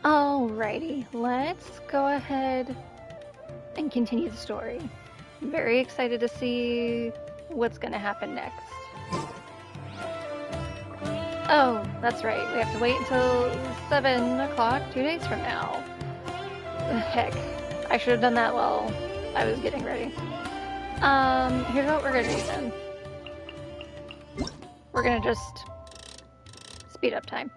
Alrighty, let's go ahead and continue the story. I'm very excited to see what's going to happen next. Oh, that's right. We have to wait until 7 o'clock, 2 days from now. Heck, I should have done that while I was getting ready. Here's what we're going to do then. We're going to just speed up time.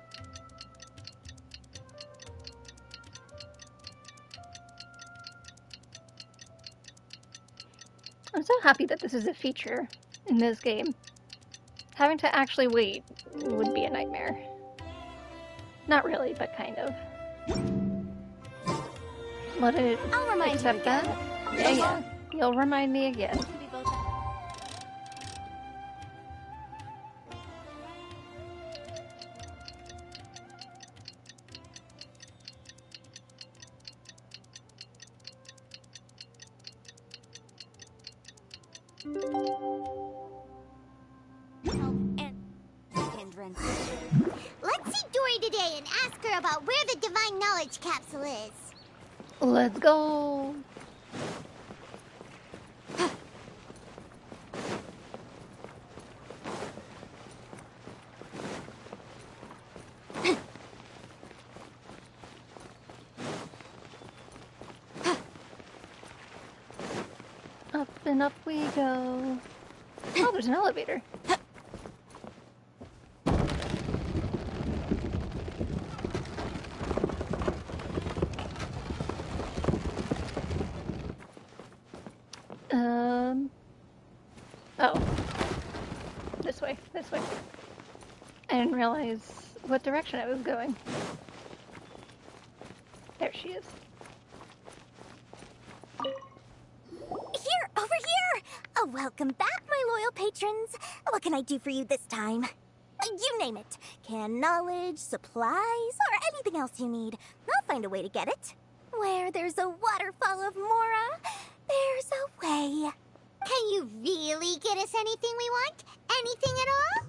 I'm so happy that this is a feature in this game. Having to actually wait would be a nightmare. Not really, but kind of. Let it accept that. Yeah. You'll remind me again. Let's see Dory today and ask her about where the Divine Knowledge Capsule is. Let's go. Up and up we go. Oh, there's an elevator. Oh. This way, this way. I didn't realize what direction I was going. There she is. Here, over here! Oh, welcome back, my loyal patrons. What can I do for you this time? You name it. Canned knowledge, supplies, or anything else you need. I'll find a way to get it. Where there's a waterfall of Mora, there's a way. Can you really get us anything we want? Anything at all?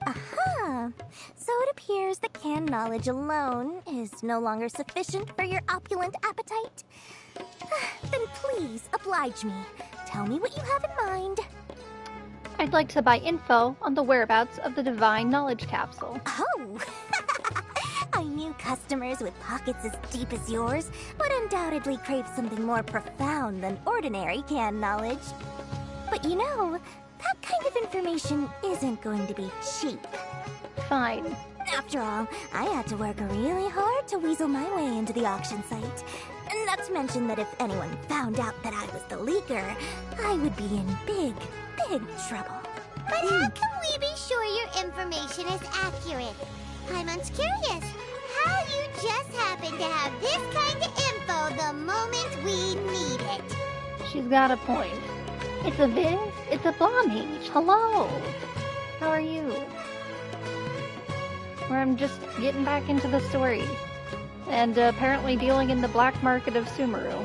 Aha! So it appears that canned knowledge alone is no longer sufficient for your opulent appetite. Then please, oblige me. Tell me what you have in mind. I'd like to buy info on the whereabouts of the Divine Knowledge Capsule. Oh! I knew customers with pockets as deep as yours would undoubtedly crave something more profound than ordinary canned knowledge. But you know, that kind of information isn't going to be cheap. Fine. After all, I had to work really hard to weasel my way into the auction site. Not to mention that if anyone found out that I was the leaker, I would be in big, big trouble. But how can we be sure your information is accurate? Paimon's curious. How you just happen to have this kind of info the moment we need it? She's got a point. It's a Viz. It's a Blomage. Hello. How are you? Where I'm just getting back into the story. And apparently dealing in the black market of Sumeru.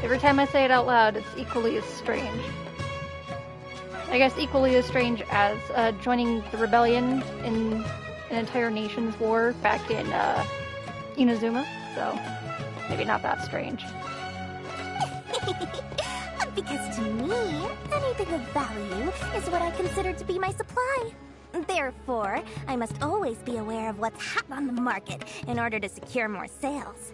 Every time I say it out loud, it's equally as strange. I guess equally as strange as joining the rebellion in an entire nation's war back in Inazuma. So, maybe not that strange. Because to me, anything of value is what I consider to be my supply. Therefore, I must always be aware of what's hot on the market in order to secure more sales.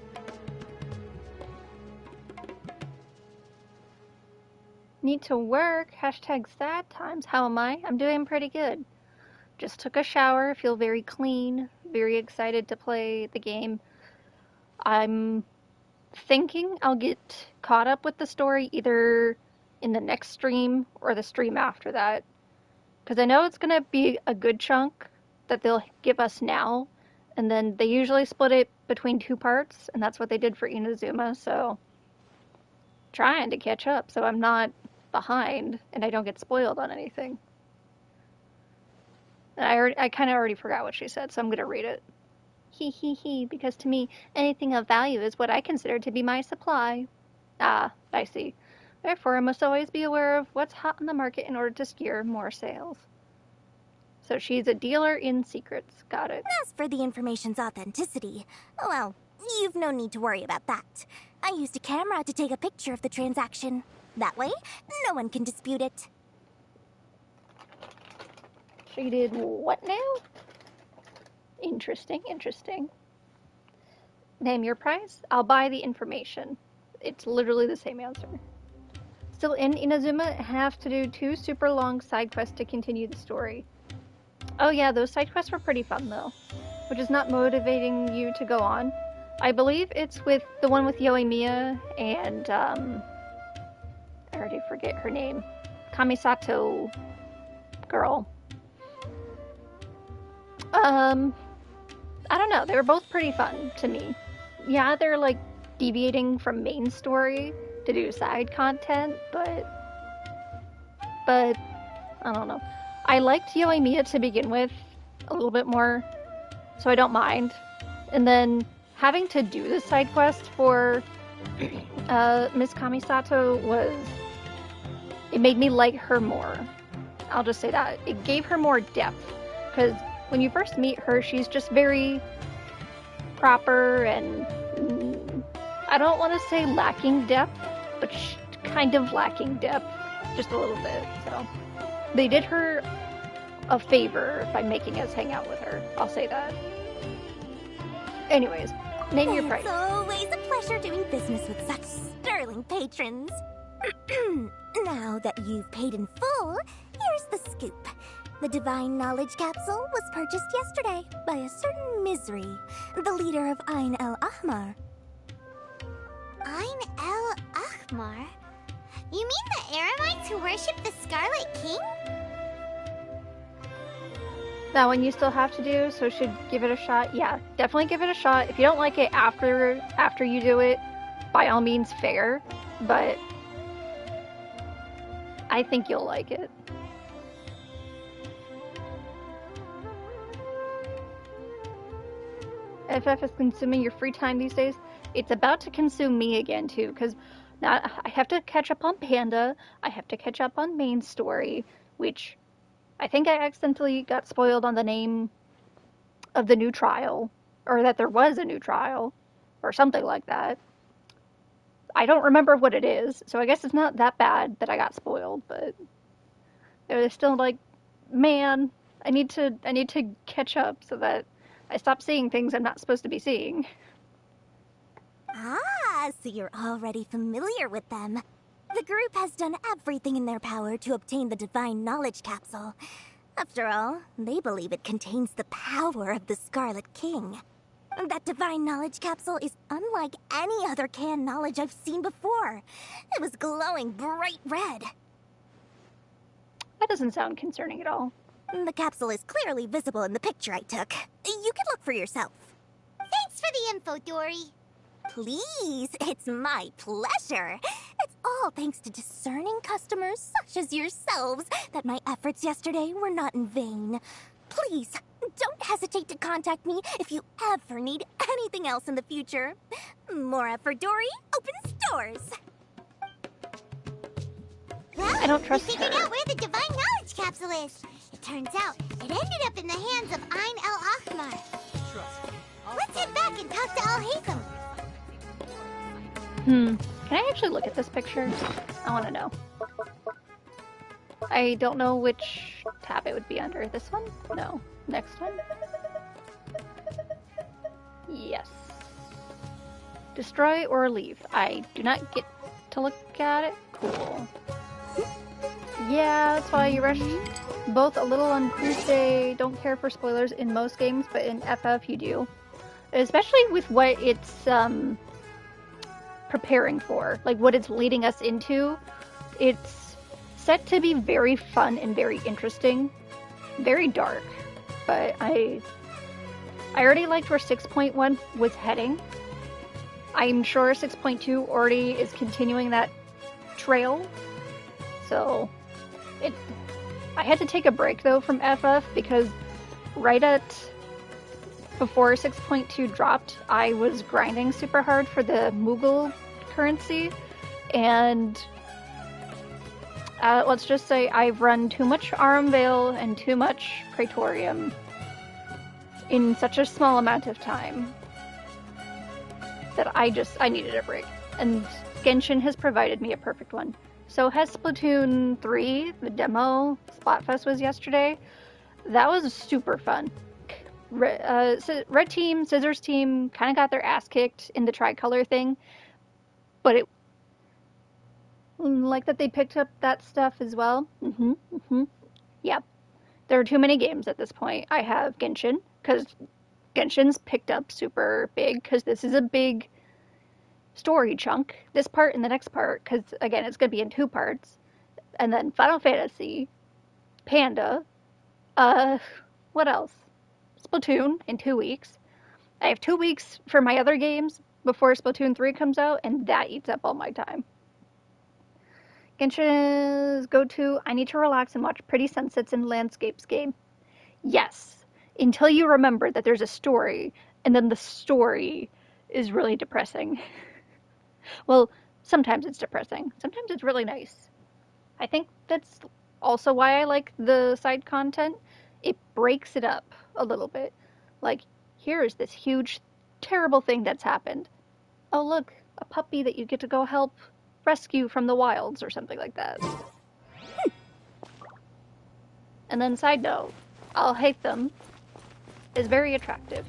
Need to work. Hashtag sad times. How am I? I'm doing pretty good. Just took a shower. Feel very clean. Very excited to play the game. I'm thinking I'll get caught up with the story either in the next stream or the stream after that. Because I know it's going to be a good chunk that they'll give us now. And then they usually split it between 2 parts. And that's what they did for Inazuma. So trying to catch up so I'm not behind and I don't get spoiled on anything. And I kind of already forgot what she said. So I'm going to read it. He, because to me, anything of value is what I consider to be my supply. Ah, I see. Therefore, I must always be aware of what's hot on the market in order to secure more sales. So she's a dealer in secrets. Got it. As for the information's authenticity, well, you've no need to worry about that. I used a camera to take a picture of the transaction. That way, no one can dispute it. She did what now? Interesting, interesting. Name your price. I'll buy the information. It's literally the same answer. Still in Inazuma, have to do 2 super long side quests to continue the story. Oh yeah, those side quests were pretty fun though, which is not motivating you to go on. I believe it's with the one with Yoimiya and, I already forget her name. Kamisato girl. I don't know, they were both pretty fun to me. Yeah, they're like deviating from main story to do side content, but I don't know. I liked Yoimiya to begin with a little bit more, so I don't mind. And then having to do the side quest for Miss Kamisato it made me like her more. I'll just say that. It gave her more depth, because when you first meet her, she's just very proper and I don't want to say lacking depth, but kind of lacking depth, just a little bit. So they did her a favor by making us hang out with her. I'll say that. Anyways, name your price. It's always a pleasure doing business with such sterling patrons. Now that you've paid in full, here's the scoop. The Divine Knowledge Capsule was purchased yesterday by a certain Misery, the leader of Ain El Ahmar. Ain El Ahmar? You mean the Eremites who worship the Scarlet King? That one you still have to do, so should give it a shot. Yeah, definitely give it a shot. If you don't like it after you do it, by all means fair, but I think you'll like it. FF is consuming your free time these days. It's about to consume me again too, because now I have to catch up on Panda, I have to catch up on main story, which I think I accidentally got spoiled on the name of the new trial, or that there was a new trial, or something like that. I don't remember what it is, so I guess it's not that bad that I got spoiled, but it was still like, man, I need to catch up so that I stop seeing things I'm not supposed to be seeing. Ah, so you're already familiar with them. The group has done everything in their power to obtain the Divine Knowledge Capsule. After all, they believe it contains the power of the Scarlet King. That Divine Knowledge Capsule is unlike any other canned knowledge I've seen before. It was glowing bright red. That doesn't sound concerning at all. The capsule is clearly visible in the picture I took. You can look for yourself. Thanks for the info, Dory. Please, it's my pleasure. It's all thanks to discerning customers such as yourselves that my efforts yesterday were not in vain. Please, don't hesitate to contact me if you ever need anything else in the future. More effort, Dory, opens doors. Well, I don't trust we figured her. out where the Divine Knowledge Capsule is. It turns out it ended up in the hands of Ain El Ahmar. Let's head back and talk to Al Haytham. Can I actually look at this picture? I want to know. I don't know which tab it would be under. This one? No. Next one? Yes. Destroy or leave. I do not get to look at it. Cool. Yeah, that's why you rush both a little on Tuesday. Don't care for spoilers in most games, but in FF you do. Especially with what it's preparing for, like what it's leading us into. It's set to be very fun and very interesting, very dark, but I already liked where 6.1 was heading. I'm sure 6.2 already is continuing that trail, so I had to take a break though from FF because right before 6.2 dropped, I was grinding super hard for the Moogle currency, and Let's just say I've run too much Armvale and too much Praetorium in such a small amount of time that I needed a break. And Genshin has provided me a perfect one. So has Splatoon 3, the demo, Splatfest was yesterday. That was super fun. Red team, Scissors team kind of got their ass kicked in the tricolor thing, but it like that they picked up that stuff as well. Yep. There are too many games at this point. I have Genshin, because Genshin's picked up super big, because this is a big story chunk. This part and the next part, because again, it's going to be in 2 parts. And then Final Fantasy, Panda, what else? Splatoon in 2 weeks. I have 2 weeks for my other games before Splatoon 3 comes out, and that eats up all my time. Genshin's go-to, I need to relax and watch pretty sunsets and landscapes game. Yes, until you remember that there's a story, and then the story is really depressing. Well, sometimes it's depressing. Sometimes it's really nice. I think that's also why I like the side content. It breaks it up a little bit. Like, here is this huge, terrible thing that's happened. Oh, look, a puppy that you get to go help rescue from the wilds or something like that. And then side note, I'll hate them is very attractive.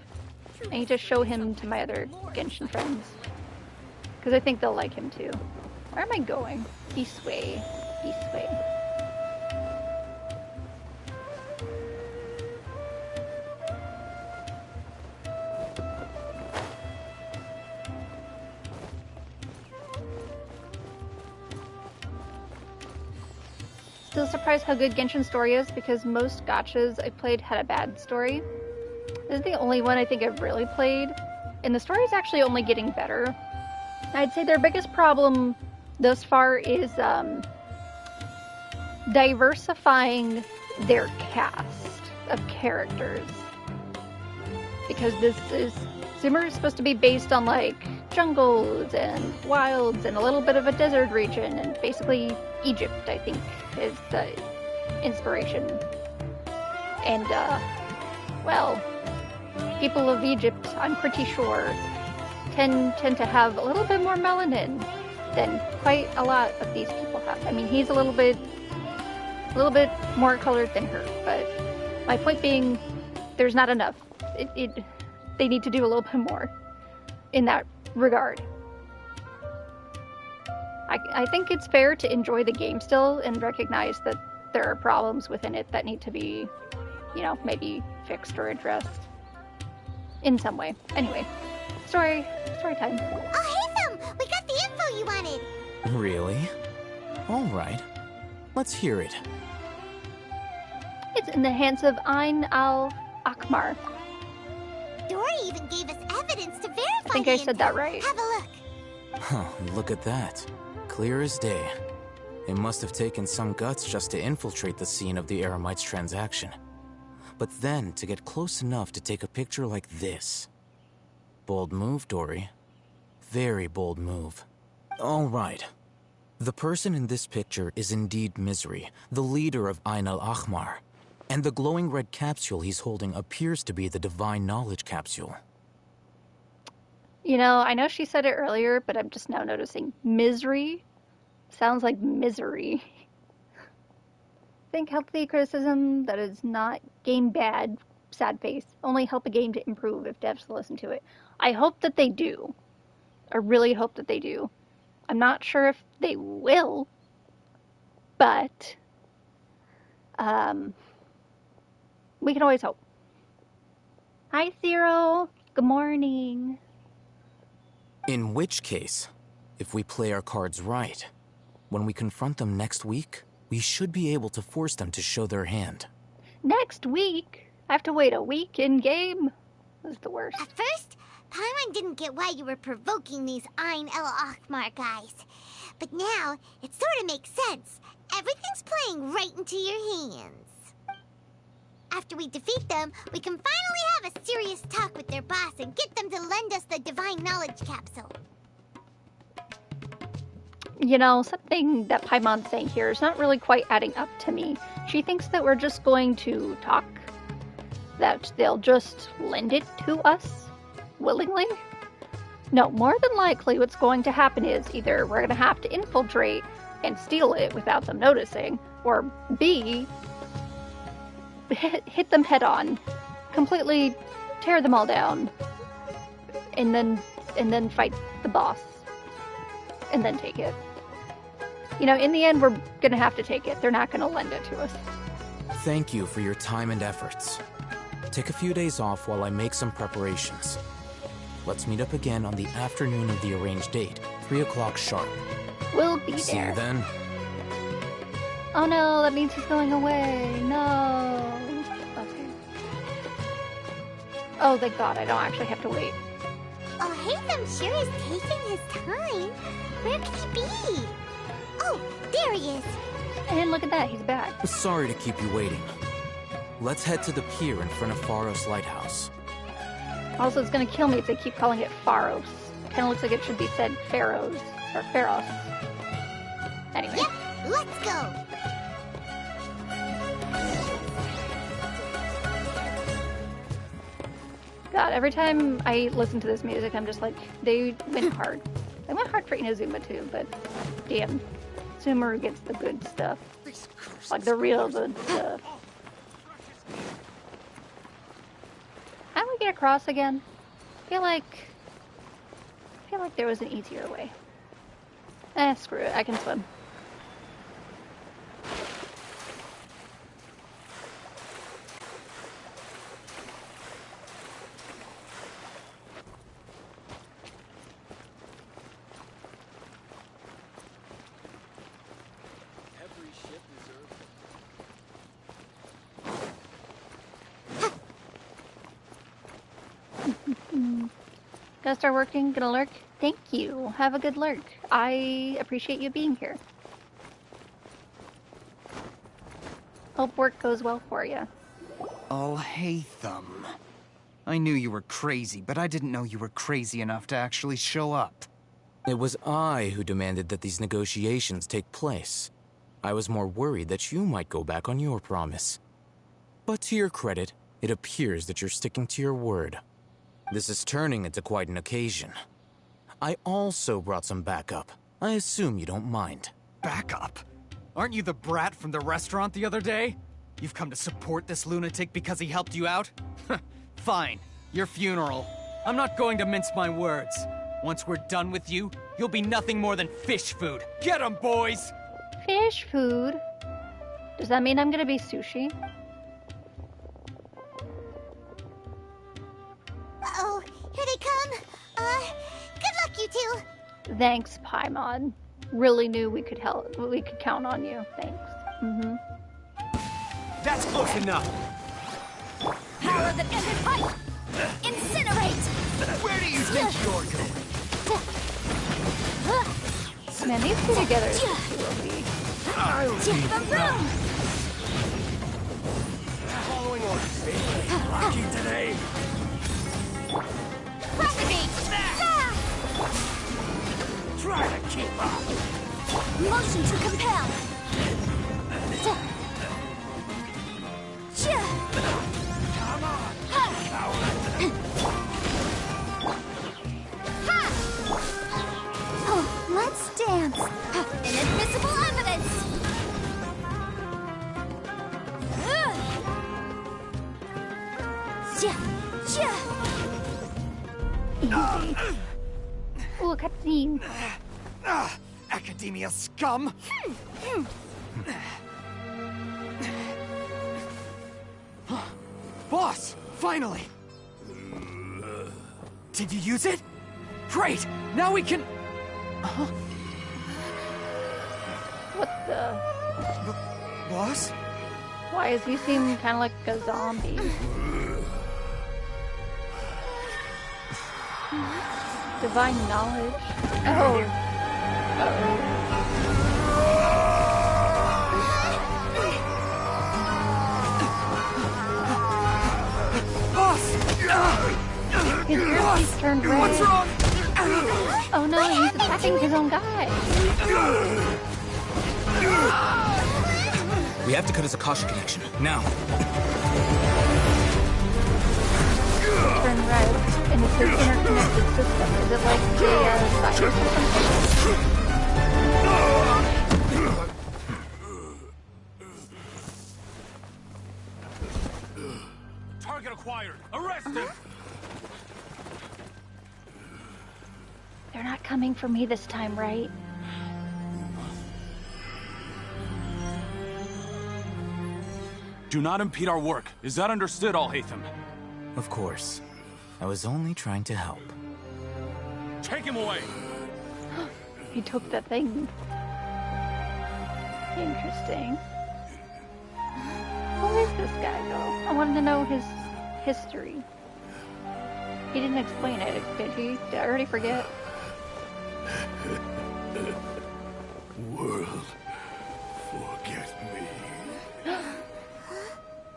I need to show him to my other Genshin friends, because I think they'll like him too. Where am I going? This way. This way. Still surprised how good Genshin's story is, because most gachas I played had a bad story. This is the only one I think I've really played, and the story is actually only getting better. I'd say their biggest problem thus far is diversifying their cast of characters. Because Sumer is supposed to be based on like jungles and wilds and a little bit of a desert region, and basically Egypt, I think, is the inspiration. And well, people of Egypt, I'm pretty sure, tend to have a little bit more melanin than quite a lot of these people have. I mean, he's a little bit more colored than her, but my point being, there's not enough. They need to do a little bit more in that regard. I think it's fair to enjoy the game still and recognize that there are problems within it that need to be, maybe fixed or addressed in some way. Anyway, story time. Oh, hey, Thumb! We got the info you wanted! Really? All right. Let's hear it. It's in the hands of Ain al-Akmar. Dory even gave us evidence to verify I think the I said info. that right. Have a look. Huh, look at that. Clear as day. It must have taken some guts just to infiltrate the scene of the Eremites transaction. But then to get close enough to take a picture like this. Bold move, Dory. Very bold move. All right. The person in this picture is indeed Misery, the leader of Ain al-Ahmar. And the glowing red capsule he's holding appears to be the Divine Knowledge capsule. I know she said it earlier, but I'm just now noticing misery sounds like misery. Think healthy criticism that is not game bad, sad face, only help a game to improve if devs listen to it. I hope that they do. I really hope that they do. I'm not sure if they will, but we can always hope. Hi, Zero. Good morning. In which case, if we play our cards right, when we confront them next week, we should be able to force them to show their hand. Next week? I have to wait a week in game? That's the worst. At first, Paimon didn't get why you were provoking these Ain el-Ahmar guys. But now, it sort of makes sense. Everything's playing right into your hands. After we defeat them, we can finally have a serious talk with their boss and get them to lend us the Divine Knowledge capsule. You know, something that Paimon's saying here is not really quite adding up to me. She thinks that we're just going to talk, that they'll just lend it to us willingly. No, more than likely what's going to happen is either we're going to have to infiltrate and steal it without them noticing, or B, hit them head on, completely tear them all down, and then fight the boss, and then take it. You know, in the end, we're gonna have to take it. They're not gonna lend it to us. Thank you for your time and efforts. Take a few days off while I make some preparations. Let's meet up again on the afternoon of the arranged date, 3 o'clock sharp. We'll be See you there. then. Oh no, that means he's going away. No. Okay. Oh, thank God, I don't actually have to wait. Oh, Haytham sure is taking his time. Where could he be? Oh, there he is. And look at that, he's back. Sorry to keep you waiting. Let's head to the pier in front of Pharos Lighthouse. Also, it's gonna kill me if they keep calling it Pharos. Kind of looks like it should be said Pharaohs, or Pharos. Anyway. Yep, let's go. God, every time I listen to this music, I'm just like, they went hard. They went hard for Inazuma too, but damn, Sumeru gets the good stuff. Like the real good stuff. How do we get across again? I feel like there was an easier way. Screw it, I can swim. Gonna start working? Gonna lurk? Thank you. Have a good lurk. I appreciate you being here. Hope work goes well for you. Oh, Haytham. I knew you were crazy, but I didn't know you were crazy enough to actually show up. It was I who demanded that these negotiations take place. I was more worried that you might go back on your promise. But to your credit, it appears that you're sticking to your word. This is turning into quite an occasion. I also brought some backup. I assume you don't mind. Backup? Aren't you the brat from the restaurant the other day? You've come to support this lunatic because he helped you out? Fine. Your funeral. I'm not going to mince my words. Once we're done with you, you'll be nothing more than fish food. Get 'em, boys! Fish food? Does that mean I'm gonna be sushi? Uh-oh, here they come. Good luck, you two. Thanks, Paimon. Really knew we could help. We could count on you. Thanks. That's close enough. Power that ended fight! Incinerate! Where do you think you're going? Man, these two together is OP. Give them room! Following orders, baby. Rocky today. Propagate! Ah! Try to keep up. Motion to compel! Come on. Oh, let's dance! Inadmissible evidence! Easy. Ooh, a cutscene. Academia scum! Boss! Finally! Did you use it? Great! Now we can... What the? Boss? Why does he seem kind of like a zombie? Divine knowledge. Oh. Boss! His earpiece turned red. What's wrong? Oh no, What he's happened attacking to his him? own guy. We have to cut his Akasha connection, now. Turn right, and it's his interconnected system. Is it like the virus or something? Target acquired. Arrest him. They're not coming for me this time, right? Do not impede our work. Is that understood, Al-Haytham? Of course. I was only trying to help. Take him away! He took the thing. Interesting. Who is this guy, though? I wanted to know his history. He didn't explain it, did he? Did I already forget? World, forget me.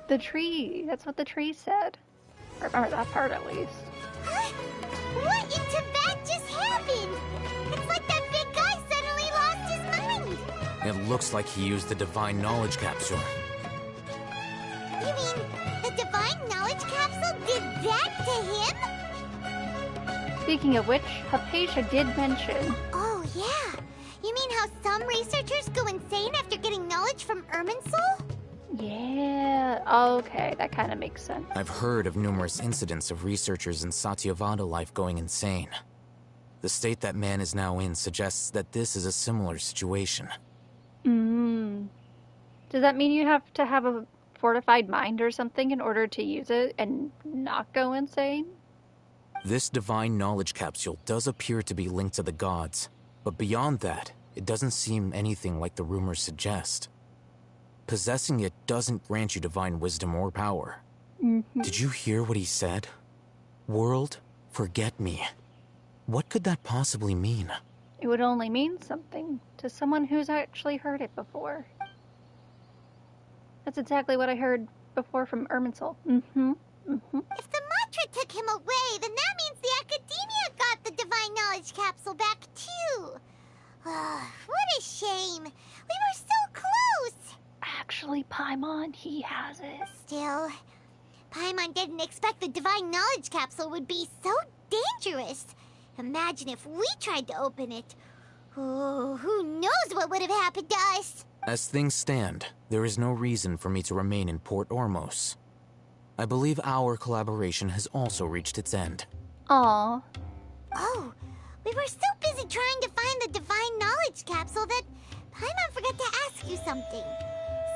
The tree. That's what the tree said. I remember that part at least. Huh? What in Tibet just happened? It's like that big guy suddenly lost his mind. It looks like he used the Divine Knowledge Capsule. You mean the Divine Knowledge Capsule did that to him? Speaking of which, Hypatia did mention. Oh, yeah. You mean how some researchers go insane after getting knowledge from Irminsul? Yeah, okay, that kind of makes sense. I've heard of numerous incidents of researchers in Satyavada life going insane. The state that man is now in suggests that this is a similar situation. Does that mean you have to have a fortified mind or something in order to use it and not go insane? This Divine Knowledge Capsule does appear to be linked to the gods, but beyond that, it doesn't seem anything like the rumors suggest. Possessing it doesn't grant you divine wisdom or power. Did you hear what he said? World, forget me. What could that possibly mean? It would only mean something to someone who's actually heard it before. That's exactly what I heard before from Irminsul. If the mantra took him away, then that means the Academia got the Divine Knowledge Capsule back, too. What a shame. We were so close. Actually, Paimon, he has it. Still, Paimon didn't expect the Divine Knowledge Capsule would be so dangerous. Imagine if we tried to open it. Oh, who knows what would have happened to us? As things stand, there is no reason for me to remain in Port Ormos. I believe our collaboration has also reached its end. Aw. Oh, we were so busy trying to find the Divine Knowledge Capsule that Paimon forgot to ask you something.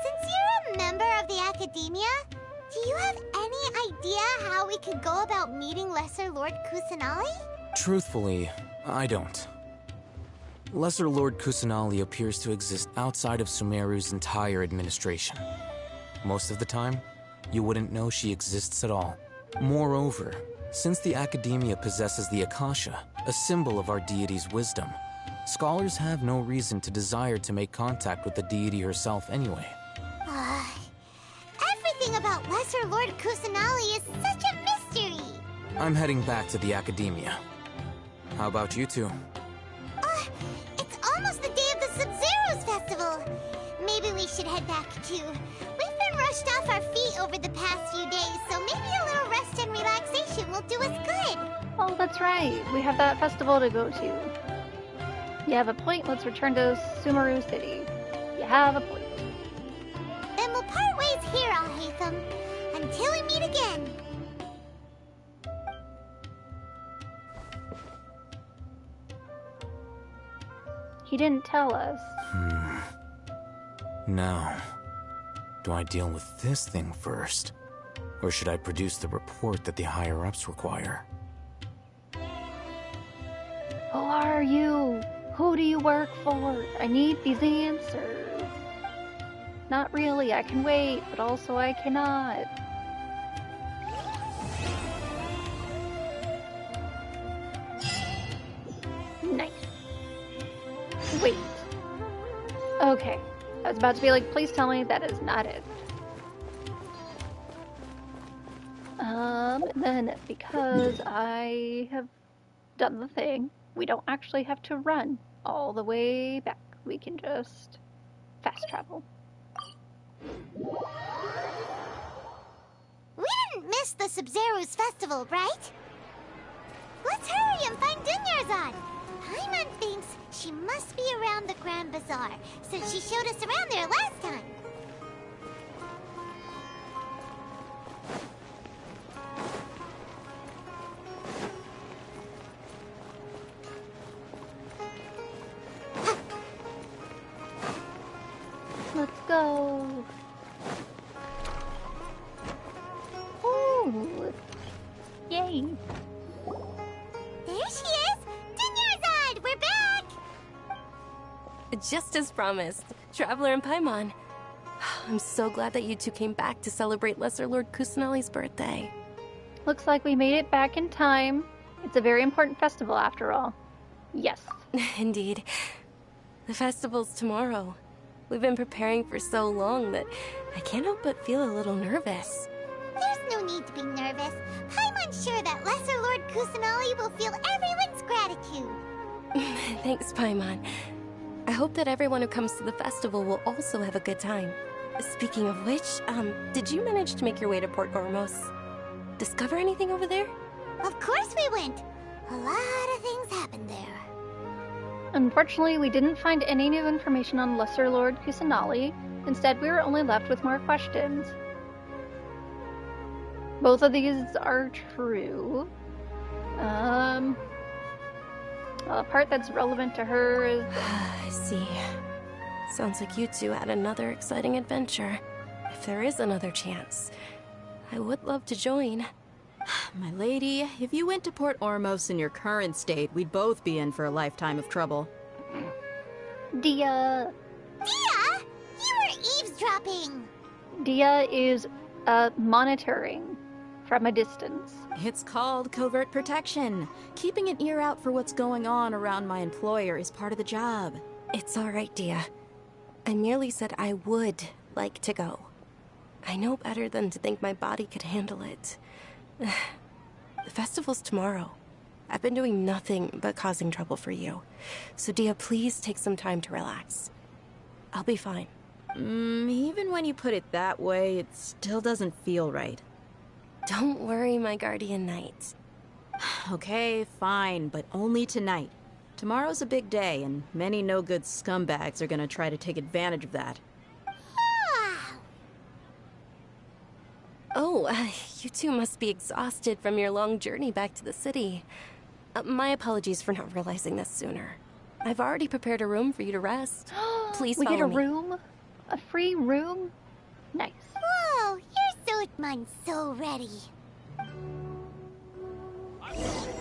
Since you're a member of the Academia, do you have any idea how we could go about meeting Lesser Lord Kusanali? Truthfully, I don't. Lesser Lord Kusanali appears to exist outside of Sumeru's entire administration. Most of the time, you wouldn't know she exists at all. Moreover, since the Academia possesses the Akasha, a symbol of our deity's wisdom, scholars have no reason to desire to make contact with the deity herself anyway. Everything about Lesser Lord Kusanali is such a mystery. I'm heading back to the Academia. How about you two? It's almost the day of the Sub-Zero's festival. Maybe we should head back too. We've been rushed off our feet over the past few days, so maybe a little rest and relaxation will do us good. Oh, that's right. We have that festival to go to. You have a point. Let's return to Sumeru City. You have a point. Then we'll part ways here, Al-Haytham, until we meet again. He didn't tell us. Now, do I deal with this thing first? Or should I produce the report that the higher-ups require? Who are you? Who do you work for? I need these answers. Not really, I can wait, but also I cannot. Nice. Wait. Okay. I was about to be like, please tell me that is not it. And then because I have done the thing, We don't actually have to run all the way back. We can just fast travel. We didn't miss the Sub-Zero's festival, right? Let's hurry and find Dunyarzad. Paimon thinks she must be around the Grand Bazaar, since she showed us around there last time. Let's go. Ooh. Yay. There she is! Dunyarzad, we're back! Just as promised, Traveler and Paimon. I'm so glad that you two came back to celebrate Lesser Lord Kusanali's birthday. Looks like we made it back in time. It's a very important festival after all. Yes. Indeed. The festival's tomorrow. We've been preparing for so long that I can't help but feel a little nervous. There's no need to be nervous. Paimon's sure that Lesser Lord Kusanali will feel everyone's gratitude. Thanks, Paimon. I hope that everyone who comes to the festival will also have a good time. Speaking of which, did you manage to make your way to Port Ormos? Discover anything over there? Of course we went. A lot of things happened there. Unfortunately, we didn't find any new information on Lesser Lord Kusanali. Instead, we were only left with more questions. Both of these are true. The part that's relevant to her is... I see. Sounds like you two had another exciting adventure. If there is another chance, I would love to join. My lady, if you went to Port Ormos in your current state, we'd both be in for a lifetime of trouble. Dia. Dia! You were eavesdropping! Dia is monitoring from a distance. It's called covert protection. Keeping an ear out for what's going on around my employer is part of the job. It's all right, Dia. I merely said I would like to go. I know better than to think my body could handle it. The festival's tomorrow. I've been doing nothing but causing trouble for you. So Dia, please take some time to relax. I'll be fine. Even when you put it that way, it still doesn't feel right. Don't worry, my guardian knight. Okay, fine, but only tonight. Tomorrow's a big day, and many no-good scumbags are gonna try to take advantage of that. Oh, you two must be exhausted from your long journey back to the city. My apologies for not realizing this sooner. I've already prepared a room for you to rest. Please We follow get a me. room? A free room? Nice. Whoa, you're so... Mine's so ready.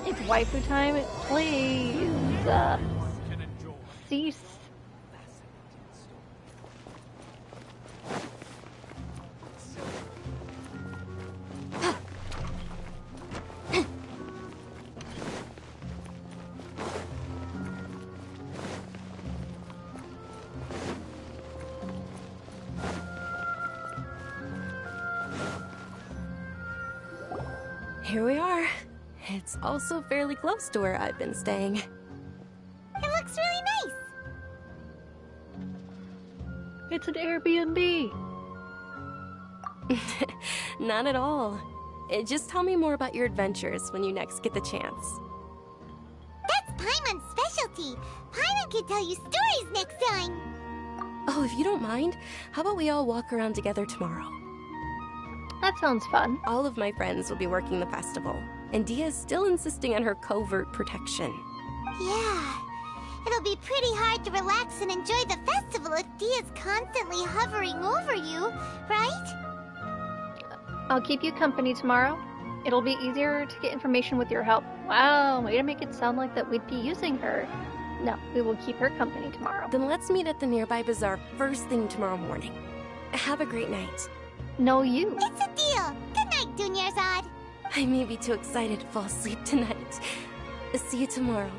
It's waifu time. Please, cease. Here we are. It's also fairly close to where I've been staying. It looks really nice. It's an Airbnb. Not at all. Just tell me more about your adventures when you next get the chance. That's Paimon's specialty. Paimon can tell you stories next time. Oh, if you don't mind, how about we all walk around together tomorrow? That sounds fun. All of my friends will be working the festival, and Dia's still insisting on her covert protection. Yeah. It'll be pretty hard to relax and enjoy the festival if Dia's constantly hovering over you, right? I'll keep you company tomorrow. It'll be easier to get information with your help. Wow, way to make it sound like that we'd be using her. No, we will keep her company tomorrow. Then let's meet at the nearby bazaar first thing tomorrow morning. Have a great night. No, you. It's a deal. Good night, Dunyarzad. I may be too excited to fall asleep tonight. See you tomorrow.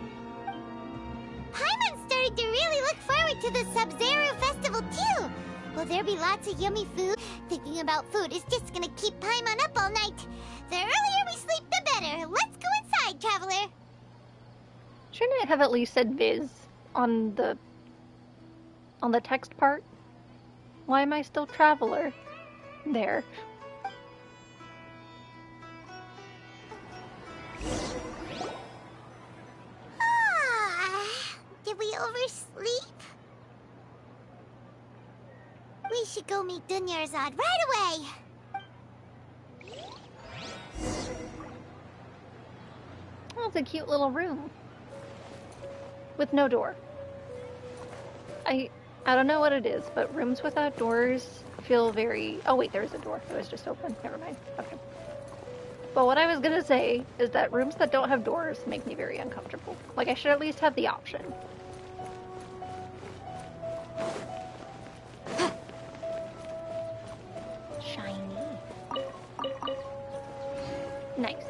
Paimon started to really look forward to the Sub-Zero festival too. Will there be lots of yummy food? Thinking about food is just gonna keep Paimon up all night. The earlier we sleep, the better. Let's go inside, Traveler. Shouldn't it have at least said Viz on the text part? Why am I still Traveler? There. Did we oversleep? We should go meet Dunyarzad right away. Oh, it's a cute little room. With no door. I don't know what it is, but rooms without doors feel very... Oh wait, there's a door. It was just open. Never mind. Okay. But what I was gonna say is that rooms that don't have doors make me very uncomfortable. Like, I should at least have the option. Shiny. Nice.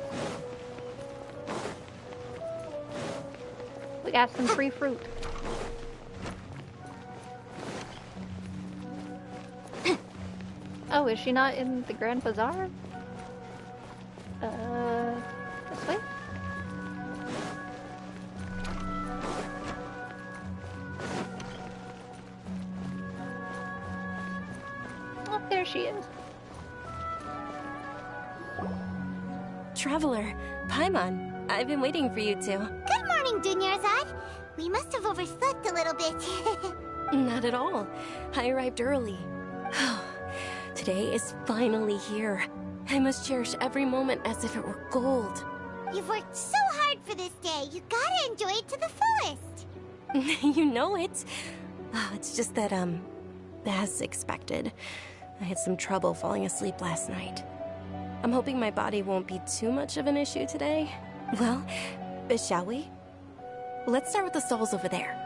We got some free fruit. Oh, is she not in the Grand Bazaar? This way? Oh, there she is. Traveler, Paimon, I've been waiting for you two. Good morning, Dunyarzad. We must have overslept a little bit. Not at all. I arrived early. Today is finally here. I must cherish every moment as if it were gold. You've worked so hard for this day. You gotta enjoy it to the fullest. You know it. Oh, it's just that, as expected, I had some trouble falling asleep last night. I'm hoping my body won't be too much of an issue today. Well, shall we? Let's start with the stalls over there.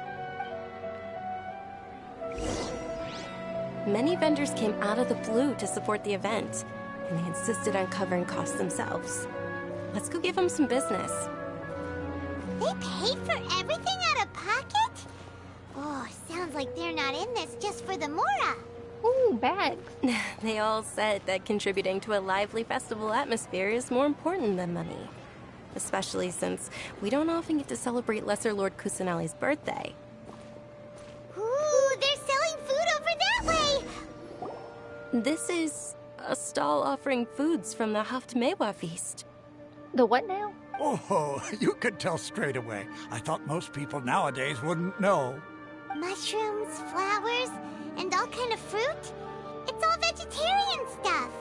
Many vendors came out of the blue to support the event, and they insisted on covering costs themselves. Let's go give them some business. They paid for everything out of pocket? Oh, sounds like they're not in this just for the Mora. Ooh, bags. They all said that contributing to a lively festival atmosphere is more important than money. Especially since we don't often get to celebrate Lesser Lord Kusanali's birthday. Ooh, they're selling food over that way! This is a stall offering foods from the Haftmewa feast. The what now? Oh, you could tell straight away. I thought most people nowadays wouldn't know. Mushrooms, flowers, and all kind of fruit? It's all vegetarian stuff.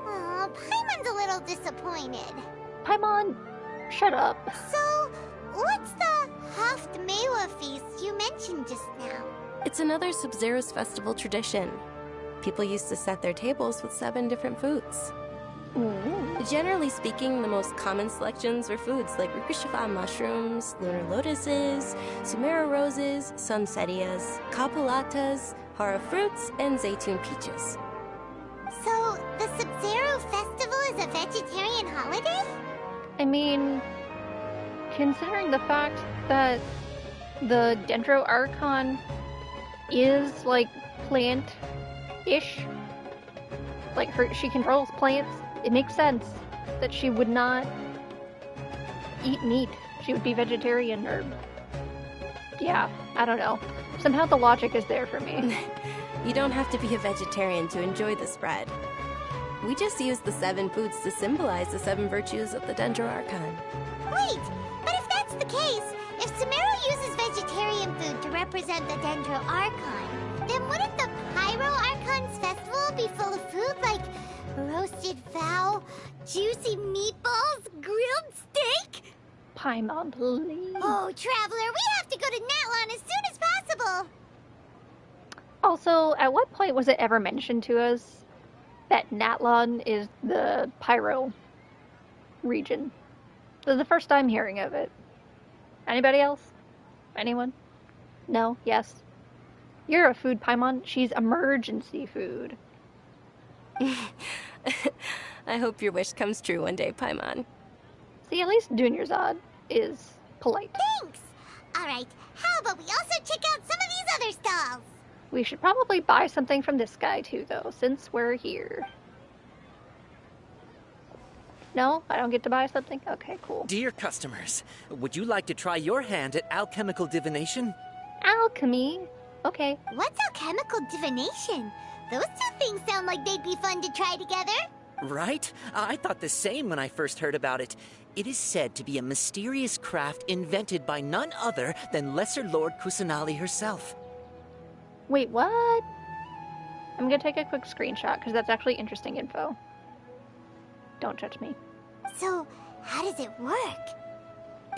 Oh, Paimon's a little disappointed. Paimon, shut up. So, what's the Haftmewa feast you mentioned just now? It's another Sub-Zero's festival tradition. People used to set their tables with 7 different foods. Ooh. Generally speaking, the most common selections were foods like Rikishifa mushrooms, lunar lotuses, Sumera roses, sunsetias, capulatas, hara fruits, and zaytun peaches. So, the Sub-Zero festival is a vegetarian holiday? I mean, considering the fact the Dendro Archon is like plant-ish, like she controls plants, it makes sense that she would not eat meat. She would be vegetarian, or yeah, I don't know. Somehow the logic is there for me. You don't have to be a vegetarian to enjoy the spread. We just use the 7 foods to symbolize the 7 virtues of the Dendro Archon. Wait, but if that's the case, if Sumeru uses vegetarian food to represent the Dendro Archon, then wouldn't the Pyro Archon's festival be full of food like roasted fowl, juicy meatballs, grilled steak? Paimon, please. Oh, Traveler, we have to go to Natlan as soon as possible. Also, at what point was it ever mentioned to us that Natlan is the Pyro region? This is the first time hearing of it. Anybody else? Anyone? No? Yes? You're a food Paimon. She's emergency food. I hope your wish comes true one day, Paimon. See, at least Dunyarzad is polite. Thanks. All right, how about we also check out some of these other stalls? We should probably buy something from this guy too, though, since we're here. No? I don't get to buy something? Okay, cool. Dear customers, would you like to try your hand at alchemical divination? Alchemy? Okay. What's alchemical divination? Those two things sound like they'd be fun to try together. Right? I thought the same when I first heard about it. It is said to be a mysterious craft invented by none other than Lesser Lord Kusanali herself. Wait, what? I'm gonna take a quick screenshot because that's actually interesting info. Don't judge me. So, how does it work?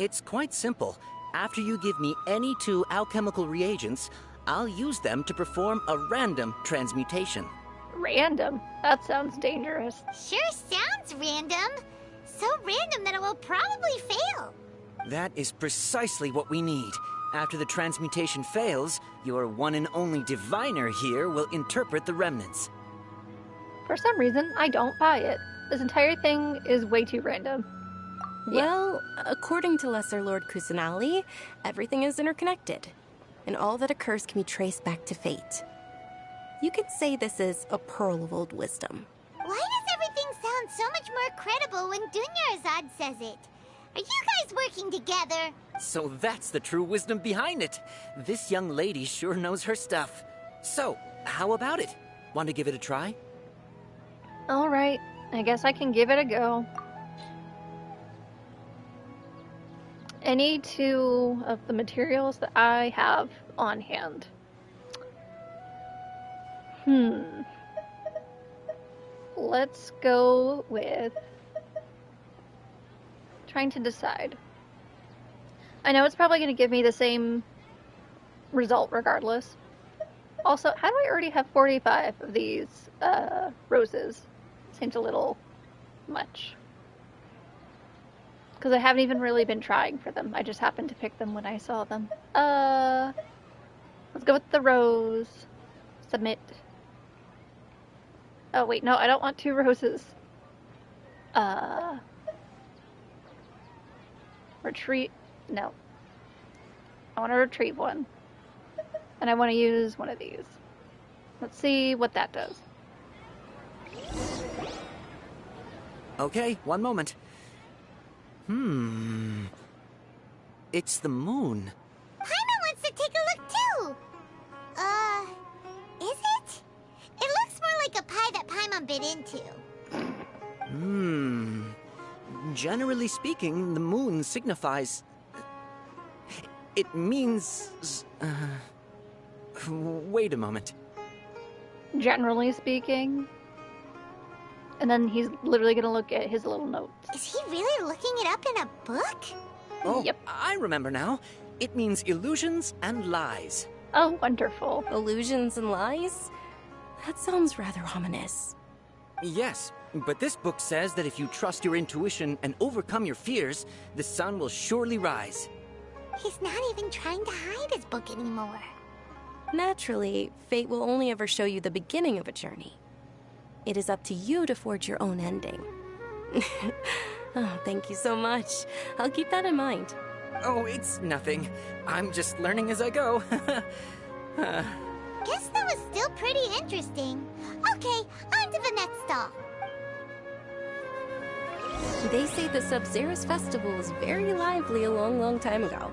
It's quite simple. After you give me any 2 alchemical reagents, I'll use them to perform a random transmutation. Random? That sounds dangerous. Sure sounds random. So random that it will probably fail. That is precisely what we need. After the transmutation fails, your one and only diviner here will interpret the remnants. For some reason, I don't buy it. This entire thing is way too random. Well, according to Lesser Lord Kusanali, everything is interconnected, and all that occurs can be traced back to fate. You could say this is a pearl of old wisdom. Why does everything sound so much more credible when Dunyarzad says it? Are you guys working together? So that's the true wisdom behind it. This young lady sure knows her stuff. So, how about it? Want to give it a try? Alright, I guess I can give it a go. Any 2 of the materials that I have on hand. Let's go with trying to decide. I know it's probably going to give me the same result regardless. Also, how do I already have 45 of these roses? Seems a little much. Because I haven't even really been trying for them. I just happened to pick them when I saw them. Let's go with the rose. Submit. Oh, wait, no, I don't want 2 roses. Retreat. No. I want to retrieve one. And I want to use one of these. Let's see what that does. Okay, one moment. It's the moon. Paimon wants to take a look too. Is it? It looks more like a pie that Paimon bit into. Generally speaking, the moon signifies... It means... Wait a moment. Generally speaking. And then he's literally gonna look at his little notes. Is he really looking it up in a book? Oh, yep. I remember now. It means illusions and lies. Oh, wonderful. Illusions and lies? That sounds rather ominous. Yes, but this book says that if you trust your intuition and overcome your fears, the sun will surely rise. He's not even trying to hide his book anymore. Naturally, fate will only ever show you the beginning of a journey. It is up to you to forge your own ending. Oh, thank you so much. I'll keep that in mind. Oh, it's nothing. I'm just learning as I go. Guess that was still pretty interesting. Okay, on to the next stall. They say the Sub-Zerus Festival was very lively a long, long time ago.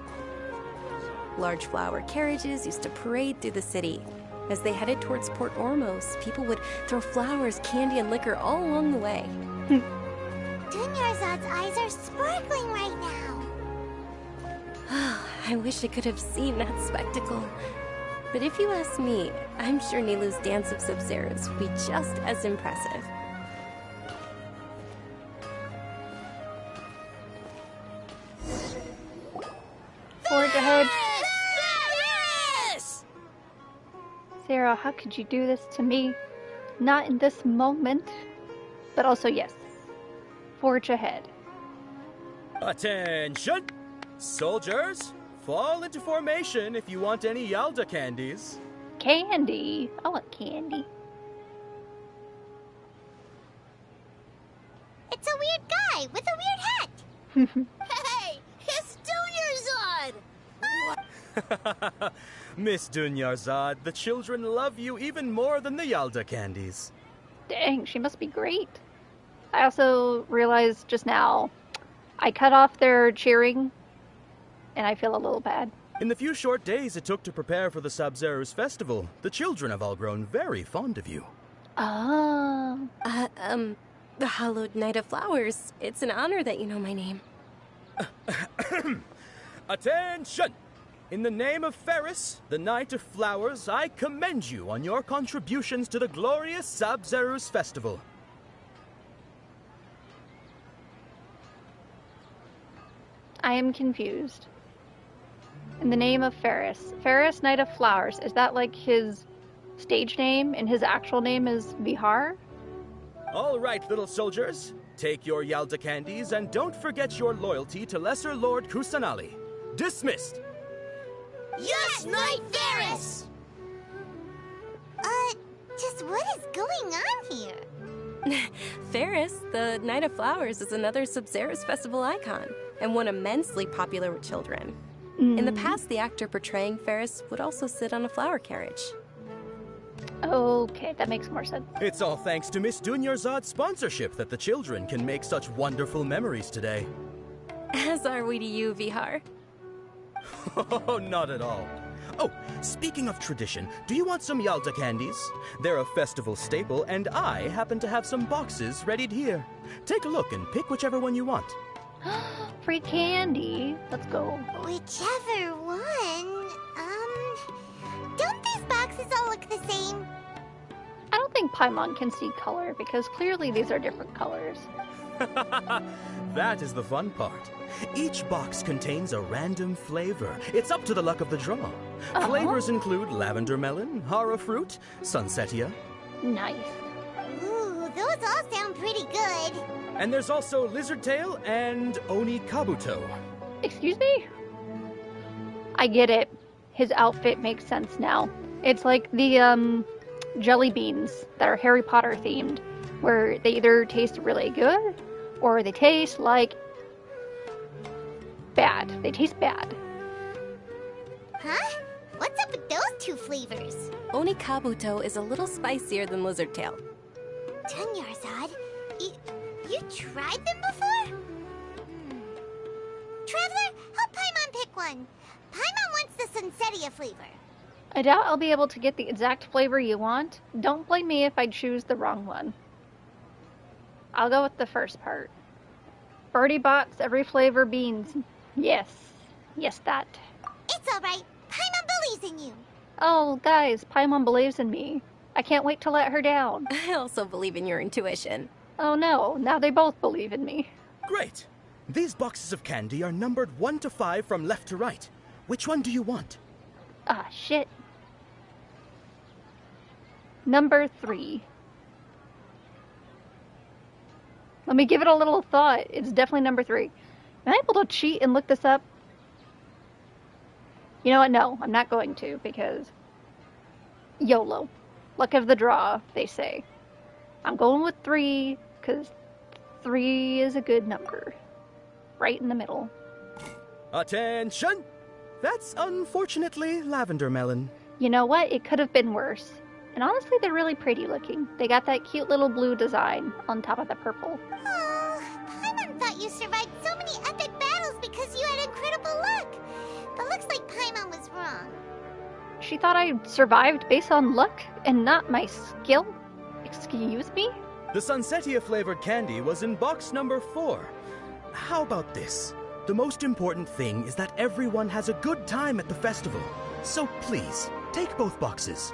Large flower carriages used to parade through the city. As they headed towards Port Ormos, people would throw flowers, candy, and liquor all along the way. Dunyarzad's eyes are sparkling right now. I wish I could have seen that spectacle. But if you ask me, I'm sure Nilou's Dance of Sub-Zerus would be just as impressive. Forge ahead. Yes! Sarah, how could you do this to me? Not in this moment. But also, yes. Forge ahead. Attention! Soldiers, fall into formation if you want any Yalda candies. Candy? I want candy. It's a weird guy with a weird hat. Hey, it's Dunyarzad! Miss Dunyarzad, the children love you even more than the Yalda candies. Dang, she must be great. I also realized just now I cut off their cheering, and I feel a little bad. In the few short days it took to prepare for the Sabzeruz festival, the children have all grown very fond of you. Oh. The Hallowed Knight of Flowers. It's an honor that you know my name. Attention! In the name of Ferris, the Knight of Flowers, I commend you on your contributions to the glorious Sabzeruz festival. I am confused. In the name of Ferris. Ferris, Knight of Flowers. Is that like his stage name and his actual name is Vihar? All right, little soldiers. Take your Yalda candies and don't forget your loyalty to Lesser Lord Kusanali. Dismissed! Yes, Knight Ferris! Just what is going on here? Ferris, the Knight of Flowers, is another Sabzeruz festival icon, and one immensely popular with children. In the past, the actor portraying Ferris would also sit on a flower carriage. Okay, that makes more sense. It's all thanks to Miss Dunyarzad's sponsorship that the children can make such wonderful memories today. As are we to you, Vihar. Oh, not at all. Oh, speaking of tradition, do you want some Yalda candies? They're a festival staple, and I happen to have some boxes readied here. Take a look and pick whichever one you want. Free candy. Let's go. Whichever one. Don't these boxes all look the same? I don't think Paimon can see color because clearly these are different colors. That is the fun part. Each box contains a random flavor. It's up to the luck of the draw. Flavors include lavender melon, hara fruit, sunsetia. Nice. Ooh, those all sound pretty good. And there's also lizard tail and oni kabuto. Excuse me? I get it. His outfit makes sense now. It's like the jelly beans that are Harry Potter themed, where they either taste really good or they taste like bad. They taste bad. Huh? What's up with those two flavors? Oni kabuto is a little spicier than lizard tail. Dunyarzad, you tried them before? Traveler, help Paimon pick one. Paimon wants the sunsetia flavor. I doubt I'll be able to get the exact flavor you want. Don't blame me if I choose the wrong one. I'll go with the first part. Birdie box, every flavor beans. Yes. Yes, that. It's alright. Paimon believes in you. Oh, guys, Paimon believes in me. I can't wait to let her down. I also believe in your intuition. Oh no, now they both believe in me. Great! These boxes of candy are numbered 1 to 5 from left to right. Which one do you want? Ah, shit. Number 3. Let me give it a little thought. It's definitely number 3. Am I able to cheat and look this up? You know what? No, I'm not going to because YOLO. Luck of the draw, they say. I'm going with 3 because 3 is a good number. Right in the middle. Attention! That's unfortunately lavender melon. You know what? It could have been worse. And honestly, they're really pretty looking. They got that cute little blue design on top of the purple. Oh, Paimon thought you survived so many epic battles because you had incredible luck. But looks like Paimon was wrong. She thought I survived based on luck and not my skill? Excuse me? The sunsetia flavored candy was in box number 4. How about this? The most important thing is that everyone has a good time at the festival. So please, take both boxes.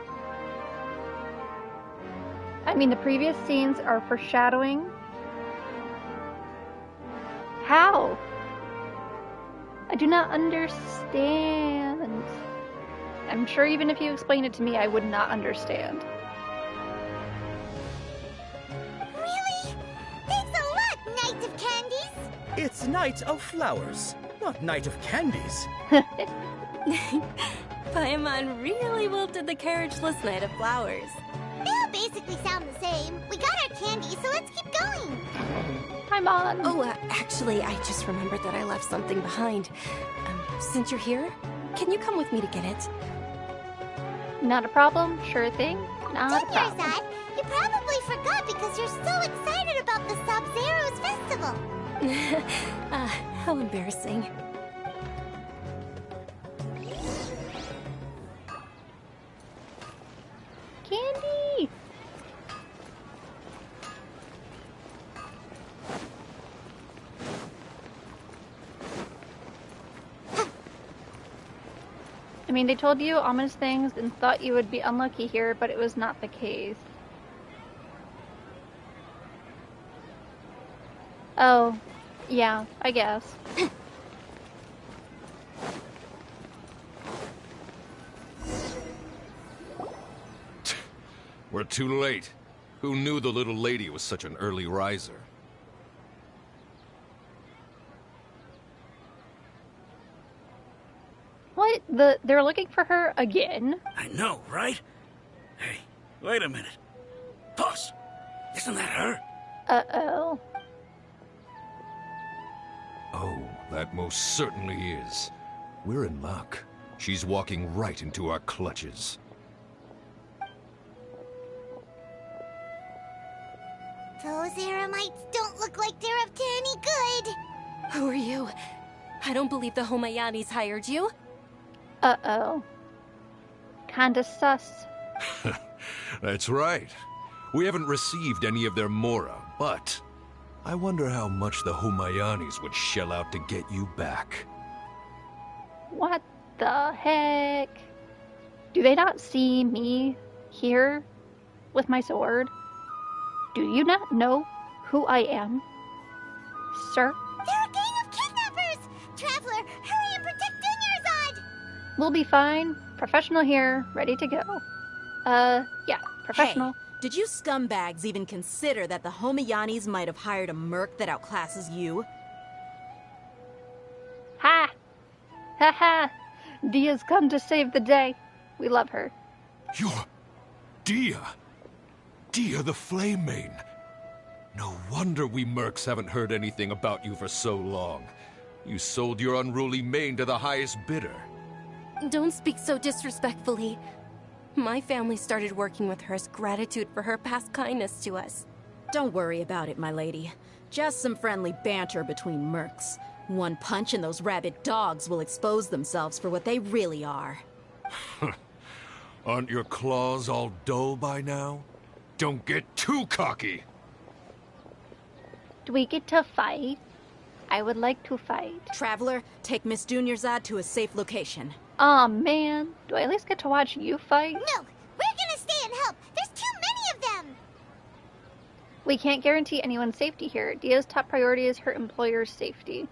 I mean, the previous scenes are foreshadowing. How? I do not understand. I'm sure even if you explain it to me, I would not understand. Really? Thanks a lot, Knight of Candies! It's Knight of Flowers, not Knight of Candies. Paimon really wilted the carriageless Knight of Flowers. They all basically sound the same. We got our candy, so let's keep going. Paimon. Oh, actually, I just remembered that I left something behind. Since you're here, can you come with me to get it? Not a problem. Sure thing. Not a problem. Dunyarzad, you probably forgot because you're so excited about the Sub-Zero's festival. How embarrassing. Candy! I mean, they told you ominous things and thought you would be unlucky here, but it was not the case. Oh, yeah, I guess. We're too late. Who knew the little lady was such an early riser? What? They're looking for her again? I know, right? Hey, wait a minute. Boss, isn't that her? Uh-oh. Oh, that most certainly is. We're in luck. She's walking right into our clutches. Those Eremites don't look like they're up to any good. Who are you? I don't believe the Homayanis hired you. Uh-oh. Kinda sus. That's right. We haven't received any of their Mora, but I wonder how much the Humayanis would shell out to get you back. What the heck? Do they not see me here with my sword? Do you not know who I am, sir? They're a gang of kidnappers! Traveler, hurry and protect Dunyarzad! We'll be fine. Professional here, ready to go. Yeah, professional. Hey, did you scumbags even consider that the Homayanis might have hired a merc that outclasses you? Ha! Ha ha! Dia's come to save the day. We love her. You're... Dia! Dia the Flame Mane! No wonder we mercs haven't heard anything about you for so long. You sold your unruly mane to the highest bidder. Don't speak so disrespectfully. My family started working with her as gratitude for her past kindness to us. Don't worry about it, my lady. Just some friendly banter between mercs. One punch and those rabid dogs will expose themselves for what they really are. Aren't your claws all dull by now? Don't get too cocky! Do we get to fight? I would like to fight. Traveler, take Miss Dunyarzad to a safe location. Aw, man. Do I at least get to watch you fight? No, we're gonna stay and help. There's too many of them. We can't guarantee anyone's safety here. Dia's top priority is her employer's safety.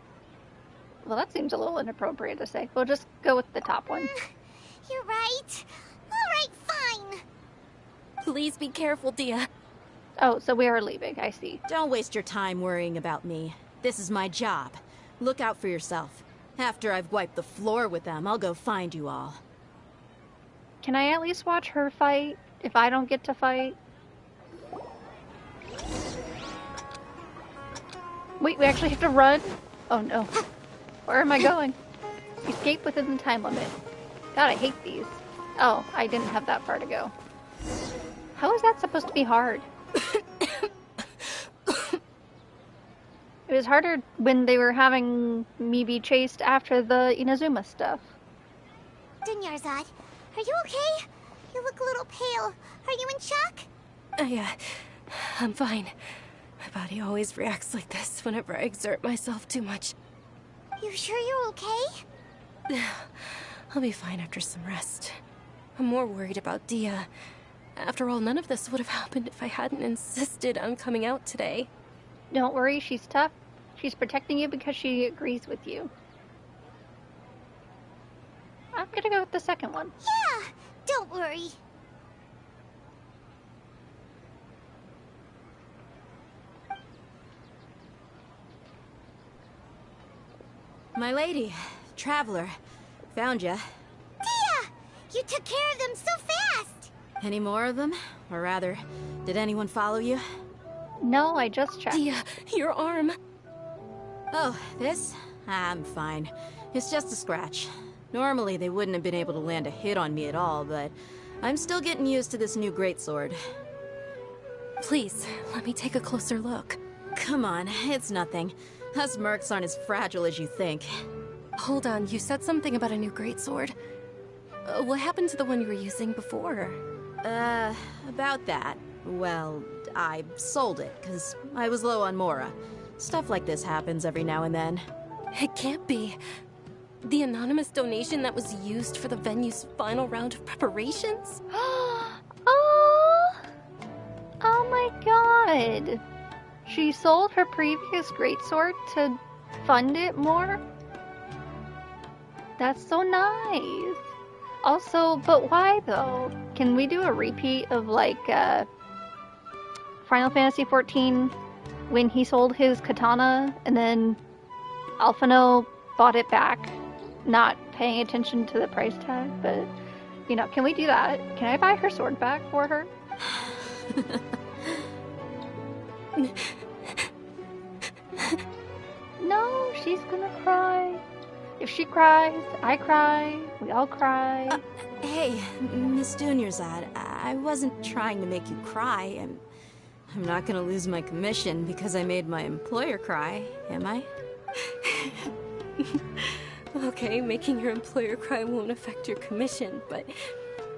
Well, that seems a little inappropriate to say. We'll just go with the top one. You're right. All right, fine. Please be careful, Dia. Oh, so we are leaving. I see. Don't waste your time worrying about me. This is my job. Look out for yourself. After I've wiped the floor with them, I'll go find you all. Can I at least watch her fight if I don't get to fight? Wait, we actually have to run? Oh no. Where am I going? Escape within the time limit. God, I hate these. Oh, I didn't have that far to go. How is that supposed to be hard? It was harder when they were having me be chased after the Inazuma stuff. Dunyarzad, are you okay? You look a little pale. Are you in shock? I'm fine. My body always reacts like this whenever I exert myself too much. You sure you're okay? I'll be fine after some rest. I'm more worried about Dia. After all, none of this would have happened if I hadn't insisted on coming out today. Don't worry, she's tough. She's protecting you because she agrees with you. I'm gonna go with the second one. Yeah, don't worry. My lady, Traveler, found ya. Dia! You took care of them so fast! Any more of them? Or rather, did anyone follow you? No, I just checked. Dia, your arm. Oh, this? I'm fine. It's just a scratch. Normally, they wouldn't have been able to land a hit on me at all, but I'm still getting used to this new greatsword. Please, let me take a closer look. Come on, it's nothing. Us mercs aren't as fragile as you think. Hold on, you said something about a new greatsword. What happened to the one you were using before? About that. Well, I sold it, because I was low on Mora. Stuff like this happens every now and then. It can't be. The anonymous donation that was used for the venue's final round of preparations? Oh my god. She sold her previous greatsword to fund it more? That's so nice. Also, but why though? Can we do a repeat of like Final Fantasy XIV when he sold his katana and then Alphinaud bought it back, not paying attention to the price tag, but you know, can we do that? Can I buy her sword back for her? No, she's gonna cry. If she cries, I cry, we all cry. Hey, Miss Dunyarzad, I wasn't trying to make you cry. I'm not gonna lose my commission because I made my employer cry, am I? Okay, making your employer cry won't affect your commission, but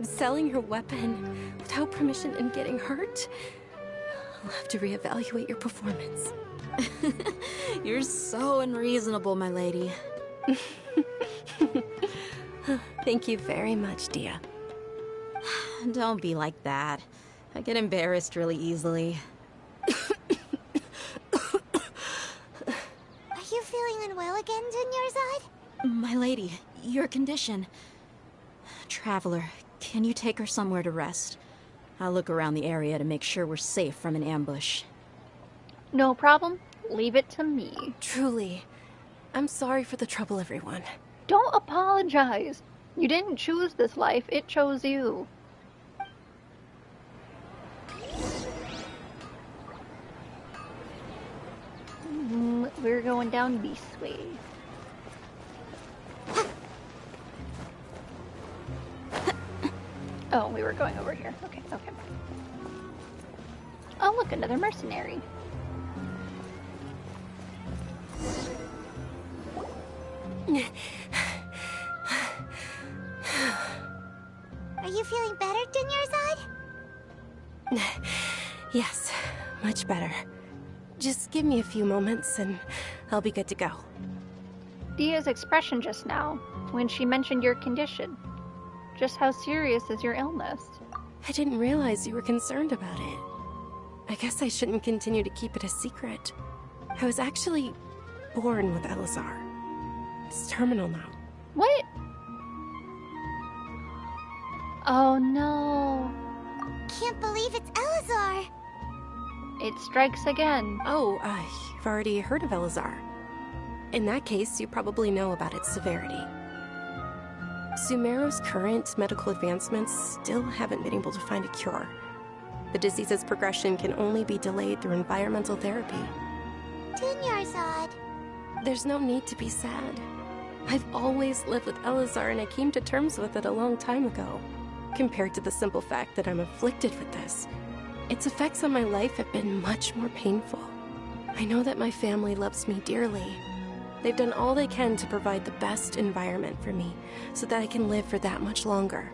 selling your weapon without permission and getting hurt? I'll have to reevaluate your performance. You're so unreasonable, my lady. Thank you very much, Dia. Don't be like that. I get embarrassed really easily. Are you feeling unwell again, Dunyarzad? My lady, your condition. Traveler, can you take her somewhere to rest? I'll look around the area to make sure we're safe from an ambush. No problem. Leave it to me. Truly. I'm sorry for the trouble, everyone. Don't apologize. You didn't choose this life, it chose you. We're going down this way. Oh, we were going over here. Okay, okay. Oh, look, another mercenary. Are you feeling better, Dunyarzad? Yes, much better. Just give me a few moments and I'll be good to go. Dia's expression just now, when she mentioned your condition. Just how serious is your illness? I didn't realize you were concerned about it. I guess I shouldn't continue to keep it a secret. I was actually born with Elazar. It's terminal now. What? Oh no. Can't believe it's Elazar. It strikes again. Oh, you've already heard of Elazar. In that case, you probably know about its severity. Sumeru's current medical advancements still haven't been able to find a cure. The disease's progression can only be delayed through environmental therapy. Dunyarzad. There's no need to be sad. I've always lived with Elazar and I came to terms with it a long time ago. Compared to the simple fact that I'm afflicted with this, its effects on my life have been much more painful. I know that my family loves me dearly. They've done all they can to provide the best environment for me so that I can live for that much longer.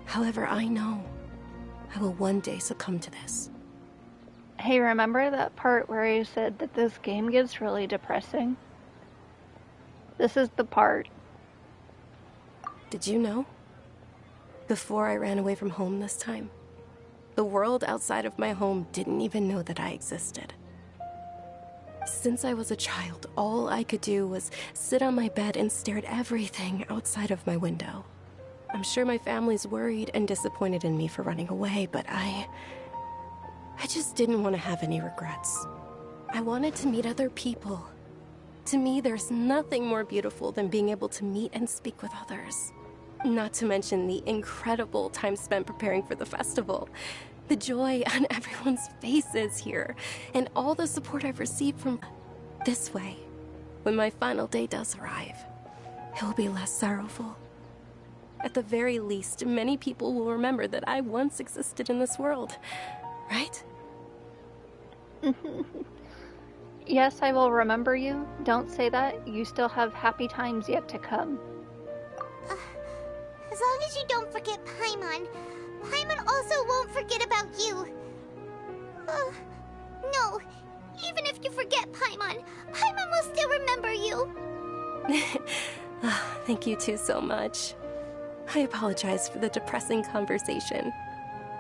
However, I know I will one day succumb to this. Hey, remember that part where I said that this game gets really depressing? This is the part. Did you know? Before I ran away from home this time, the world outside of my home didn't even know that I existed. Since I was a child, all I could do was sit on my bed and stare at everything outside of my window. I'm sure my family's worried and disappointed in me for running away, but I just didn't want to have any regrets. I wanted to meet other people. To me, there's nothing more beautiful than being able to meet and speak with others. Not to mention the incredible time spent preparing for the festival. The joy on everyone's faces here, and all the support I've received from this way. When my final day does arrive, it will be less sorrowful. At the very least, many people will remember that I once existed in this world. Right? Yes, I will remember you. Don't say that. You still have happy times yet to come. As long as you don't forget Paimon, Paimon also won't forget about you. No, even if you forget Paimon, Paimon will still remember you. Thank you two so much. I apologize for the depressing conversation.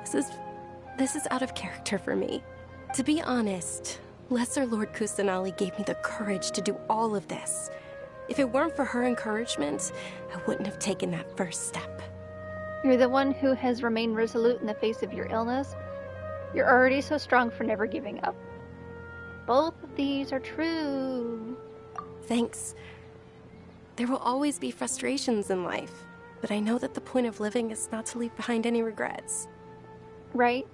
This is out of character for me. To be honest, Lesser Lord Kusanali gave me the courage to do all of this. If it weren't for her encouragement, I wouldn't have taken that first step. You're the one who has remained resolute in the face of your illness. You're already so strong for never giving up. Both of these are true. Thanks. There will always be frustrations in life, but I know that the point of living is not to leave behind any regrets. Right?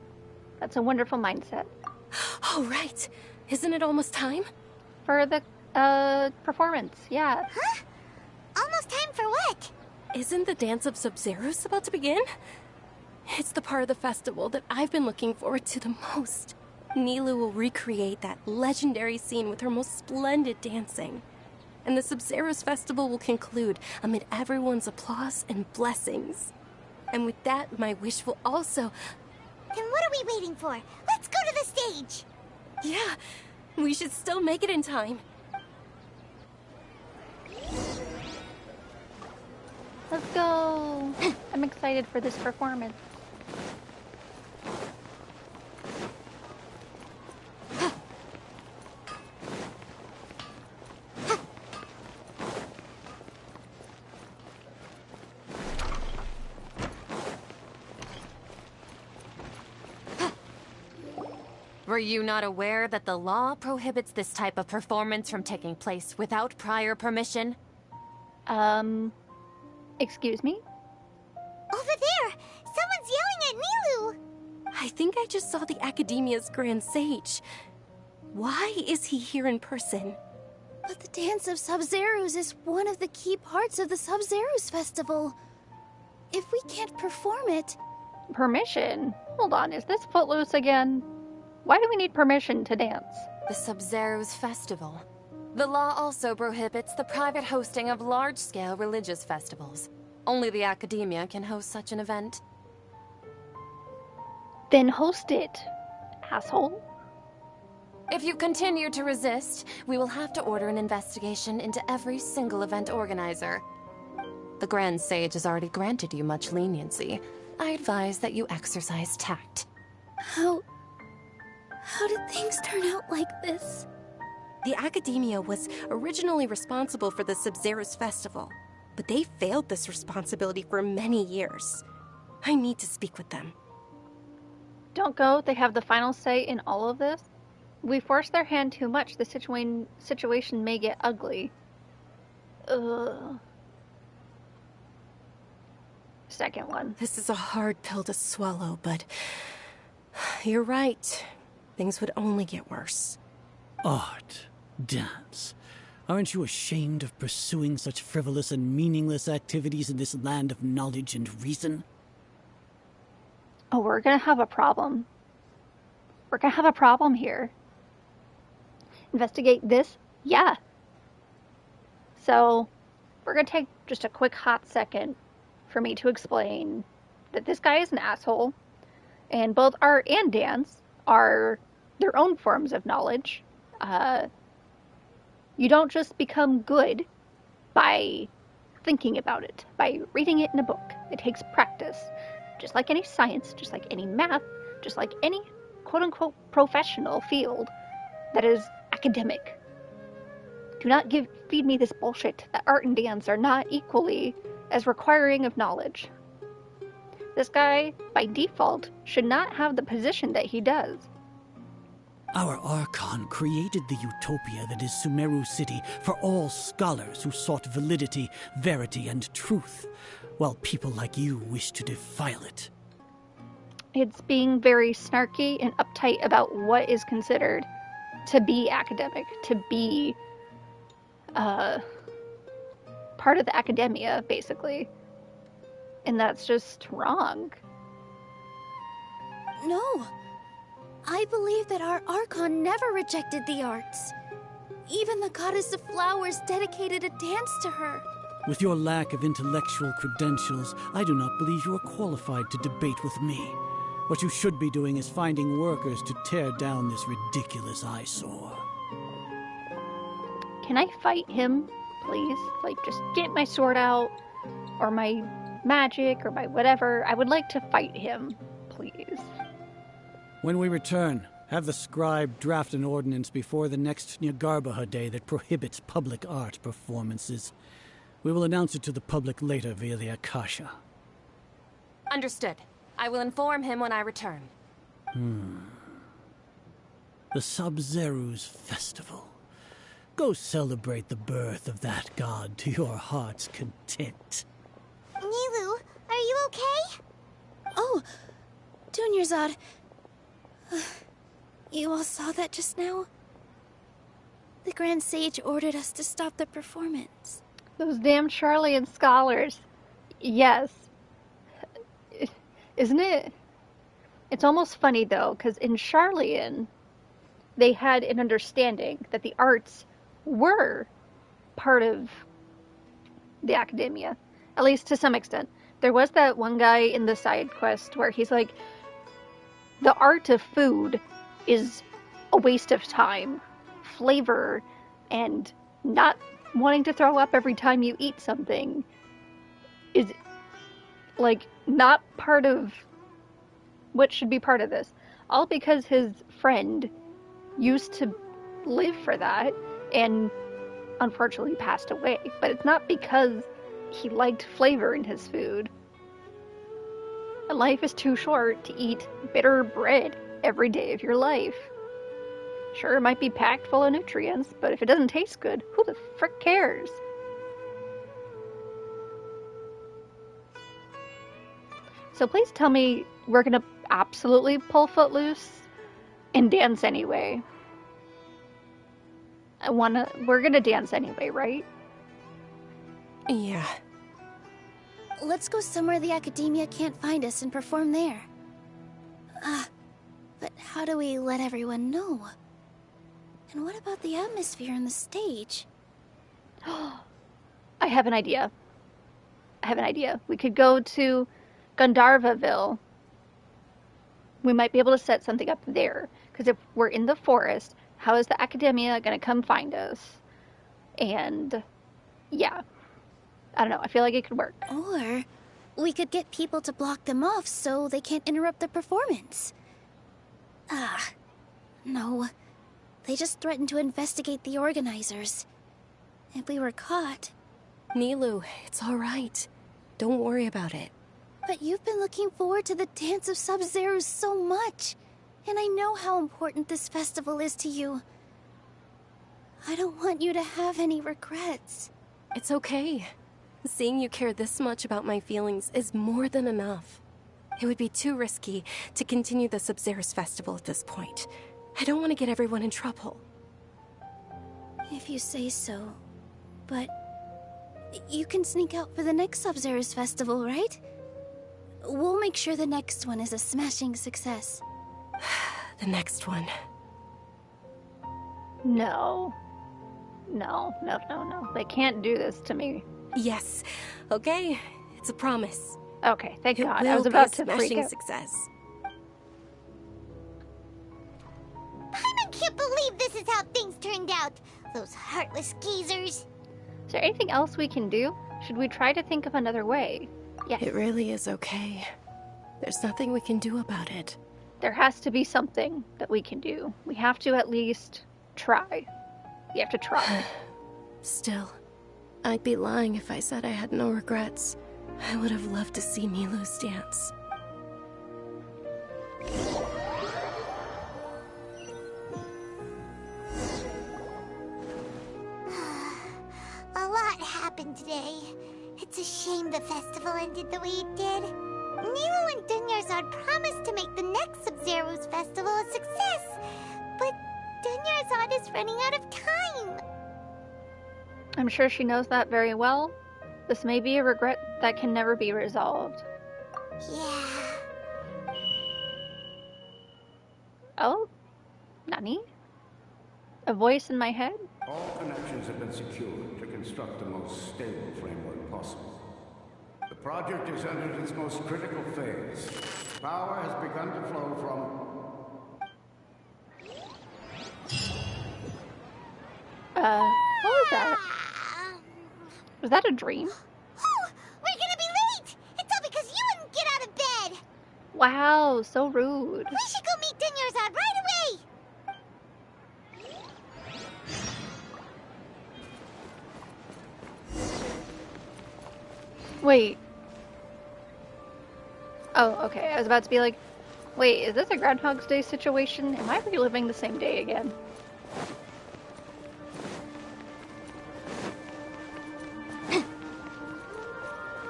That's a wonderful mindset. Oh, right. Isn't it almost time? For the, performance, yeah. Huh? Almost time for what? Isn't the Dance of Sub-Zerus about to begin? It's the part of the festival that I've been looking forward to the most. Nilou will recreate that legendary scene with her most splendid dancing. And the Sub-Zerus festival will conclude amid everyone's applause and blessings. And with that, my wish will also... Then what are we waiting for? Let's go to the stage! Yeah, we should still make it in time. Let's go! I'm excited for this performance. Were you not aware that the law prohibits this type of performance from taking place without prior permission? Excuse me? Over there! Someone's yelling at Nilou! I think I just saw the Academia's Grand Sage. Why is he here in person? But the Dance of Sub-Zerus is one of the key parts of the Sub-Zerus festival. If we can't perform it... Permission? Hold on, is this Footloose again? Why do we need permission to dance? The Sub-Zerus festival. The law also prohibits the private hosting of large-scale religious festivals. Only the Academia can host such an event. Then host it, asshole. If you continue to resist, we will have to order an investigation into every single event organizer. The Grand Sage has already granted you much leniency. I advise that you exercise tact. How did things turn out like this? The Academia was originally responsible for the Sub-Zerus festival, but they failed this responsibility for many years. I need to speak with them. Don't go. They have the final say in all of this. We force their hand too much, the situation may get ugly. Ugh. Second one. This is a hard pill to swallow, but you're right. Things would only get worse. Art. Dance. Aren't you ashamed of pursuing such frivolous and meaningless activities in this land of knowledge and reason? Oh, we're gonna have a problem. We're gonna have a problem here. Investigate this? Yeah. So, we're gonna take just a quick hot second for me to explain that this guy is an asshole, and both art and dance are their own forms of knowledge. You don't just become good by thinking about it, by reading it in a book. It takes practice. Just like any science, just like any math, just like any quote-unquote professional field that is academic. Do not feed me this bullshit that art and dance are not equally as requiring of knowledge. This guy, by default, should not have the position that he does. Our Archon created the utopia that is Sumeru City for all scholars who sought validity, verity, and truth, while people like you wish to defile it. It's being very snarky and uptight about what is considered to be academic, to be part of the academia, basically. And that's just wrong. No. I believe that our Archon never rejected the arts. Even the goddess of flowers dedicated a dance to her. With your lack of intellectual credentials, I do not believe you are qualified to debate with me. What you should be doing is finding workers to tear down this ridiculous eyesore. Can I fight him, please? Like, just get my sword out, or my magic, or my whatever. I would like to fight him, please. When we return, have the scribe draft an ordinance before the next Nyargarbaha Day that prohibits public art performances. We will announce it to the public later via the Akasha. Understood. I will inform him when I return. The Sabzeruz Festival. Go celebrate the birth of that god to your heart's content. Nilou, are you okay? Oh, Dunyarzad. You all saw that just now? The Grand Sage ordered us to stop the performance. Those damn Charlian scholars. Yes. Isn't it? It's almost funny, though, because in Charlian, they had an understanding that the arts were part of the academia, at least to some extent. There was that one guy in the side quest where he's like, the art of food is a waste of time, flavor, and not wanting to throw up every time you eat something is, like, not part of what should be part of this. All because his friend used to live for that and unfortunately passed away. But it's not because he liked flavor in his food. And life is too short to eat bitter bread every day of your life. Sure, it might be packed full of nutrients, but if it doesn't taste good, who the frick cares? So please tell me we're gonna absolutely pull Footloose and dance anyway. We're gonna dance anyway, right? Yeah. Let's go somewhere the academia can't find us and perform there. But how do we let everyone know? And what about the atmosphere on the stage? I have an idea. We could go to Gandharvaville. We might be able to set something up there. Because if we're in the forest, how is the academia going to come find us? And, yeah. I don't know. I feel like it could work. Or we could get people to block them off so they can't interrupt the performance. No. They just threatened to investigate the organizers. If we were caught... Nilou, it's all right. Don't worry about it. But you've been looking forward to the Dance of Sabzeruz so much. And I know how important this festival is to you. I don't want you to have any regrets. It's okay. Seeing you care this much about my feelings is more than enough. It would be too risky to continue the Sabzeruz festival at this point. I don't want to get everyone in trouble. If you say so. But you can sneak out for the next Sabzeruz festival, right? We'll make sure the next one is a smashing success. The next one. No. They can't do this to me. Yes. Okay. It's a promise. Okay, thank God. I was about to freak out. Success. I can't believe this is how things turned out. Those heartless geezers. Is there anything else we can do? Should we try to think of another way? Yes. It really is okay. There's nothing we can do about it. There has to be something that we can do. We have to at least try. You have to try. Still, I'd be lying if I said I had no regrets. I would have loved to see Nilou's dance. A lot happened today. It's a shame the festival ended the way it did. Nilou and Dunyarzad promised to make the next Sabzeruz festival a success, but Dunyarzad is running out of time. I'm sure she knows that very well, This may be a regret that can never be resolved. Yeah. Oh? Nani? A voice in my head? All connections have been secured to construct the most stable framework possible. The project has entered its most critical phase. Power has begun to flow from... What was that? Was that a dream? Oh, we're gonna be late! It's all because you wouldn't get out of bed! Wow, so rude. We should go meet Dinyarzad right away! Wait. Oh, okay. I was about to be like, wait, is this a Groundhog's Day situation? Am I reliving the same day again?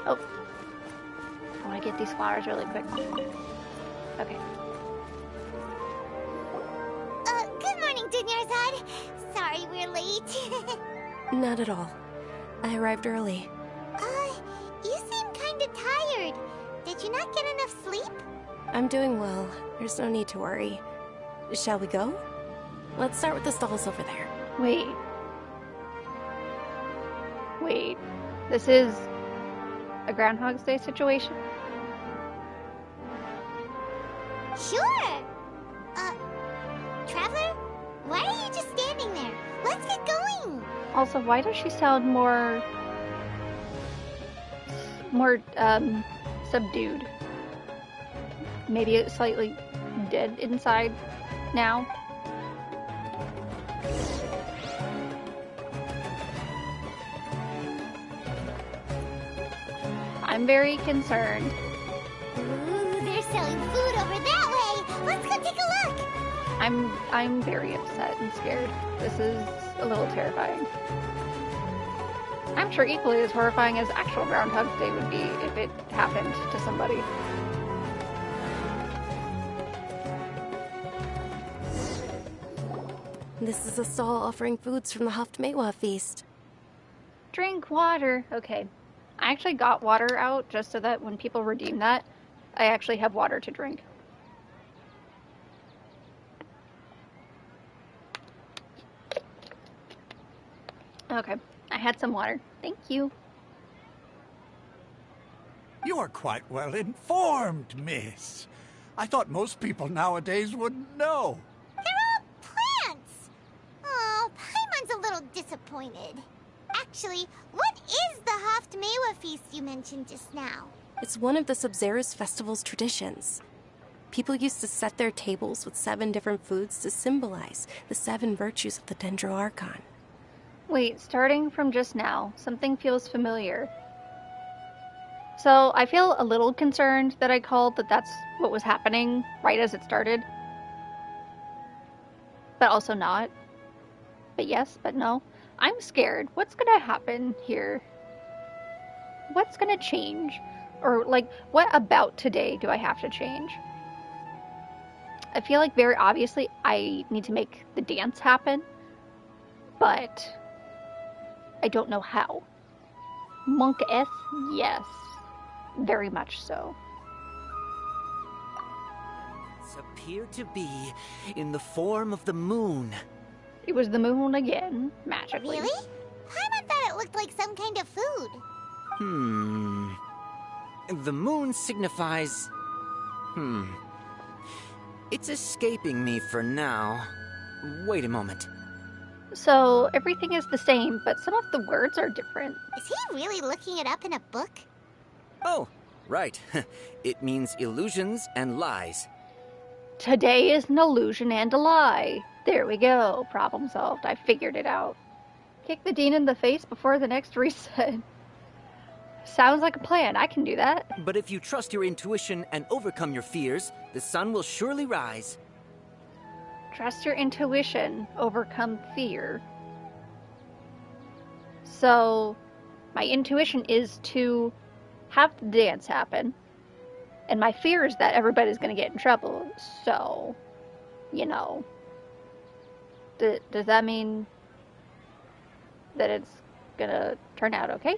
Oh. I want to get these flowers really quick. Okay. Good morning, Dinyarzad. Sorry we're late. Not at all. I arrived early. You seem kinda tired. Did you not get enough sleep? I'm doing well. There's no need to worry. Shall we go? Let's start with the stalls over there. Wait. Wait. This is a Groundhog's Day situation? Sure! Traveler? Why are you just standing there? Let's get going! Also, why does she sound more subdued? Maybe slightly dead inside now? I'm very concerned. Ooh, they're selling food over that way! Let's go take a look! I'm very upset and scared. This is a little terrifying. I'm sure equally as horrifying as actual Groundhog's Day would be if it happened to somebody. This is a stall offering foods from the Haft Mewa feast. Drink water. Okay. I actually got water out just so that when people redeem that, I actually have water to drink. Okay. I had some water. Thank you. You are quite well informed, miss. I thought most people nowadays wouldn't know. They're all plants! Oh, Paimon's a little disappointed. Actually, what is the Haft Mewa feast you mentioned just now? It's one of the Sabzeruz festival's traditions. People used to set their tables with 7 different foods to symbolize the 7 virtues of the Dendro Archon. Wait, starting from just now, something feels familiar. So I feel a little concerned that I called that that's what was happening right as it started. But also not. But yes, but no. I'm scared. What's gonna happen here? What's gonna change? Or, like, what about today do I have to change? I feel like very obviously I need to make the dance happen. But I don't know how. Monk-S? Yes. Very much so. Appear to be in the form of the moon. It was the moon again, magically. Really? Paimon thought it looked like some kind of food. The moon signifies... It's escaping me for now. Wait a moment. So, everything is the same, but some of the words are different. Is he really looking it up in a book? Oh, right. It means illusions and lies. Today is an illusion and a lie. There we go. Problem solved. I figured it out. Kick the dean in the face before the next reset. Sounds like a plan. I can do that. But if you trust your intuition and overcome your fears, the sun will surely rise. Trust your intuition. Overcome fear. So, my intuition is to have the dance happen. And my fear is that everybody's going to get in trouble. So, you know. Does that mean that it's going to turn out okay?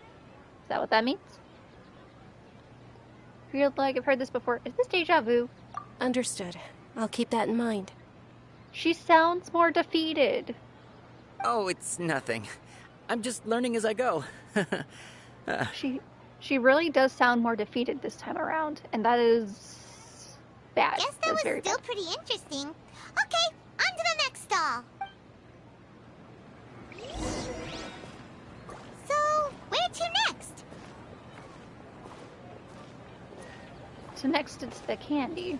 that what that means? Feel like I've heard this before. Is this deja vu? Understood. I'll keep that in mind. She sounds more defeated. Oh, it's nothing. I'm just learning as I go. She really does sound more defeated this time around, and that is bad. Guess that was still pretty interesting. Okay, on to the next stall. So, where to next? So next it's the candy.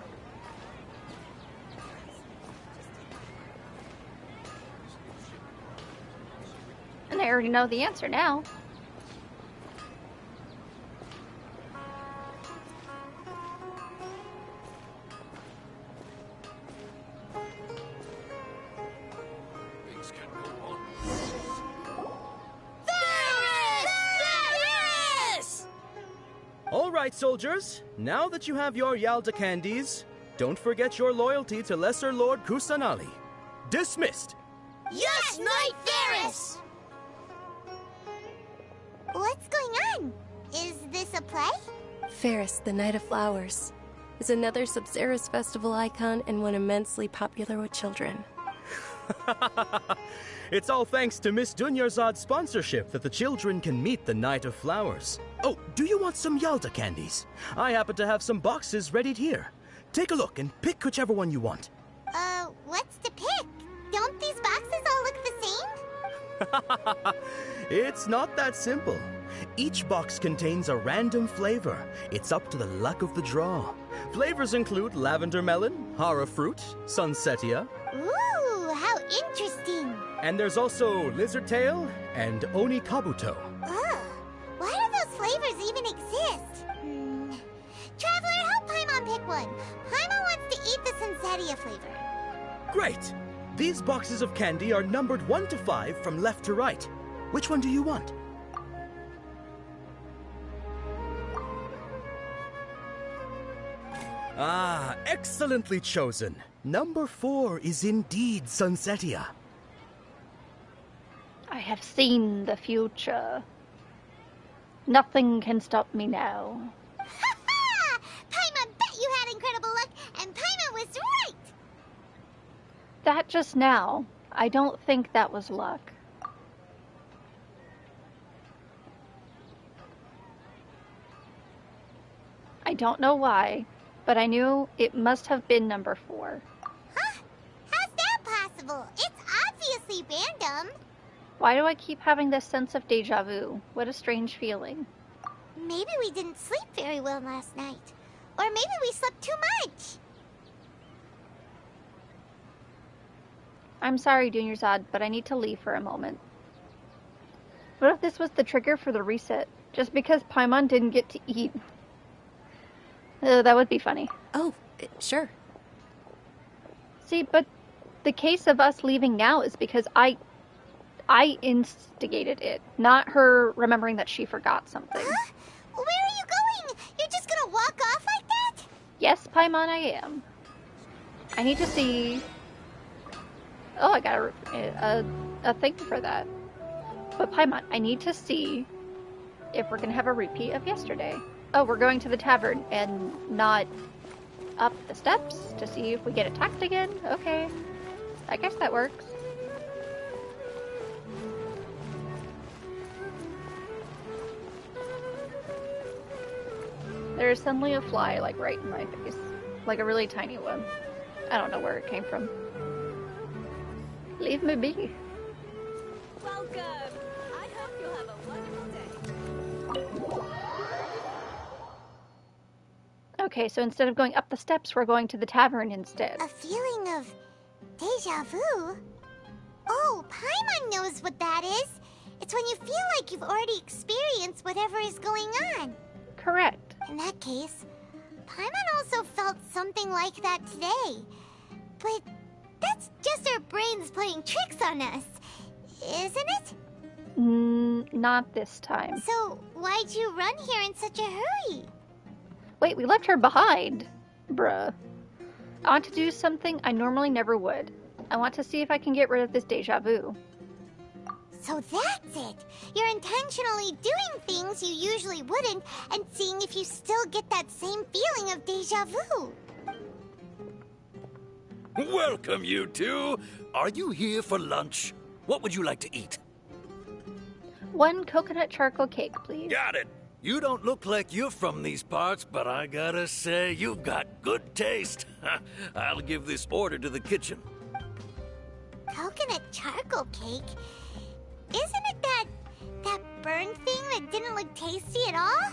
And I already know the answer now. All right, soldiers. Now that you have your Yalda candies, don't forget your loyalty to Lesser Lord Kusanali. Dismissed. Yes, Knight Ferris! What's going on? Is this a play? Ferris, the Knight of Flowers, is another Sabzeruz festival icon and one immensely popular with children. It's all thanks to Miss Dunyarzad's sponsorship that the children can meet the Knight of Flowers. Oh, do you want some Yalda candies? I happen to have some boxes readied here. Take a look and pick whichever one you want. What's to pick? Don't these boxes all look the same? It's not that simple. Each box contains a random flavor. It's up to the luck of the draw. Flavors include lavender melon, hara fruit, sunsetia. Ooh, how interesting. And there's also lizard tail and oni kabuto. Ugh, why do those flavors even exist? Traveler, help Paimon pick one. Paimon wants to eat the sunsetia flavor. Great! These boxes of candy are numbered 1 to 5 from left to right. Which one do you want? Ah, excellently chosen. Number 4 is indeed Sunsetia. I have seen the future. Nothing can stop me now. Ha-ha! Paimon bet you had incredible luck, and Paimon was right! That just now, I don't think that was luck. I don't know why, but I knew it must have been number 4. Huh? How's that possible? It's obviously random. Why do I keep having this sense of deja vu? What a strange feeling. Maybe we didn't sleep very well last night. Or maybe we slept too much. I'm sorry, Dunyarzad, but I need to leave for a moment. What if this was the trigger for the reset? Just because Paimon didn't get to eat. That would be funny. Oh, sure. See, but the case of us leaving now is because I instigated it, not her remembering that she forgot something. Huh? Where are you going? You're just gonna walk off like that? Yes, Paimon, I am. I need to see... Oh, I got a thing for that. But Paimon, I need to see if we're gonna have a repeat of yesterday. Oh, we're going to the tavern and not up the steps to see if we get attacked again? Okay. I guess that works. There's suddenly a fly, like, right in my face. Like a really tiny one. I don't know where it came from. Leave me be. Welcome! I hope you'll have a wonderful day. Okay, so instead of going up the steps, we're going to the tavern instead. A feeling of deja vu? Oh, Paimon knows what that is. It's when you feel like you've already experienced whatever is going on. Correct. In that case, Paimon also felt something like that today. But that's just our brains playing tricks on us, isn't it? Not this time. So, why'd you run here in such a hurry? Wait, we left her behind. Bruh. I want to do something I normally never would. I want to see if I can get rid of this deja vu. So that's it. You're intentionally doing things you usually wouldn't and seeing if you still get that same feeling of déjà vu. Welcome, you two. Are you here for lunch? What would you like to eat? 1 coconut charcoal cake, please. Got it. You don't look like you're from these parts, but I gotta say, you've got good taste. I'll give this order to the kitchen. Coconut charcoal cake? Isn't it that burn thing that didn't look tasty at all?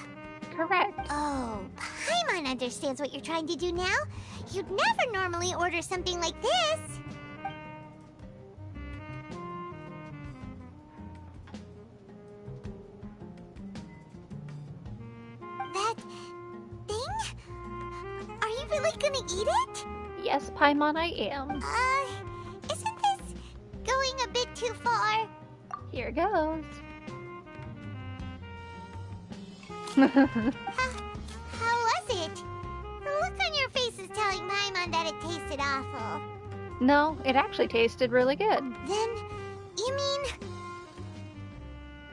Correct. Oh, Paimon understands what you're trying to do now. You'd never normally order something like this. That thing? Are you really gonna eat it? Yes, Paimon, I am. Isn't this going a bit too far? Here goes. How was it? The look on your face is telling Paimon that it tasted awful. No, it actually tasted really good. Then, you mean...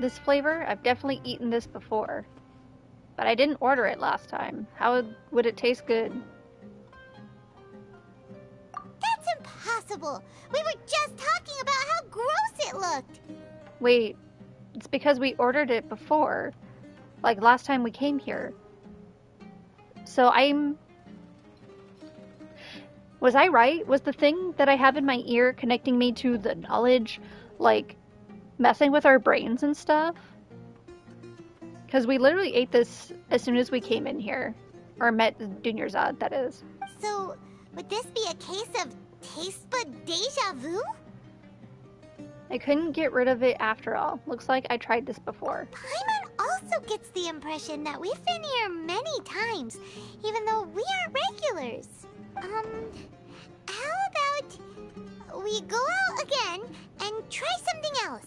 This flavor, I've definitely eaten this before. But I didn't order it last time. How would it taste good? That's impossible! We were just talking about how gross it looked! Wait, it's because we ordered it before. Like last time we came here. So Was I right? Was the thing that I have in my ear connecting me to the knowledge, like, messing with our brains and stuff? Because we literally ate this as soon as we came in here. Or met Dunyarzad, that is. So, would this be a case of taste bud déjà vu? I couldn't get rid of it after all. Looks like I tried this before. Paimon also gets the impression that we've been here many times, even though we aren't regulars. How about we go out again and try something else?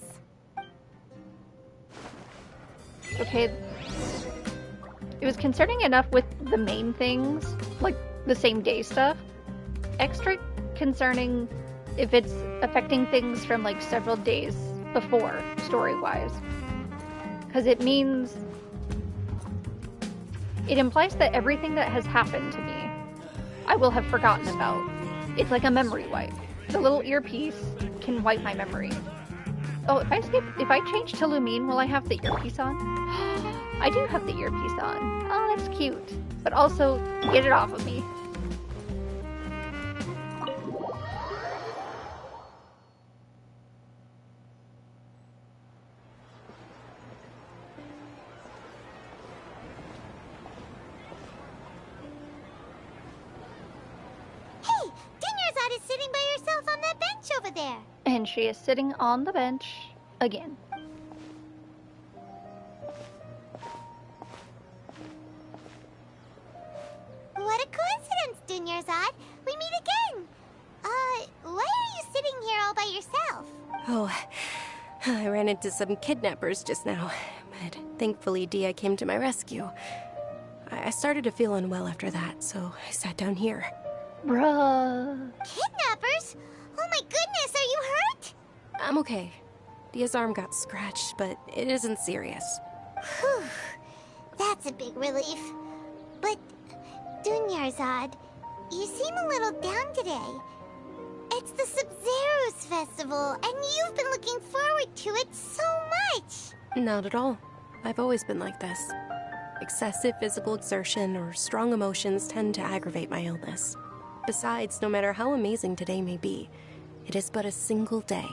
Okay. It was concerning enough with the main things, like the same day stuff. Extra concerning if it's affecting things from like several days before, story-wise. Because it means... It implies that everything that has happened to me, I will have forgotten about. It's like a memory wipe. The little earpiece can wipe my memory. Oh, if I change to Lumine, will I have the earpiece on? I do have the earpiece on. Oh, that's cute. But also, get it off of me. Hey, Dunyarzad is sitting by herself on that bench over there. And she is sitting on the bench again. What a coincidence, Dunyarzad. We meet again. Why are you sitting here all by yourself? Oh, I ran into some kidnappers just now, but thankfully Dia came to my rescue. I started to feel unwell after that, so I sat down here. Bruh. Kidnappers? Oh my goodness, are you hurt? I'm okay. Dia's arm got scratched, but it isn't serious. Whew. That's a big relief. But, Dunyarzad, you seem a little down today. It's the Sabzeruz Festival, and you've been looking forward to it so much. Not at all. I've always been like this. Excessive physical exertion or strong emotions tend to aggravate my illness. Besides, no matter how amazing today may be, it is but a single day.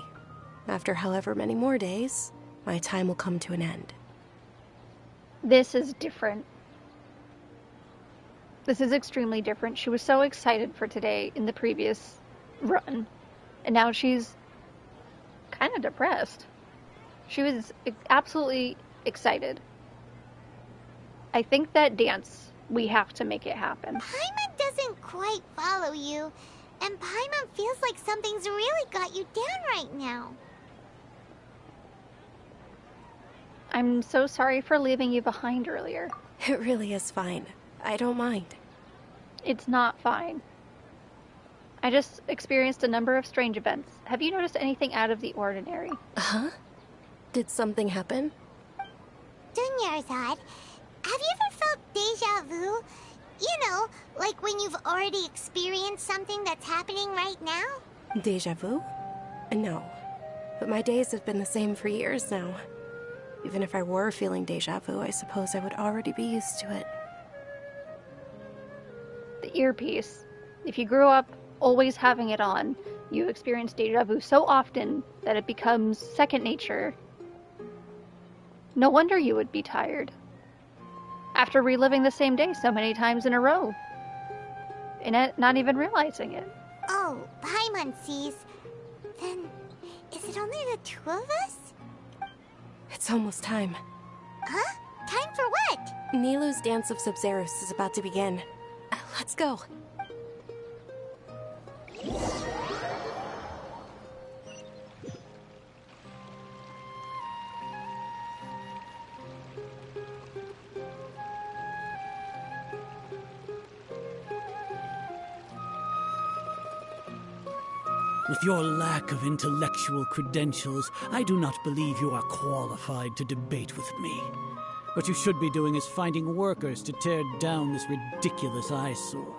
After however many more days, my time will come to an end. This is different. This is extremely different. She was so excited for today in the previous run, and now she's kind of depressed. She was absolutely excited. I think that dance, we have to make it happen. Paimon doesn't quite follow you, and Paimon feels like something's really got you down right now. I'm so sorry for leaving you behind earlier. It really is fine. I don't mind. It's not fine. I just experienced a number of strange events. Have you noticed anything out of the ordinary? Huh? Did something happen? Dunyarzad, have you ever felt deja vu? You know, like when you've already experienced something that's happening right now? Deja vu? No. But my days have been the same for years now. Even if I were feeling deja vu, I suppose I would already be used to it. The earpiece. If you grew up always having it on, you experience deja vu so often that it becomes second nature. No wonder you would be tired. After reliving the same day so many times in a row. And not even realizing it. Oh, Paimon sees. Then, is it only the two of us? It's almost time. Huh? Time for what? Nilou's Dance of Sabzeruz is about to begin. Let's go. With your lack of intellectual credentials, I do not believe you are qualified to debate with me. What you should be doing is finding workers to tear down this ridiculous eyesore.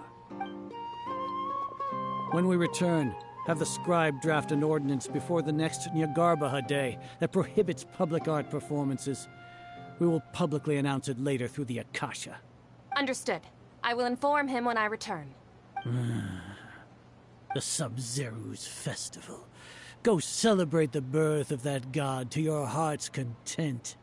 When we return, have the scribe draft an ordinance before the next Nyagarbaha Day that prohibits public art performances. We will publicly announce it later through the Akasha. Understood. I will inform him when I return. The Sabzeruz Festival. Go celebrate the birth of that god to your heart's content.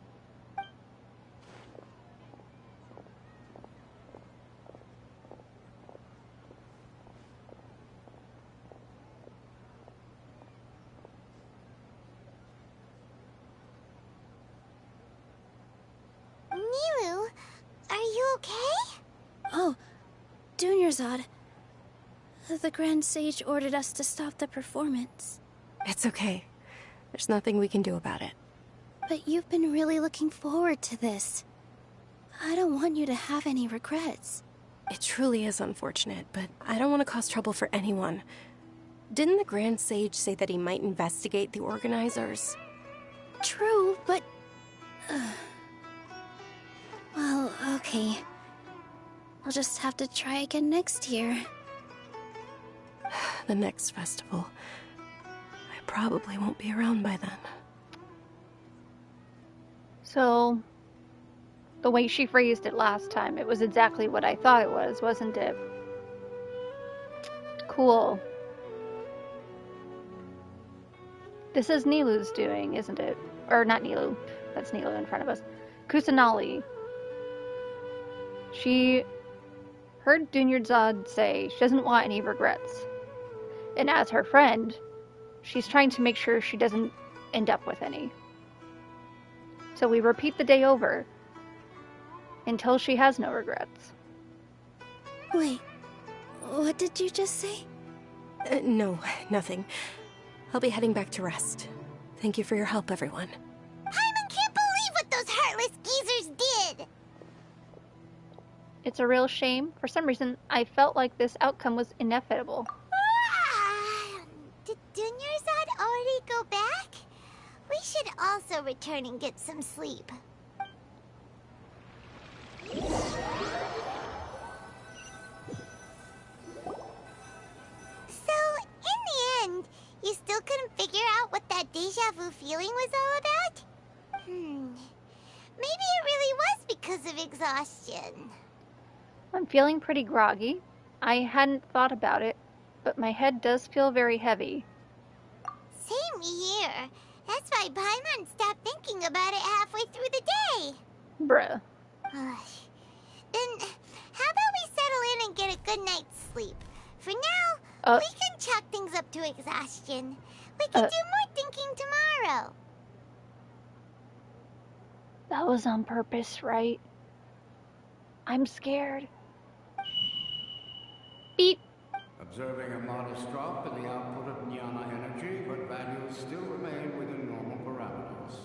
Nilou, are you okay? Oh, Dunyarzad. The Grand Sage ordered us to stop the performance. It's okay. There's nothing we can do about it. But you've been really looking forward to this. I don't want you to have any regrets. It truly is unfortunate, but I don't want to cause trouble for anyone. Didn't the Grand Sage say that he might investigate the organizers? True, but... well, okay. I'll just have to try again next year. The next festival. I probably won't be around by then. So, the way she phrased it last time, it was exactly what I thought it was, wasn't it? Cool. This is Nilou's doing, isn't it? Or not Nilou. That's Nilou in front of us. Kusanali. She heard Dunyarzad say she doesn't want any regrets. And as her friend, she's trying to make sure she doesn't end up with any. So we repeat the day over until she has no regrets. Wait, what did you just say? No, nothing. I'll be heading back to rest. Thank you for your help, everyone. Paimon can't believe what those heartless geezers did! It's a real shame. For some reason, I felt like this outcome was inevitable. Did Dunyarzad already go back? We should also return and get some sleep. So, in the end, you still couldn't figure out what that deja vu feeling was all about? Maybe it really was because of exhaustion. I'm feeling pretty groggy. I hadn't thought about it, but my head does feel very heavy. Same here. That's why Paimon stopped thinking about it halfway through the day. Bruh. Then, how about we settle in and get a good night's sleep? For now, we can chalk things up to exhaustion. We can do more thinking tomorrow. That was on purpose, right? I'm scared. Beep. Observing a modest drop in the output of Jnana energy, but values still remain within normal parameters.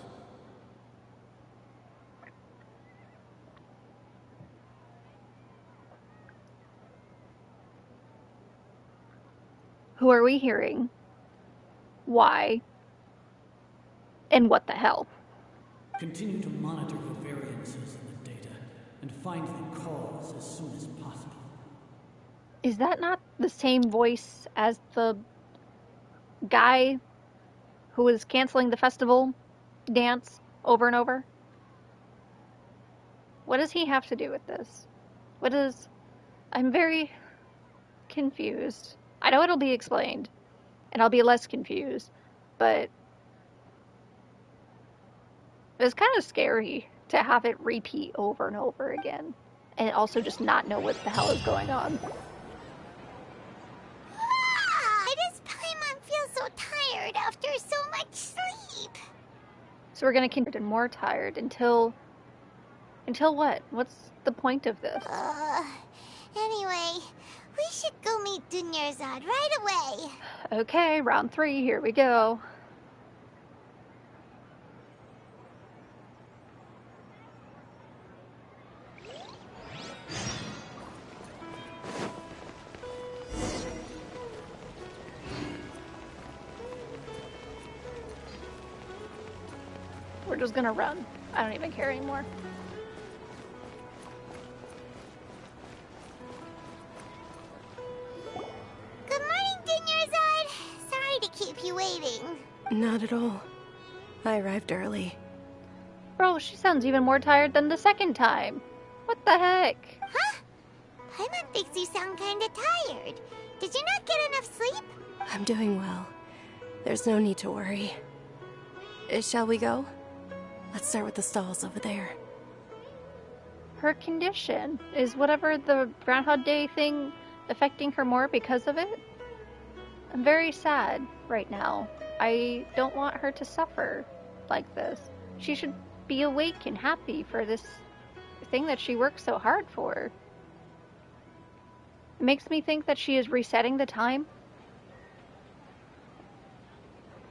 Who are we hearing? Why? And what the hell? Continue to monitor for variances in the data and find the cause as soon as possible. Is that not the same voice as the guy who was canceling the festival dance over and over? What does he have to do with this? I'm very confused. I know it'll be explained, and I'll be less confused, but it's kind of scary to have it repeat over and over again, and also just not know what the hell is going on. Why does Paimon feel so tired after so much sleep? So we're gonna continue more tired until what? What's the point of this? Anyway, we should go meet Dunyarzad right away. Okay, round 3, here we go. We're just gonna run. I don't even care anymore. Good morning, Dunyarzad. Sorry to keep you waiting. Not at all. I arrived early. Bro, she sounds even more tired than the second time. What the heck? Huh? Paimon thinks you sound kinda tired. Did you not get enough sleep? I'm doing well. There's no need to worry. Shall we go? Let's start with the stalls over there. Her condition, is whatever the Groundhog Day thing affecting her more because of it? I'm very sad right now. I don't want her to suffer like this. She should be awake and happy for this thing that she worked so hard for. It makes me think that she is resetting the time.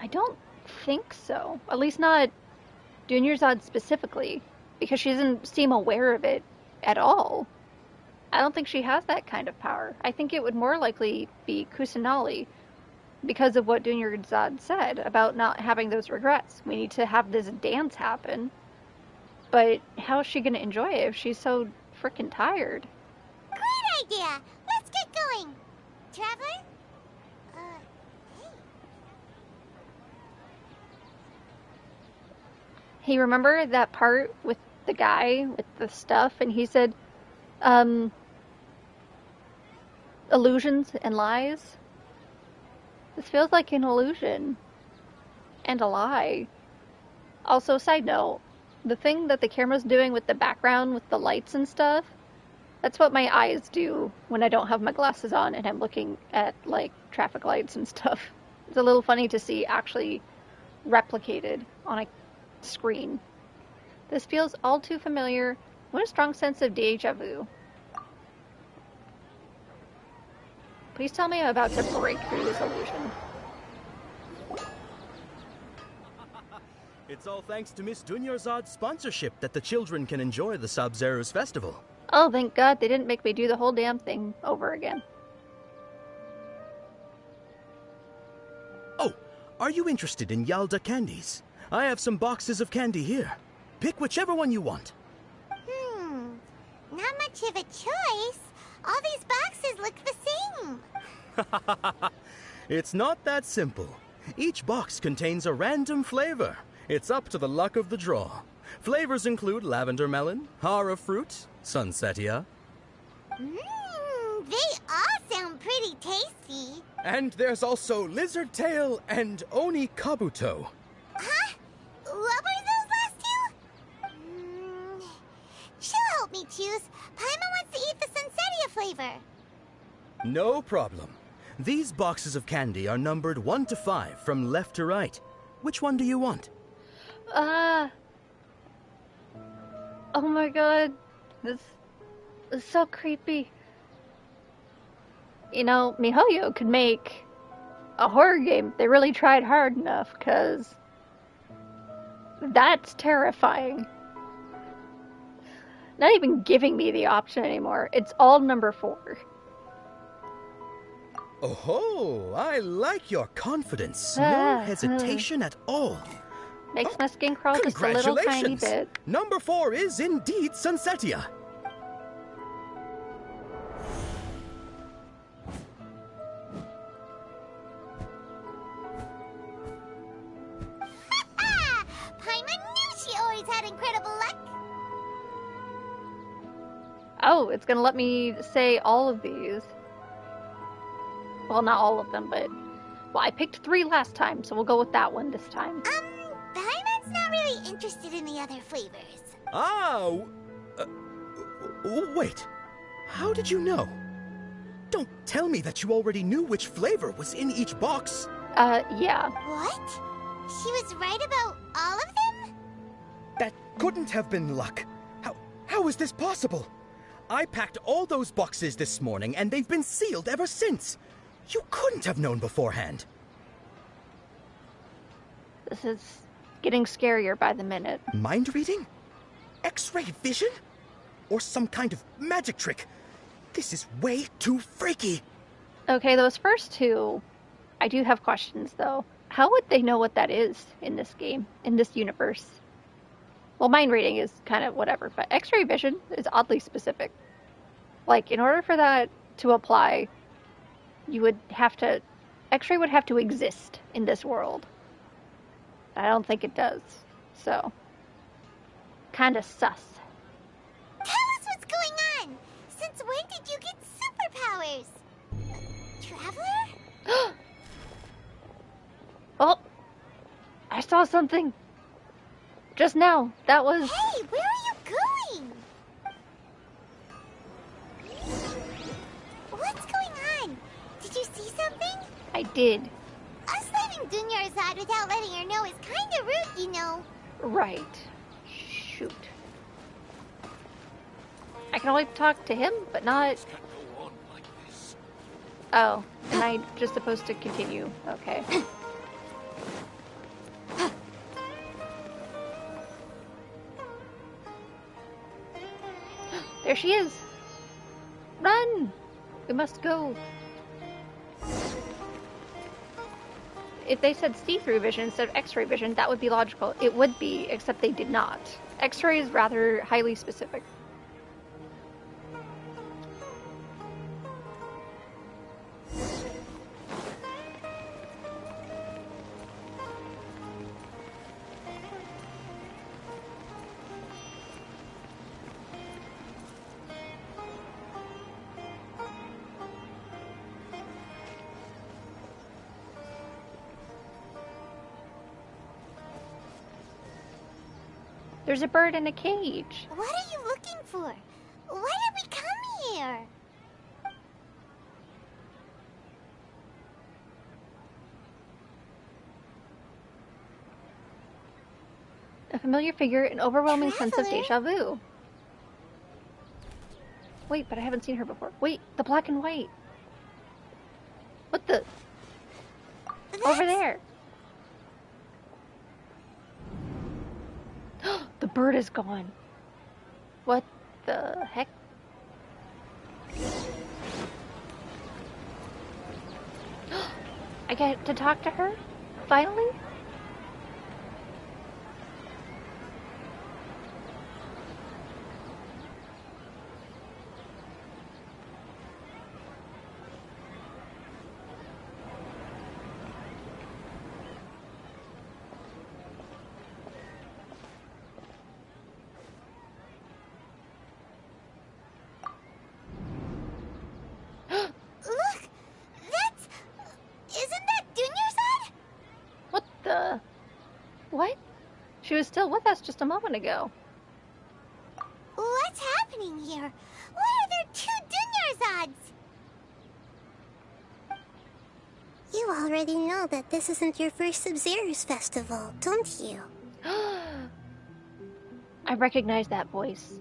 I don't think so. At least not Dunyarzad specifically, because she doesn't seem aware of it at all. I don't think she has that kind of power. I think it would more likely be Kusanali, because of what Dunyarzad said about not having those regrets. We need to have this dance happen. But how is she going to enjoy it if she's so freaking tired? Great idea! Let's get going! Traveler? Hey, remember that part with the guy with the stuff, and he said, illusions and lies? This feels like an illusion. And a lie. Also, side note, the thing that the camera's doing with the background, with the lights and stuff, that's what my eyes do when I don't have my glasses on and I'm looking at, like, traffic lights and stuff. It's a little funny to see actually replicated on a screen. This feels all too familiar. What a strong sense of deja vu. Please tell me I'm about to break through this illusion. It's all thanks to Miss Dunyarzad's sponsorship that the children can enjoy the Sabzeruz festival. Oh, thank God they didn't make me do the whole damn thing over again. Oh, are you interested in Yalda candies? I have some boxes of candy here. Pick whichever one you want. Not much of a choice. All these boxes look the same. It's not that simple. Each box contains a random flavor. It's up to the luck of the draw. Flavors include lavender melon, hara fruit, sunsetia. They all sound pretty tasty. And there's also lizard tail and oni kabuto. Huh? What were those last two? She'll help me choose. Paimon wants to eat the sunsetia flavor. No problem. These boxes of candy are numbered 1 to 5 from left to right. Which one do you want? Oh my God. This is so creepy. You know, MiHoYo could make a horror game. They really tried hard enough, because that's terrifying. Not even giving me the option anymore. It's all number 4. Oh, I like your confidence. No hesitation at all. Makes my skin crawl just a little tiny bit. Number 4 is indeed Sunsetia. Paimon knew she always had incredible luck. Oh, it's gonna let me say all of these. Well, not all of them, but... Well, I picked 3 last time, so we'll go with that one this time. Paimon's not really interested in the other flavors. Oh! Wait. How did you know? Don't tell me that you already knew which flavor was in each box. Yeah. What? She was right about all of them? That couldn't have been luck. How is this possible? I packed all those boxes this morning, and they've been sealed ever since. You couldn't have known beforehand. This is getting scarier by the minute. Mind reading? X-ray vision? Or some kind of magic trick? This is way too freaky. Okay, those first 2, I do have questions, though. How would they know what that is in this game, in this universe? Well, mind reading is kind of whatever, but X-ray vision is oddly specific. Like, in order for that to apply, you would have to... X-ray would have to exist in this world. I don't think it does, so... Kinda sus. Tell us what's going on! Since when did you get superpowers? Traveler? Oh! I saw something! Just now, that was... Hey, where are you going? What's going on? Did you see something? I did. Us leaving Dunya aside without letting her know is kinda rude, you know. Right. Shoot. I can only talk to him, but not... Oh, am I just supposed to continue? Okay. There she is! Run! We must go. If they said see-through vision instead of X-ray vision, that would be logical. It would be, except they did not. X-ray is rather highly specific. There's a bird in a cage. What are you looking for? Why did we come here? A familiar figure, an overwhelming sense of Traveler? deja vu. Wait, but I haven't seen her before. Wait, the black and white. What the? Over there. The bird is gone. What the heck? I get to talk to her? Finally? Look! That's... Isn't that Dunyarzad? What the? What? She was still with us just a moment ago. What's happening here? Why are there 2 Dunyarzads? You already know that this isn't your first Sub-Zero's festival, don't you? I recognize that voice.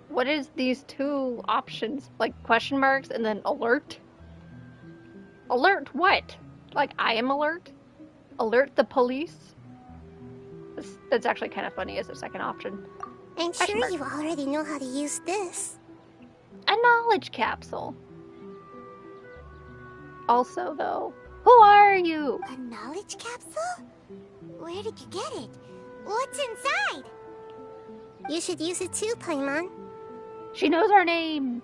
What is these 2 options? Like question marks and then alert? Alert what? Like I am alert? Alert the police? That's actually kind of funny as a second option. I'm Question sure mark. you already know how to use this. A knowledge capsule. Also, though, who are you? A knowledge capsule? Where did you get it? What's inside? You should use it too, Paimon. She knows our name!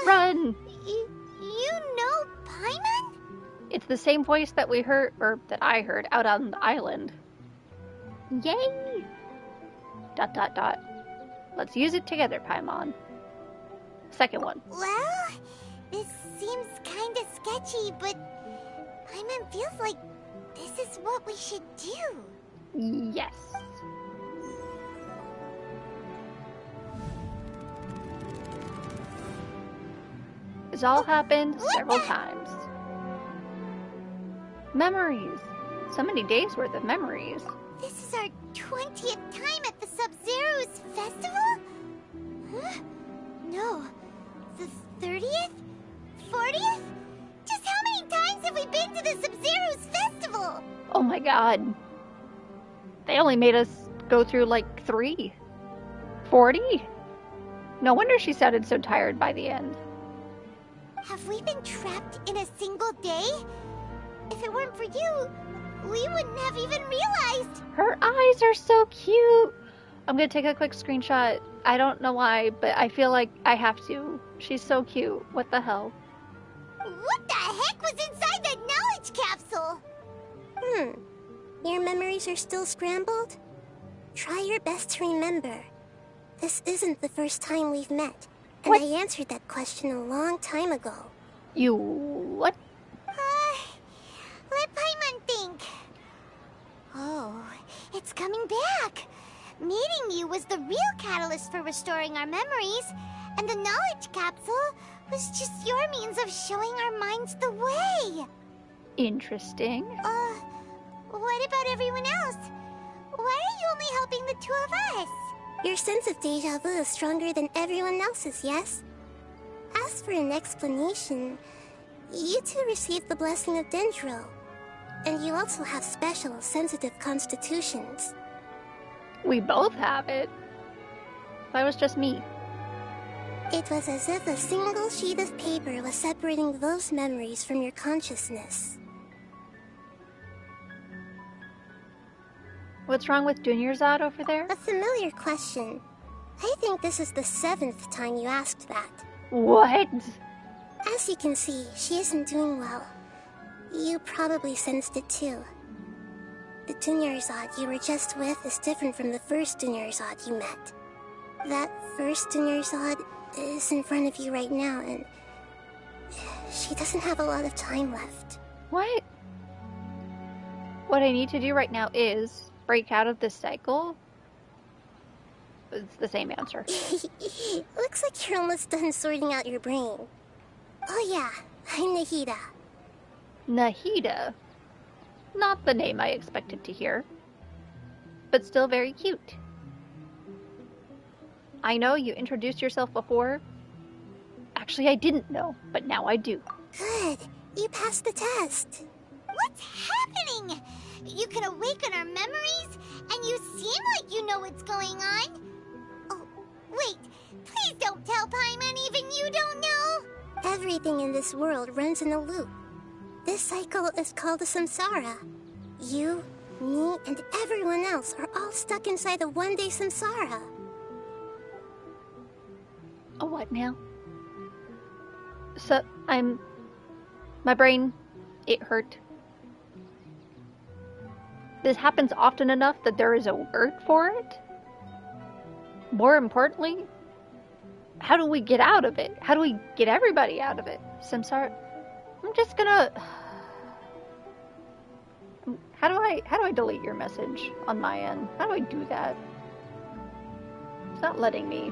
Run! You know Paimon? It's the same voice that we heard, or that I heard, out on the island. Yay! ... Let's use it together, Paimon. Second one. Well, this seems kinda sketchy, but Paimon feels like this is what we should do. Yes. This all happened several times. Memories. So many days worth of memories. This is our 20th time at the Sub-Zero's festival? Huh? No. The 30th? 40th? Just how many times have we been to the Sub-Zero's festival? Oh my god. They only made us go through like 3. 40? No wonder she sounded so tired by the end. Have we been trapped in a single day? If it weren't for you, we wouldn't have even realized. Her eyes are so cute. I'm gonna take a quick screenshot. I don't know why, but I feel like I have to. She's so cute. What the hell? What the heck was inside that knowledge capsule? Your memories are still scrambled? Try your best to remember. This isn't the first time we've met, and What? I answered that question a long time ago. You what? Let Paimon think. Oh, it's coming back. Meeting you was the real catalyst for restoring our memories, and the knowledge capsule was just your means of showing our minds the way. Interesting. What about everyone else? Why are you only helping the two of us? Your sense of deja vu is stronger than everyone else's, yes? As for an explanation, you two received the blessing of Dendro, and you also have special, sensitive constitutions. We both have it. That was just me. It was as if a single sheet of paper was separating those memories from your consciousness. What's wrong with Dunyarzad over there? A familiar question. I think this is the 7th time you asked that. What? As you can see, she isn't doing well. You probably sensed it too. The Dunyarzad you were just with is different from the first Dunyarzad you met. That first Dunyarzad is in front of you right now, and she doesn't have a lot of time left. What? What I need to do right now is break out of this cycle? It's the same answer. Looks like you're almost done sorting out your brain. Oh yeah, I'm Nahida. Nahida? Not the name I expected to hear. But still very cute. I know you introduced yourself before. Actually, I didn't know, but now I do. Good. You passed the test. What's happening? You can awaken our memories, and you seem like you know what's going on. Oh, wait. Please don't tell Paimon even you don't know. Everything in this world runs in a loop. This cycle is called a samsara. You, me, and everyone else are all stuck inside a one-day samsara. A what now? So, my brain, it hurt. This happens often enough that there is a word for it? More importantly, how do we get out of it? How do we get everybody out of it? Samsara, I'm just gonna... How do I delete your message on my end? How do I do that? It's not letting me.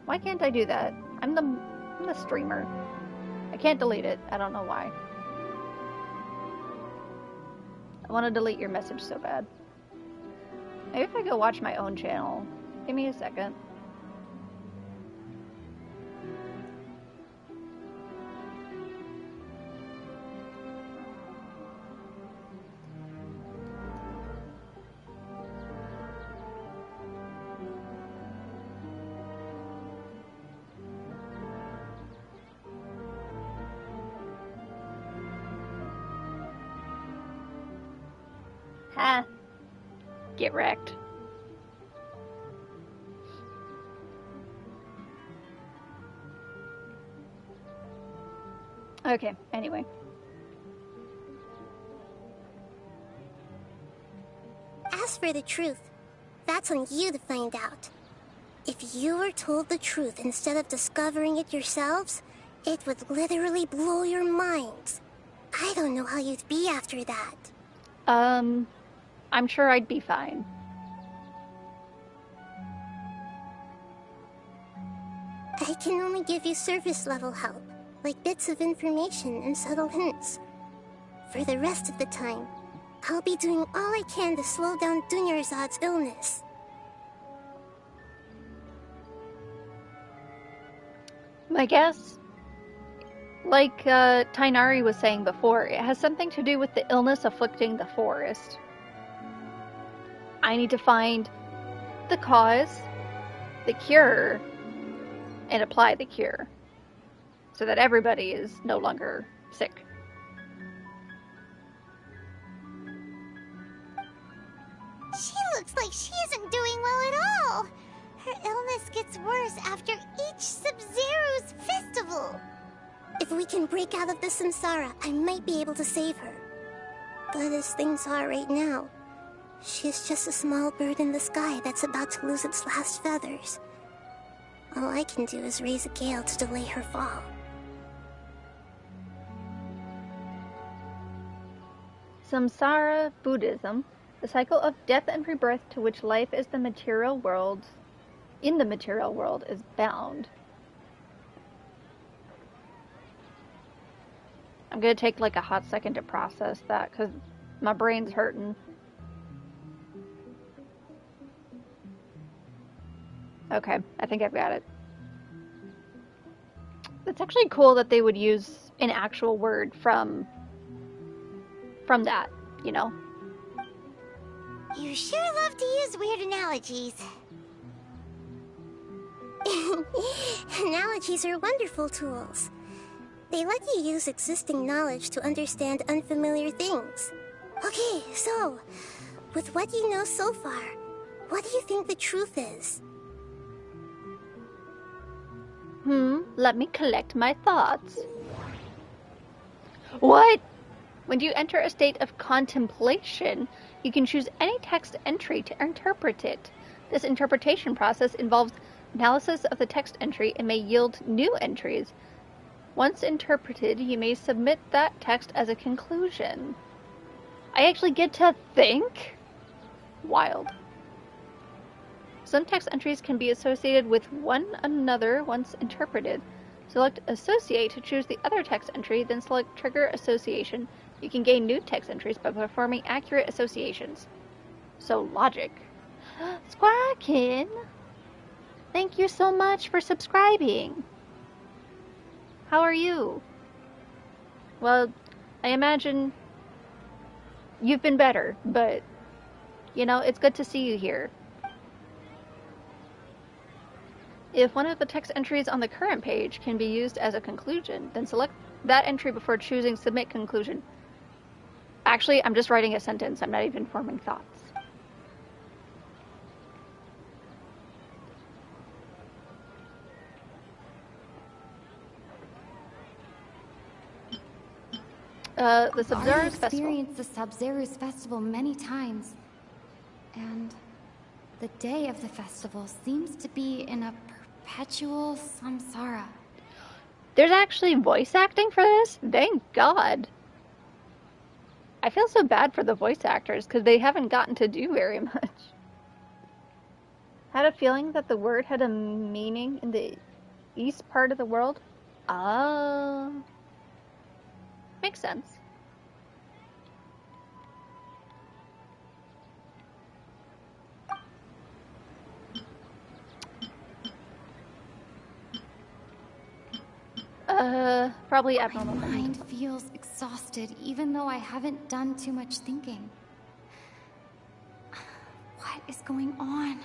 Why can't I do that? I'm the streamer. I can't delete it. I don't know why. I want to delete your message so bad. Maybe if I go watch my own channel. Give me a second. Ah. Get wrecked. Okay, anyway. As for the truth, that's on you to find out. If you were told the truth instead of discovering it yourselves, it would literally blow your minds. I don't know how you'd be after that. I'm sure I'd be fine. I can only give you surface level help, like bits of information and subtle hints. For the rest of the time, I'll be doing all I can to slow down Dunyarzad's illness. I guess, like Tainari was saying before, it has something to do with the illness afflicting the forest. I need to find the cause, the cure, and apply the cure, so that everybody is no longer sick. She looks like she isn't doing well at all. Her illness gets worse after each Sub-Zero's festival. If we can break out of this samsara, I might be able to save her. But as things are right now, she's just a small bird in the sky that's about to lose its last feathers. All I can do is raise a gale to delay her fall. Samsara Buddhism, the cycle of death and rebirth to which life is the material world, in the material world, is bound. I'm gonna take like a hot second to process that because my brain's hurting. Okay, I think I've got it. It's actually cool that they would use an actual word from that, you know? You sure love to use weird analogies. Analogies are wonderful tools. They let you use existing knowledge to understand unfamiliar things. Okay, so, with what you know so far, what do you think the truth is? Let me collect my thoughts. What? When you enter a state of contemplation, you can choose any text entry to interpret it. This interpretation process involves analysis of the text entry and may yield new entries. Once interpreted, you may submit that text as a conclusion. I actually get to think? Wild. Some text entries can be associated with one another once interpreted. Select Associate to choose the other text entry, then select Trigger Association. You can gain new text entries by performing accurate associations. So, logic. Squawkin! Thank you so much for subscribing. How are you? Well, I imagine you've been better, but, you know, it's good to see you here. If one of the text entries on the current page can be used as a conclusion, then select that entry before choosing Submit Conclusion. Actually, I'm just writing a sentence. I'm not even forming thoughts. The Sub-Zero's Festival. I've experienced the Sub-Zero's Festival many times. And the day of the festival seems to be in a perpetual samsara. There's actually voice acting for this? Thank God. I feel so bad for the voice actors because they haven't gotten to do very much. Had a feeling that the word had a meaning in the east part of the world? Ah. Makes sense. Probably abnormal. My mind feels exhausted, even though I haven't done too much thinking. What is going on?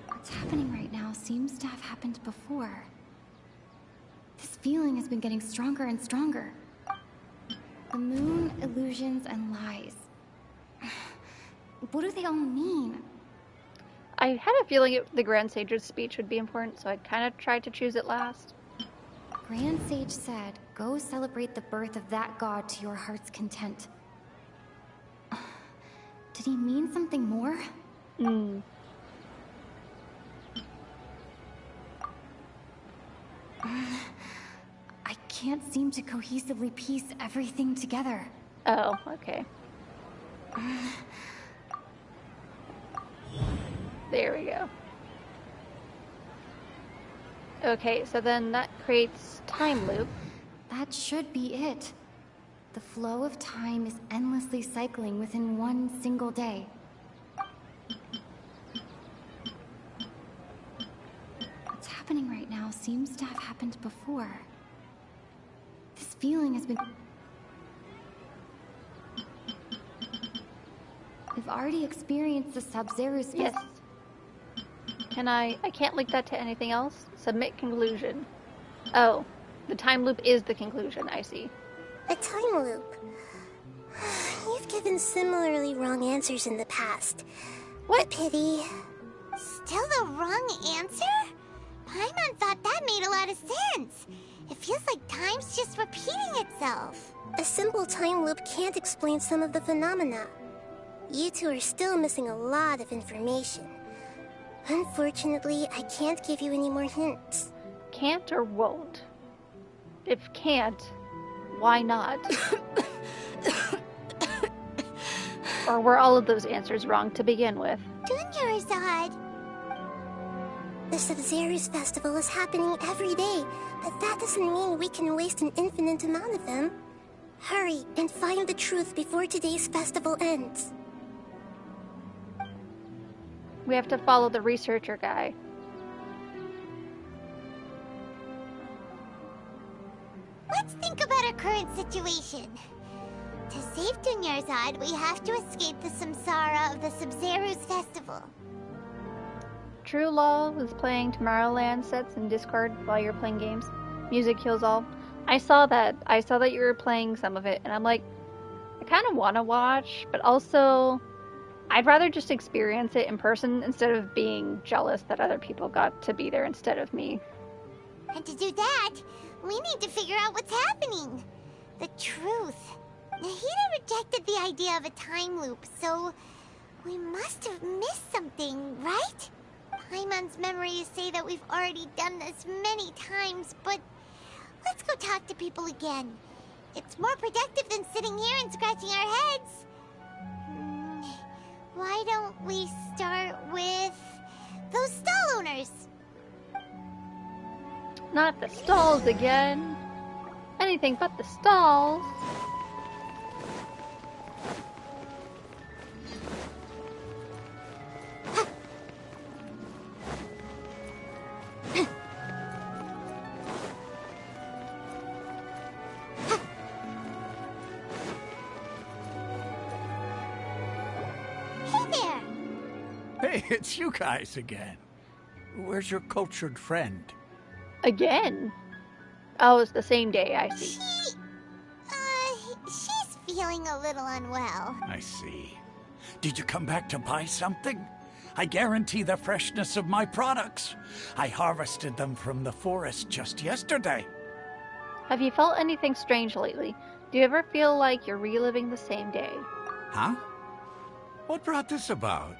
What's happening right now seems to have happened before. This feeling has been getting stronger and stronger. The moon, illusions, and lies. what do they all mean? I had a feeling the Grand Sage's speech would be important, so I kind of tried to choose it last. Grand Sage said, go celebrate the birth of that god to your heart's content. Did he mean something more? I can't seem to cohesively piece everything together. Oh, okay. There we go. Okay, so then that creates time loop. That should be it. The flow of time is endlessly cycling within one single day. What's happening right now seems to have happened before. This feeling has been... We've already experienced the Sub-Zero's... Yes. Can I can't link that to anything else? Submit conclusion. Oh, the time loop is the conclusion, I see. A time loop. You've given similarly wrong answers in the past. What a pity. Still the wrong answer? Paimon thought that made a lot of sense. It feels like time's just repeating itself. A simple time loop can't explain some of the phenomena. You two are still missing a lot of information. Unfortunately, I can't give you any more hints. Can't or won't? If can't, why not? Or were all of those answers wrong to begin with? Dunyarzad! The Sub-Zero's festival is happening every day, but that doesn't mean we can waste an infinite amount of them. Hurry and find the truth before today's festival ends. We have to follow the researcher guy. Let's think about our current situation. To save Dunyarzad, we have to escape the samsara of the Sub-Zero's festival. True Law was playing Tomorrowland sets in Discord while you're playing games. Music heals all. I saw that. I saw that you were playing some of it, and I'm like, I kind of want to watch, but also I'd rather just experience it in person instead of being jealous that other people got to be there instead of me. And to do that, we need to figure out what's happening. The truth. Nahida rejected the idea of a time loop, so we must have missed something, right? Paimon's memories say that we've already done this many times, but let's go talk to people again. It's more productive than sitting here and scratching our heads. Why don't we start with those stall owners? Not the stalls again. Anything but the stalls. Hey, it's you guys again. Where's your cultured friend? Again? Oh, it's the same day, I see. She's feeling a little unwell. I see. Did you come back to buy something? I guarantee the freshness of my products. I harvested them from the forest just yesterday. Have you felt anything strange lately? Do you ever feel like you're reliving the same day? Huh? What brought this about?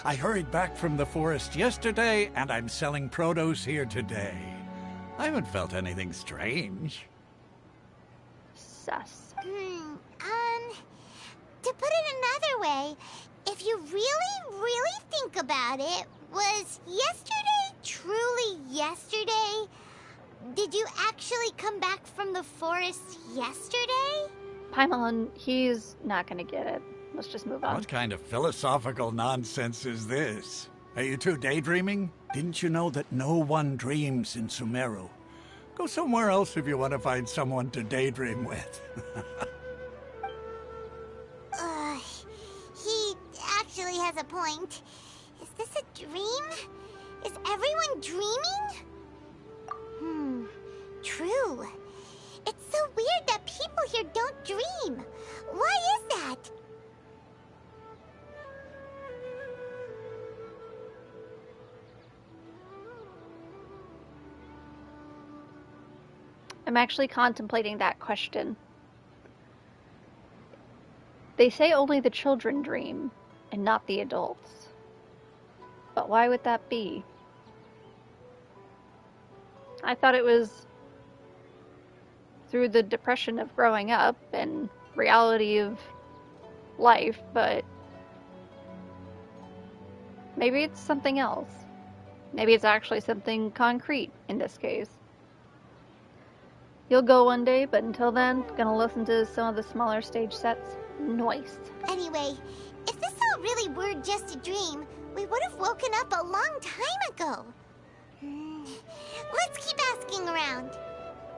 I hurried back from the forest yesterday, and I'm selling produce here today. I haven't felt anything strange. Sus. To put it another way, if you really think about it, was yesterday truly yesterday? Did you actually come back from the forest yesterday? Paimon, he's not gonna get it. Let's just move on. What kind of philosophical nonsense is this? Are you two daydreaming? Didn't you know that no one dreams in Sumeru? Go somewhere else if you want to find someone to daydream with. He actually has a point. Is this a dream? Is everyone dreaming? True. It's so weird that people here don't dream. Why is that? I'm actually contemplating that question. They say only the children dream, and not the adults. But why would that be? I thought it was through the depression of growing up and reality of life, but maybe it's something else. Maybe it's actually something concrete in this case. You'll go one day, but until then, gonna listen to some of the smaller stage sets. Noise. Anyway, if this all really were just a dream, we would have woken up a long time ago. Let's keep asking around.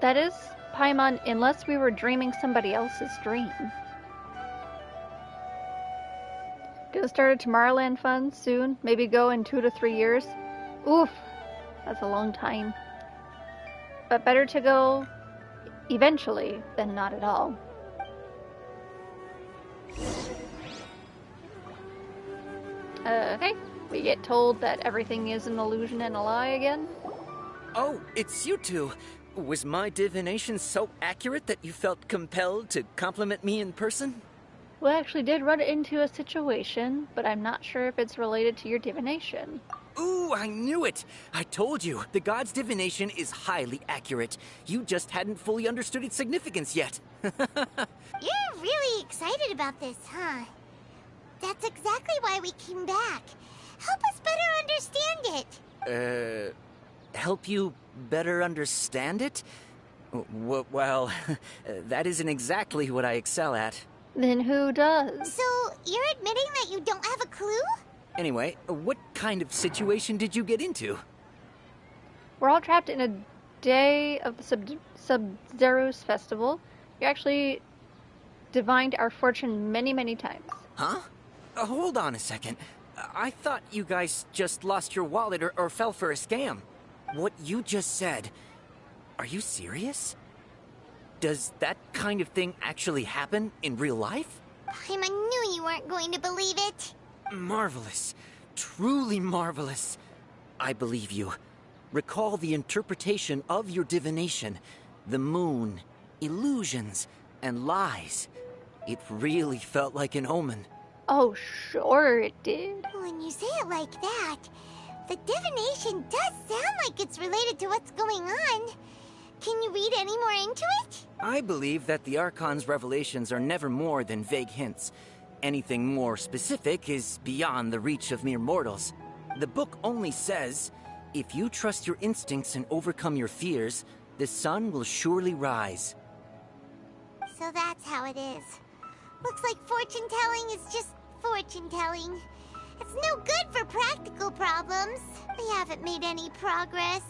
That is, Paimon, unless we were dreaming somebody else's dream. Gonna start a Tomorrowland fund soon, maybe go in 2 to 3 years. Oof, that's a long time. But better to go eventually than not at all. Okay, we get told that everything is an illusion and a lie again. Oh, it's you two. Was my divination so accurate that you felt compelled to compliment me in person? We actually did run into a situation, but I'm not sure if it's related to your divination. Ooh, I knew it! I told you, the god's divination is highly accurate. You just hadn't fully understood its significance yet. You're really excited about this, huh? That's exactly why we came back. Help us better understand it. Help you better understand it? Well, that isn't exactly what I excel at. Then who does? So, you're admitting that you don't have a clue? Anyway, what kind of situation did you get into? We're all trapped in a day of the Sub-Zeros festival. You actually divined our fortune many, many times. Huh? Hold on a second. I thought you guys just lost your wallet or fell for a scam. What you just said, are you serious? Does that kind of thing actually happen in real life? I knew you weren't going to believe it. Marvelous. Truly marvelous. I believe you. Recall the interpretation of your divination. The moon, illusions, and lies. It really felt like an omen. Oh, sure it did. When you say it like that, the divination does sound like it's related to what's going on. Can you read any more into it? I believe that the Archon's revelations are never more than vague hints. Anything more specific is beyond the reach of mere mortals. The book only says, if you trust your instincts and overcome your fears, the sun will surely rise. So that's how it is. Looks like fortune-telling is just fortune-telling. It's no good for practical problems. We haven't made any progress.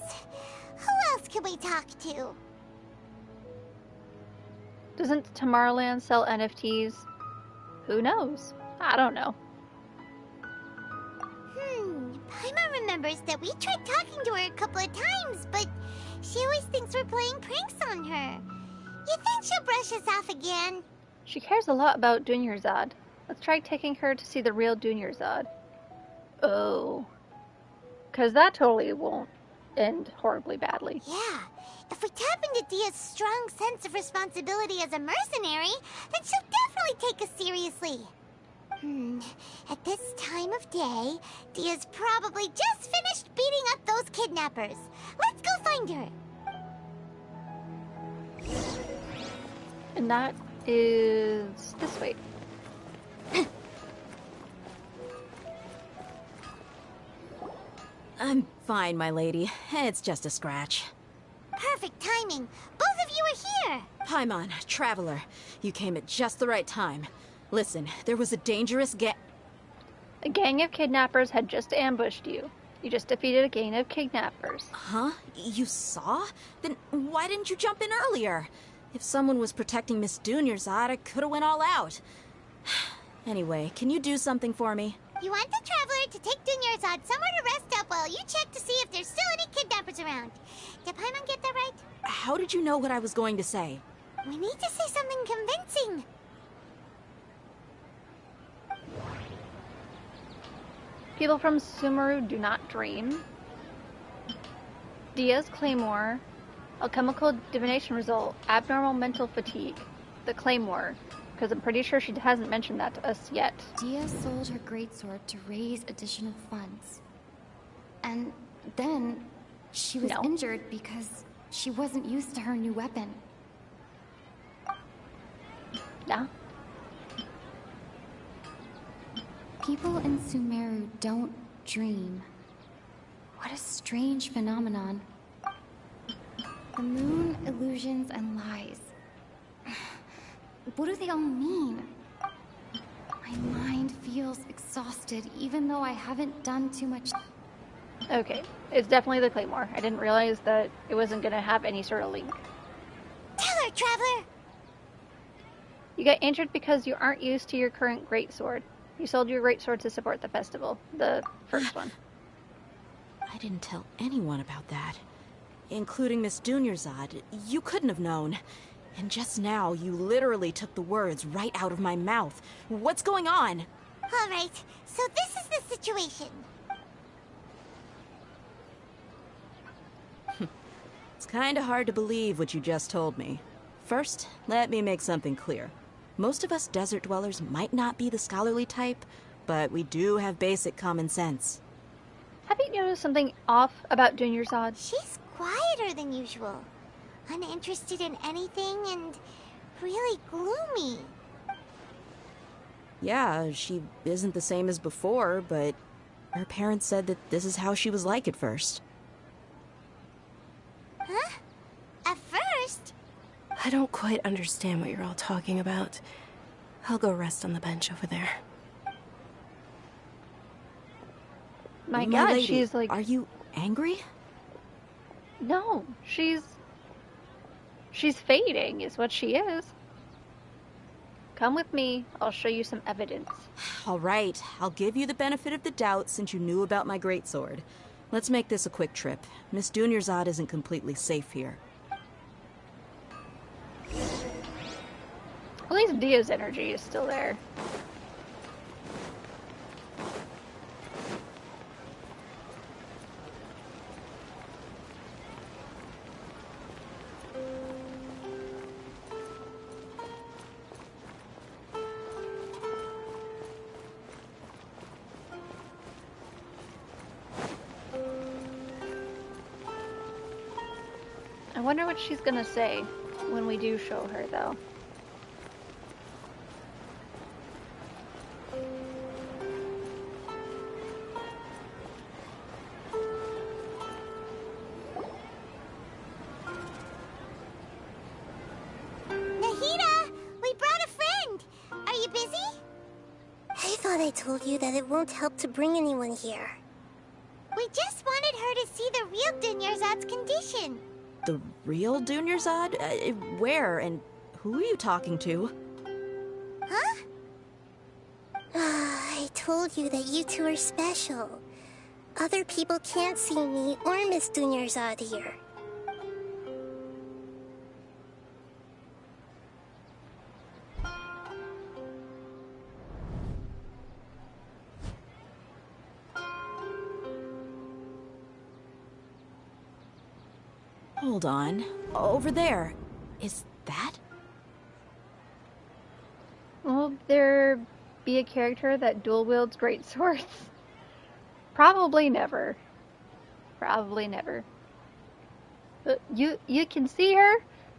Who else can we talk to? Doesn't Tomorrowland sell NFTs? Who knows? I don't know. Paimon remembers that we tried talking to her a couple of times, but she always thinks we're playing pranks on her. You think she'll brush us off again? She cares a lot about Dunyarzad. Let's try taking her to see the real Dunyarzad. Oh. Because that totally won't end horribly badly. Yeah. If we tap into Dia's strong sense of responsibility as a mercenary, then she'll definitely take us seriously. At this time of day, Dia's probably just finished beating up those kidnappers. Let's go find her. And that is this way. I'm fine, my lady. It's just a scratch. Perfect timing. Both of you are here. Paimon, Traveler, you came at just the right time. Listen, there was a dangerous A gang of kidnappers had just ambushed you. You just defeated a gang of kidnappers. Huh? You saw? Then why didn't you jump in earlier? If someone was protecting Miss Dunyarzad, I could have went all out. Anyway, can you do something for me? You want the Traveler to take Dunyarzad somewhere to rest up while you check to see if there's still any kidnappers around. Did Paimon get that right? How did you know what I was going to say? We need to say something convincing. People from Sumeru do not dream. Dia's claymore Alchemical divination result. Abnormal mental fatigue. The Claymore. Because I'm pretty sure she hasn't mentioned that to us yet. Dia sold her greatsword to raise additional funds. And then she was injured because she wasn't used to her new weapon. Yeah. People in Sumeru don't dream. What a strange phenomenon. The moon, illusions, and lies. What do they all mean? My mind feels exhausted, even though I haven't done too much. Okay, it's definitely the Claymore. I didn't realize that it wasn't going to have any sort of link. Tell her, Traveler! You got injured because you aren't used to your current greatsword. You sold your greatsword to support the festival. The first one. I didn't tell anyone about that. Including Miss Dunyarzad. You couldn't have known. And just now, you literally took the words right out of my mouth. What's going on? All right, so this is the situation. It's kinda hard to believe what you just told me. First, let me make something clear. Most of us desert dwellers might not be the scholarly type, but we do have basic common sense. Have you noticed something off about Dunyarzad? She's quieter than usual. Uninterested in anything and really gloomy. Yeah, she isn't the same as before, but her parents said that this is how she was like at first. Huh? At first? I don't quite understand what you're all talking about. I'll go rest on the bench over there. My God, lady, she's like... Are you angry? No, she's fading is what she is. Come with me, I'll show you some evidence. All right, I'll give you the benefit of the doubt since you knew about my greatsword. Let's make this a quick trip. Miss Dunyarzad isn't completely safe here. At least Dia's energy is still there. I wonder what she's gonna say when we do show her, though. Nahida! We brought a friend! Are you busy? I thought I told you that it won't help to bring anyone here. We just wanted her to see the real Dunyarzad's condition. The real Dunyarzad? Where and who are you talking to? Huh? I told you that you two are special. Other people can't see me or Miss Dunyarzad here. Hold on. Over there. Is that? Will there be a character that dual wields great swords? Probably never. Probably never. But you can see her?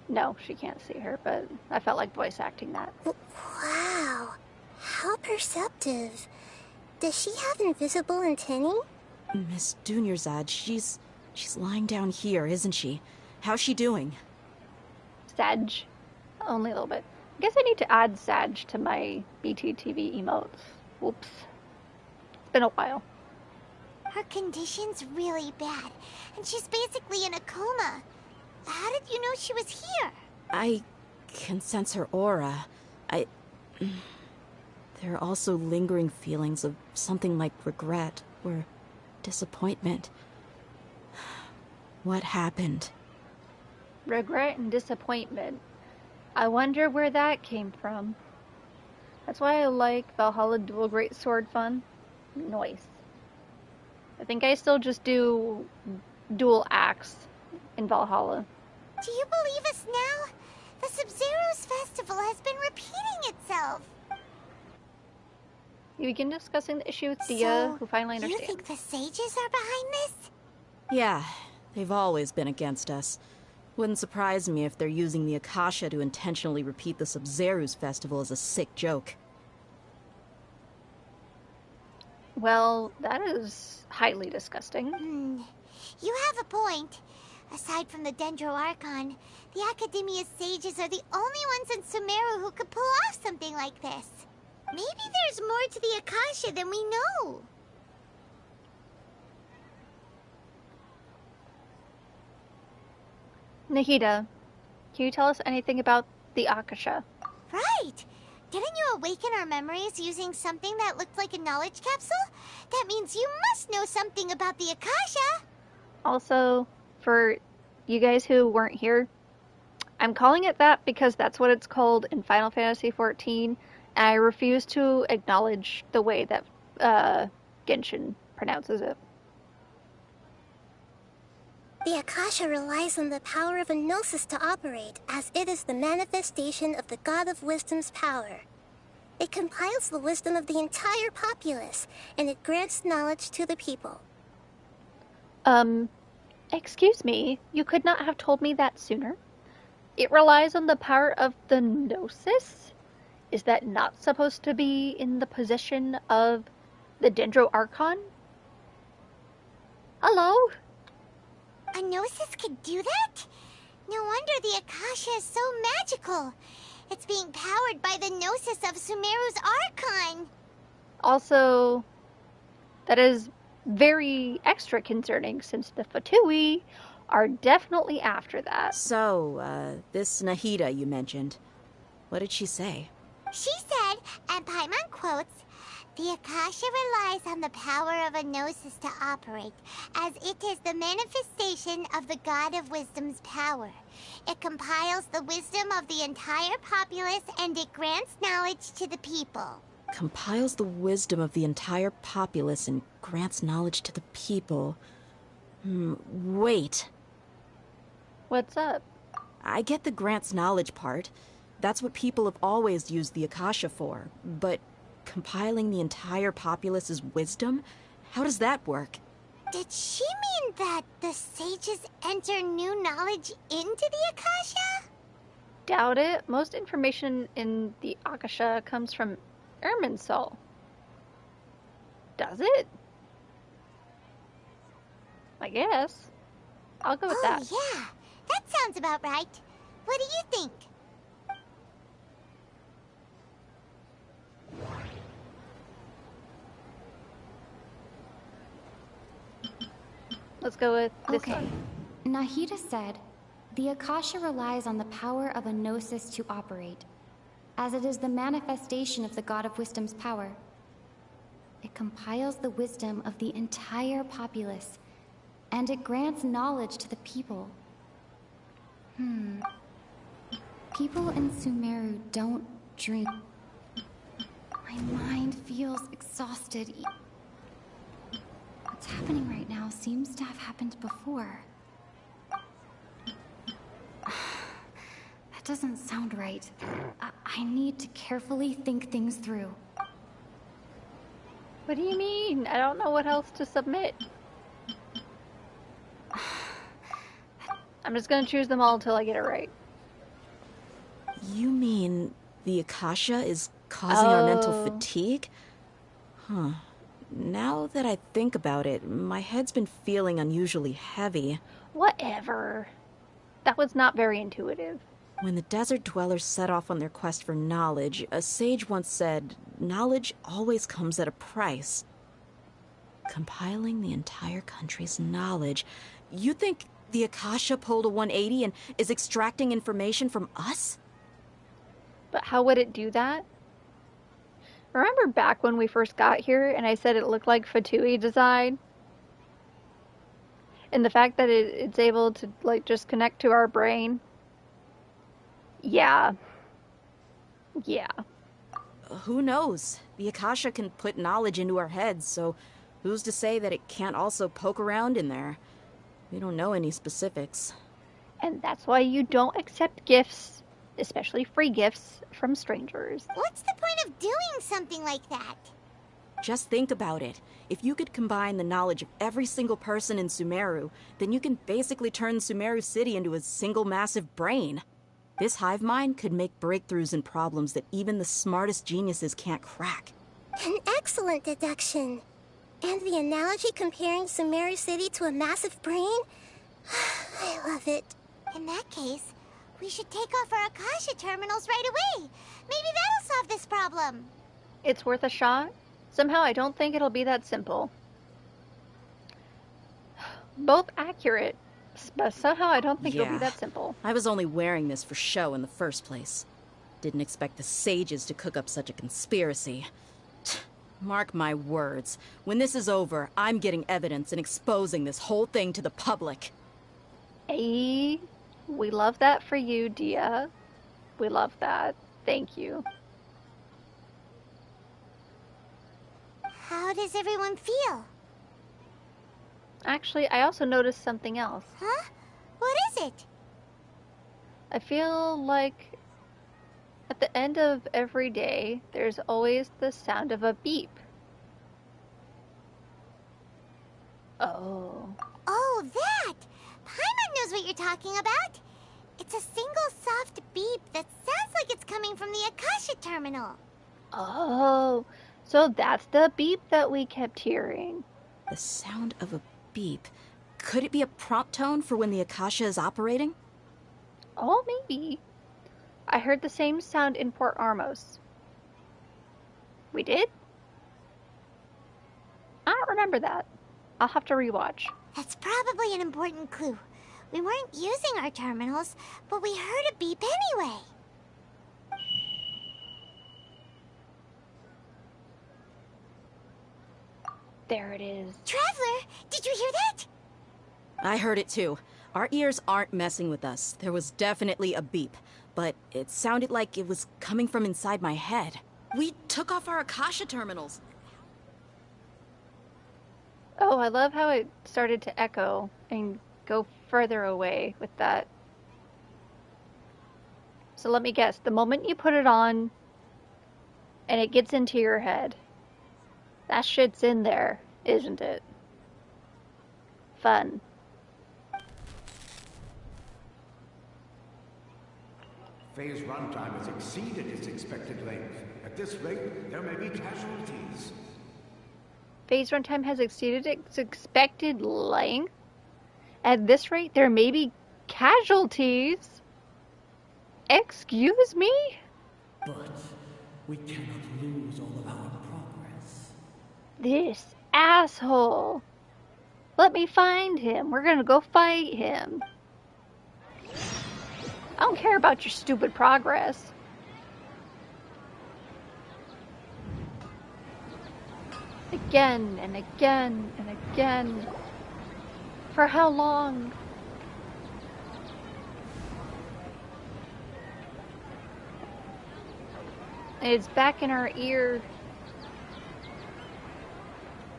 No, she can't see her, but I felt like voice acting that. Wow. How perceptive. Does she have invisible antennae? Miss Dunyarzad, she's lying down here, isn't she? How's she doing? Sag. Only a little bit. I guess I need to add Sag to my BTTV emotes. Whoops. It's been a while. Her condition's really bad, and she's basically in a coma. How did you know she was here? I can sense her aura. There are also lingering feelings of something like regret or disappointment. What happened? Regret and disappointment. I wonder where that came from. That's why I like Valhalla Dual Greatsword fun. Noise. I think I still just do dual axe in Valhalla. Do you believe us now? The Sub-Zero's festival has been repeating itself. You begin discussing the issue with Dia, who finally understands. You think the sages are behind this? Yeah, they've always been against us. Wouldn't surprise me if they're using the Akasha to intentionally repeat the Sub-Zero's festival as a sick joke. Well, that is highly disgusting. You have a point. Aside from the Dendro Archon, the Academia's sages are the only ones in Sumeru who could pull off something like this. Maybe there's more to the Akasha than we know. Nahida, can you tell us anything about the Akasha? Right! Didn't you awaken our memories using something that looked like a knowledge capsule? That means you must know something about the Akasha! Also, for you guys who weren't here, I'm calling it that because that's what it's called in Final Fantasy XIV, and I refuse to acknowledge the way that Genshin pronounces it. The Akasha relies on the power of a Gnosis to operate, as it is the manifestation of the God of Wisdom's power. It compiles the wisdom of the entire populace, and it grants knowledge to the people. Excuse me, you could not have told me that sooner? It relies on the power of the Gnosis? Is that not supposed to be in the possession of the Dendro Archon? Hello? A Gnosis could do that? No wonder the Akasha is so magical. It's being powered by the Gnosis of Sumeru's Archon. Also, that is very extra concerning since the Fatui are definitely after that. So, this Nahida you mentioned, what did she say? She said, and Paimon quotes, "The Akasha relies on the power of a Gnosis to operate, as it is the manifestation of the God of Wisdom's power. It compiles the wisdom of the entire populace, and it grants knowledge to the people." Compiles the wisdom of the entire populace and grants knowledge to the people. Wait. What's up? I get the grants knowledge part. That's what people have always used the Akasha for. But compiling the entire populace's wisdom? How does that work? Did she mean that the sages enter new knowledge into the Akasha? Doubt it. Most information in the Akasha comes from Irminsul. Does it? I guess. I'll go with that. Yeah, that sounds about right. What do you think? Let's go with this Okay. one. Nahida said, "The Akasha relies on the power of a Gnosis to operate, as it is the manifestation of the God of Wisdom's power. It compiles the wisdom of the entire populace, and it grants knowledge to the people." People in Sumeru don't dream. My mind feels exhausted. What's happening right now seems to have happened before. That doesn't sound right. I need to carefully think things through. What do you mean? I don't know what else to submit. I'm just gonna choose them all until I get it right. You mean the Akasha is causing our mental fatigue? Huh. Now that I think about it, my head's been feeling unusually heavy. Whatever. That was not very intuitive. When the desert dwellers set off on their quest for knowledge, a sage once said, "Knowledge always comes at a price." Compiling the entire country's knowledge. You think the Akasha pulled a 180 and is extracting information from us? But how would it do that? Remember back when we first got here and I said it looked like Fatui design? And the fact that it's able to, like, just connect to our brain? Yeah. Yeah. Who knows? The Akasha can put knowledge into our heads, so who's to say that it can't also poke around in there? We don't know any specifics. And that's why you don't accept gifts, especially free gifts, from strangers. What's the point of doing something like that? Just think about it. If you could combine the knowledge of every single person in Sumeru, then you can basically turn Sumeru City into a single massive brain. This hive mind could make breakthroughs in problems that even the smartest geniuses can't crack. An excellent deduction. And the analogy comparing Sumeru City to a massive brain? I love it. In that case, we should take off our Akasha terminals right away. Maybe that'll solve this problem. It's worth a shot. Somehow I don't think it'll be that simple. Both accurate, but somehow I don't think it'll be that simple. I was only wearing this for show in the first place. Didn't expect the sages to cook up such a conspiracy. Mark my words. When this is over, I'm getting evidence and exposing this whole thing to the public. Hey, we love that for you, Dia. We love that. Thank you. How does everyone feel? Actually, I also noticed something else. Huh? What is it? I feel like at the end of every day, there's always the sound of a beep. Oh. Oh, that! Paimon knows what you're talking about. It's a single soft beep that sounds like it's coming from the Akasha terminal. Oh, so that's the beep that we kept hearing. The sound of a beep. Could it be a prompt tone for when the Akasha is operating? Oh, maybe. I heard the same sound in Port Armos. We did? I don't remember that. I'll have to rewatch. That's probably an important clue. We weren't using our terminals, but we heard a beep anyway. There it is. Traveler, did you hear that? I heard it too. Our ears aren't messing with us. There was definitely a beep, but it sounded like it was coming from inside my head. We took off our Akasha terminals. Oh, I love how it started to echo and go further away with that. So let me guess, the moment you put it on and it gets into your head, that shit's in there, isn't it? Fun. Phase runtime has exceeded its expected length. At this rate, there may be casualties. Phase runtime has exceeded its expected length. At this rate, there may be casualties. Excuse me? But we cannot lose all of our progress. This asshole. Let me find him. We're gonna go fight him. I don't care about your stupid progress. Again and again and again. For how long? It's back in our ear.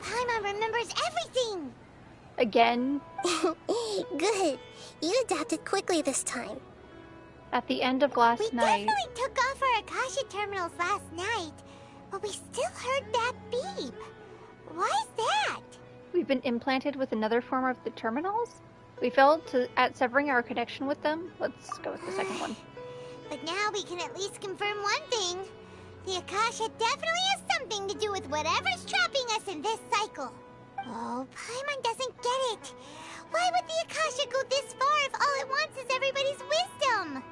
Paimon remembers everything! Again? Good. You adapted quickly this time. At the end of last night. We definitely took off our Akasha terminals last night, but we still heard that beep. Why is that? We've been implanted with another form of the terminals? We failed at severing our connection with them. Let's go with the second one. But now we can at least confirm one thing. The Akasha definitely has something to do with whatever's trapping us in this cycle. Oh, Paimon doesn't get it. Why would the Akasha go this far if all it wants is everybody's wisdom?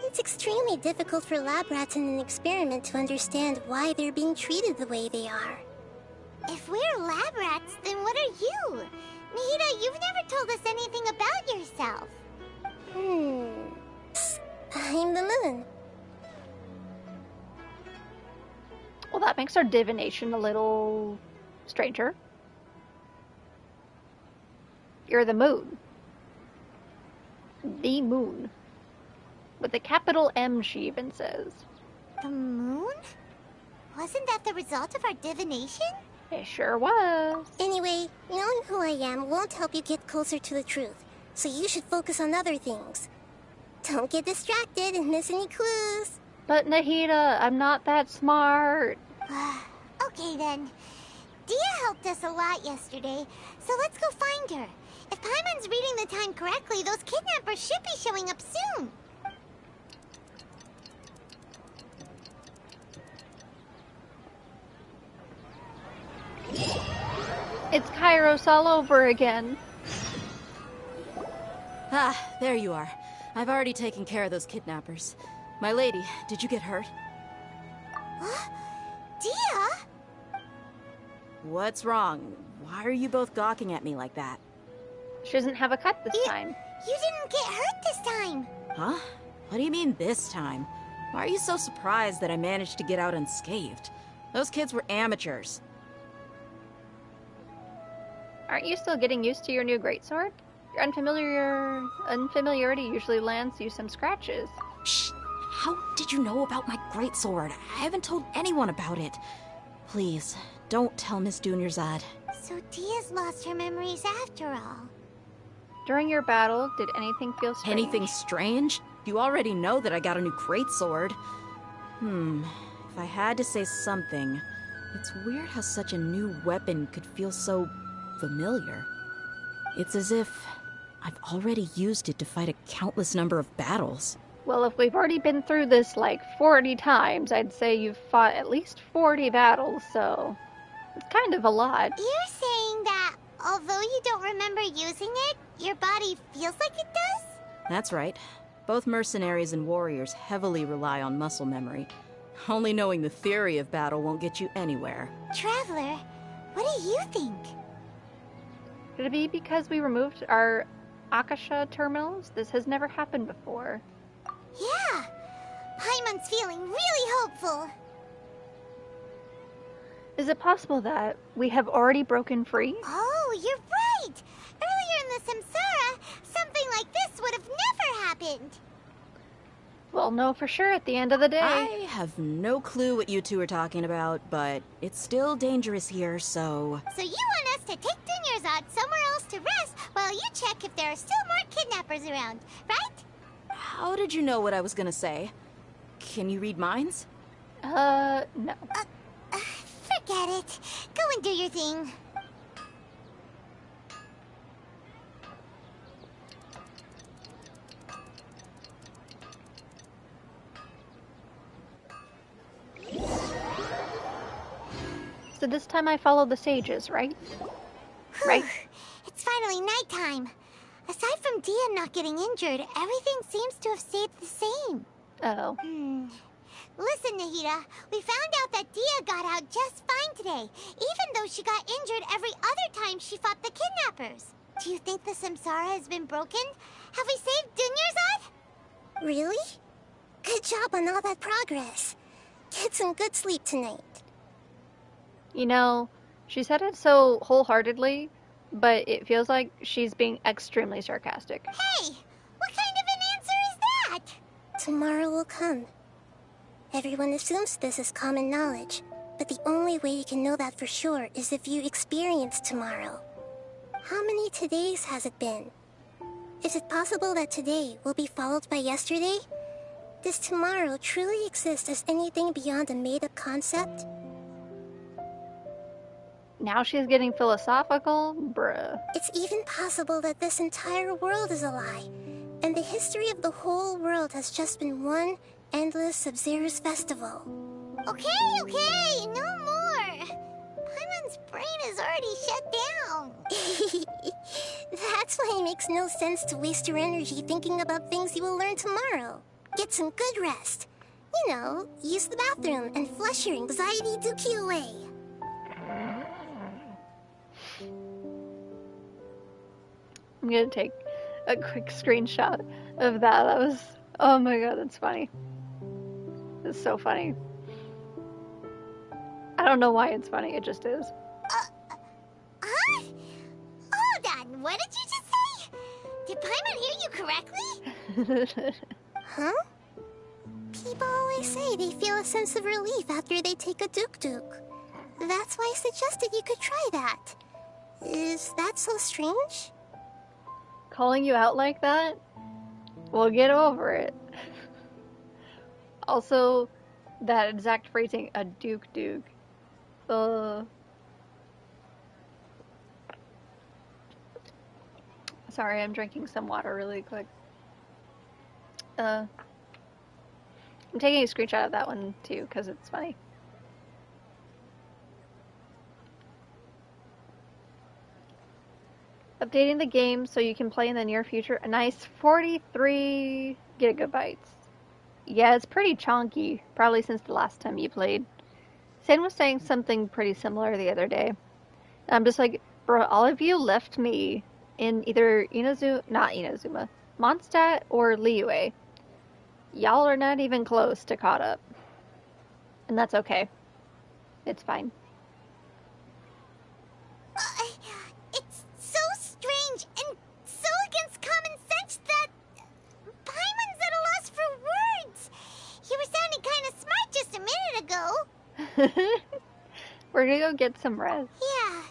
It's extremely difficult for lab rats in an experiment to understand why they're being treated the way they are. If we're lab rats, then what are you? Mihira, you've never told us anything about yourself. I'm the moon. Well, that makes our divination a little stranger. You're the moon. The moon. With a capital M, she even says. The moon? Wasn't that the result of our divination? It sure was. Anyway, knowing who I am won't help you get closer to the truth. so you should focus on other things. Don't get distracted and miss any clues. But Nahida, I'm not that smart. Okay then. Dia helped us a lot yesterday, so let's go find her. If Paimon's reading the time correctly, those kidnappers should be showing up soon. It's Kairos all over again. Ah, there you are. I've already taken care of those kidnappers. My lady, did you get hurt? Dia? What's wrong? Why are you both gawking at me like that? She doesn't have a cut this time. You didn't get hurt this time. Huh? What do you mean this time? Why are you so surprised that I managed to get out unscathed? Those kids were amateurs. Aren't you still getting used to your new greatsword? Your unfamiliarity usually lands you some scratches. Shh! How did you know about my greatsword? I haven't told anyone about it. Please, don't tell Miss Dunyarzad. So Dia's lost her memories after all. During your battle, did anything feel strange? Anything strange? You already know that I got a new greatsword. If I had to say something, it's weird how such a new weapon could feel so familiar. It's as if I've already used it to fight a countless number of battles. Well, if we've already been through this like 40 times, I'd say you've fought at least 40 battles, so it's kind of a lot. You're saying that although you don't remember using it, your body feels like it does? That's right. Both mercenaries and warriors heavily rely on muscle memory. Only knowing the theory of battle won't get you anywhere. Traveler, what do you think? Could it be because we removed our Akasha terminals? This has never happened before. Yeah! Paimon's feeling really hopeful. Is it possible that we have already broken free? Oh, you're right! Earlier in the Samsara, something like this would have never happened. We'll know for sure at the end of the day. I have no clue what you two are talking about, but it's still dangerous here, so... So you want us to take Dunyarzad somewhere else to rest while you check if there are still more kidnappers around, right? How did you know what I was gonna say? Can you read minds? No. Forget it. Go and do your thing. So this time I followed the sages, right? Right? It's finally nighttime. Aside from Dia not getting injured, everything seems to have stayed the same. Oh. Listen, Nahida, we found out that Dia got out just fine today, even though she got injured every other time she fought the kidnappers. Do you think the Samsara has been broken? Have we saved Dunyarzad? Really? Good job on all that progress. Get some good sleep tonight. You know, she said it so wholeheartedly, but it feels like she's being extremely sarcastic. Hey, what kind of an answer is that? Tomorrow will come. Everyone assumes this is common knowledge, but the only way you can know that for sure is if you experience tomorrow. How many todays has it been? Is it possible that today will be followed by yesterday? Does tomorrow truly exist as anything beyond a made-up concept? Now she's getting philosophical? Bruh. It's even possible that this entire world is a lie, and the history of the whole world has just been one endless Sabzeruz festival. Okay, no more. Paimon's brain is already shut down. That's why it makes no sense to waste your energy thinking about things you will learn tomorrow. Get some good rest. You know, use the bathroom and flush your anxiety dookie away. I'm gonna take a quick screenshot of that. That was, oh my god, that's funny. It's so funny. I don't know why it's funny, it just is. Huh? Hold on, what did you just say? Did Paimon hear you correctly? Huh? People always say they feel a sense of relief after they take a duk-duk. That's why I suggested you could try that. Is that so strange? calling you out like that? Well, get over it. Also, that exact phrasing, a Duke. Sorry, I'm drinking some water really quick. I'm taking a screenshot of that one too, because it's funny. Updating the game so you can play in the near future. A nice 43 gigabytes. Yeah, it's pretty chunky, probably since the last time you played. Sen was saying something pretty similar the other day. I'm just like, bro, all of you left me in either Mondstadt or Liyue. Y'all are not even close to caught up. And that's okay. It's fine. It's so strange and so against common sense that Paimon's at a loss for words. You were sounding kind of smart just a minute ago. We're gonna go get some rest. Yeah.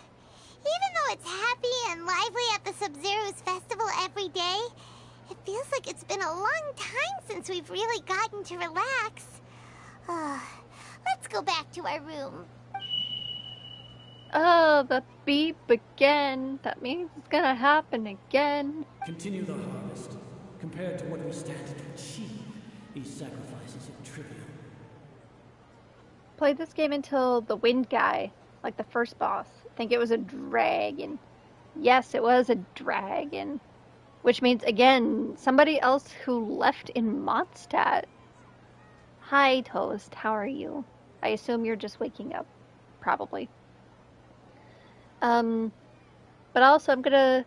Even though it's happy and lively at the Sub-Zero's festival every day, it feels like it's been a long time since we've really gotten to relax. Let's go back to our room. Oh, the beep again. That means it's gonna happen again. Continue the harvest. Compared to what we stand to achieve, these sacrifices are trivial. Played this game until the wind guy, like the first boss. I think it was a dragon. Yes, it was a dragon. Which means, again, somebody else who left in Mondstadt. Hi, Toast. How are you? I assume you're just waking up. Probably. But also I'm gonna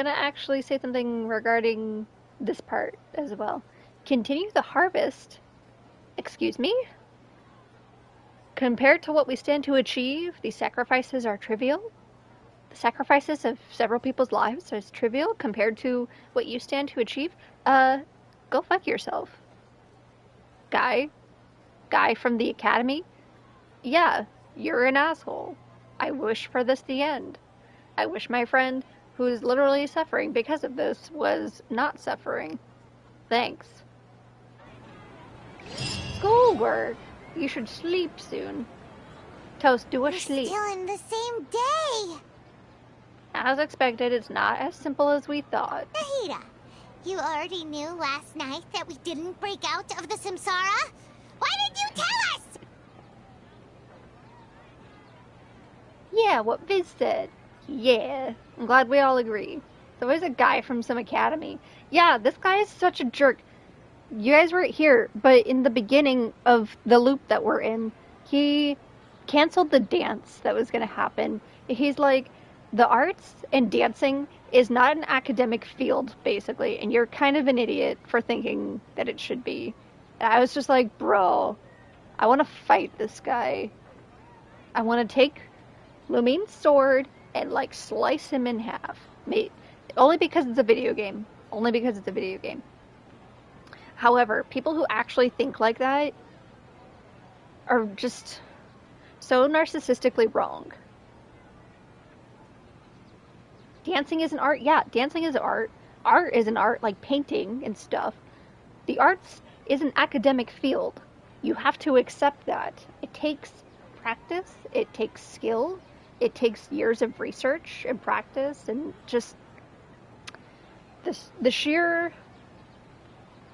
actually say something regarding this part as well. Continue the harvest. Excuse me? Compared to what we stand to achieve, these sacrifices are trivial. The sacrifices of several people's lives is trivial compared to what you stand to achieve. Go fuck yourself. Guy from the academy. Yeah, you're an asshole. I wish for this the end. I wish my friend, who is literally suffering because of this, was not suffering. Thanks. Schoolwork. You should sleep soon. Toast, do a sleep. Still in the same day. As expected, it's not as simple as we thought. Nahida, you already knew last night that we didn't break out of the Samsara? Why did you tell us? Yeah, what Viz said. Yeah, I'm glad we all agree. There was a guy from some academy. Yeah, this guy is such a jerk. You guys weren't here, but in the beginning of the loop that we're in, he canceled the dance that was going to happen. He's like, the arts and dancing is not an academic field, basically, and you're kind of an idiot for thinking that it should be. And I was just like, bro, I want to fight this guy. I want to take Lumine's sword and, like, slice him in half. Only because it's a video game. Only because it's a video game. However, people who actually think like that are just so narcissistically wrong. Dancing is an art. Yeah, dancing is art. Art is an art, like painting and stuff. The arts is an academic field. You have to accept that. It takes practice. It takes skill. It takes years of research and practice, and just the sheer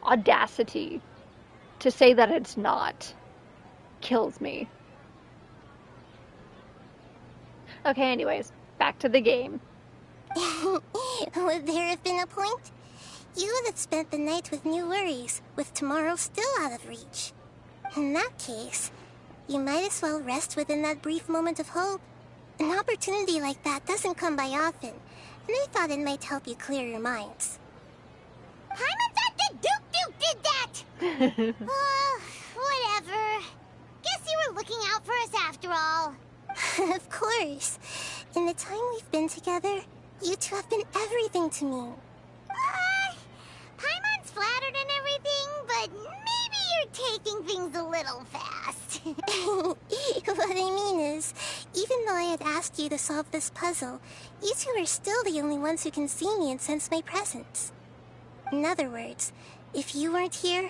audacity to say that it's not kills me. Okay, anyways, back to the game. Would there have been a point? You would have spent the night with new worries, with tomorrow still out of reach. In that case, you might as well rest within that brief moment of hope. An opportunity like that doesn't come by often, and I thought it might help you clear your minds. Paimon thought the Duke did that! Whatever. Guess you were looking out for us after all. Of course. In the time we've been together, you two have been everything to me. Paimon's flattered and everything, but maybe you're taking things a little fast. What I mean is, Even though I had asked you to solve this puzzle, you two are still the only ones who can see me and sense my presence. In other words, if you weren't here,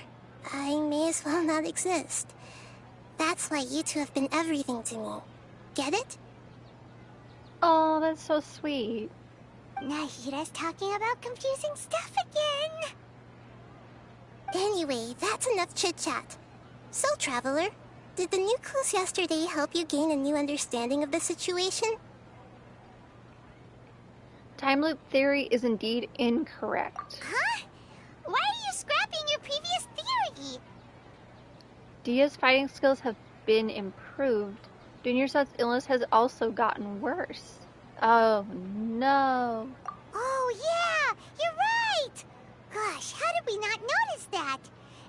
I may as well not exist. That's why you two have been everything to me. Get it? Oh, that's so sweet. Nahida's talking about confusing stuff again. Anyway, that's enough chit-chat. So, Traveler, did the new clues yesterday help you gain a new understanding of the situation? Time loop theory is indeed incorrect. Huh? Why are you scrapping your previous theory? Dia's fighting skills have been improved. Dunyarzad's illness has also gotten worse. Oh, no. Oh, yeah! You're right! Gosh, how did we not notice that?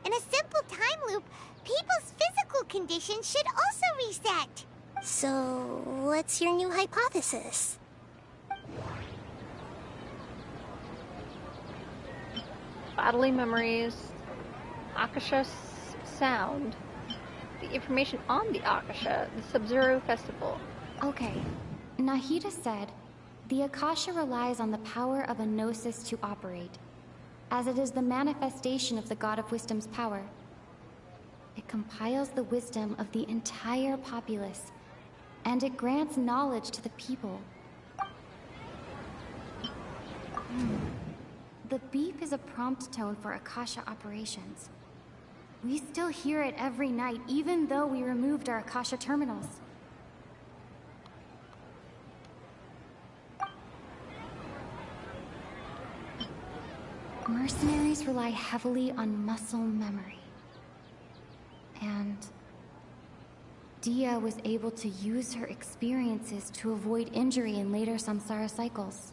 In a simple time loop, people's physical condition should also reset. So, what's your new hypothesis? Bodily memories, Akasha sound, the information on the Akasha, the Sub-Zero Festival. Okay. Nahida said, the Akasha relies on the power of a gnosis to operate, as it is the manifestation of the God of Wisdom's power. It compiles the wisdom of the entire populace, and it grants knowledge to the people. The beep is a prompt tone for Akasha operations. We still hear it every night, even though we removed our Akasha terminals. Mercenaries rely heavily on muscle memory. And Dia was able to use her experiences to avoid injury in later samsara cycles.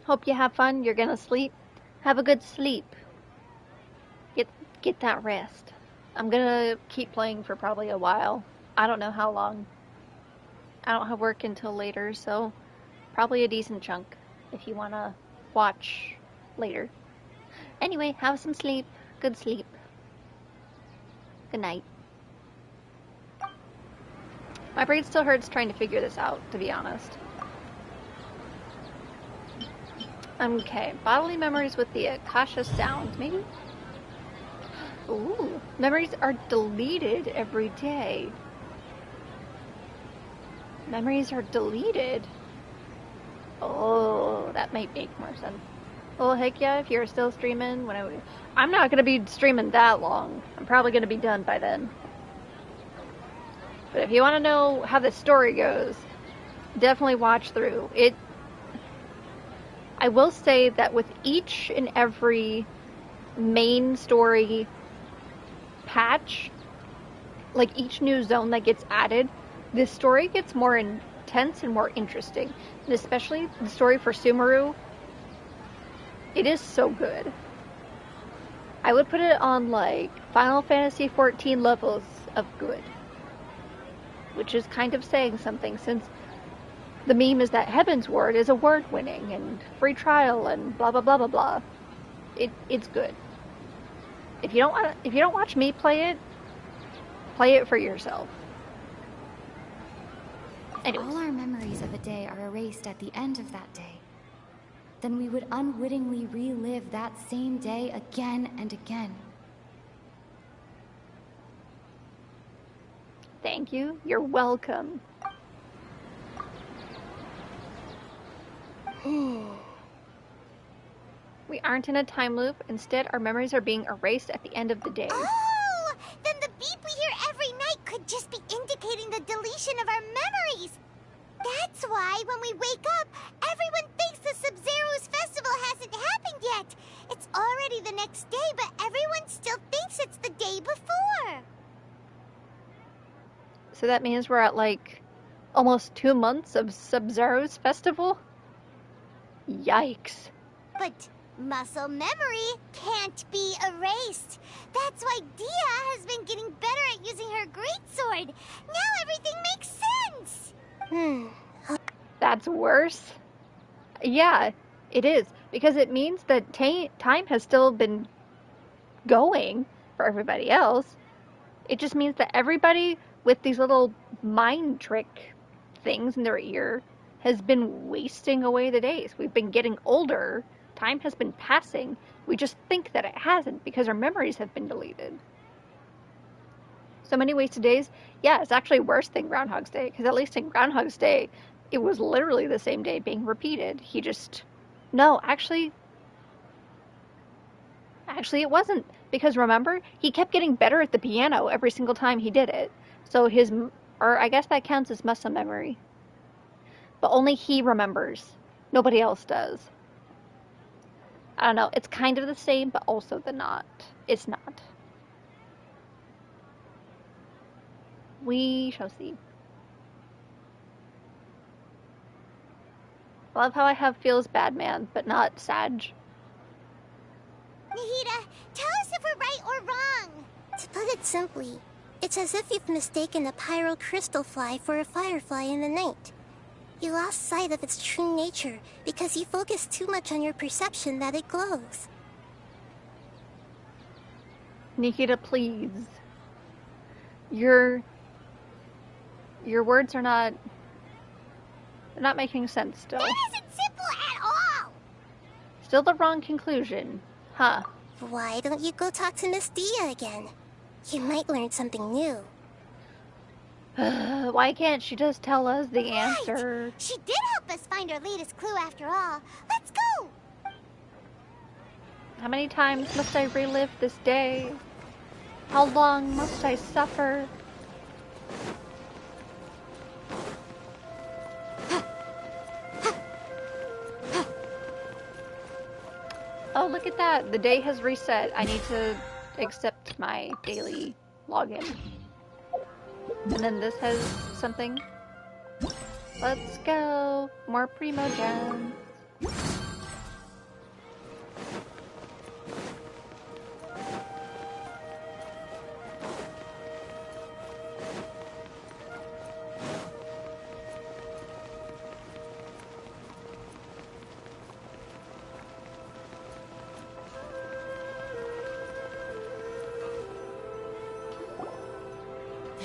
Hope you have fun. You're gonna sleep. Have a good sleep. Get that rest. I'm gonna keep playing for probably a while. I don't know how long. I don't have work until later, so probably a decent chunk if you wanna watch later. Anyway, have some sleep. Good sleep. Good night. My brain still hurts trying to figure this out, to be honest. Okay, bodily memories with the Akasha sound, maybe? Ooh, memories are deleted every day. Memories are deleted? Oh, that might make more sense. Well, heck yeah, if you're still streaming, I'm not going to be streaming that long. I'm probably going to be done by then. But if you want to know how the story goes, definitely watch through. I will say that with each and every main story patch, like each new zone that gets added, this story gets more intense and more interesting. And especially the story for Sumeru, it is so good. I would put it on like Final Fantasy XIV levels of good. Which is kind of saying something, since the meme is that Heaven's Word is award-winning and free trial and blah blah blah blah blah. It's good. If you don't watch me play it for yourself. Anyways. If all our memories of a day are erased at the end of that day, then we would unwittingly relive that same day again and again. Thank you. You're welcome. We aren't in a time loop. Instead, our memories are being erased at the end of the day. Oh! Then the beep we hear every night could just be indicating the deletion of our memories. That's why when we wake up, everyone thinks the Sub-Zero's festival hasn't happened yet. It's already the next day, but everyone still thinks it's the day before. So that means we're at like almost 2 months of Sub-Zero's festival? Yikes. But muscle memory can't be erased. That's why Dia has been getting better at using her greatsword. Now everything makes sense. That's worse? Yeah, it is. Because it means that time has still been going for everybody else. It just means that everybody with these little mind trick things in their ear has been wasting away the days. We've been getting older. Time has been passing. We just think that it hasn't because our memories have been deleted. So many wasted days. Yeah, it's actually worse than Groundhog's Day, because at least in Groundhog's Day, it was literally the same day being repeated. He just... No, actually it wasn't. Because remember, he kept getting better at the piano every single time he did it. So or I guess that counts as muscle memory. But only he remembers. Nobody else does. I don't know. It's kind of the same, but also it's not. We shall see. I love how I have feels bad man, but not Sag. Nahida, tell us if we're right or wrong. To put it simply, it's as if you've mistaken a pyro crystal fly for a firefly in the night. You lost sight of its true nature because you focused too much on your perception that it glows. Nikita, please. Your words are not... They're not making sense still. That isn't simple at all! Still the wrong conclusion. Huh. Why don't you go talk to Miss Dia again? You might learn something new. Why can't she just tell us the answer? Right. She did help us find our latest clue after all. Let's go! How many times must I relive this day? How long must I suffer? Oh, look at that. The day has reset. I need to accept my daily login. And then this has something. Let's go. More Primogems.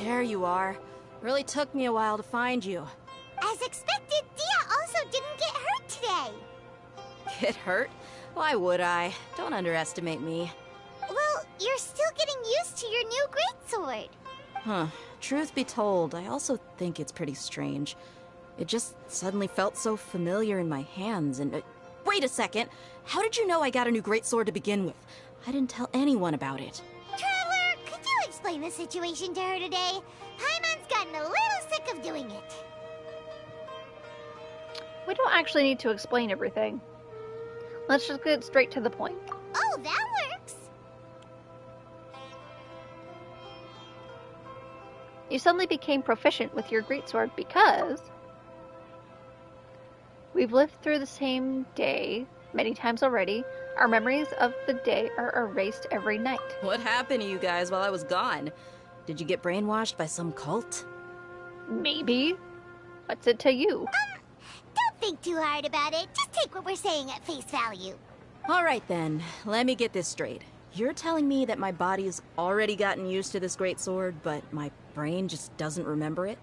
There you are. Really took me a while to find you. As expected, Dia also didn't get hurt today. Get hurt? Why would I? Don't underestimate me. Well, you're still getting used to your new greatsword. Huh. Truth be told, I also think it's pretty strange. It just suddenly felt so familiar in my hands and... wait a second! How did you know I got a new greatsword to begin with? I didn't tell anyone about it. Traveler, could you explain the situation to her today? Paimon's gotten a little sick of doing it. We don't actually need to explain everything. Let's just get straight to the point. Oh, that works! You suddenly became proficient with your greatsword because... we've lived through the same day many times already. Our memories of the day are erased every night. What happened to you guys while I was gone? Did you get brainwashed by some cult? Maybe. What's it to you? Don't think too hard about it. Just take what we're saying at face value. Alright then, let me get this straight. You're telling me that my body's already gotten used to this greatsword, but my brain just doesn't remember it?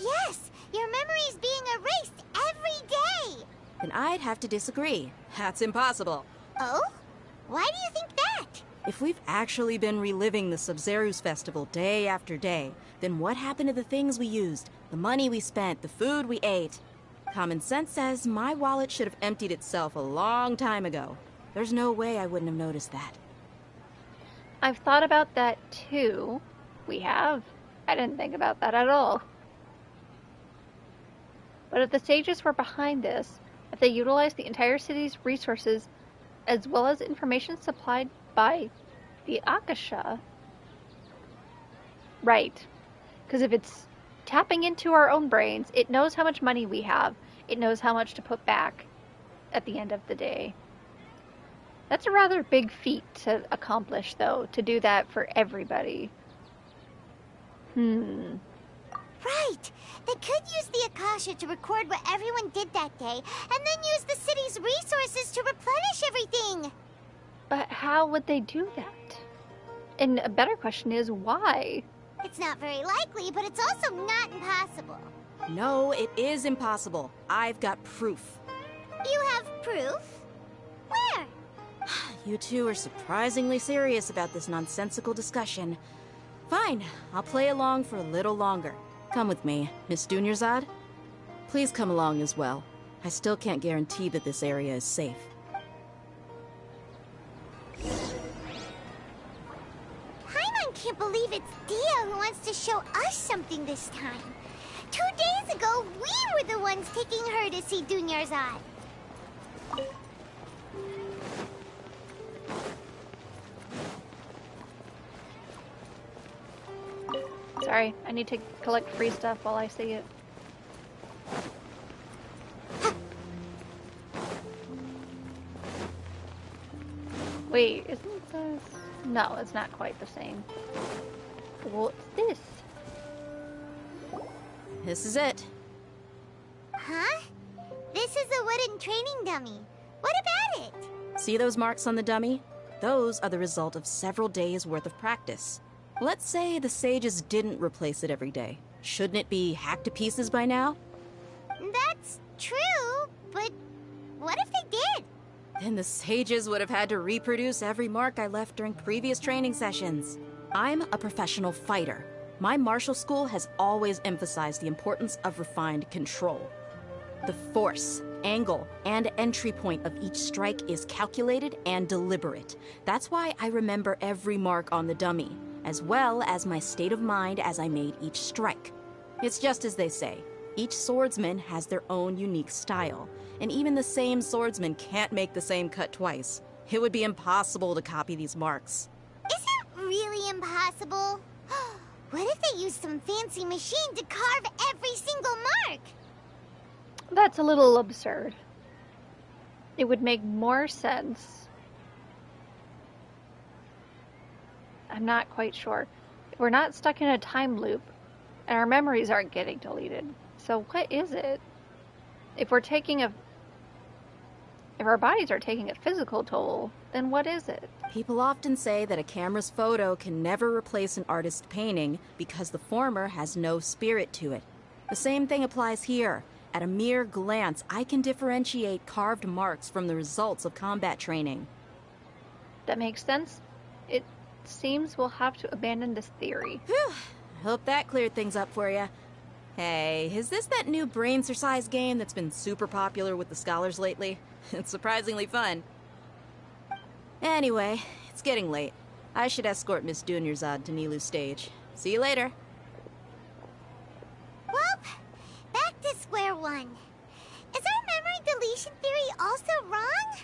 Yes, your memory's being erased every day. Then I'd have to disagree. That's impossible. Oh? Why do you think that? If we've actually been reliving the Sabzeruz festival day after day, then what happened to the things we used, the money we spent, the food we ate? Common sense says my wallet should have emptied itself a long time ago. There's no way I wouldn't have noticed that. I've thought about that too. We have. I didn't think about that at all. But if the sages were behind this, if they utilized the entire city's resources as well as information supplied by the Akasha... Right. Because if it's tapping into our own brains, it knows how much money we have. It knows how much to put back at the end of the day. That's a rather big feat to accomplish, though, to do that for everybody. Right! They could use the Akasha to record what everyone did that day, and then use the city's resources to replenish everything! But how would they do that? And a better question is, why? It's not very likely, but it's also not impossible. No, it is impossible. I've got proof. You have proof? Where? You two are surprisingly serious about this nonsensical discussion. Fine, I'll play along for a little longer. Come with me, Miss Dunyarzad. Please come along as well. I still can't guarantee that this area is safe. Paimon can't believe it's Dia who wants to show us something this time. 2 days ago, we were the ones taking her to see Dunyarzad. Sorry, I need to collect free stuff while I see it. Wait, isn't this... No, it's not quite the same. What's this? This is it. Huh? This is a wooden training dummy. What about it? See those marks on the dummy? Those are the result of several days' worth of practice. Let's say the sages didn't replace it every day. Shouldn't it be hacked to pieces by now? That's true, but what if they did? Then the sages would have had to reproduce every mark I left during previous training sessions. I'm a professional fighter. My martial school has always emphasized the importance of refined control. The force, angle, and entry point of each strike is calculated and deliberate. That's why I remember every mark on the dummy, as well as my state of mind as I made each strike. It's just as they say, each swordsman has their own unique style, and even the same swordsman can't make the same cut twice. It would be impossible to copy these marks. Is it really impossible? What if they used some fancy machine to carve every single mark? That's a little absurd. It would make more sense. I'm not quite sure. We're not stuck in a time loop, and our memories aren't getting deleted. So what is it? If our bodies are taking a physical toll, then what is it? People often say that a camera's photo can never replace an artist's painting because the former has no spirit to it. The same thing applies here. At a mere glance, I can differentiate carved marks from the results of combat training. That makes sense. It seems we'll have to abandon this theory. Whew. Hope that cleared things up for you. Hey, is this that new brain-exercise game that's been super popular with the scholars lately? It's surprisingly fun. Anyway, it's getting late. I should escort Miss Dunyarzad to Nilou's stage. See you later. Well, back to square one. Is our memory deletion theory also wrong?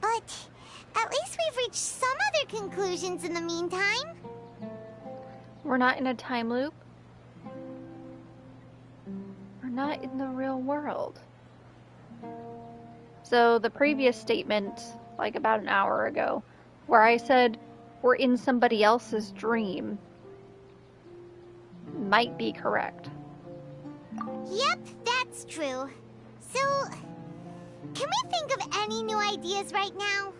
But at least we've reached some other conclusions in the meantime. We're not in a time loop. We're not in the real world. So the previous statement, like about an hour ago, where I said we're in somebody else's dream, might be correct. Yep, that's true. So, can we think of any new ideas right now?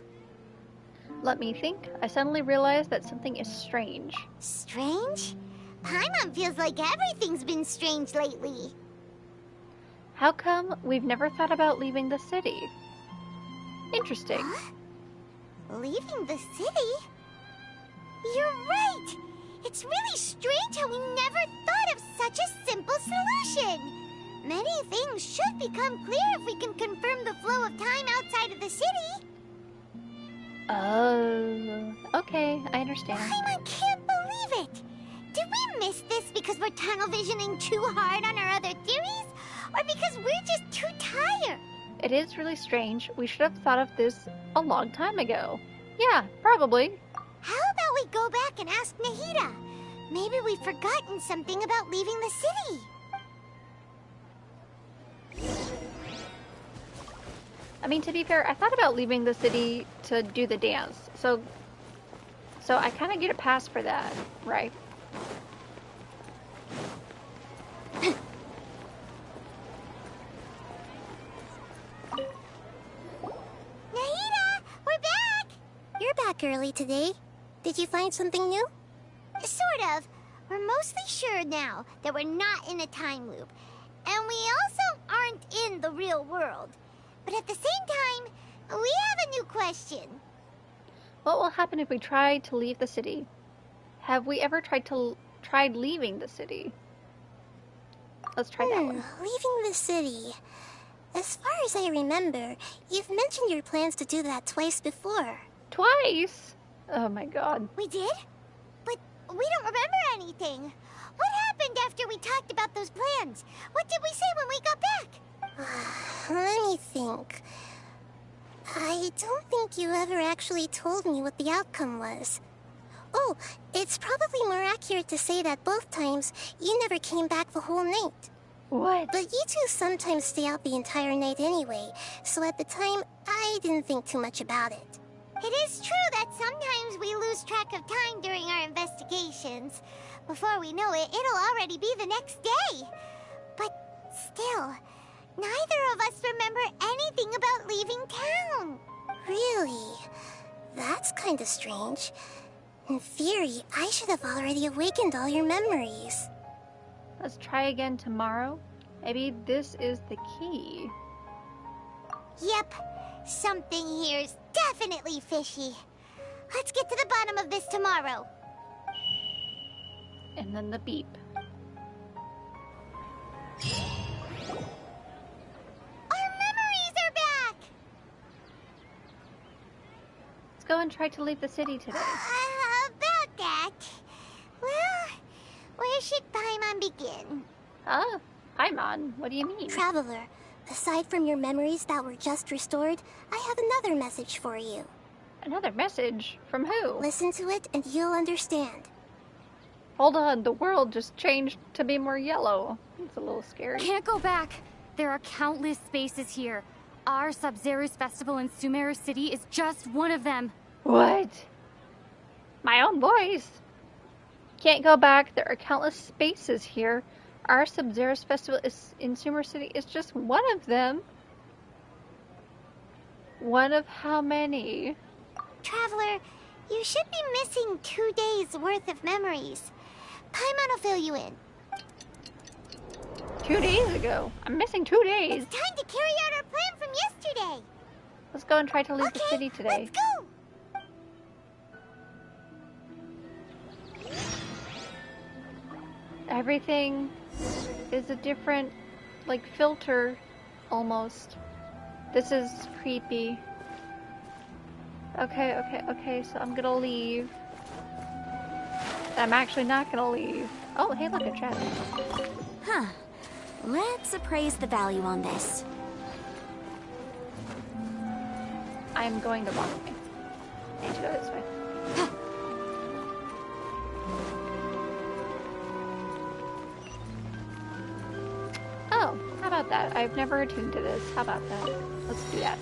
Let me think. I suddenly realized that something is strange. Strange? Paimon feels like everything's been strange lately. How come we've never thought about leaving the city? Interesting. Huh? Leaving the city? You're right! It's really strange how we never thought of such a simple solution! Many things should become clear if we can confirm the flow of time outside of the city. Oh, okay, I understand. I can't believe it! Did we miss this because we're tunnel visioning too hard on our other theories? Or because we're just too tired? It is really strange. We should have thought of this a long time ago. Yeah, probably. How about we go back and ask Nahida? Maybe we've forgotten something about leaving the city. I mean, to be fair, I thought about leaving the city to do the dance. So I kind of get a pass for that, right? Nahida, we're back! You're back early day today. Did you find something new? Sort of. We're mostly sure now that we're not in a time loop. And we also aren't in the real world. But at the same time, we have a new question. What will happen if we try to leave the city? Have we ever tried leaving the city? Let's try that one. Leaving the city. As far as I remember, you've mentioned your plans to do that twice before. Twice? Oh my god. We did? But we don't remember anything. What happened after we talked about those plans? What did we say when we got back? Let me think. I don't think you ever actually told me what the outcome was. Oh, it's probably more accurate to say that both times you never came back the whole night. What? But you two sometimes stay out the entire night anyway, so at the time, I didn't think too much about it. It is true that sometimes we lose track of time during our investigations. Before we know it, it'll already be the next day. But still, neither of us remember anything about leaving town. Really? That's kinda strange. In theory, I should have already awakened all your memories. Let's try again tomorrow. Maybe this is the key. Yep. Something here's definitely fishy. Let's get to the bottom of this tomorrow. And then the beep. Our memories are back! Let's go and try to leave the city today. About that. Well, where should Paimon begin? Huh? Paimon? What do you mean? Traveler, aside from your memories that were just restored, I have another message for you. Another message? From who? Listen to it and you'll understand. Hold on, the world just changed to be more yellow. It's a little scary. Can't go back. There are countless spaces here. Our Sub-Zero's festival in Sumeru City is just one of them. What? My own voice? Can't go back. There are countless spaces here. Our Sub-Zero's festival in Sumeru City is just one of them. One of how many? Traveler, you should be missing 2 days worth of memories. Paimon will fill you in. 2 days ago. I'm missing 2 days. It's time to carry out our plan from yesterday. Let's go and try to leave the city today. Let's go. Everything is a different, like, filter, almost. This is creepy. Okay, so I'm gonna leave. I'm actually not gonna leave. Oh, hey, look, a chat. Huh. Let's appraise the value on this. I'm going the wrong way. I need to go this way. Oh, how about that? I've never attuned to this. How about that? Let's do that.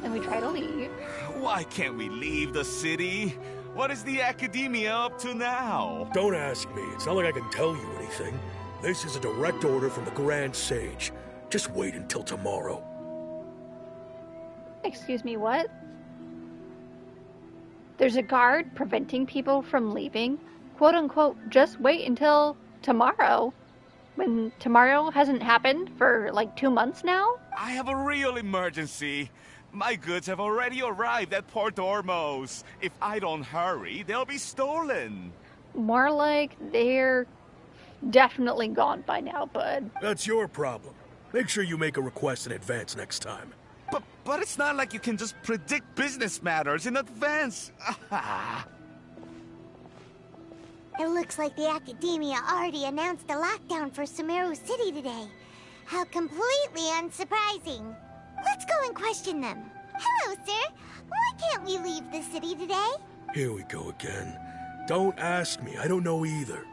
Then we try to leave. Why can't we leave the city? What is the Academia up to now? Don't ask me. It's not like I can tell you anything. This is a direct order from the Grand Sage. Just wait until tomorrow. Excuse me, what? There's a guard preventing people from leaving? Quote unquote, just wait until tomorrow. When tomorrow hasn't happened for like 2 months now? I have a real emergency. My goods have already arrived at Port Ormos. If I don't hurry, they'll be stolen. More like they're definitely gone by now, bud. That's your problem. Make sure you make a request in advance next time. But it's not like you can just predict business matters in advance. It looks like the Academia already announced a lockdown for Sumeru City today. How completely unsurprising. Let's go and question them. Hello, sir. Why can't we leave the city today? Here we go again. Don't ask me. I don't know either.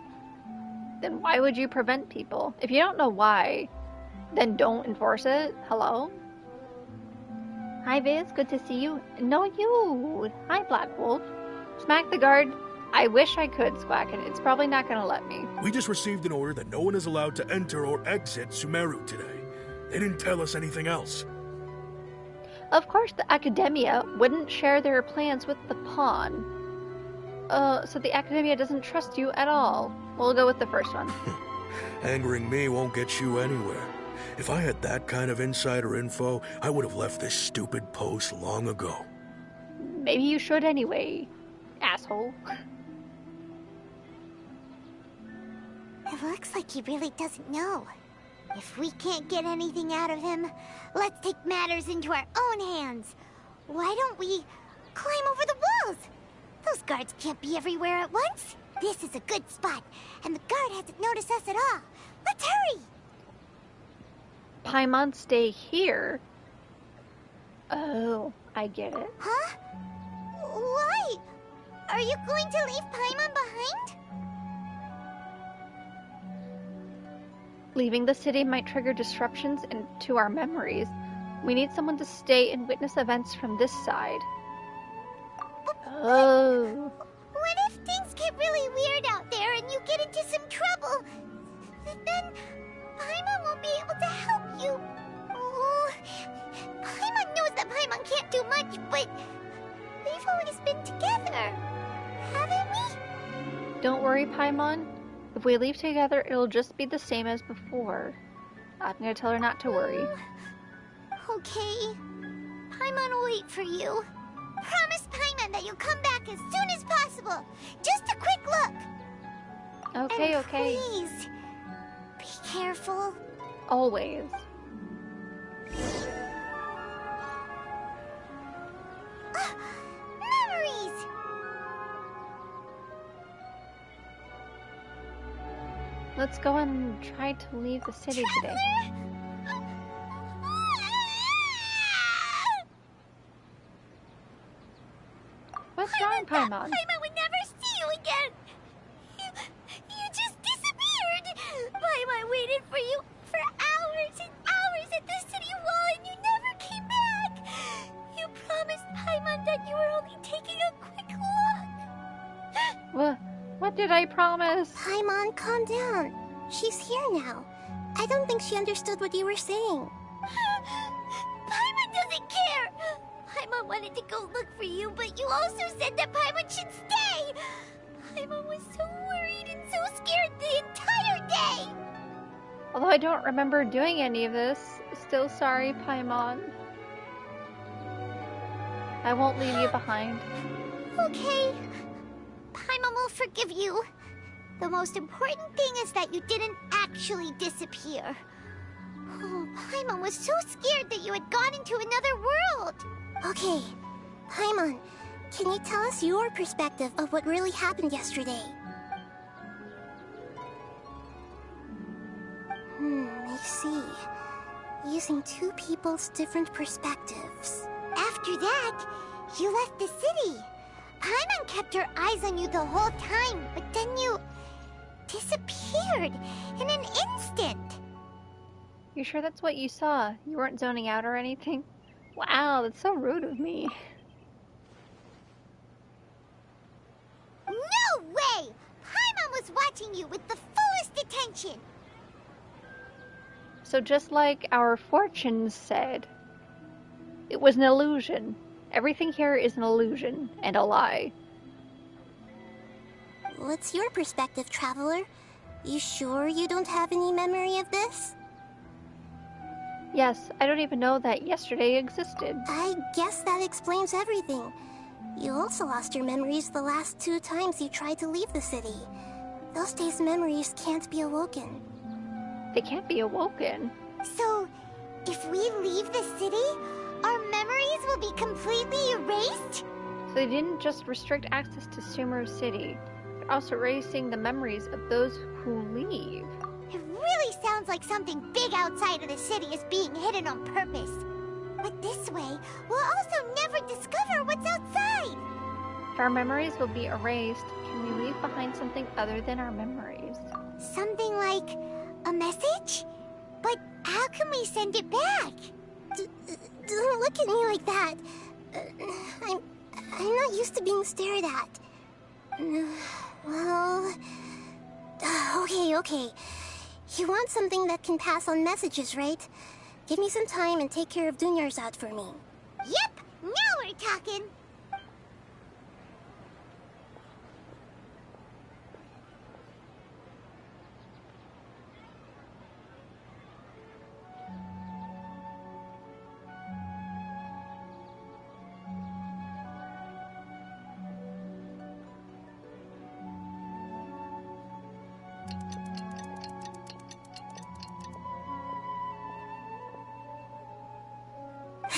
Then why would you prevent people? If you don't know why, then don't enforce it. Hello? Hi, Viz. Good to see you. No, you. Hi, Black Wolf. Smack the guard. I wish I could, Squacken. It's probably not going to let me. We just received an order that no one is allowed to enter or exit Sumeru today. They didn't tell us anything else. Of course, the Academia wouldn't share their plans with the pawn. So the Academia doesn't trust you at all. We'll go with the first one. Angering me won't get you anywhere. If I had that kind of insider info, I would have left this stupid post long ago. Maybe you should anyway, asshole. It looks like he really doesn't know. If we can't get anything out of him, let's take matters into our own hands. Why don't we climb over the walls? Those guards can't be everywhere at once. This is a good spot, and the guard hasn't noticed us at all. Let's hurry! Paimon stay here? Oh, I get it. Huh? Why? Are you going to leave Paimon behind? Leaving the city might trigger disruptions into our memories. We need someone to stay and witness events from this side. Oh. What if things get really weird out there and you get into some trouble? Then Paimon won't be able to help you. Oh, Paimon knows that Paimon can't do much, but we've always been together, haven't we? Don't worry, Paimon. If we leave together, it'll just be the same as before. I'm gonna tell her not to worry. Okay. Paimon will wait for you. Promise Paimon that you'll come back as soon as possible. Just a quick look. Okay, and okay. Please, be careful. Always. Memories! Let's go and try to leave the city today. What's wrong, Paimon? Paimon would never see you again. You just disappeared. Paimon waited for you for hours and hours at the city wall, and you never came back. You promised Paimon that you were only taking a quick look. What did I promise? Paimon, calm down. She's here now. I don't think she understood what you were saying. Paimon doesn't care. Paimon wanted to go look for you, but you also said that Paimon should stay. Paimon was so worried and so scared the entire day. Although I don't remember doing any of this, still sorry, Paimon. I won't leave you behind. Okay. Paimon will forgive you. The most important thing is that you didn't actually disappear. Oh, Paimon was so scared that you had gone into another world. Okay, Paimon, can you tell us your perspective of what really happened yesterday? I see. Using two people's different perspectives. After that, you left the city. Paimon kept her eyes on you the whole time, but then you disappeared in an instant. You sure that's what you saw? You weren't zoning out or anything? Wow, that's so rude of me. No way! Paimon was watching you with the fullest attention. So just like our fortunes said, it was an illusion. Everything here is an illusion and a lie. What's your perspective, Traveler? You sure you don't have any memory of this? Yes, I don't even know that yesterday existed. I guess that explains everything. You also lost your memories the last 2 times you tried to leave the city. Those days' memories can't be awoken. They can't be awoken. So, if we leave the city, our memories will be completely erased? So they didn't just restrict access to Sumeru City, but also erasing the memories of those who leave. It really sounds like something big outside of the city is being hidden on purpose. But this way, we'll also never discover what's outside. If our memories will be erased, can we leave behind something other than our memories? Something like a message? But how can we send it back? Don't look at me like that. I'm not used to being stared at. Well... Okay. You want something that can pass on messages, right? Give me some time and take care of Dunyarzad for me. Yep, now we're talking.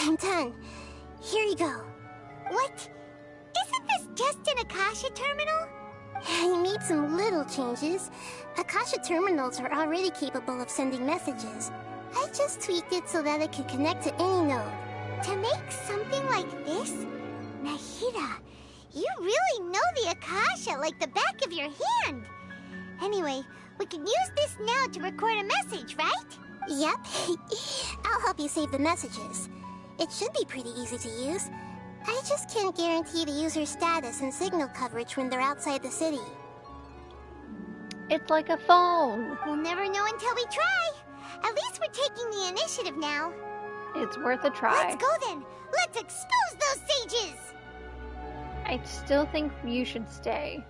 I'm done. Here you go. What? Isn't this just an Akasha terminal? You made some little changes. Akasha terminals are already capable of sending messages. I just tweaked it so that it could connect to any node. To make something like this? Nahida, you really know the Akasha like the back of your hand. Anyway, we can use this now to record a message, right? Yep. I'll help you save the messages. It should be pretty easy to use. I just can't guarantee the user's status and signal coverage when they're outside the city. It's like a phone. We'll never know until we try. At least we're taking the initiative now. It's worth a try. Let's go then. Let's expose those sages. I still think you should stay.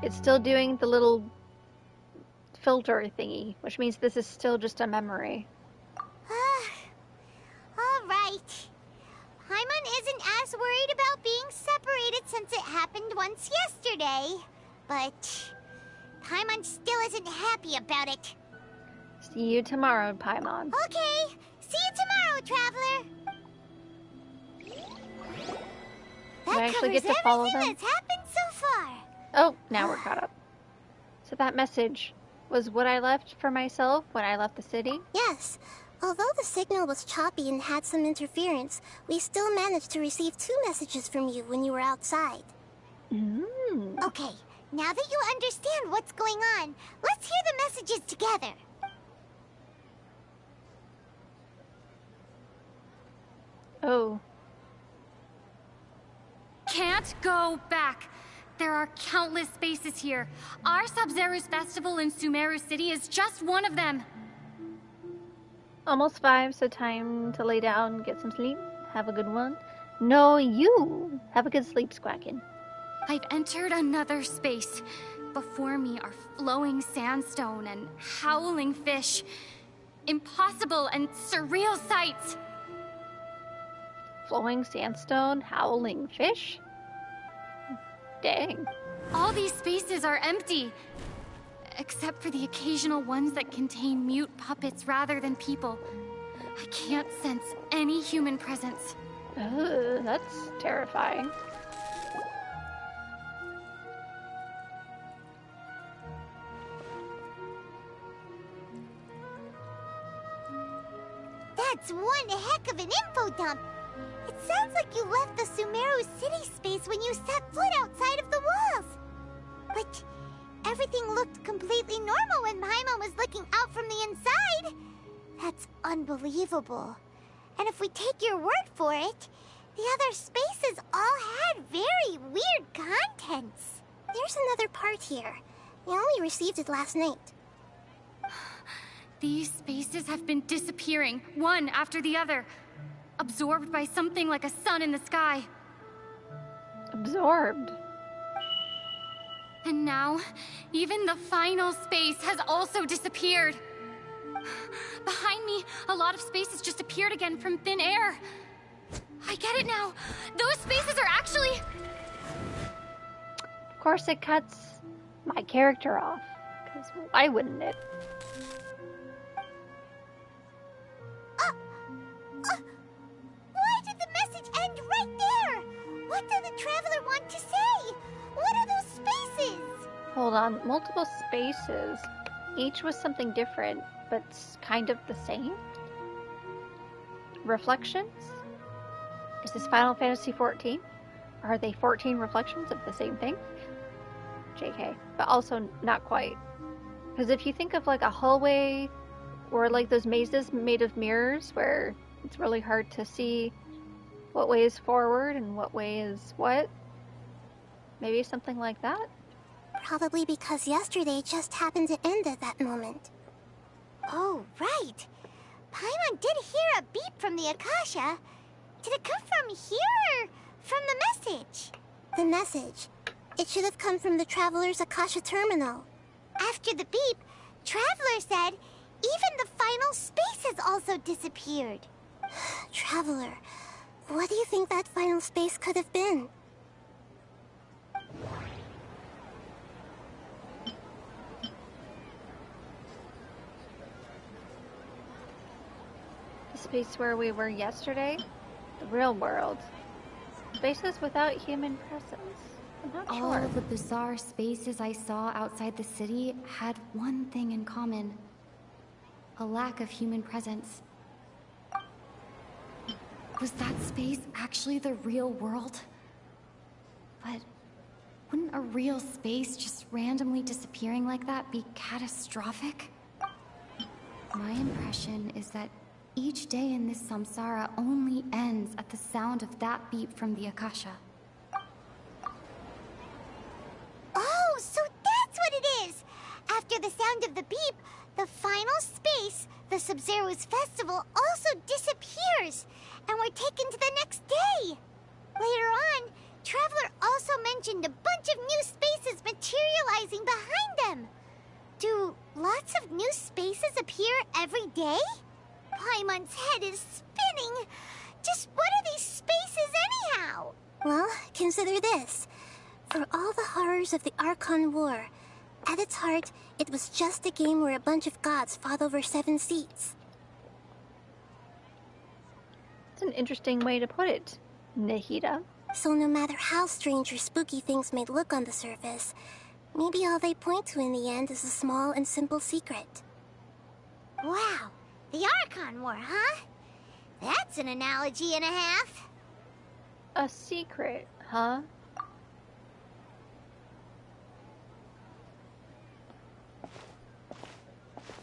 It's still doing the little filter thingy, which means this is still just a memory. All right. Paimon isn't as worried about being separated since it happened once yesterday. But Paimon still isn't happy about it. See you tomorrow, Paimon. Okay. See you tomorrow, Traveler. Do I actually get to follow them? That's happened so far. Oh, now we're caught up. So that message was what I left for myself when I left the city? Yes. Although the signal was choppy and had some interference, we still managed to receive 2 messages from you when you were outside. Okay, now that you understand what's going on, let's hear the messages together. Oh. Can't go back. There are countless spaces here. Our Sub-Zero's festival in Sumeru City is just one of them. Almost 5, so time to lay down, get some sleep. Have a good one. No, you! Have a good sleep, Squawkin'. I've entered another space. Before me are flowing sandstone and howling fish. Impossible and surreal sights. Flowing sandstone, howling fish? Dang. All these spaces are empty. Except for the occasional ones that contain mute puppets rather than people. I can't sense any human presence. Ugh, that's terrifying. That's one heck of an info dump. It sounds like you left the Sumeru City space when you set foot outside of the walls. But everything looked completely normal when Paimon was looking out from the inside. That's unbelievable. And if we take your word for it, the other spaces all had very weird contents. There's another part here. We only received it last night. These spaces have been disappearing, one after the other. Absorbed by something like a sun in the sky. Absorbed? And now, even the final space has also disappeared. Behind me, a lot of spaces just appeared again from thin air. I get it now. Those spaces are actually... Of course it cuts my character off. Because why wouldn't it? Why did the message end right there? What did the Traveler want to say? What are those spaces? Hold on, multiple spaces. Each was something different, but kind of the same. Reflections? Is this Final Fantasy XIV? Are they 14 reflections of the same thing? JK. But also not quite. Because if you think of like a hallway or like those mazes made of mirrors where it's really hard to see what way is forward and what way is what, maybe something like that? Probably because yesterday just happened to end at that moment. Oh, right. Paimon did hear a beep from the Akasha. Did it come from here or from the message? The message. It should have come from the Traveler's Akasha terminal. After the beep, Traveler said even the final space has also disappeared. Traveler, what do you think that final space could have been? The space where we were yesterday? The real world. Spaces without human presence. I'm not sure. All the bizarre spaces I saw outside the city had one thing in common. A lack of human presence. Was that space actually the real world? But wouldn't a real space just randomly disappearing like that be catastrophic? My impression is that each day in this samsara only ends at the sound of that beep from the Akasha. Oh, so that's what it is! After the sound of the beep, the final space, the Sabzeruz festival, also disappears, and we're taken to the next day. Later on, Traveler also mentioned a bunch of new spaces materializing behind them. Do lots of new spaces appear every day? Paimon's head is spinning. Just what are these spaces anyhow? Well, consider this. For all the horrors of the Archon War, at its heart, it was just a game where a bunch of gods fought over 7 seats. That's an interesting way to put it, Nahida. So no matter how strange or spooky things may look on the surface, maybe all they point to in the end is a small and simple secret. Wow, the Archon War, huh? That's an analogy and a half. A secret, huh?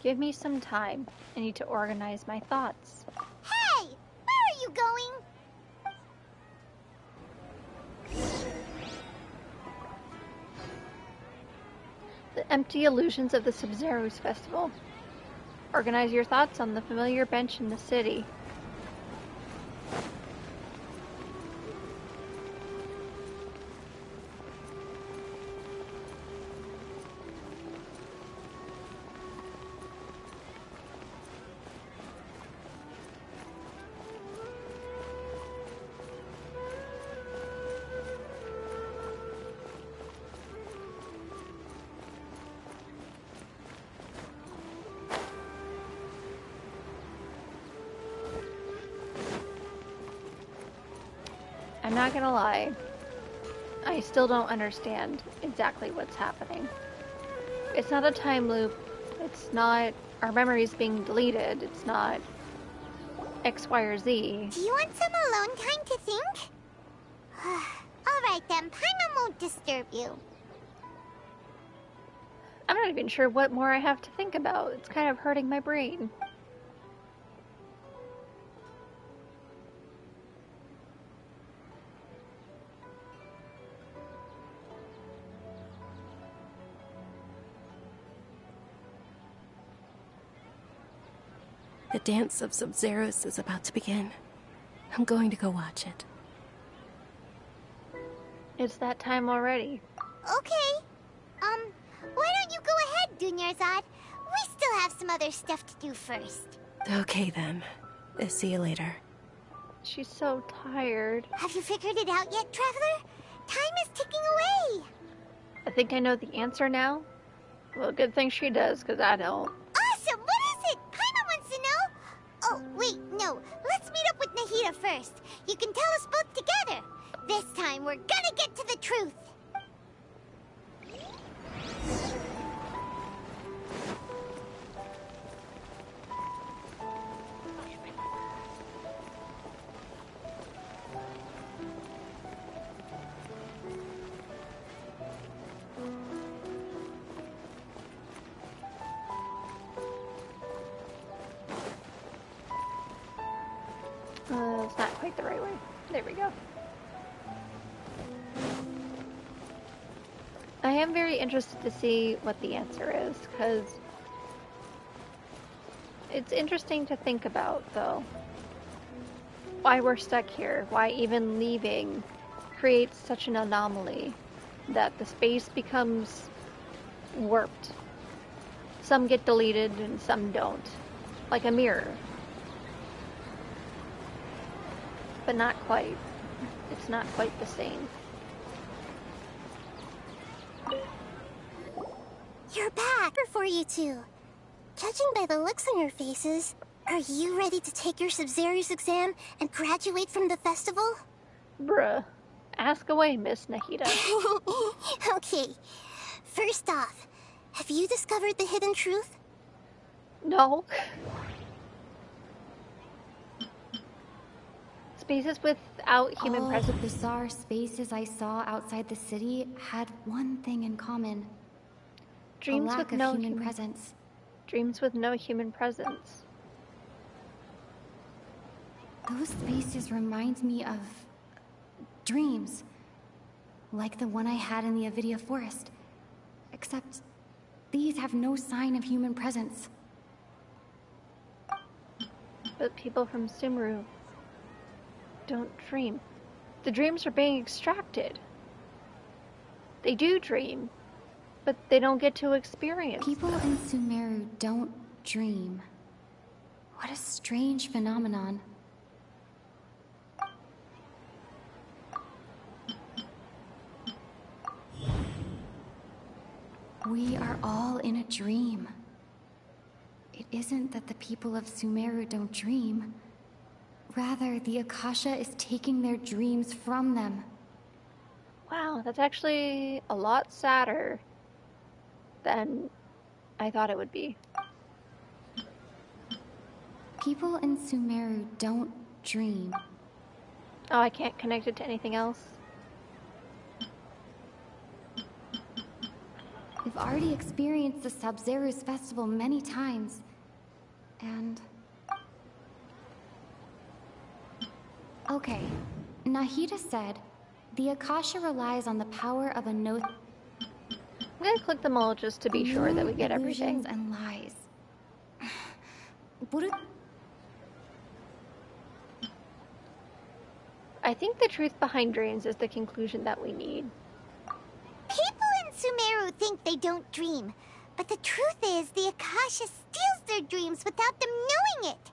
Give me some time. I need to organize my thoughts. Hey! Where are you going? The empty illusions of the Sabzeruz festival. Organize your thoughts on the familiar bench in the city. I'm not gonna lie, I still don't understand exactly what's happening. It's not a time loop, it's not our memories being deleted, it's not X, Y, or Z. Do you want some alone time to think? Alright then, Paimon won't disturb you. I'm not even sure what more I have to think about. It's kind of hurting my brain. The dance of Sabzeruz is about to begin. I'm going to go watch it. It's that time already. Okay. Why don't you go ahead, Dunyarzad? We still have some other stuff to do first. Okay then. See you later. She's so tired. Have you figured it out yet, Traveler? Time is ticking away. I think I know the answer now. Well, good thing she does, because I don't. Awesome! What is it? Paimon wants to know. Oh, wait, no. Let's meet up with Nahida first. You can tell us both together. This time, we're gonna get to the truth. It's not quite the right way. There we go. I am very interested to see what the answer is, because It's interesting to think about, though. Why we're stuck here, why even leaving creates such an anomaly that the space becomes warped. Some get deleted and some don't. Like a mirror. But not quite. It's not quite the same. You're back for you two. Judging by the looks on your faces, are you ready to take your Sabzeruz exam and graduate from the festival? Bruh. Ask away, Miss Nahida. Okay. First off, have you discovered the hidden truth? No. Spaces without human presence. All the bizarre spaces I saw outside the city had one thing in common. Dreams a lack with of no human presence. Dreams with no human presence. Those spaces remind me of dreams. Like the one I had in the Avidia Forest. Except these have no sign of human presence. But people from Sumeru don't dream. The dreams are being extracted. They do dream, but they don't get to experience. People in Sumeru don't dream. What a strange phenomenon. We are all in a dream. It isn't that the people of Sumeru don't dream. Rather, the Akasha is taking their dreams from them. Wow, that's actually a lot sadder than I thought it would be. People in Sumeru don't dream. Oh, I can't connect it to anything else? We've already experienced the Sabzeruz festival many times. And... okay, Nahida said, the Akasha relies on the power of a no... I'm gonna click them all just to be sure that we get everything. Illusions and lies. I think the truth behind dreams is the conclusion that we need. People in Sumeru think they don't dream, but the truth is the Akasha steals their dreams without them knowing it.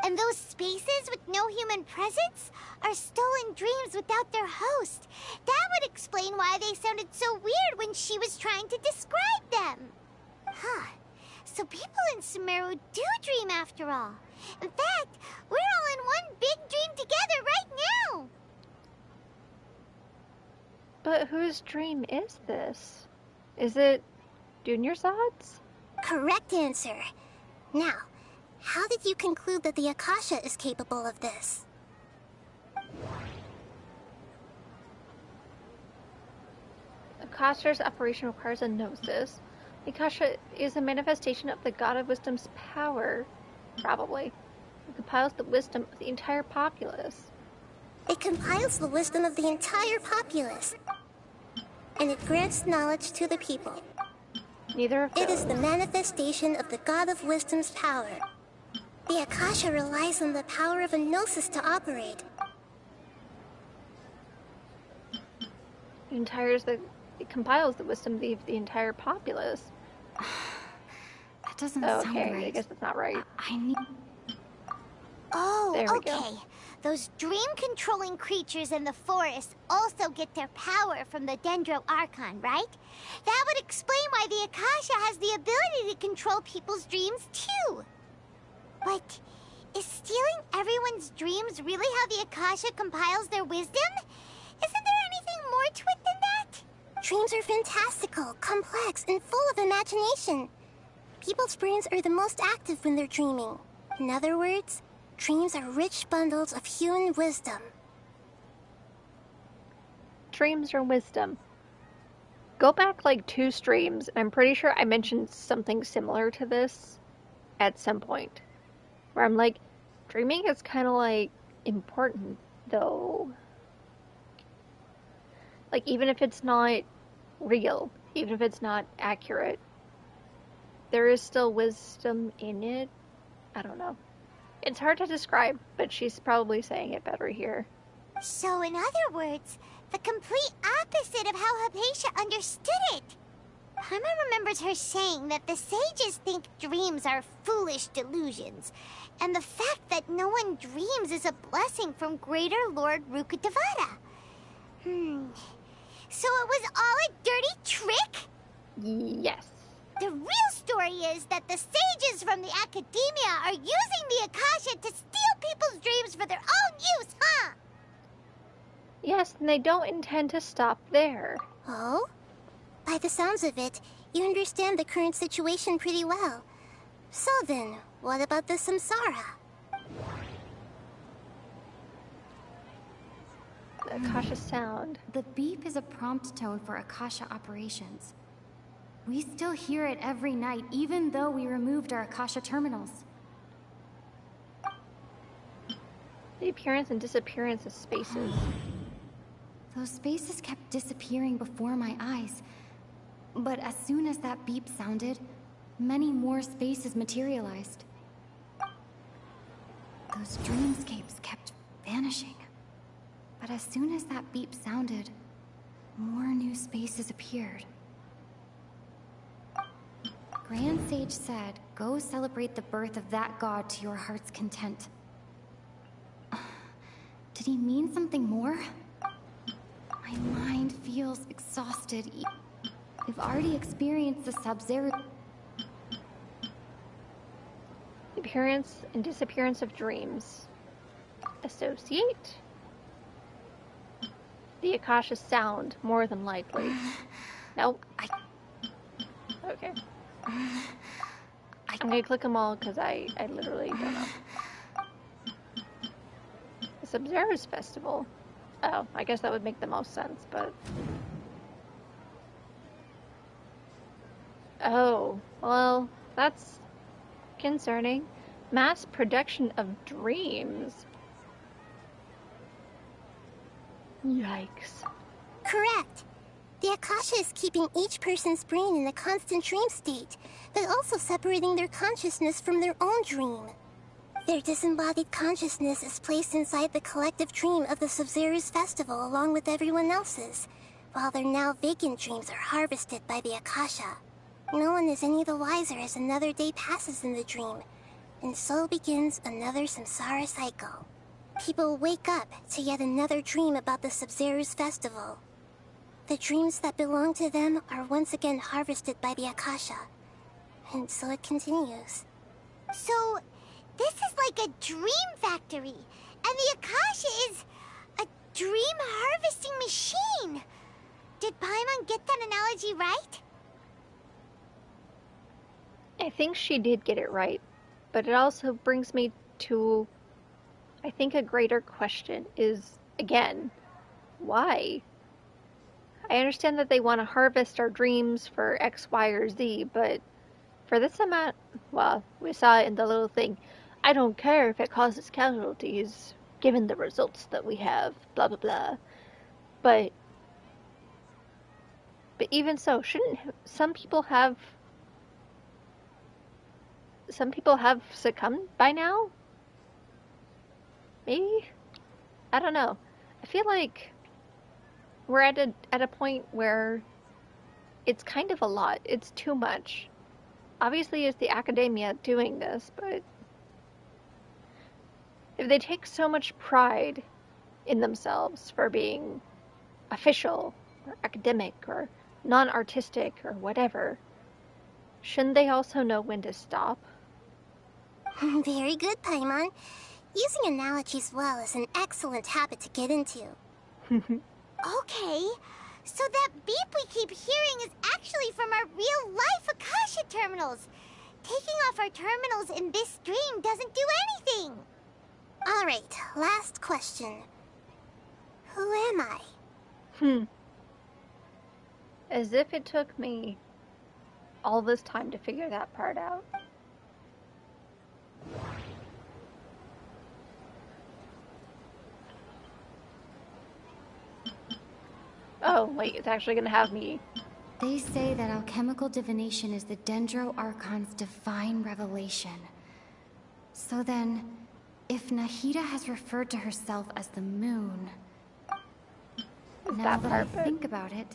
And those spaces with no human presence are stolen dreams without their host. That would explain why they sounded so weird when she was trying to describe them. Huh. So people in Sumeru do dream after all. In fact, we're all in one big dream together right now. But whose dream is this? Is it Dunyarzad's? Correct answer. Now, how did you conclude that the Akasha is capable of this? Akasha's operation requires a gnosis. The Akasha is a manifestation of the God of Wisdom's power, probably. It compiles the wisdom of the entire populace. It compiles the wisdom of the entire populace. And it grants knowledge to the people. Neither of those. It is the manifestation of the God of Wisdom's power. The Akasha relies on the power of a gnosis to operate. It compiles the wisdom of the entire populace. That doesn't sound right. right. I guess that's not right. I need... Oh, there we okay. go. Those dream-controlling creatures in the forest also get their power from the Dendro Archon, right? That would explain why the Akasha has the ability to control people's dreams, too. But is stealing everyone's dreams really how the Akasha compiles their wisdom? Isn't there anything more to it than that? Dreams are fantastical, complex, and full of imagination. People's brains are the most active when they're dreaming. In other words, dreams are rich bundles of human wisdom. Dreams are wisdom. Go back like 2 streams, and I'm pretty sure I mentioned something similar to this at some point. Where I'm like, dreaming is kind of like important, though. Like, even if it's not real, even if it's not accurate, there is still wisdom in it. I don't know. It's hard to describe, but she's probably saying it better here. So in other words, the complete opposite of how Hypatia understood it. Paimon remembers her saying that the sages think dreams are foolish delusions, and the fact that no one dreams is a blessing from Greater Lord Rukkhadevata. So it was all a dirty trick? Yes. The real story is that the sages from the Academia are using the Akasha to steal people's dreams for their own use, huh? Yes, and they don't intend to stop there. Oh? By the sounds of it, you understand the current situation pretty well. So then, what about the Samsara? The Akasha sound. The beep is a prompt tone for Akasha operations. We still hear it every night, even though we removed our Akasha terminals. The appearance and disappearance of spaces. Those spaces kept disappearing before my eyes. But as soon as that beep sounded, many more spaces materialized. Those dreamscapes kept vanishing. But as soon as that beep sounded, more new spaces appeared. Grand Sage said, go celebrate the birth of that god to your heart's content. Did he mean something more? My mind feels exhausted. We've already experienced the Sub-Zero. Appearance and disappearance of dreams. Associate? The Akasha sound, more than likely. Nope. Okay. I'm gonna click them all because I literally don't know. The Sub-Zero's Festival. Oh, I guess that would make the most sense, but... Oh, well, that's concerning. Mass production of dreams. Yikes. Correct. The Akasha is keeping each person's brain in a constant dream state, but also separating their consciousness from their own dream. Their disembodied consciousness is placed inside the collective dream of the Sub-Zero's Festival along with everyone else's, while their now vacant dreams are harvested by the Akasha. No one is any the wiser as another day passes in the dream, and so begins another samsara cycle. People wake up to yet another dream about the Sub-Zero's Festival. The dreams that belong to them are once again harvested by the Akasha, and so it continues. So, this is like a dream factory, and the Akasha is a dream harvesting machine. Did Paimon get that analogy right? I think she did get it right, but it also brings me to, I think, a greater question is, again, why? I understand that they want to harvest our dreams for X, Y, or Z, but for this amount, well, we saw it in the little thing. I don't care if it causes casualties, given the results that we have, blah, blah, blah. But even so, shouldn't some people have succumbed by now? Maybe? I don't know. I feel like we're at a point where it's kind of a lot. It's too much. Obviously, it's the Academia doing this, but if they take so much pride in themselves for being official, or academic, or non-artistic, or whatever, shouldn't they also know when to stop? Very good, Paimon. Using analogies well is an excellent habit to get into. Okay, so that beep we keep hearing is actually from our real-life Akasha terminals. Taking off our terminals in this dream doesn't do anything. Alright, last question. Who am I? As if it took me all this time to figure that part out. Oh, wait, it's actually gonna have me. They say that alchemical divination is the Dendro Archon's divine revelation. So then, if Nahida has referred to herself as the moon... Now that I think about it,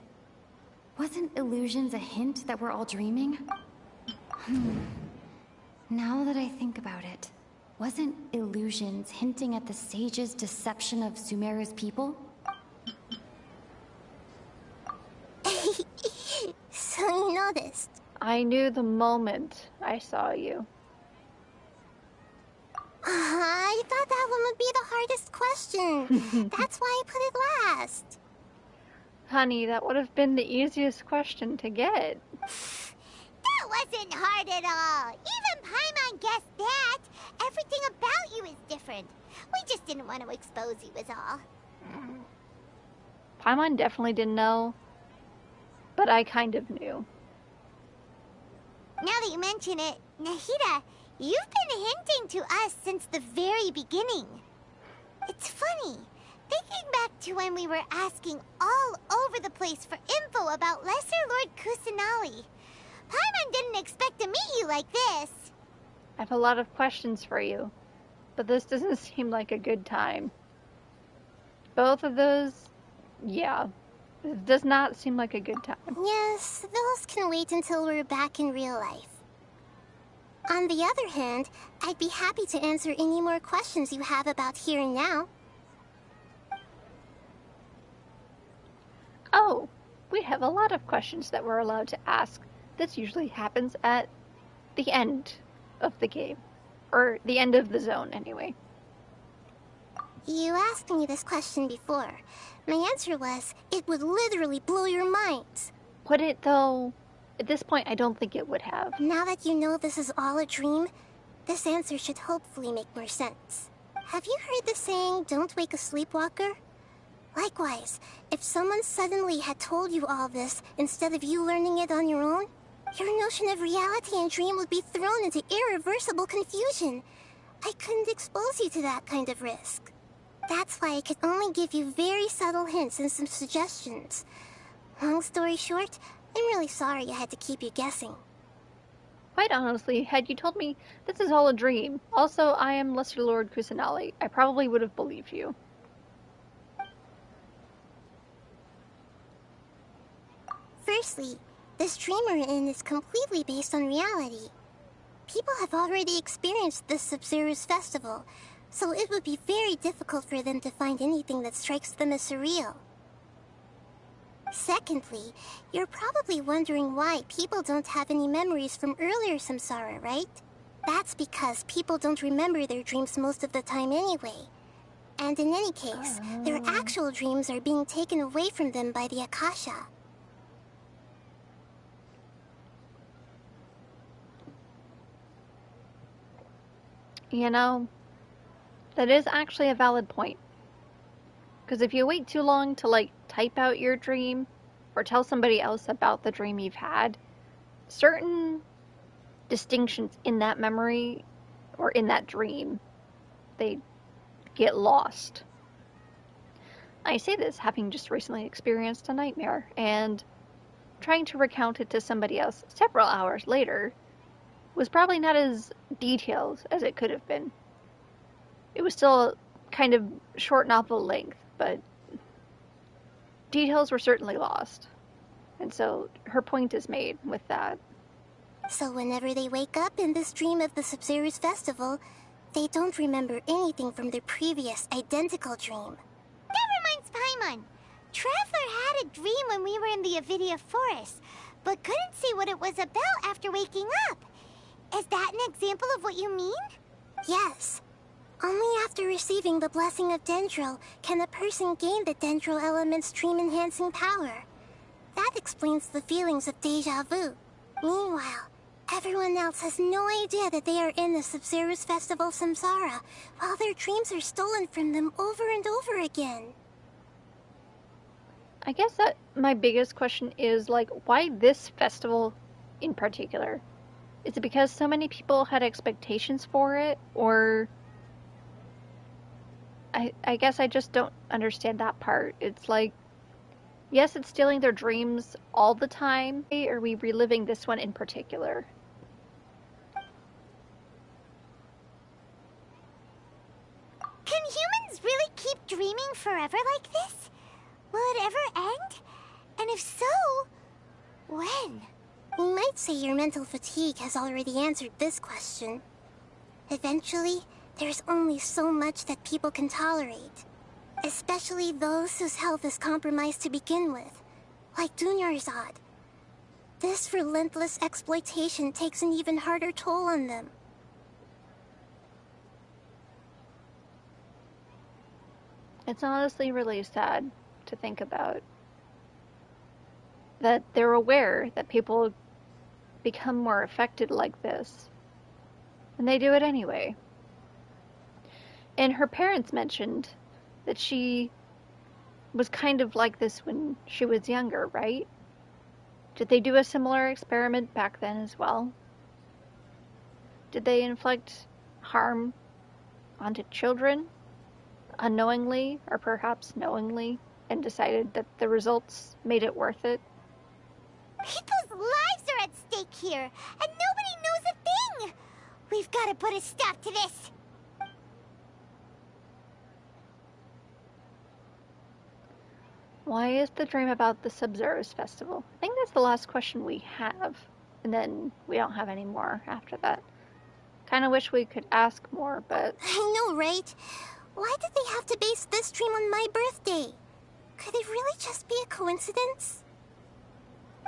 wasn't illusions a hint that we're all dreaming? Now that I think about it, wasn't illusions hinting at the sage's deception of Sumeru's people? So you noticed? I knew the moment I saw you. I thought that one would be the hardest question. That's why I put it last. Honey, that would have been the easiest question to get. That wasn't hard at all. Even Paimon guessed that. Everything about you is different. We just didn't want to expose you is all. Paimon definitely didn't know, but I kind of knew. Now that you mention it, Nahida, you've been hinting to us since the very beginning. It's funny. Thinking back to when we were asking all over the place for info about Lesser Lord Kusanali, Paimon didn't expect to meet you like this. I have a lot of questions for you, but this doesn't seem like a good time. Both of those, yeah, it does not seem like a good time. Yes, those can wait until we're back in real life. On the other hand, I'd be happy to answer any more questions you have about here and now. Oh, we have a lot of questions that we're allowed to ask. This usually happens at the end of the game. Or the end of the zone, anyway. You asked me this question before. My answer was, it would literally blow your minds. Would it, though? At this point, I don't think it would have. Now that you know this is all a dream, this answer should hopefully make more sense. Have you heard the saying, don't wake a sleepwalker? Likewise, if someone suddenly had told you all this instead of you learning it on your own, your notion of reality and dream would be thrown into irreversible confusion. I couldn't expose you to that kind of risk. That's why I could only give you very subtle hints and some suggestions. Long story short, I'm really sorry I had to keep you guessing. Quite honestly, had you told me this is all a dream, also I am Lesser Lord Kusanali, I probably would have believed you. Firstly, this dream we're in is completely based on reality. People have already experienced this Sub-Zero's festival, so it would be very difficult for them to find anything that strikes them as surreal. Secondly, you're probably wondering why people don't have any memories from earlier samsara, right? That's because people don't remember their dreams most of the time anyway. And in any case, their actual dreams are being taken away from them by the Akasha. You know, that is actually a valid point. Because if you wait too long to, like, type out your dream, or tell somebody else about the dream you've had, certain distinctions in that memory, or in that dream, they get lost. I say this having just recently experienced a nightmare, and trying to recount it to somebody else several hours later was probably not as detailed as it could have been. It was still kind of short novel length, but details were certainly lost. And so her point is made with that. So whenever they wake up in this dream of the Sub-Zero's festival, they don't remember anything from their previous identical dream. That reminds Paimon. Traveler had a dream when we were in the Avidia Forest, but couldn't see what it was about after waking up. Is that an example of what you mean? Yes. Only after receiving the blessing of Dendro can a person gain the Dendro element's dream-enhancing power. That explains the feelings of deja vu. Meanwhile, everyone else has no idea that they are in the Sub-Zero's festival samsara, while their dreams are stolen from them over and over again. I guess that my biggest question is, like, why this festival in particular? Is it because so many people had expectations for it, or... I guess I just don't understand that part. It's like, yes, it's stealing their dreams all the time. Why are we reliving this one in particular? ever like this? Will it ever end? And if so, when? You might say your mental fatigue has already answered this question. Eventually, there's only so much that people can tolerate. Especially those whose health is compromised to begin with, like Dunyarzad. This relentless exploitation takes an even harder toll on them. It's honestly really sad to think about. That they're aware that people become more affected like this. And they do it anyway. And her parents mentioned that she was kind of like this when she was younger, right? Did they do a similar experiment back then as well? Did they inflict harm onto children unknowingly or perhaps knowingly and decided that the results made it worth it? People's lives are at stake here, and nobody knows a thing! We've got to put a stop to this! Why is the dream about the Sub-Zero's festival? I think that's the last question we have. And then we don't have any more after that. Kind of wish we could ask more, but... I know, right? Why did they have to base this dream on my birthday? Could it really just be a coincidence?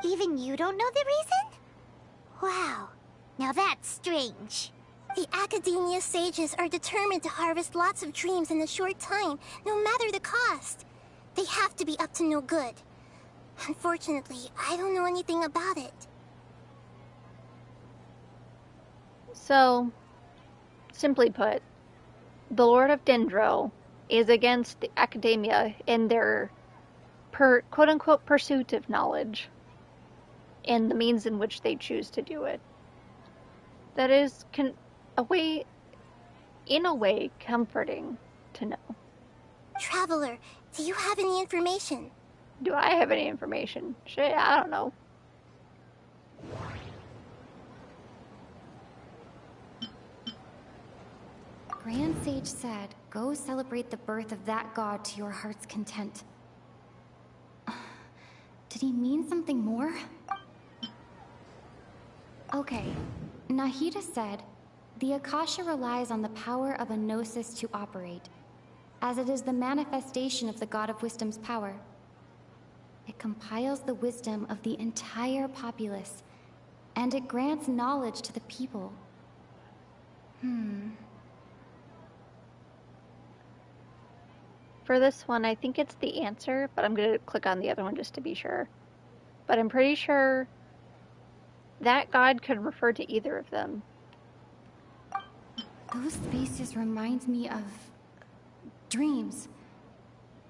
Even you don't know the reason? Wow, now that's strange. The Academia sages are determined to harvest lots of dreams in a short time, no matter the cost. They have to be up to no good. Unfortunately, I don't know anything about it. So, simply put, the Lord of Dendro is against the Academia in their quote-unquote pursuit of knowledge and the means in which they choose to do it. That is, in a way, comforting to know. Traveler, do you have any information? Do I have any information? Shit, I don't know. Grand Sage said, go celebrate the birth of that god to your heart's content. Did he mean something more? Okay, Nahida said, the Akasha relies on the power of a gnosis to operate, as it is the manifestation of the God of Wisdom's power. It compiles the wisdom of the entire populace, and it grants knowledge to the people. For this one, I think it's the answer, but I'm going to click on the other one just to be sure. But I'm pretty sure that god could refer to either of them. Those spaces remind me of dreams,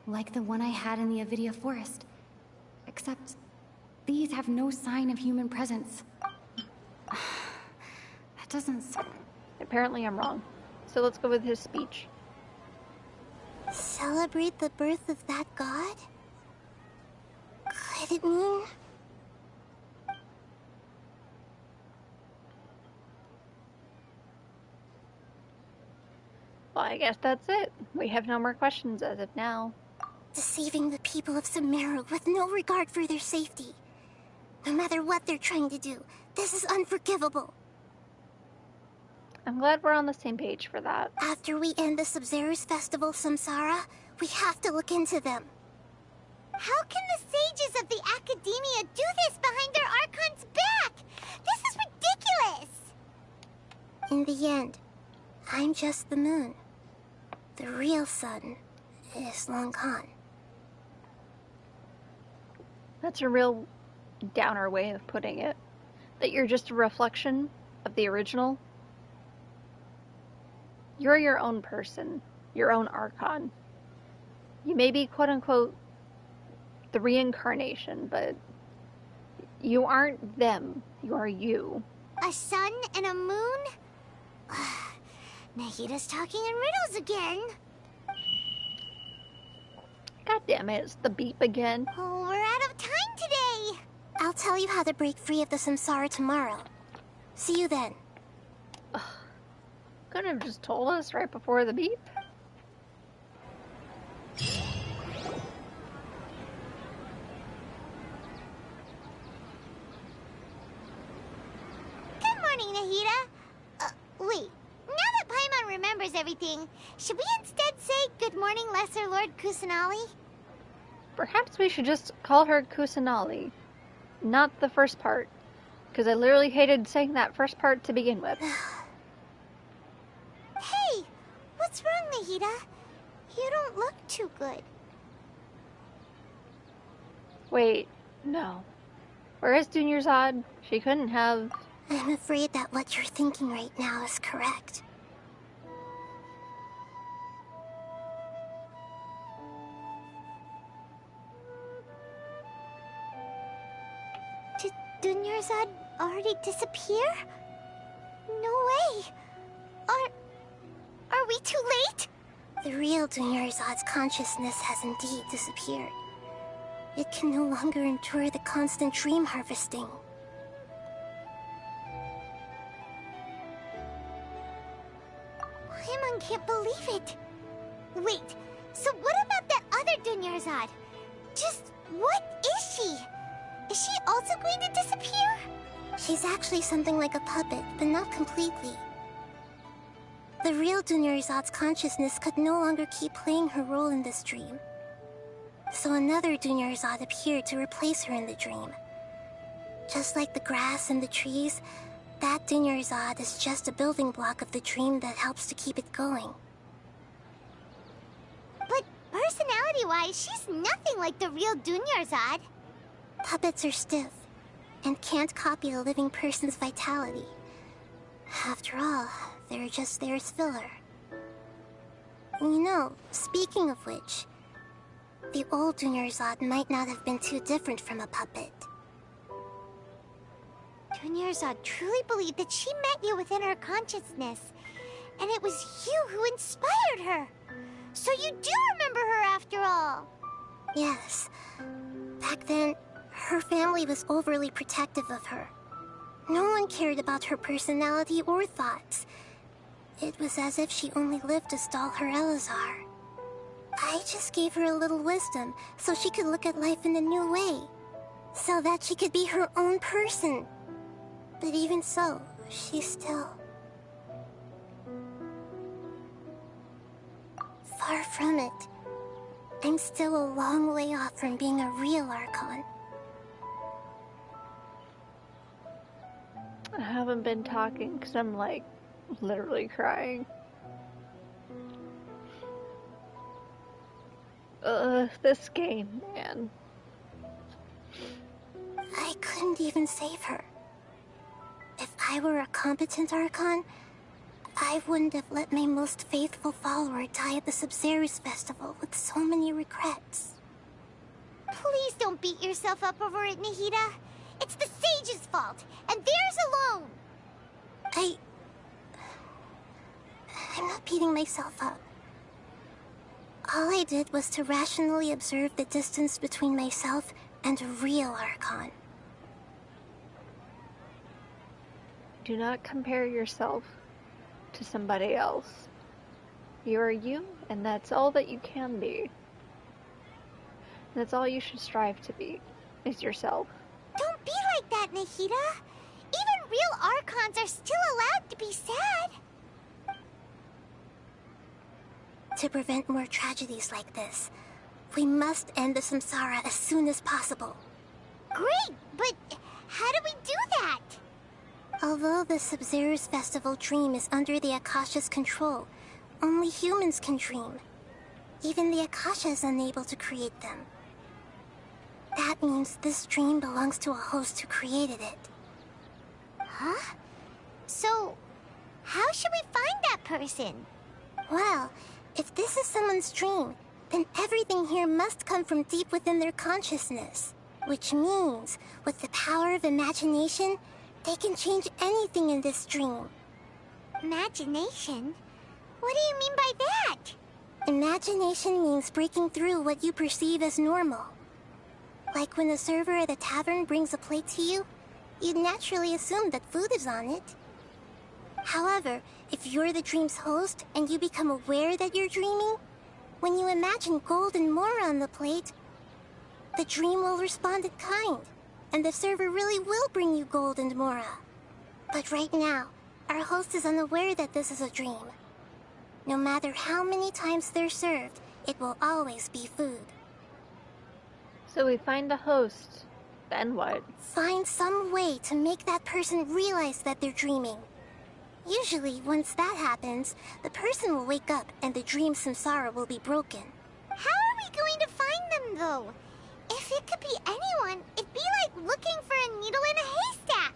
like the one I had in the Avidia Forest. Except these have no sign of human presence. That doesn't... Apparently I'm wrong. So let's go with his speech. Celebrate the birth of that god? Could it mean... Well, I guess that's it. We have no more questions as of now. Deceiving the people of Sumeru with no regard for their safety. No matter what they're trying to do, this is unforgivable. I'm glad we're on the same page for that. After we end the Sub-Zero's festival, Samsara, we have to look into them. How can the sages of the Academia do this behind their Archon's back? This is ridiculous! In the end, I'm just the moon. The real sun is long gone. That's a real downer way of putting it. That you're just a reflection of the original. You're your own person, your own Archon. You may be quote-unquote the reincarnation, but you aren't them. You are you. A sun and a moon? Nahida's talking in riddles again. God damn it, it's the beep again. Oh, we're out of time today. I'll tell you how to break free of the Samsara tomorrow. See you then. Could have just told us right before the beep. remembers everything. Should we instead say good morning, Lesser Lord Kusanali? Perhaps we should just call her Kusanali. Not the first part. Because I literally hated saying that first part to begin with. Hey! What's wrong, Nahida? You don't look too good. Wait, no. Where is Dunyarzad? She couldn't have... I'm afraid that what you're thinking right now is correct. Did Dunyarzad already disappear? No way! Are we too late? The real Dunyarzad's consciousness has indeed disappeared. It can no longer endure the constant dream harvesting. Paimon can't believe it. Wait, so what about that other Dunyarzad? Just what is she? Is she also going to disappear? She's actually something like a puppet, but not completely. The real Dunyarzad's consciousness could no longer keep playing her role in this dream. So another Dunyarzad appeared to replace her in the dream. Just like the grass and the trees, that Dunyarzad is just a building block of the dream that helps to keep it going. But personality-wise, she's nothing like the real Dunyarzad. Puppets are stiff, and can't copy a living person's vitality. After all, they're just there as filler. You know, speaking of which, the old Dunyarzad might not have been too different from a puppet. Dunyarzad truly believed that she met you within her consciousness, and it was you who inspired her. So you do remember her after all. Yes. Back then, her family was overly protective of her. No one cared about her personality or thoughts. It was as if she only lived to stall her Elazar. I just gave her a little wisdom so she could look at life in a new way. So that she could be her own person. But even so, she's still... far from it. I'm still a long way off from being a real Archon. I haven't been talking because I'm like literally crying. This game, man. I couldn't even save her. If I were a competent Archon, I wouldn't have let my most faithful follower die at the Sabzeruz festival with so many regrets. Please don't beat yourself up over it, Nahida. It's the Sage's fault, and theirs alone. I'm not beating myself up. All I did was to rationally observe the distance between myself and a real Archon. Do not compare yourself to somebody else. You are you, and that's all that you can be. That's all you should strive to be, is yourself. Don't be like that, Nahida. Even real Archons are still allowed to be sad. To prevent more tragedies like this, we must end the samsara as soon as possible. Great, but how do we do that? Although the Sabzeruz festival dream is under the Akasha's control, only humans can dream. Even the Akasha is unable to create them. That means this dream belongs to a host who created it. Huh? So, how should we find that person? Well, if this is someone's dream, then everything here must come from deep within their consciousness. Which means, with the power of imagination, they can change anything in this dream. Imagination? What do you mean by that? Imagination means breaking through what you perceive as normal. Like when the server at a tavern brings a plate to you, you'd naturally assume that food is on it. However, if you're the dream's host and you become aware that you're dreaming, when you imagine gold and more on the plate, the dream will respond in kind, and the server really will bring you gold and mora. But right now, our host is unaware that this is a dream. No matter how many times they're served, it will always be food. So we find a host. Then what? Find some way to make that person realize that they're dreaming. Usually, once that happens, the person will wake up and the dream samsara will be broken. How are we going to find them, though? If it could be anyone, it'd be like looking for a needle in a haystack.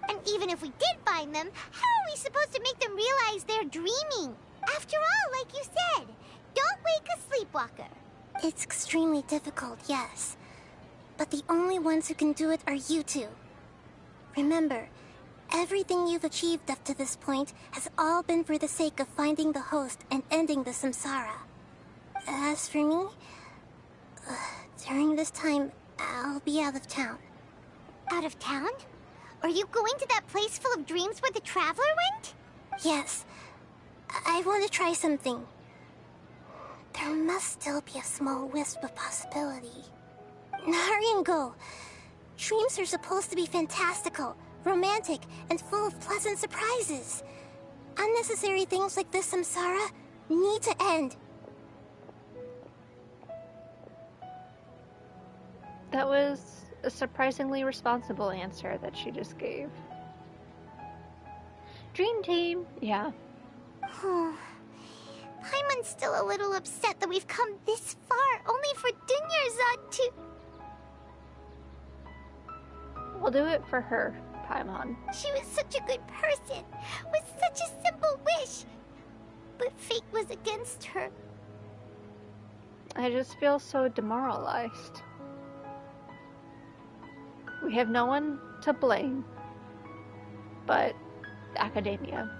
And even if we did find them, how are we supposed to make them realize they're dreaming? After all, like you said, don't wake a sleepwalker. It's extremely difficult, yes. But the only ones who can do it are you two. Remember, everything you've achieved up to this point has all been for the sake of finding the host and ending the samsara. As for me, during this time, I'll be out of town. Out of town? Are you going to that place full of dreams where the Traveler went? Yes. I want to try something. There must still be a small wisp of possibility. Hurry and go. Dreams are supposed to be fantastical, romantic, and full of pleasant surprises. Unnecessary things like this samsara need to end. That was a surprisingly responsible answer that she just gave. Dream team, yeah. Paimon's still a little upset that we've come this far only for Dunyarzad to... We'll do it for her, Paimon. She was such a good person, with such a simple wish. But fate was against her. I just feel so demoralized. We have no one to blame but academia.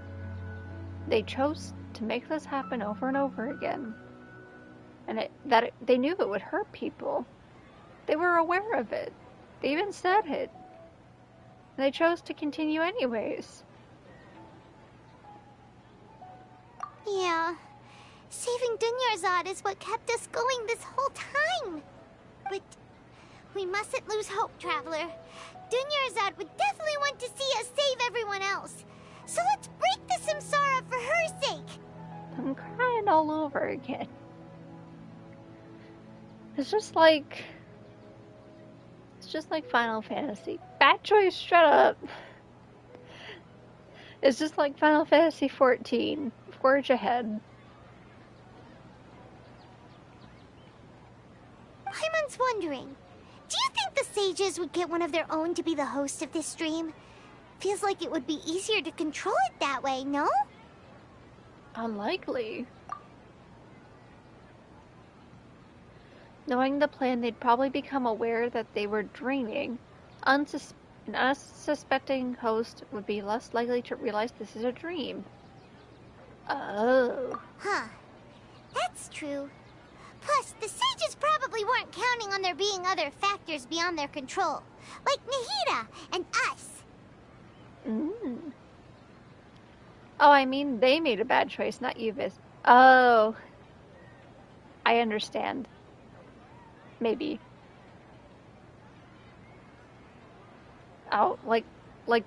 They chose to make this happen over and over again. And they knew it would hurt people. They were aware of it. They even said it. And they chose to continue anyways. Yeah. Saving Dunyarzad is what kept us going this whole time. But we mustn't lose hope, Traveler. Dunyarzad would definitely want to see us save everyone else. So let's break the samsara for her sake. I'm crying all over again. It's just like Final Fantasy. Bad choice, shut up. It's just like Final Fantasy 14. Forge ahead. Paimon's wondering, do you think the sages would get one of their own to be the host of this stream? Feels like it would be easier to control it that way, no? Unlikely. Knowing the plan, they'd probably become aware that they were dreaming. An unsuspecting host would be less likely to realize this is a dream. Oh. Huh. That's true. Plus, the sages probably weren't counting on there being other factors beyond their control. Like Nahida and us. Oh, I mean, they made a bad choice, not you, Viz. Oh. I understand. Maybe. Oh, like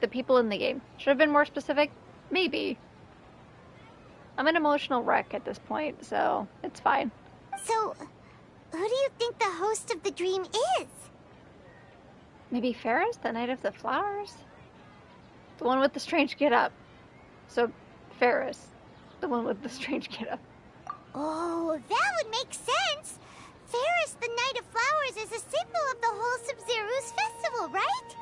the people in the game. Should have been more specific? Maybe. I'm an emotional wreck at this point, so it's fine. So, who do you think the host of the dream is? Maybe Ferris, the Knight of the Flowers? The one with the strange get-up. So, Ferris, the one with the strange get-up. Oh, that would make sense! Ferris, the Knight of Flowers, is a symbol of the whole Sub-Zero's festival, right?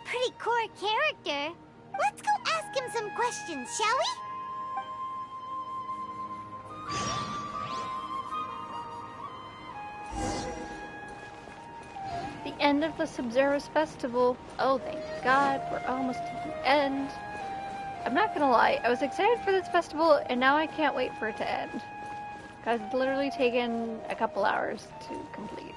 Pretty core character. Let's go ask him some questions, shall we? The end of the Sub-Zero's festival. Oh, thank God, we're almost to the end. I'm not gonna lie, I was excited for this festival, and now I can't wait for it to end. Because it's literally taken a couple hours to complete.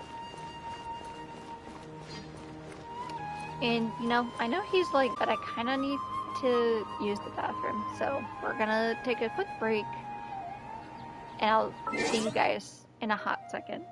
And, you know, I know he's like, but I kind of need to use the bathroom. So, we're gonna take a quick break. And I'll see you guys in a hot second.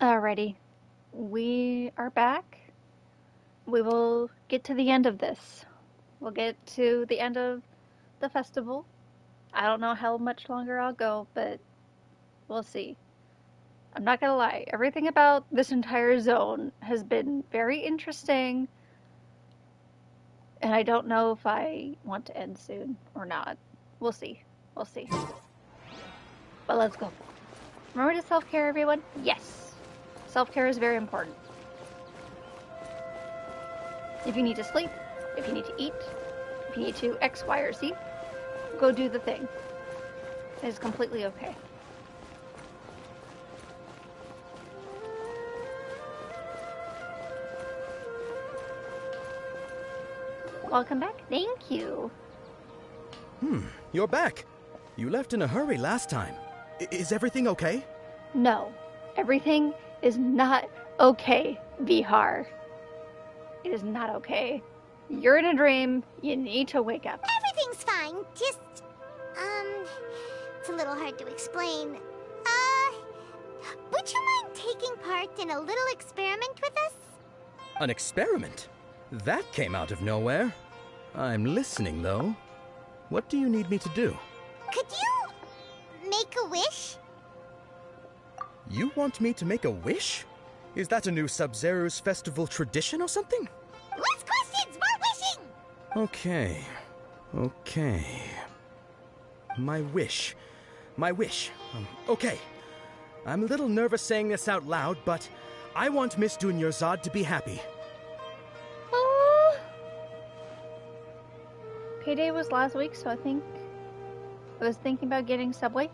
Alrighty. We are back. We will get to the end of this. We'll get to the end of the festival. I don't know how much longer I'll go, but we'll see. I'm not gonna lie, everything about this entire zone has been very interesting, and I don't know if I want to end soon or not. We'll see. We'll see. But let's go. Remember to self-care, everyone? Yes. Self-care is very important. If you need to sleep, if you need to eat, if you need to X, Y, or Z, go do the thing. It is completely okay. Welcome back. Thank you. You're back. You left in a hurry last time. Is everything okay? No. Everything is not okay, Vihar. It is not okay. You're in a dream. You need to wake up. Everything's fine. Just, it's a little hard to explain. Would you mind taking part in a little experiment with us? An experiment? That came out of nowhere. I'm listening, though. What do you need me to do? Could you make a wish? You want me to make a wish? Is that a new Sub-Zero's festival tradition or something? Less questions, more wishing! Okay. My wish. Okay. I'm a little nervous saying this out loud, but I want Miss Dunyarzad to be happy. Payday was last week, so I was thinking about getting Subway.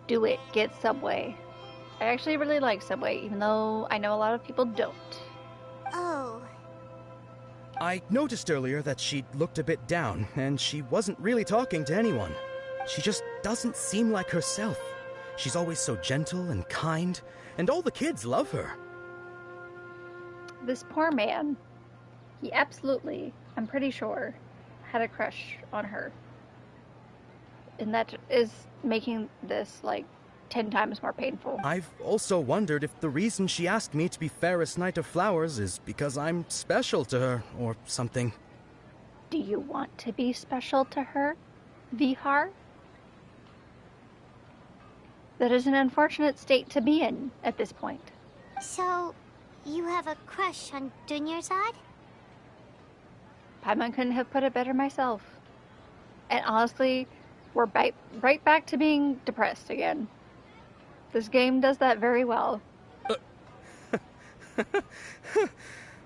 Do it. Get Subway. I actually really like Subway, even though I know a lot of people don't. Oh. I noticed earlier that she looked a bit down, and she wasn't really talking to anyone. She just doesn't seem like herself. She's always so gentle and kind, and all the kids love her. This poor man, he absolutely, I'm pretty sure, had a crush on her. And that is making this, 10 times more painful. I've also wondered if the reason she asked me to be Fairest Knight of Flowers is because I'm special to her, or something. Do you want to be special to her, Vihar? That is an unfortunate state to be in at this point. So, you have a crush on Dunyarzad? Paimon couldn't have put it better myself. And honestly, we're right back to being depressed again. This game does that very well.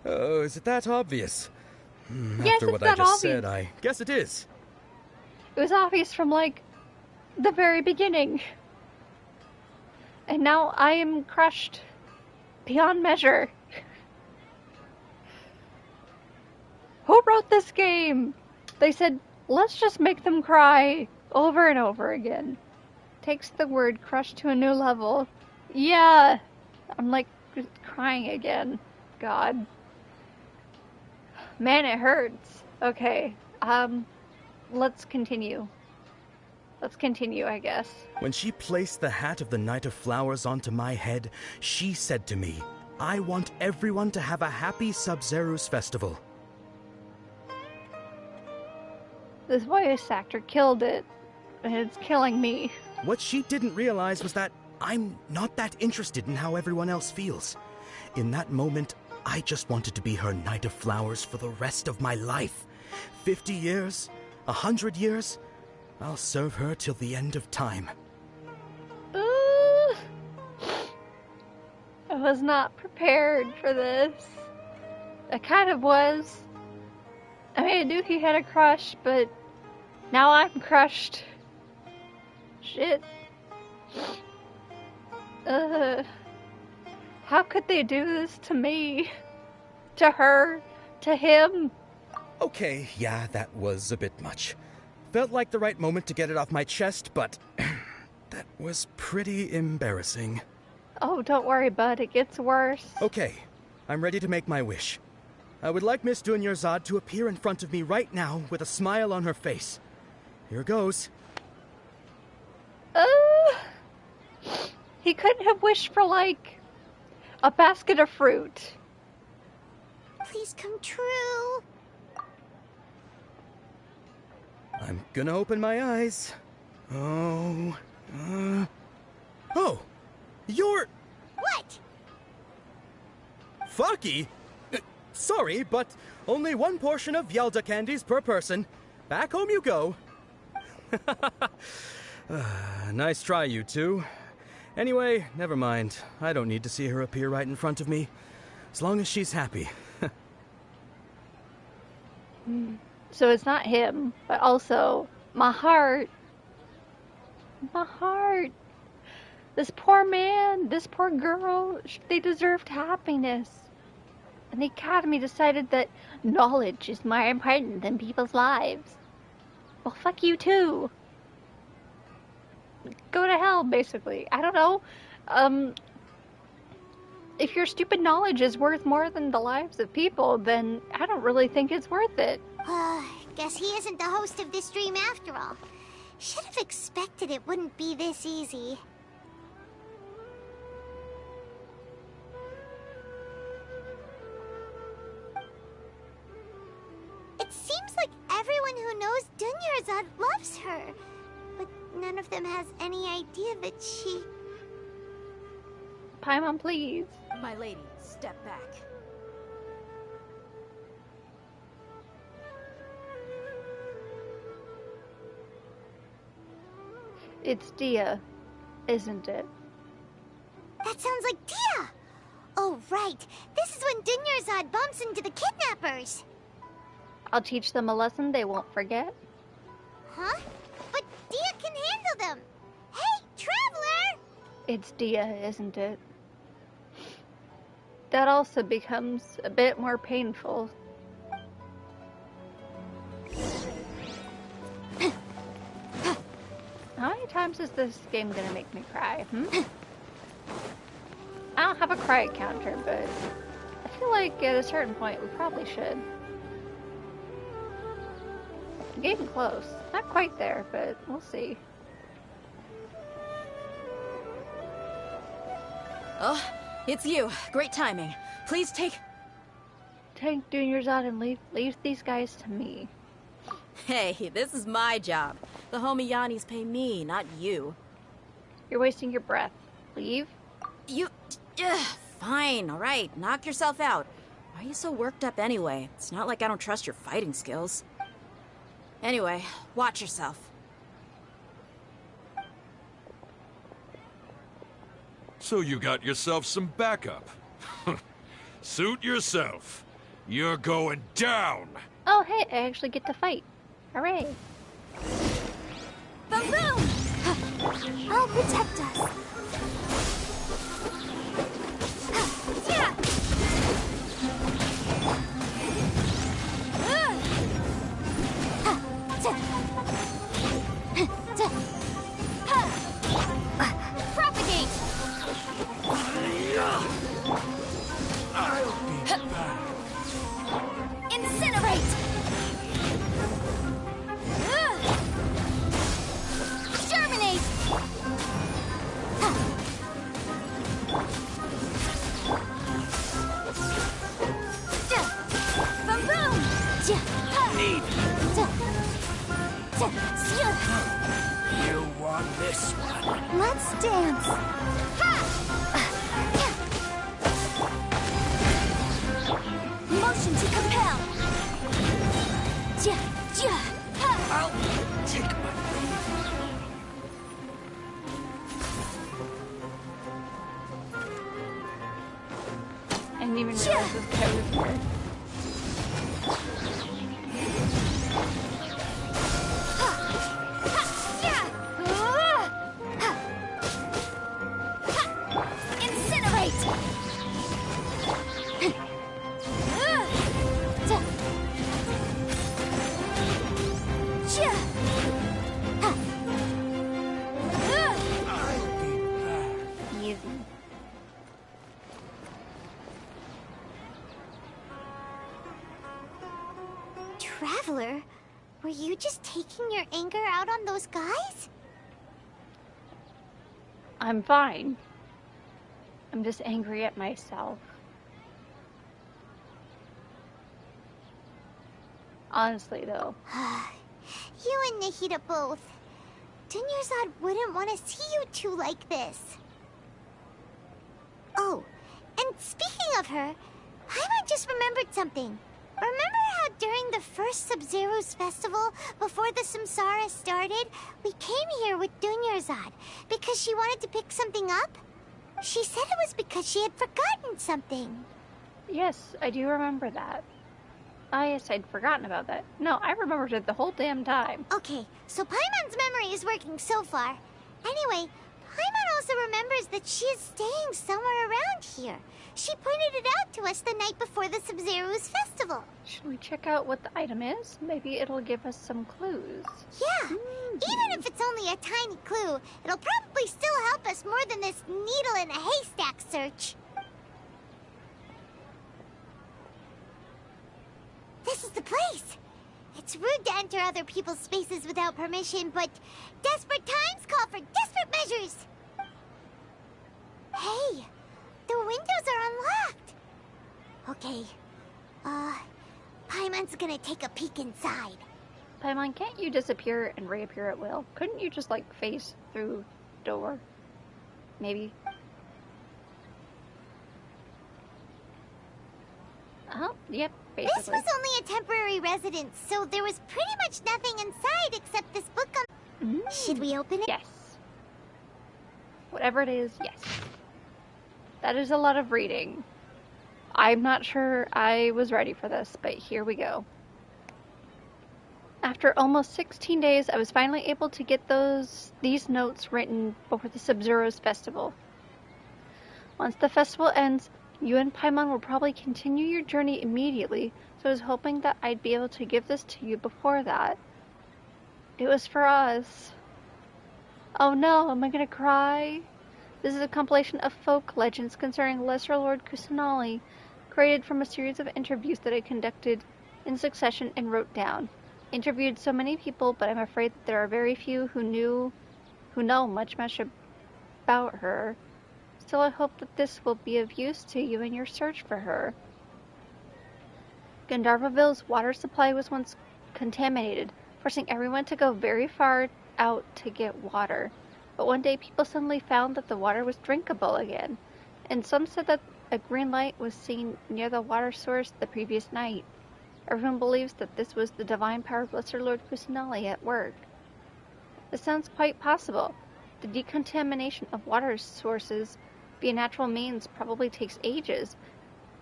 Oh, is it that obvious? Yes, After what I just said, I guess it is. It was obvious from, the very beginning. And now I am crushed beyond measure. Who wrote this game? They said, let's just make them cry over and over again. Takes the word crush to a new level. Yeah. I'm crying again. God. Man, it hurts. Okay. Let's continue. Let's continue, I guess. When she placed the hat of the Knight of Flowers onto my head, she said to me, I want everyone to have a happy Sub-Zero's festival. This voice actor killed it, and it's killing me. What she didn't realize was that I'm not that interested in how everyone else feels. In that moment, I just wanted to be her Knight of Flowers for the rest of my life. 50 years, 100 years, I'll serve her till the end of time. I was not prepared for this. I kind of was. I mean, I knew he had a crush, but now I'm crushed. Shit. How could they do this to me? To her? To him? Okay, yeah, that was a bit much. Felt like the right moment to get it off my chest, but that was pretty embarrassing. Oh, don't worry, bud. It gets worse. Okay, I'm ready to make my wish. I would like Miss Dunyarzad to appear in front of me right now with a smile on her face. Here goes. He couldn't have wished for, A basket of fruit. Please come true. I'm gonna open my eyes. Oh, oh, you're... What? Faki? Sorry, but only one portion of Yalda candies per person. Back home you go. Nice try, you two. Anyway, never mind. I don't need to see her appear right in front of me. As long as she's happy. So it's not him, but also my heart. My heart. This poor man, this poor girl, they deserved happiness. And the Academy decided that knowledge is more important than people's lives. Well, fuck you too. Go to hell, basically. I don't know. If your stupid knowledge is worth more than the lives of people, then I don't really think it's worth it. Guess he isn't the host of this dream after all. Should have expected it wouldn't be this easy. It seems like everyone who knows Dunyarzad loves her. But none of them has any idea that she... Paimon, please. My lady, step back. It's Dia, isn't it? That sounds like Dia! Oh, right. This is when Dunyarzad bumps into the kidnappers. I'll teach them a lesson they won't forget. Huh? But Dia can handle them. Hey, Traveler! It's Dia, isn't it? That also becomes a bit more painful. How many times is this game gonna make me cry? I don't have a cry counter, but I feel like at a certain point we probably should. Getting close. Not quite there, but we'll see. Oh, it's you. Great timing. Please take Dunyarzad and leave these guys to me. Hey, this is my job. The homie Yannis pay me, not you. You're wasting your breath. Leave? Fine, alright. Knock yourself out. Why are you so worked up anyway? It's not like I don't trust your fighting skills. Anyway, watch yourself. So you got yourself some backup. Suit yourself. You're going down. Oh, hey, I actually get to fight. Hooray. Boom! I'll protect us. Yeah! Propagate! I'll be back. Incinerate! Germinate! Boom boom! Need. You You want this one? Let's dance. Motion to compel. I'll take my I didn't even realize this guy was here. Incinerate! Easy. Traveler, were you just taking your anger out on those guys? I'm fine. I'm just angry at myself. Honestly, though. You and Nahida both. Dunyarzad wouldn't want to see you two like this. Oh, and speaking of her, Paimon just remembered something. Remember how during the first Sub-Zero's festival, before the Samsara started, we came here with Dunyarzad because she wanted to pick something up? She said it was because she had forgotten something. Yes, I do remember that. Ah, yes, I'd forgotten about that. No, I remembered it the whole damn time. Okay, so Paimon's memory is working so far. Anyway, Paimon also remembers that she is staying somewhere around here. She pointed it out to us the night before the Sub-Zero's festival. Should we check out what the item is? Maybe it'll give us some clues. Yeah, even if it's only a tiny clue, it'll probably still help us more than this needle in a haystack search. This is the place. It's rude to enter other people's spaces without permission, but desperate times call for desperate measures. Hey, the windows are unlocked. Okay, Paimon's gonna take a peek inside. Paimon, can't you disappear and reappear at will? Couldn't you just, like, face through door? Maybe? Oh, yep, basically. This was only a temporary residence, so there was pretty much nothing inside except this book on... Should we open it? Yes. Whatever it is, yes. That is a lot of reading. I'm not sure I was ready for this, but here we go. After almost 16 days, I was finally able to get these notes written before the Sub-Zero's festival. Once the festival ends, you and Paimon will probably continue your journey immediately, so I was hoping that I'd be able to give this to you before that. It was for us. Oh no, am I gonna cry? This is a compilation of folk legends concerning Lesser Lord Kusanali, created from a series of interviews that I conducted in succession and wrote down. Interviewed so many people, but I'm afraid that there are very few who know much about her. Still, I hope that this will be of use to you in your search for her. Gandharvaville's water supply was once contaminated, forcing everyone to go very far out to get water. But one day people suddenly found that the water was drinkable again, and some said that a green light was seen near the water source the previous night. Everyone believes that this was the divine power of Lesser Lord Kusanali at work. This sounds quite possible. The decontamination of water sources via natural means probably takes ages.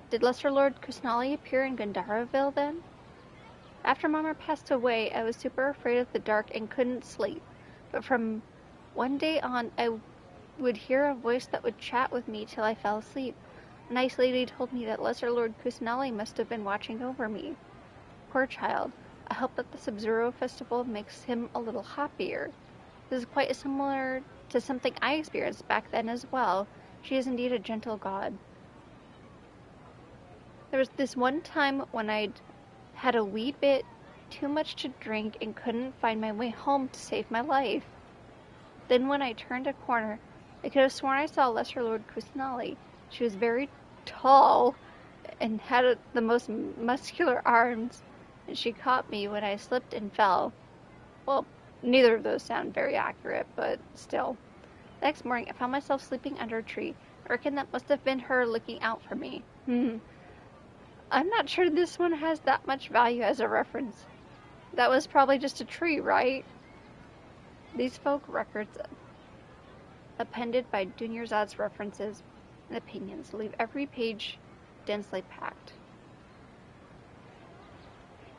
Did Lesser Lord Kusanali appear in Gandharaville then? After Mama passed away, I was super afraid of the dark and couldn't sleep. But from one day on, I would hear a voice that would chat with me till I fell asleep. A nice lady told me that Lesser Lord Kusanali must have been watching over me. Poor child. I hope that the Sub-Zero festival makes him a little happier. This is quite similar to something I experienced back then as well. She is indeed a gentle god. There was this one time when I'd had a wee bit too much to drink and couldn't find my way home to save my life. Then when I turned a corner, I could have sworn I saw Lesser Lord Kusanali. She was very tall and had the most muscular arms, and she caught me when I slipped and fell. Well, neither of those sound very accurate, but still. The next morning, I found myself sleeping under a tree. I reckon that must have been her looking out for me. I'm not sure this one has that much value as a reference. That was probably just a tree, right? These folk records, appended by Dunyarzad's references and opinions, leave every page densely packed.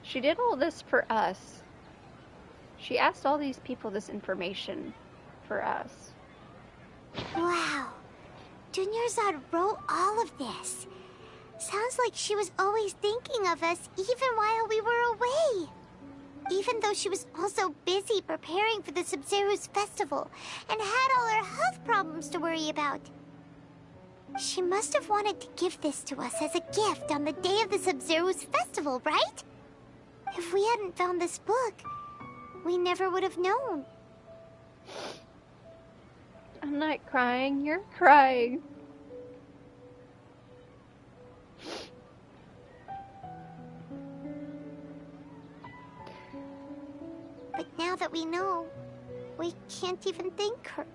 She did all this for us. She asked all these people this information for us. Wow. Dunyarzad wrote all of this. Sounds like she was always thinking of us even while we were away. Even though she was also busy preparing for the Sub-Zero's festival and had all her health problems to worry about. She must have wanted to give this to us as a gift on the day of the Sub-Zero's festival, right? If we hadn't found this book, we never would have known. I'm not crying, you're crying. that we know. We can't even thank her.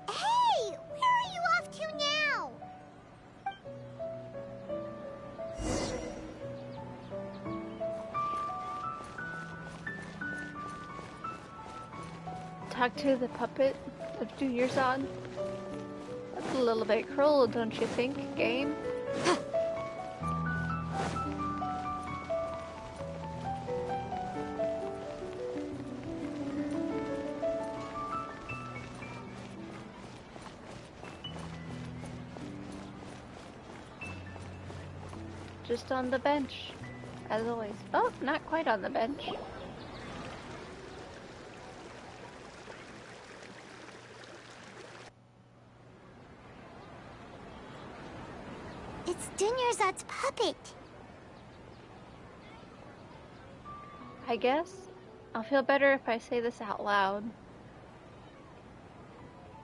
Hey! Where are you off to now? Talk to the puppet of Dunyarzad. That's a little bit cruel, don't you think, game? Just on the bench, as always. Oh, not quite on the bench. It's Dunyarzad's puppet. I guess I'll feel better if I say this out loud.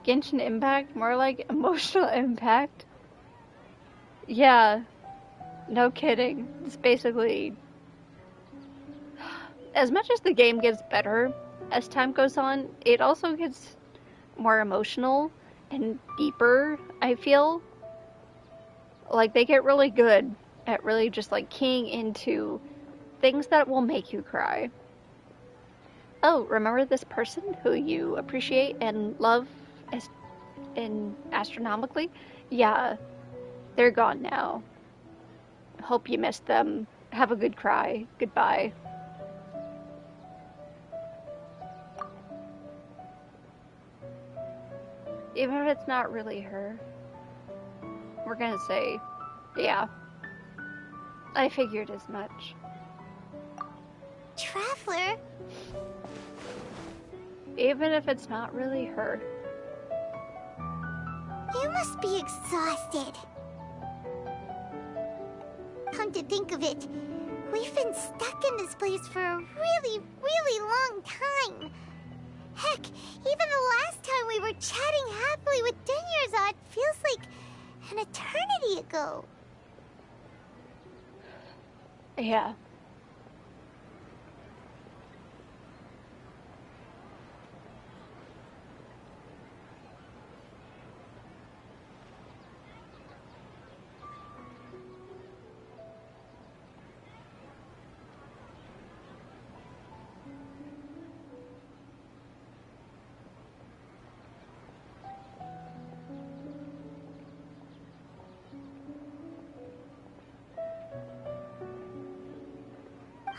Genshin Impact? More like emotional impact? Yeah. No kidding. It's basically... As much as the game gets better as time goes on, it also gets more emotional and deeper, I feel. Like, they get really good at really just, like, keying into things that will make you cry. Oh, remember this person who you appreciate and love astronomically? Yeah, they're gone now. Hope you missed them. Have a good cry. Goodbye. Even if it's not really her, we're gonna say, yeah. I figured as much. Traveler? Even if it's not really her. You must be exhausted. Come to think of it, we've been stuck in this place for a really, really long time. Heck, even the last time we were chatting happily with Dunyarzad feels like an eternity ago. Yeah.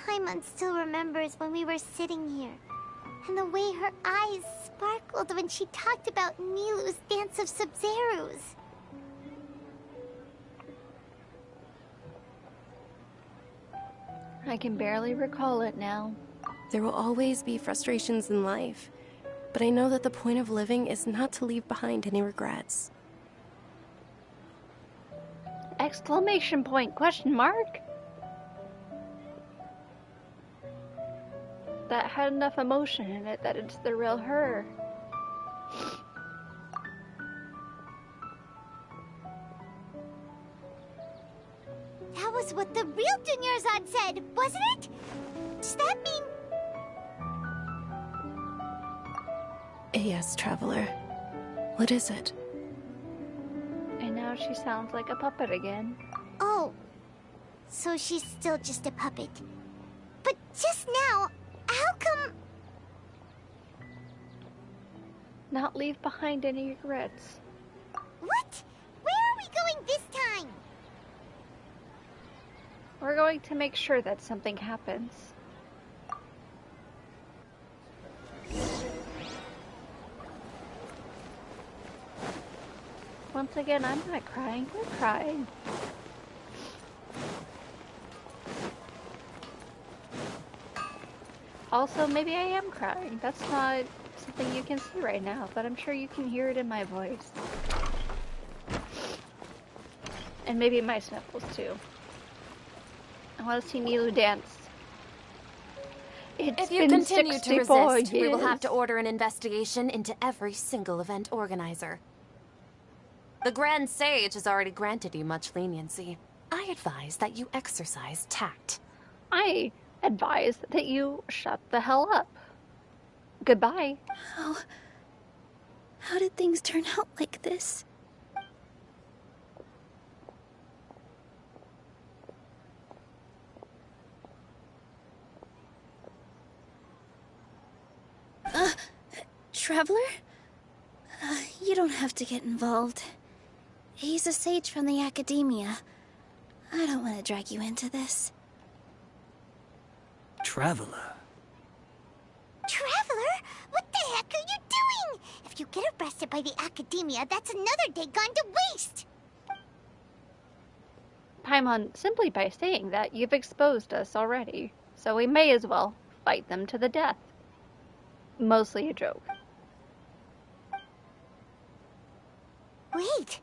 Paimon still remembers when we were sitting here, and the way her eyes sparkled when she talked about Nilou's Dance of Sub-Zerus. I can barely recall it now. There will always be frustrations in life, but I know that the point of living is not to leave behind any regrets. Exclamation point, question mark? That had enough emotion in it that it's the real her. That was what the real Dunyarzad said, wasn't it? Does that mean... Yes, Traveler. What is it? And now she sounds like a puppet again. Oh, so she's still just a puppet. But just now, how come... Not leave behind any regrets. What? Where are we going this time? We're going to make sure that something happens. Once again, I'm not crying. We're crying. Also, maybe I am crying. That's not something you can see right now, but I'm sure you can hear it in my voice. And maybe my sniffles too. I want to see Nilou dance. If you continue to resist, we will have to order an investigation into every single event organizer. The Grand Sage has already granted you much leniency. I advise that you exercise tact. I advise that you shut the hell up. Goodbye. How did things turn out like this? Traveler? You don't have to get involved. He's a sage from the academia. I don't want to drag you into this. Traveler? Traveler? What the heck are you doing? If you get arrested by the academia, that's another day gone to waste! Paimon, simply by saying that, you've exposed us already, so we may as well fight them to the death. Mostly a joke. Wait,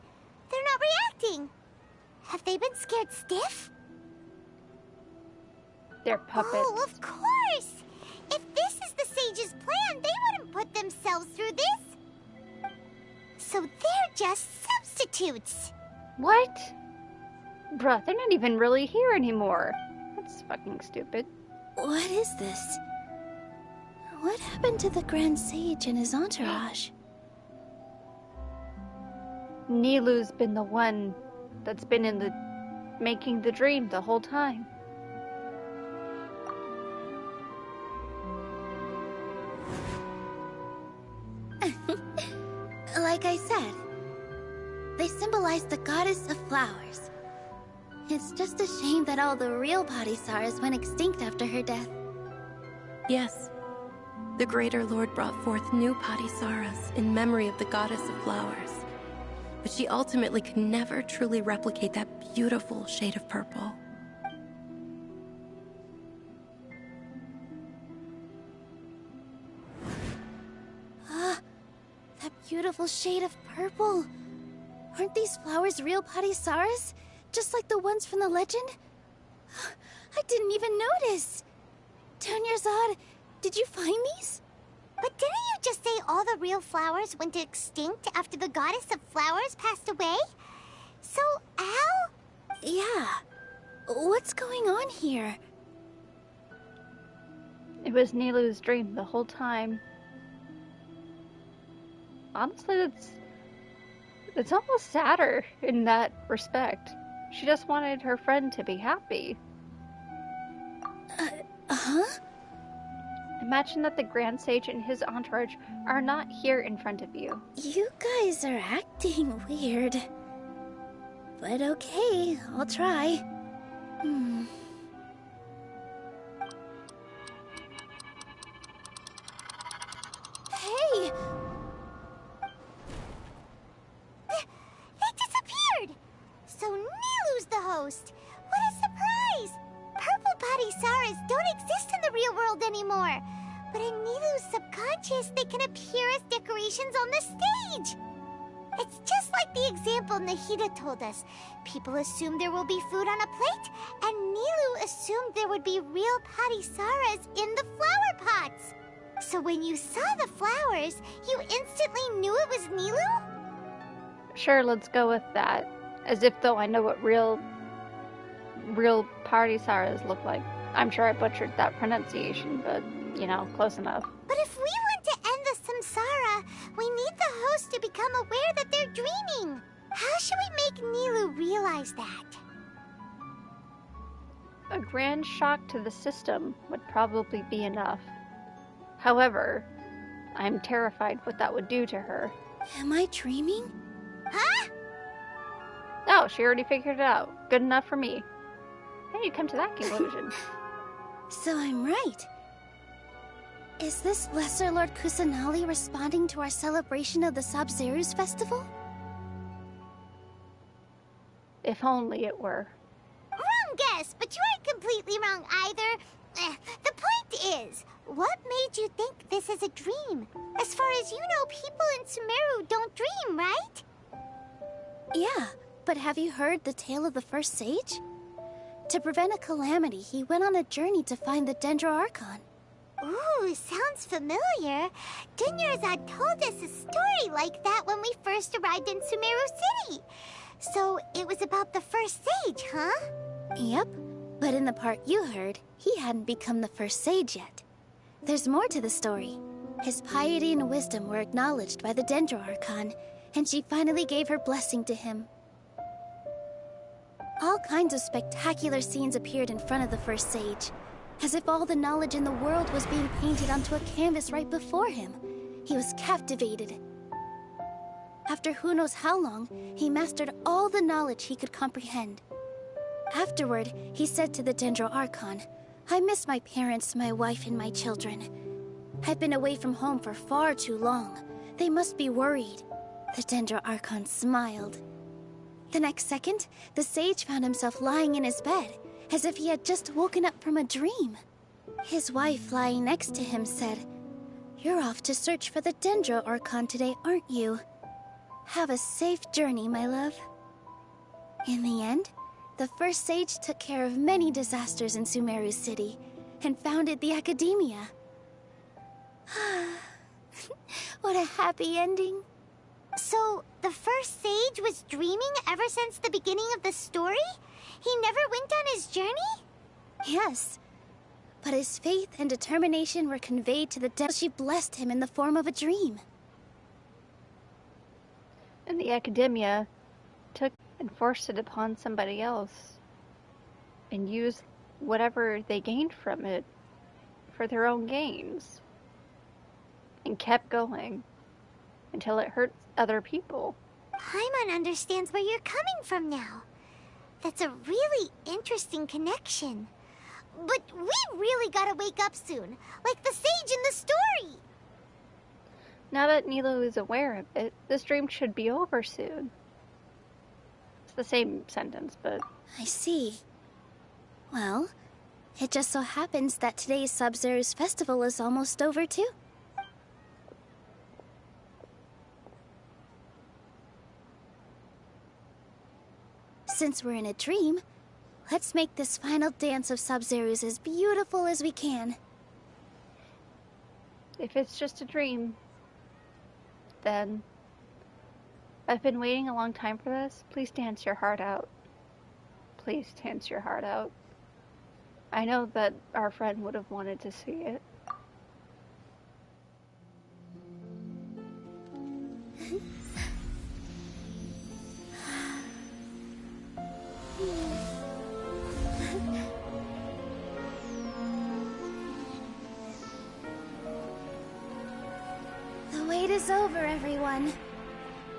they're not reacting. Have they been scared stiff? They're puppets. Oh, of course! If this is the sage's plan, they wouldn't put themselves through this. So they're just substitutes. What? Bruh, they're not even really here anymore. That's fucking stupid. What is this? What happened to the Grand Sage and his entourage? Nilou's been the one that's been in the making the dream the whole time. Like I said, they symbolize the goddess of flowers. It's just a shame that all the real Padisaras went extinct after her death. Yes. The Greater Lord brought forth new Padisaras in memory of the goddess of flowers. But she ultimately could never truly replicate that beautiful shade of purple. That beautiful shade of purple. Aren't these flowers real Padisaras? Just like the ones from the legend? I didn't even notice. Dunyarzad, did you find these? But didn't you just say all the real flowers went extinct after the goddess of flowers passed away? So, how? Yeah. What's going on here? It was Nilou's dream the whole time. Honestly, it's almost sadder in that respect. She just wanted her friend to be happy. Huh? Imagine that the Grand Sage and his entourage are not here in front of you. You guys are acting weird. But okay, I'll try. Hey! They disappeared! So Nilou's the host! What a surprise! Purple Padisaras don't exist in the real world anymore. But in Nilou's subconscious, they can appear as decorations on the stage. It's just like the example Nahida told us. People assume there will be food on a plate, and Nilou assumed there would be real Padisaras in the flower pots. So when you saw the flowers, you instantly knew it was Nilou? Sure, let's go with that. As if though I know what real Padisaras look like. I'm sure I butchered that pronunciation, but, you know, close enough. But if we want to end the samsara, we need the host to become aware that they're dreaming. How should we make Nilou realize that? A grand shock to the system would probably be enough. However, I'm terrified what that would do to her. Am I dreaming? Huh? Oh, she already figured it out. Good enough for me. How did you come to that conclusion? So I'm right. Is this Lesser Lord Kusanali responding to our celebration of the Sabzeruz festival? If only it were. Wrong guess, but you aren't completely wrong either. The point is, what made you think this is a dream? As far as you know, people in Sumeru don't dream, right? Yeah, but have you heard the tale of the first sage? To prevent a calamity, he went on a journey to find the Dendro Archon. Ooh, sounds familiar. Dunyarzad told us a story like that when we first arrived in Sumeru City. So it was about the first sage, huh? Yep, but in the part you heard, he hadn't become the first sage yet. There's more to the story. His piety and wisdom were acknowledged by the Dendro Archon, and she finally gave her blessing to him. All kinds of spectacular scenes appeared in front of the first sage, as if all the knowledge in the world was being painted onto a canvas right before him. He was captivated. After who knows how long, he mastered all the knowledge he could comprehend. Afterward, he said to the Dendro Archon, "I miss my parents, my wife, and my children. I've been away from home for far too long. They must be worried." The Dendro Archon smiled. The next second, the sage found himself lying in his bed, as if he had just woken up from a dream. His wife, lying next to him, said, "You're off to search for the Dendro Archon today, aren't you? Have a safe journey, my love." In the end, the first sage took care of many disasters in Sumeru City, and founded the Academia. What a happy ending. So, the first sage was dreaming ever since the beginning of the story? He never went on his journey? Yes, but his faith and determination were conveyed to the devil. She blessed him in the form of a dream. And the Academia took and forced it upon somebody else, and used whatever they gained from it for their own gains, and kept going until it hurt other people. Paimon understands where you're coming from now. That's a really interesting connection. But we really gotta wake up soon, like the sage in the story. Now that Nilou is aware of it, this dream should be over soon. It's the same sentence, but... I see. Well, it just so happens that today's Sabzeruz festival is almost over too. Since we're in a dream, let's make this final dance of Sabzeruz as beautiful as we can. If it's just a dream, then I've been waiting a long time for this. Please dance your heart out. Please dance your heart out. I know that our friend would have wanted to see it. The wait is over, everyone.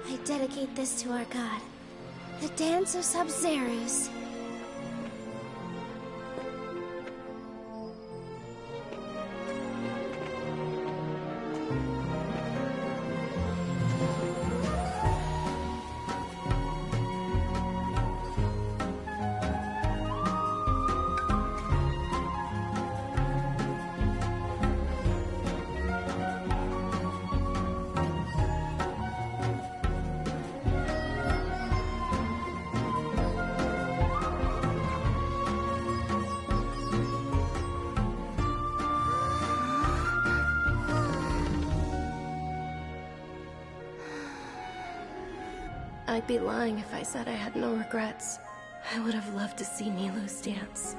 I dedicate this to our god, the Dance of Sabzeruz. I'd be lying if I said I had no regrets. I would have loved to see Nilou's dance.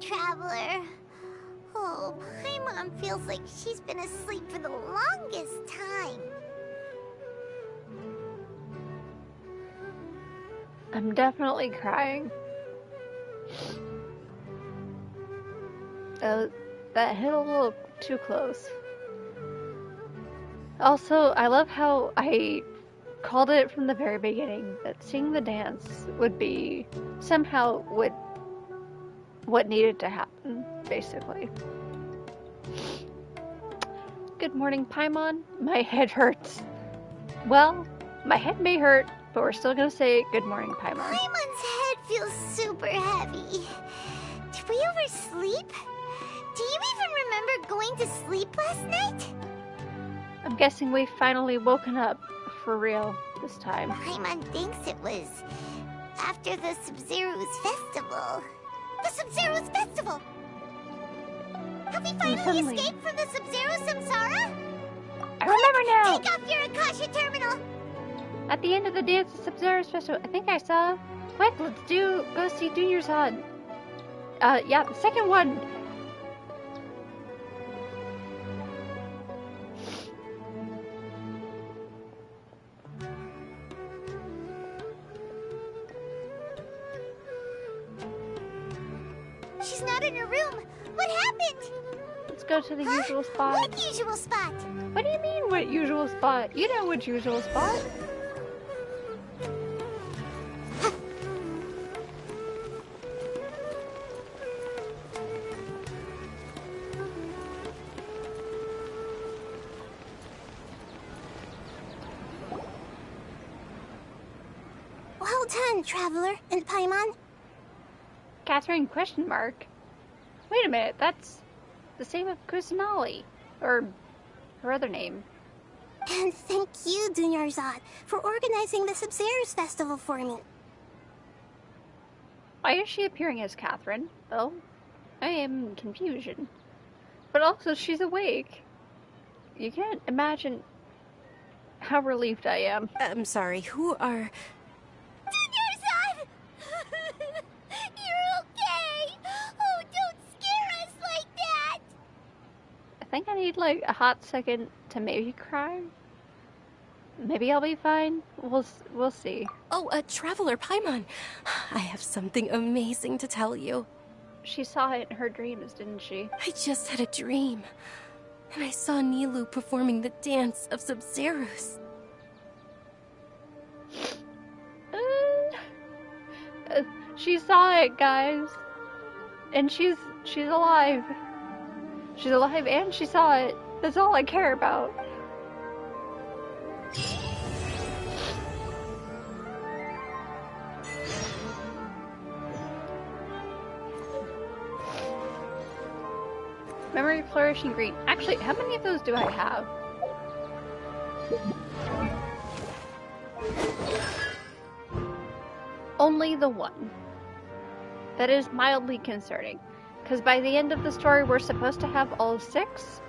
Traveler. Oh, Paimon feels like she's been asleep for the longest time. I'm definitely crying. That hit a little too close. Also, I love how I called it from the very beginning that seeing the dance would be somehow what needed to happen, basically. Good morning, Paimon. My head hurts. Well, my head may hurt, but we're still gonna say good morning, Paimon. Paimon's head feels super heavy. Did we oversleep? Do you even remember going to sleep last night? I'm guessing we've finally woken up for real this time. Paimon thinks it was after the Sub-Zero's festival. The Sub-Zero's festival! Have we finally escaped from the Sub-Zero Samsara? I remember now! Take off your Akasha terminal! At the end of the dance at Sub-Zero's festival, I think I saw... What? Let's go see Dunyarzad. Yeah, the second one. She's not in her room. What happened? Let's go to the usual spot. What usual spot? What do you mean, what usual spot? You know which usual spot. Well done, Traveler and Paimon. Catherine question mark. Wait a minute, that's the same as Kusanali, or her other name. And thank you, Dunyarzad, for organizing the Sub-Zero's festival for me. Why is she appearing as Catherine? Well, I am in confusion. But also, she's awake. You can't imagine how relieved I am. I'm sorry, who are... Dunyarzad! You're okay! Oh, don't scare us like that! I think I need like a hot second to maybe cry. Maybe I'll be fine. We'll see. Oh, Traveler Paimon, I have something amazing to tell you. She saw it in her dreams, didn't she? I just had a dream, and I saw Nilou performing the dance of Sub-Zero's. She saw it, guys, and she's alive. She's alive, and she saw it. That's all I care about. Memory Flourishing Green. Actually, how many of those do I have? Only the one. That is mildly concerning. Because by the end of the story, we're supposed to have all 6.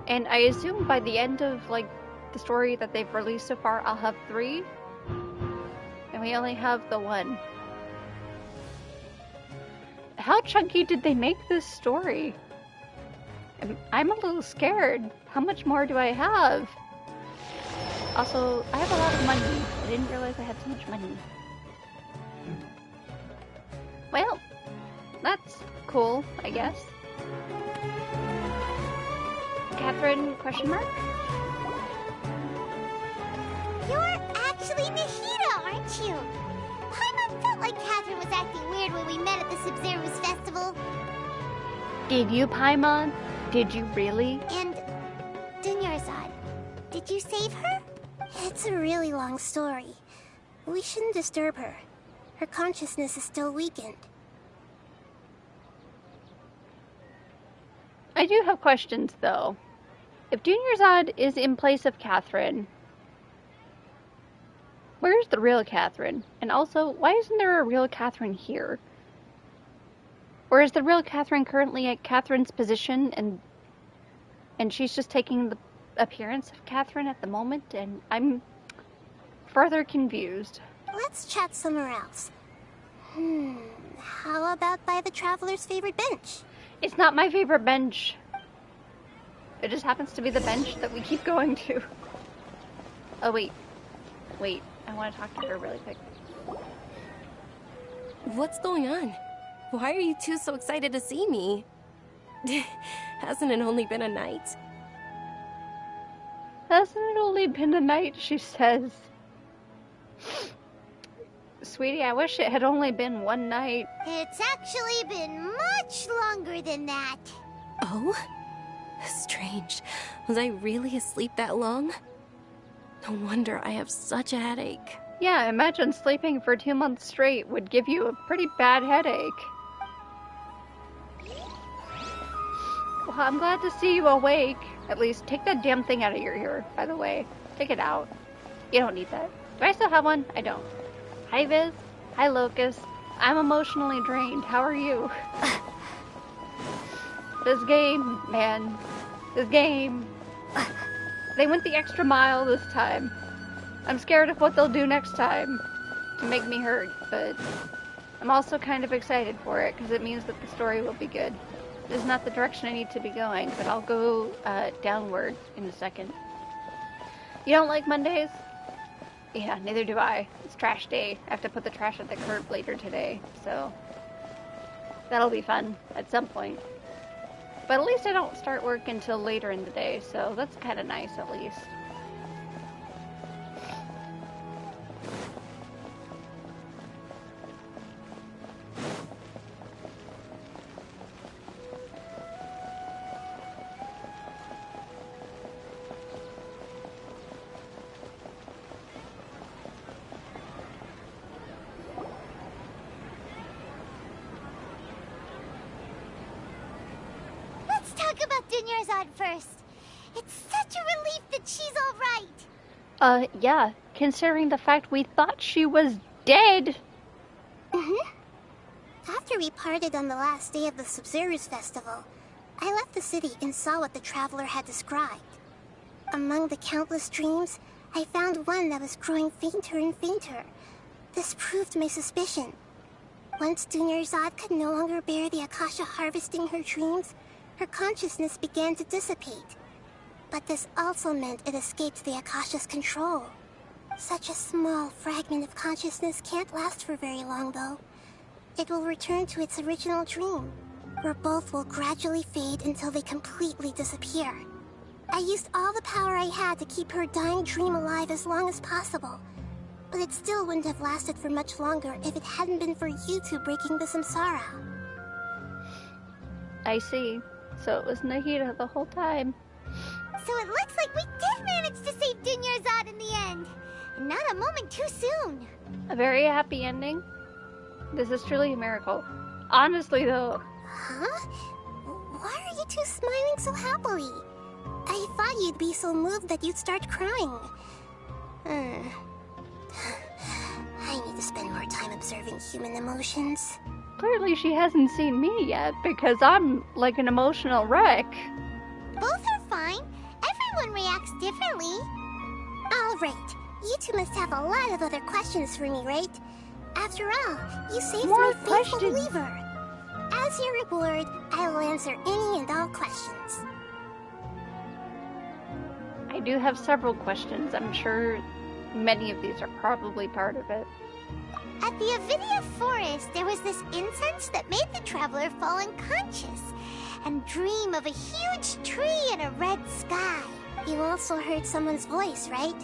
And I assume by the end of, like, the story that they've released so far, I'll have 3. And we only have the 1. How chunky did they make this story? I'm a little scared. How much more do I have? Also, I have a lot of money. I didn't realize I had so much money. Well, that's cool, I guess. Catherine, question mark? You're actually Nahida, aren't you? Paimon felt like Catherine was acting weird when we met at the Sub-Zero's festival. Did you, Paimon? Did you really? And Dunyarzad, did you save her? It's a really long story. We shouldn't disturb her. Her consciousness is still weakened. I do have questions, though. If Dunyarzad is in place of Catherine, where's the real Catherine? And also, why isn't there a real Catherine here? Or is the real Catherine currently at Catherine's position, and she's just taking the appearance of Catherine at the moment, and I'm further confused. Let's chat somewhere else. How about by the Traveler's favorite bench? It's not my favorite bench. It just happens to be the bench that we keep going to. Oh, wait. Wait, I want to talk to her really quick. What's going on? Why are you two so excited to see me? Hasn't it only been a night? Hasn't it only been a night, she says. Sweetie, I wish it had only been one night. It's actually been much longer than that. Oh? Strange. Was I really asleep that long? No wonder I have such a headache. Yeah, imagine sleeping for 2 months straight would give you a pretty bad headache. Well, I'm glad to see you awake. At least take that damn thing out of your ear, by the way. Take it out. You don't need that. Do I still have one? I don't. Hi, Viz. Hi, Locust. I'm emotionally drained. How are you? This game, man. This game. They went the extra mile this time. I'm scared of what they'll do next time to make me hurt, but I'm also kind of excited for it because it means that the story will be good. This is not the direction I need to be going, but I'll go downward in a second. You don't like Mondays? Yeah, neither do I. It's trash day. I have to put the trash at the curb later today, so that'll be fun at some point. But at least I don't start work until later in the day, so that's kind of nice at least. Dunyarzad first. It's such a relief that she's all right. Yeah, considering the fact we thought she was dead. After we parted on the last day of the Sabzeruz festival, I left the city and saw what the traveler had described. Among the countless dreams, I found one that was growing fainter and fainter. This proved my suspicion. Once Dunyarzad could no longer bear the Akasha harvesting her dreams, her consciousness began to dissipate. But this also meant it escaped the Akasha's control. Such a small fragment of consciousness can't last for very long, though. It will return to its original dream, where both will gradually fade until they completely disappear. I used all the power I had to keep her dying dream alive as long as possible, but it still wouldn't have lasted for much longer if it hadn't been for you two breaking the samsara. I see. So it was Nahida the whole time. So it looks like we did manage to save Dunyarzad in the end. And not a moment too soon. A very happy ending. This is truly a miracle. Honestly, though. Huh? Why are you two smiling so happily? I thought you'd be so moved that you'd start crying. I need to spend more time observing human emotions. Clearly she hasn't seen me yet, because I'm like an emotional wreck. Both are fine. Everyone reacts differently. All right. You two must have a lot of other questions for me, right? After all, you saved my faithful believer. As your reward, I will answer any and all questions. I do have several questions. I'm sure many of these are probably part of it. At the Avidia Forest, there was this incense that made the traveler fall unconscious and dream of a huge tree and a red sky. You also heard someone's voice, right?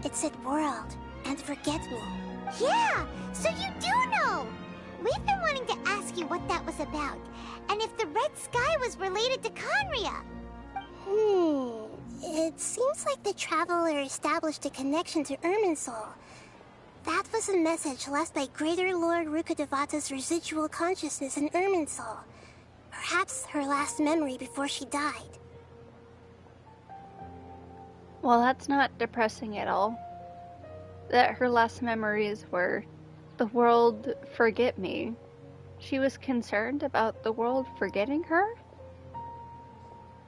It said world and forget me. Yeah, so you do know! We've been wanting to ask you what that was about, and if the red sky was related to Khaenri'ah. It seems like the traveler established a connection to Irminsul. That was a message left by Greater Lord Rukkhadevata's residual consciousness in Irminsul. Perhaps her last memory before she died. Well, that's not depressing at all. That her last memories were the world forget me. She was concerned about the world forgetting her?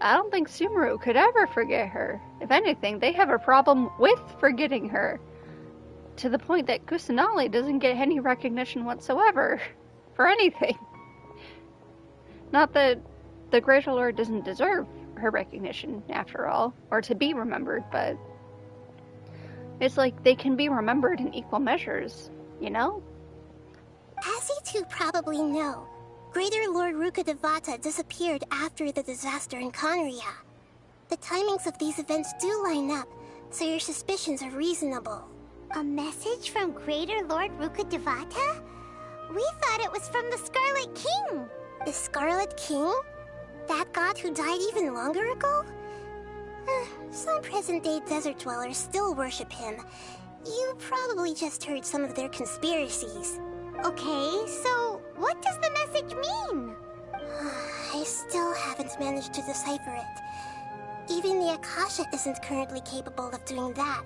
I don't think Sumeru could ever forget her. If anything, they have a problem with forgetting her. To the point that Kusanali doesn't get any recognition whatsoever for anything. Not that the Greater Lord doesn't deserve her recognition, after all, or to be remembered, but it's like they can be remembered in equal measures, you know? As you two probably know, Greater Lord Rukkhadevata disappeared after the disaster in Conria. The timings of these events do line up, so your suspicions are reasonable. A message from Greater Lord Rukkhadevata? We thought it was from the Scarlet King. The Scarlet King? That god who died even longer ago? Some present-day desert dwellers still worship him. You probably just heard some of their conspiracies. Okay, so what does the message mean? I still haven't managed to decipher it. Even the Akasha isn't currently capable of doing that.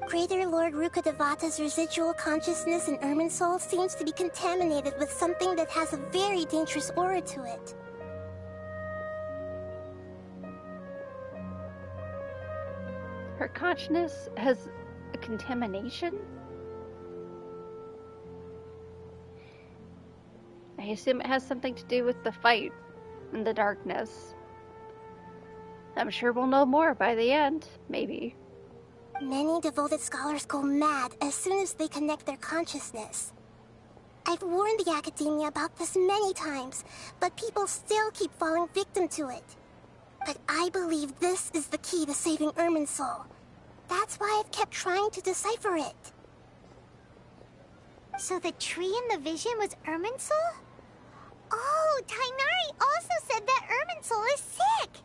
Greater Lord Rukkhadevata's residual consciousness in Irminsul seems to be contaminated with something that has a very dangerous aura to it. Her consciousness has a contamination? I assume it has something to do with the fight in the darkness. I'm sure we'll know more by the end, maybe. Many devoted scholars go mad as soon as they connect their consciousness. I've warned the Academia about this many times, but people still keep falling victim to it. But I believe this is the key to saving Irminsul. That's why I've kept trying to decipher it. So the tree in the vision was Irminsul? Oh, Tighnari also said that Irminsul is sick.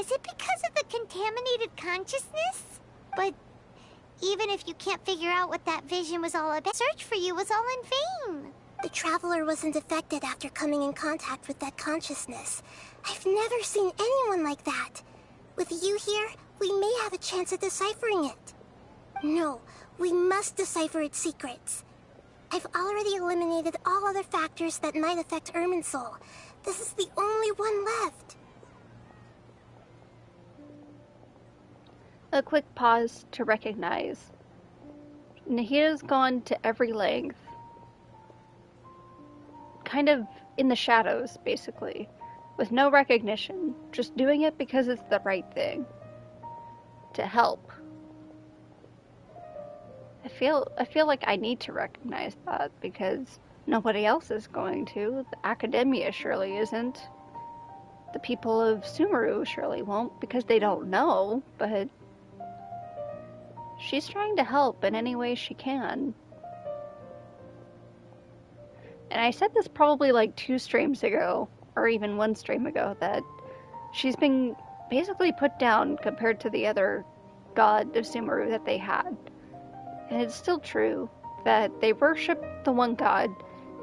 Is it because of the contaminated consciousness? But even if you can't figure out what that vision was all about, search for you was all in vain. The Traveler wasn't affected after coming in contact with that consciousness. I've never seen anyone like that. With you here, we may have a chance at deciphering it. No, we must decipher its secrets. I've already eliminated all other factors that might affect Irminsul. This is the only one left. A quick pause to recognize. Nahida's gone to every length. Kind of in the shadows, basically. With no recognition. Just doing it because it's the right thing. To help. I feel like I need to recognize that because nobody else is going to. The Academia surely isn't. The people of Sumeru surely won't because they don't know, but she's trying to help in any way she can. And I said this probably like 2 streams ago, or even 1 stream ago, that she's been basically put down compared to the other god of Sumeru that they had. And it's still true that they worship the one god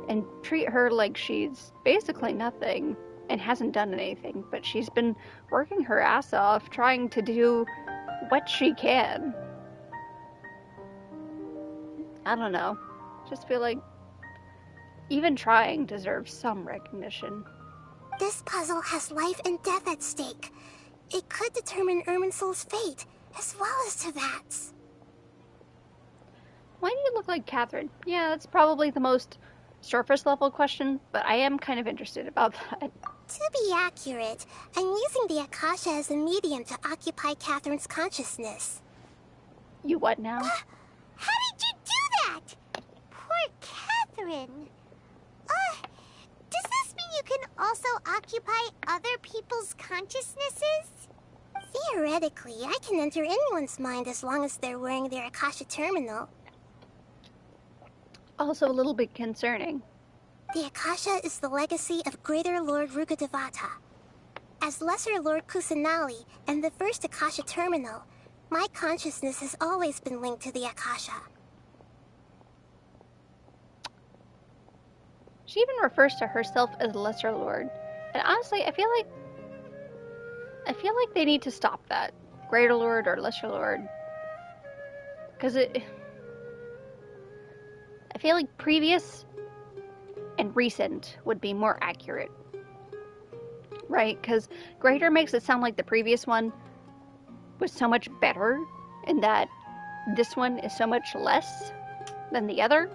and treat her like she's basically nothing and hasn't done anything, but she's been working her ass off trying to do what she can. I don't know. Just feel like even trying deserves some recognition. This puzzle has life and death at stake. It could determine Irminsul's fate, as well as Teyvat's. Why do you look like Catherine? Yeah, that's probably the most surface level question, but I am kind of interested about that. To be accurate, I'm using the Akasha as a medium to occupy Catherine's consciousness. You what now? How did you do that? Poor Catherine. Does this mean you can also occupy other people's consciousnesses? Theoretically, I can enter anyone's mind as long as they're wearing their Akasha terminal. Also a little bit concerning. The Akasha is the legacy of Greater Lord Rukkhadevata. As Lesser Lord Kusanali and the first Akasha terminal, my consciousness has always been linked to the Akasha. She even refers to herself as Lesser Lord. And honestly, I feel like they need to stop that. Greater Lord or Lesser Lord. Because I feel like previous and recent would be more accurate. Right? Because Greater makes it sound like the previous one was so much better, and that this one is so much less than the other.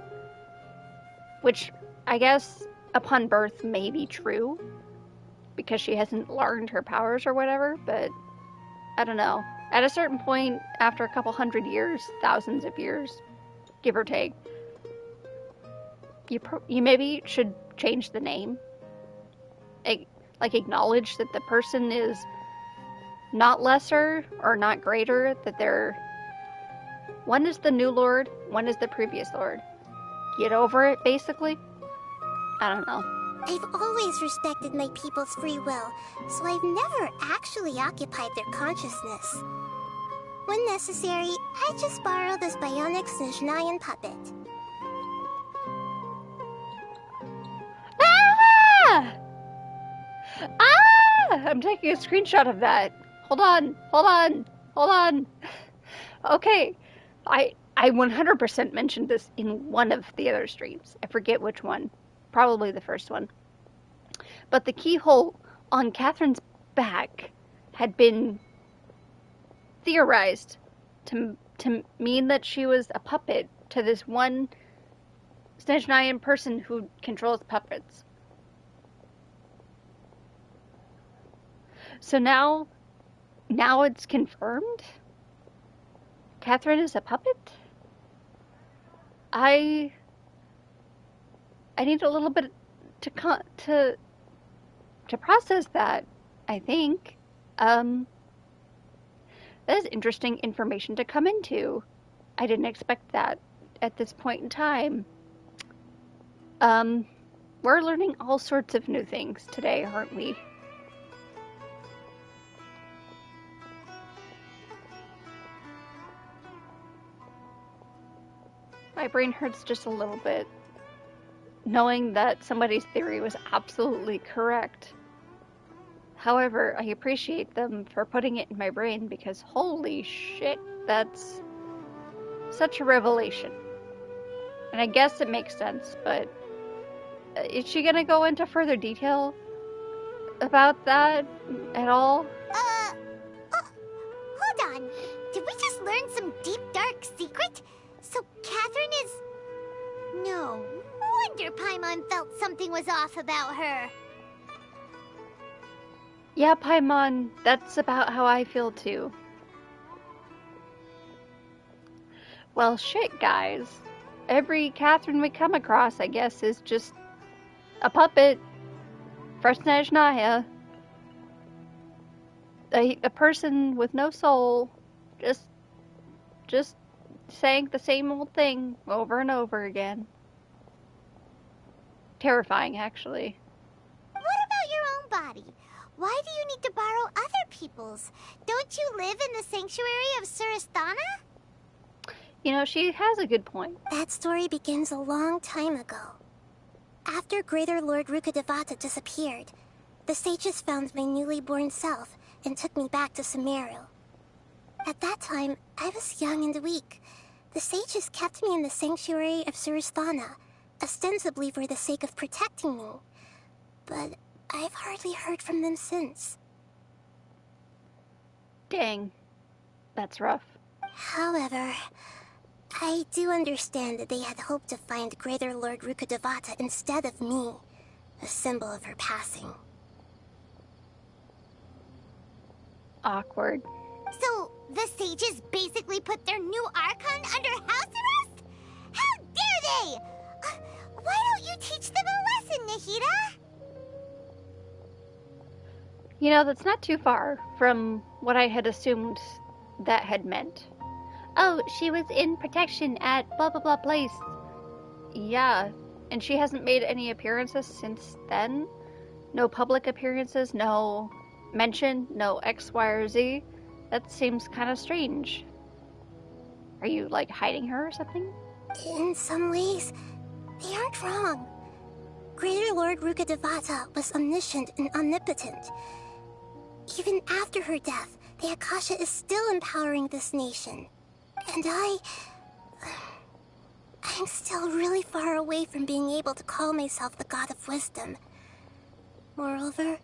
Which, I guess, upon birth may be true, because she hasn't learned her powers or whatever, but I don't know. At a certain point, after a couple hundred years, thousands of years, give or take, you maybe should change the name. Like, acknowledge that the person is not lesser or not greater, that they're... One is the new lord, one is the previous lord. Get over it, basically? I don't know. I've always respected my people's free will, so I've never actually occupied their consciousness. When necessary, I just borrow this bionic Snezhnayan puppet. Ah! Ah! I'm taking a screenshot of that. Hold on. Okay, I 100% mentioned this in one of the other streams. I forget which one. Probably the first one. But the keyhole on Catherine's back had been theorized to mean that she was a puppet to this one Snezhnayan person who controls puppets. So now it's confirmed? Catherine is a puppet? I need a little bit to process that, I think. That is interesting information to come into. I didn't expect that at this point in time. We're learning all sorts of new things today, aren't we? My brain hurts just a little bit, knowing that somebody's theory was absolutely correct. However, I appreciate them for putting it in my brain because holy shit, that's such a revelation. And I guess it makes sense, but is she gonna go into further detail about that at all? Hold on. Did we just learn some deep, dark secret? So Catherine is... No wonder Paimon felt something was off about her. Yeah, Paimon, that's about how I feel too. Well, shit, guys. Every Catherine we come across, I guess, is just a puppet for Snezhnaya. A person with no soul, just saying the same old thing over and over again. Terrifying, actually. What about your own body? Why do you need to borrow other people's? Don't you live in the sanctuary of Surasthana? You know, she has a good point. That story begins a long time ago. After Greater Lord Rukkhadevata disappeared, the sages found my newly born self and took me back to Sumeru. At that time, I was young and weak. The sages kept me in the sanctuary of Surasthana, ostensibly for the sake of protecting me. But I've hardly heard from them since. Dang. That's rough. However, I do understand that they had hoped to find Greater Lord Rukkhadevata instead of me, a symbol of her passing. Awkward. So, the sages basically put their new Archon under house arrest? How dare they! Why don't you teach them a lesson, Nahida? You know, that's not too far from what I had assumed that had meant. Oh, she was in protection at blah blah blah place. Yeah, and she hasn't made any appearances since then? No public appearances, no mention, no X, Y, or Z? That seems kind of strange. Are you, like, hiding her or something? In some ways, they aren't wrong. Greater Lord Rukkhadevata was omniscient and omnipotent. Even after her death, the Akasha is still empowering this nation. And I'm still really far away from being able to call myself the God of Wisdom. Moreover,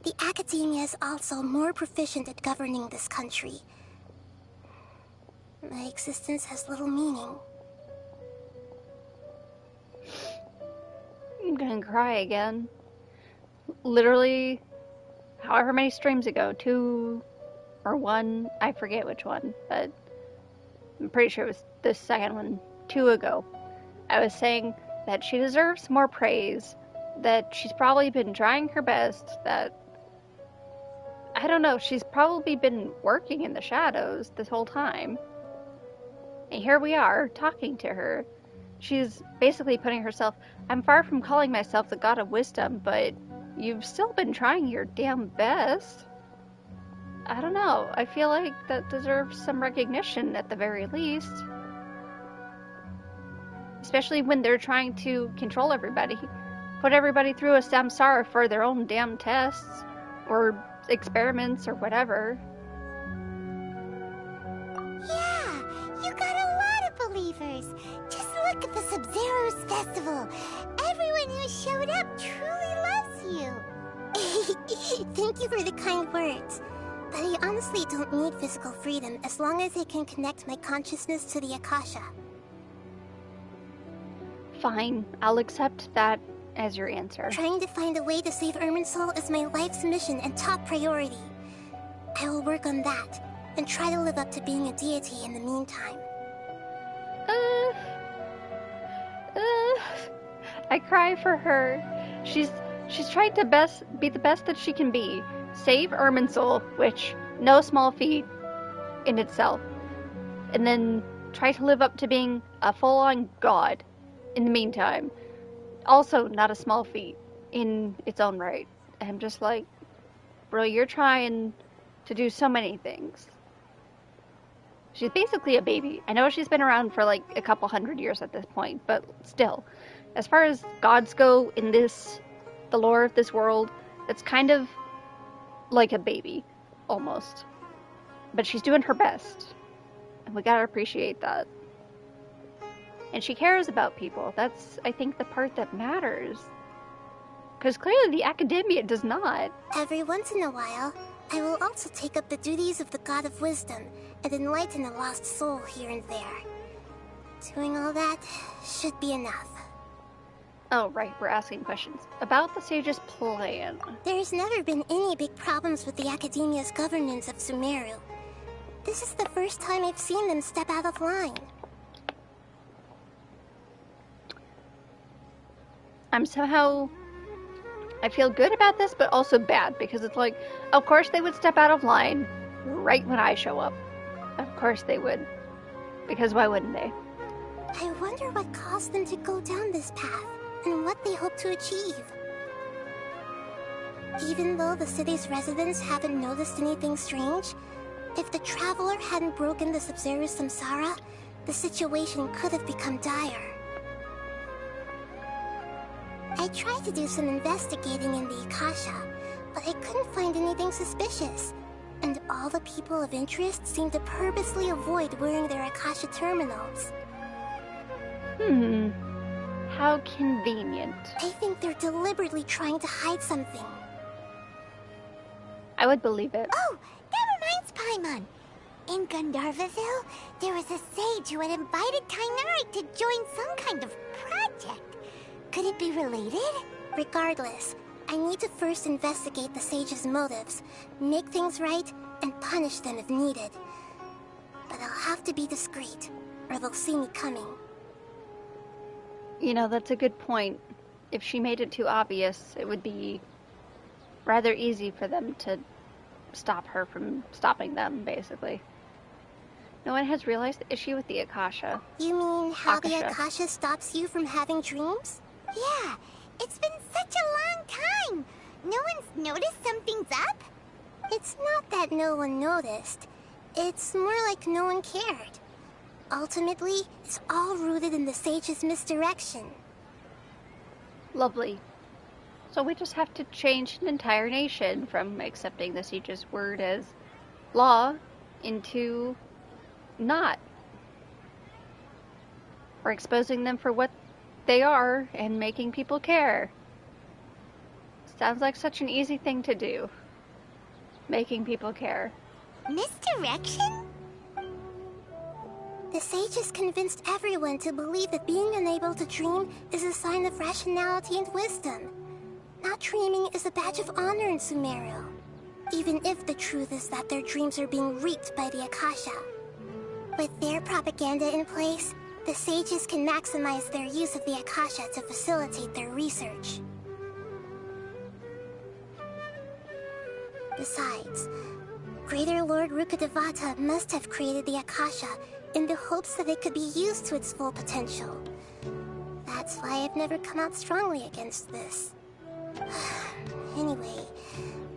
the Academia is also more proficient at governing this country. My existence has little meaning. I'm gonna cry again. Literally, however many streams ago, 2 or 1, I forget which one, but I'm pretty sure it was the second one, 2 ago. I was saying that she deserves more praise, that she's probably been trying her best, that, I don't know, she's probably been working in the shadows this whole time. And here we are, talking to her. She's basically putting herself, I'm far from calling myself the god of wisdom, but you've still been trying your damn best. I don't know, I feel like that deserves some recognition at the very least. Especially when they're trying to control everybody. Put everybody through a samsara for their own damn tests, or experiments, or whatever. Yeah, you got a lot of believers. Just look at the Sub-Zero's festival. Everyone who showed up truly loves you. Thank you for the kind words. But I honestly don't need physical freedom as long as I can connect my consciousness to the Akasha. Fine, I'll accept that as your answer. Trying to find a way to save Irminsul is my life's mission and top priority. I will work on that, and try to live up to being a deity in the meantime. I cry for her. She's tried to be the best that she can be. Save Irminsul, which, no small feat in itself. And then try to live up to being a full-on god in the meantime. Also not a small feat in its own right. I'm just like, bro, you're trying to do so many things. She's basically a baby. I know she's been around for like a couple hundred years at this point, but still, as far as gods go in the lore of this world, it's kind of like a baby, almost. But she's doing her best, and we gotta appreciate that. And she cares about people. That's, I think, the part that matters. Because clearly the academia does not. Every once in a while, I will also take up the duties of the God of Wisdom and enlighten a lost soul here and there. Doing all that should be enough. Oh, right, we're asking questions. About the Sage's plan. There's never been any big problems with the Academia's governance of Sumeru. This is the first time I've seen them step out of line. I feel good about this, but also bad, because it's like, of course they would step out of line right when I show up. Of course they would. Because why wouldn't they? I wonder what caused them to go down this path, and what they hope to achieve. Even though the city's residents haven't noticed anything strange, if the Traveler hadn't broken the Sub-Zero Samsara, the situation could have become dire. I tried to do some investigating in the Akasha, but I couldn't find anything suspicious. And all the people of interest seemed to purposely avoid wearing their Akasha terminals. How convenient. I think they're deliberately trying to hide something. I would believe it. Oh, that reminds Paimon. In Gandharvaville, there was a sage who had invited Tighnari to join some kind of project. Could it be related? Regardless, I need to first investigate the sage's motives, make things right, and punish them if needed. But I'll have to be discreet, or they'll see me coming. You know, that's a good point. If she made it too obvious, it would be rather easy for them to stop her from stopping them, basically. No one has realized the issue with the Akasha. You mean how the Akasha stops you from having dreams? Yeah, it's been such a long time. No one's noticed something's up? It's not that no one noticed. It's more like no one cared. Ultimately, it's all rooted in the sage's misdirection. Lovely. So we just have to change an entire nation from accepting the sage's word as law into not. Or exposing them for what they are and making people care. Sounds like such an easy thing to do. Making people care. Misdirection? The sages convinced everyone to believe that being unable to dream is a sign of rationality and wisdom. Not dreaming is a badge of honor in Sumeru, even if the truth is that their dreams are being reaped by the Akasha. With their propaganda in place, The sages can maximize their use of the Akasha to facilitate their research. Besides, Greater Lord Rukkhadevata must have created the Akasha in the hopes that it could be used to its full potential. That's why I've never come out strongly against this. Anyway,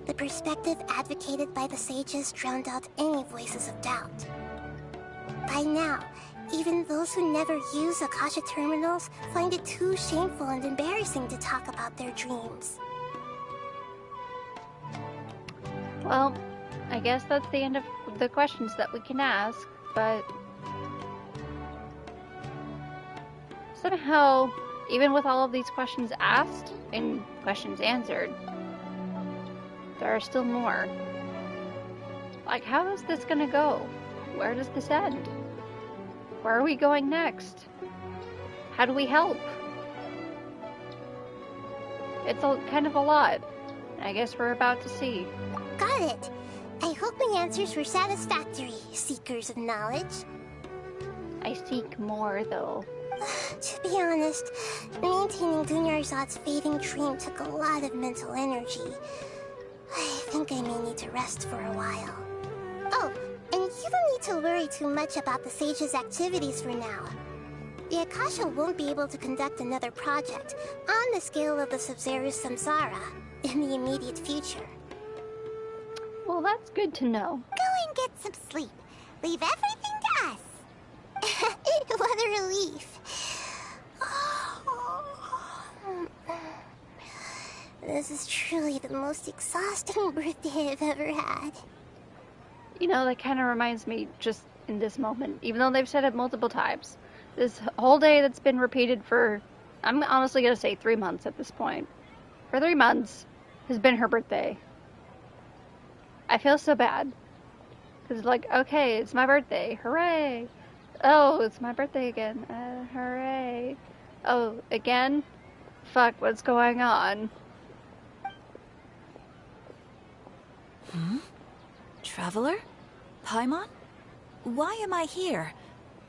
the perspective advocated by the sages drowned out any voices of doubt. By now, even those who never use Akasha terminals find it too shameful and embarrassing to talk about their dreams. Well, I guess that's the end of the questions that we can ask, but somehow, even with all of these questions asked and questions answered, there are still more. Like, how is this gonna go? Where does this end? Where are we going next? How do we help? It's kind of a lot. I guess we're about to see. Got it. I hope my answers were satisfactory, seekers of knowledge. I seek more, though. To be honest, maintaining Dunyarzad's fading dream took a lot of mental energy. I think I may need to rest for a while. Oh, and you don't need to worry too much about the sage's activities for now. The Akasha won't be able to conduct another project on the scale of the Sabzeruz Samsara in the immediate future. Well, that's good to know. Go and get some sleep. Leave everything to us. What a relief. This is truly the most exhausting birthday I've ever had. You know, that kind of reminds me, just in this moment, even though they've said it multiple times, this whole day that's been repeated for, I'm honestly going to say 3 months at this point. For 3 months has been her birthday. I feel so bad. Because, like, okay, it's my birthday. Hooray! Oh, it's my birthday again. Hooray. Oh, again? Fuck, what's going on? Traveler? Paimon? Why am I here?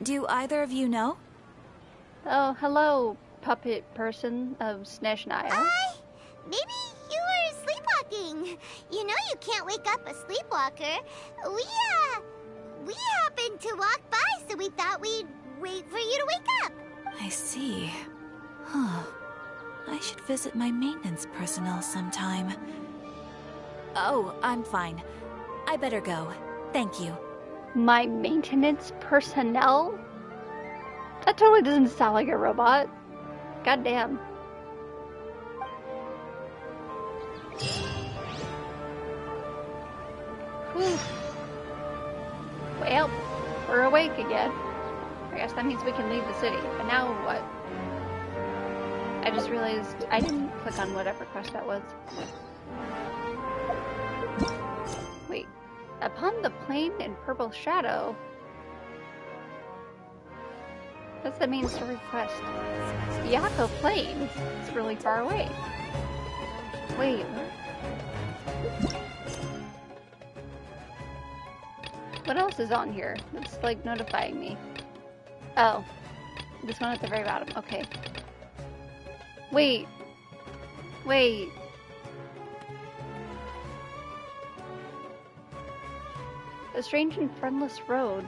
Do either of you know? Oh, hello, puppet person of Snezhnaya. Maybe you were sleepwalking. You know you can't wake up a sleepwalker. We happened to walk by, so we thought we'd wait for you to wake up. I see. Huh. I should visit my maintenance personnel sometime. Oh, I'm fine. I better go. Thank you. My maintenance personnel? That totally doesn't sound like a robot. Goddamn. Whew. Well, we're awake again. I guess that means we can leave the city. But now what? I just realized I didn't click on whatever quest that was. Wait. Upon the plain in purple shadow? What's the main story quest? Yako Plain? It's really far away. Wait, what else is on here? It's like notifying me. Oh. This one at the very bottom. Okay. Wait. Wait. A strange and friendless road.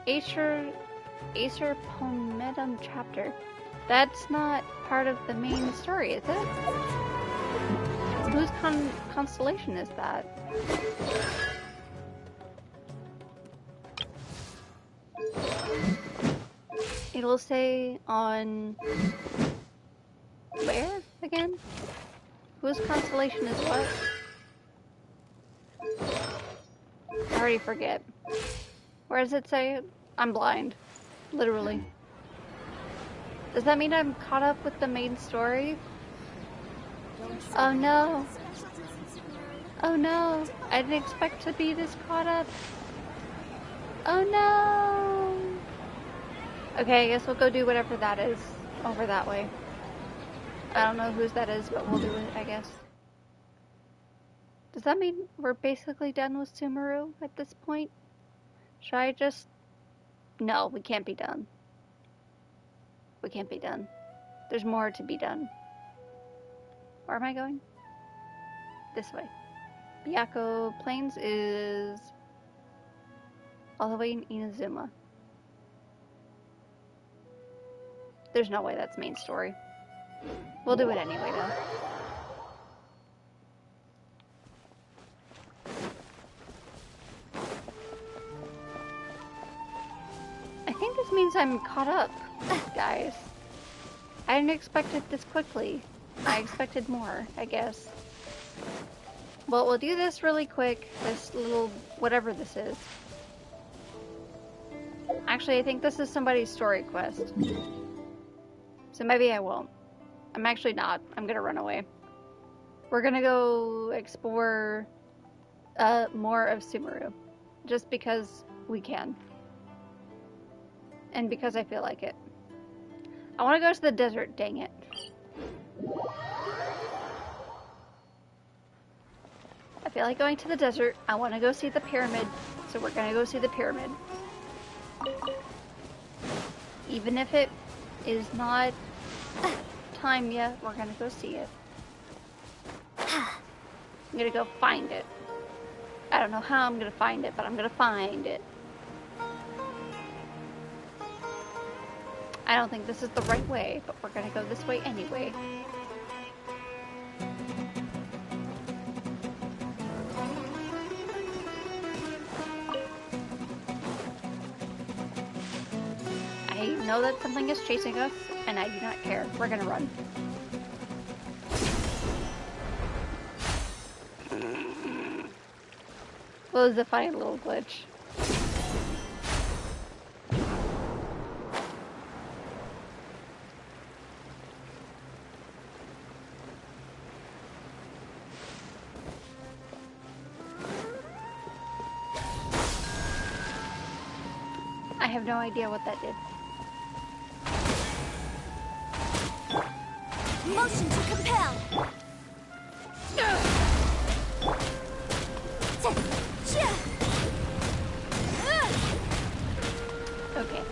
Acer Pomedum chapter. That's not part of the main story, is it? Whose constellation is that? It'll say on... where, again? Whose constellation is what? I already forget. Where does it say? I'm blind. Literally. Does that mean I'm caught up with the main story? Oh no. Oh no. I didn't expect to be this caught up. Oh no. Okay, I guess we'll go do whatever that is over that way. I don't know whose that is, but we'll do it, I guess. Does that mean we're basically done with Sumeru at this point? Should I just... No, we can't be done. we can't be done. There's more to be done. Where am I going? This way. Byakuya Plains is all the way in Inazuma. There's no way that's main story. We'll do it anyway, though. I think this means I'm caught up, guys. I didn't expect it this quickly. I expected more, I guess. Well, we'll do this really quick. This little whatever this is. Actually, I think this is somebody's story quest. So maybe I won't. I'm actually not. I'm gonna run away. We're gonna go explore more of Sumeru. Just because we can. And because I feel like it. I want to go to the desert, dang it. I feel like going to the desert. I want to go see the pyramid, so we're going to go see the pyramid. Even if it is not time yet, we're going to go see it. I'm going to go find it. I don't know how I'm going to find it, but I'm going to find it. I don't think this is the right way, but we're gonna go this way anyway. I know that something is chasing us, and I do not care. We're gonna run. Well, it was a funny little glitch. I have no idea what that did. Motion to compel. Okay.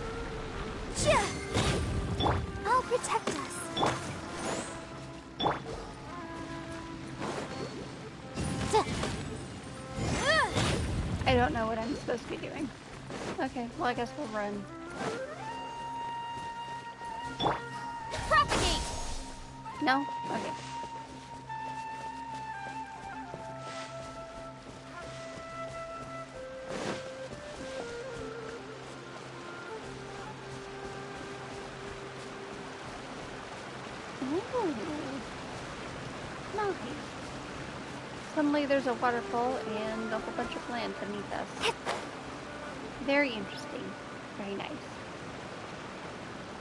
I'll protect us. I don't know what I'm supposed to be doing. Okay, well I guess we'll run. Propagate! No? Okay. Ooh. Nice. Suddenly there's a waterfall and a whole bunch of land beneath us. Very interesting. Very nice.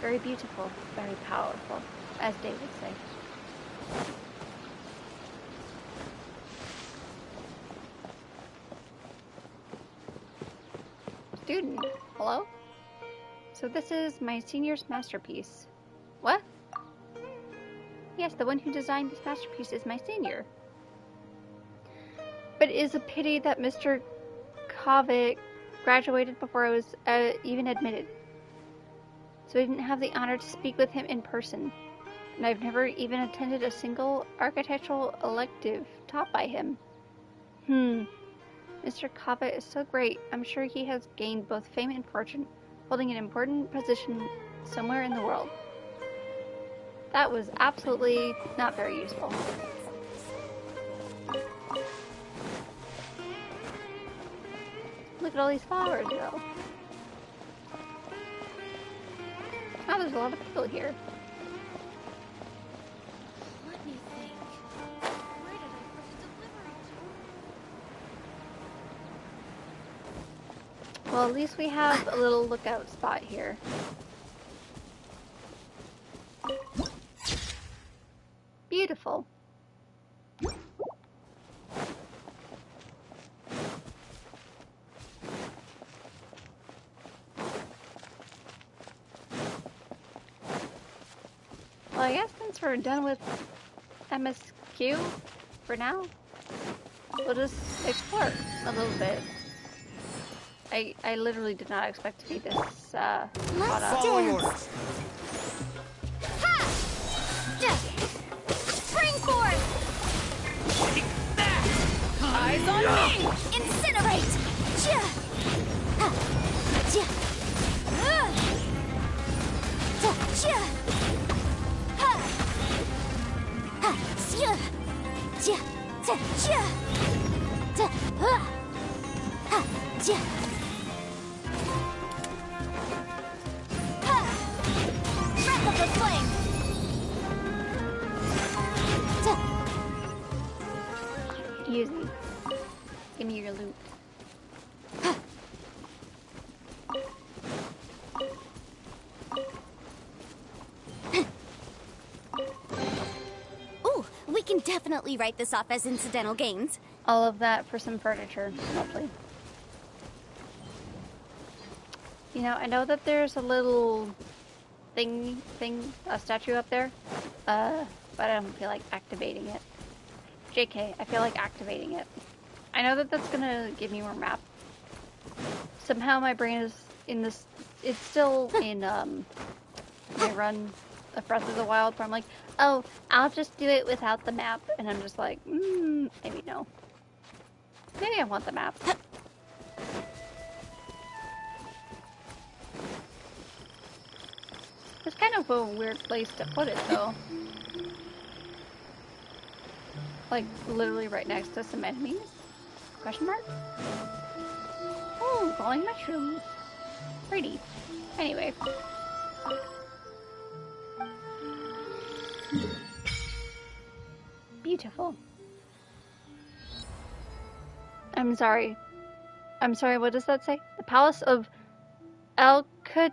Very beautiful. Very powerful, as Dave would say. Student, hello? So this is my senior's masterpiece. What? Yes, the one who designed this masterpiece is my senior. But it is a pity that Mr. Kaveh graduated before I was even admitted. So I didn't have the honor to speak with him in person. And I've never even attended a single architectural elective taught by him. Mr. Kaveh is so great. I'm sure he has gained both fame and fortune, holding an important position somewhere in the world. That was absolutely not very useful. Look at all these flowers, though. Oh, there's a lot of people here. Let me think. Where did I put the delivery? Well, at least we have a little lookout spot here. Beautiful. Well, I guess since we're done with MSQ for now, we'll just explore a little bit. I literally did not expect to be this caught up. Let's dance. Spring forth! Eyes on me! Incinerate! Breath of the flame! Easy. Give me your loot. Ooh, we can definitely write this off as incidental gains. All of that for some furniture. Lovely. You know, I know that there's a little a statue up there, but I don't feel like activating it. JK, I feel like activating it. I know that that's gonna give me more map. Somehow my brain is in this, it's still in, my run of Breath of the Wild, where I'm like, oh, I'll just do it without the map, and I'm just like, maybe no. Maybe I want the map. It's kind of a weird place to put it, though. Like, literally right next to some enemies? Question mark? Oh, glowing mushrooms. Pretty. Anyway. Beautiful. I'm sorry. What does that say? The Palace of Alcazar.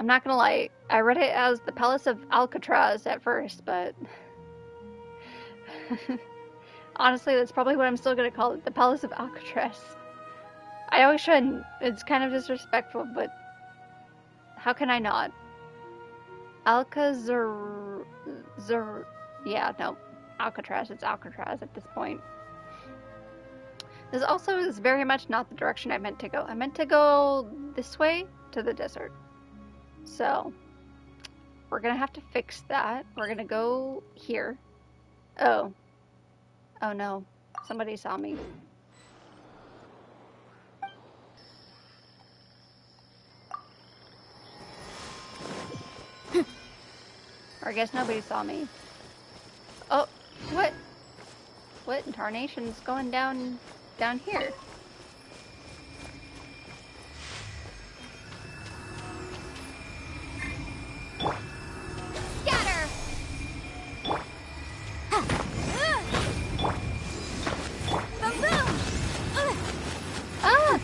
I'm not gonna lie, I read it as the Palace of Alcatraz at first, but honestly, that's probably what I'm still gonna call it, the Palace of Alcatraz. I always shouldn't. It's kind of disrespectful, but how can I not? Alcazar. Yeah, no. Alcatraz. It's Alcatraz at this point. This also is very much not the direction I meant to go. I meant to go this way to the desert. So, we're gonna have to fix that. We're gonna go here. Oh. Oh no. Somebody saw me. Or I guess nobody saw me. Oh, what? What in tarnation's going down here? Scatter! Boom boom! Ah!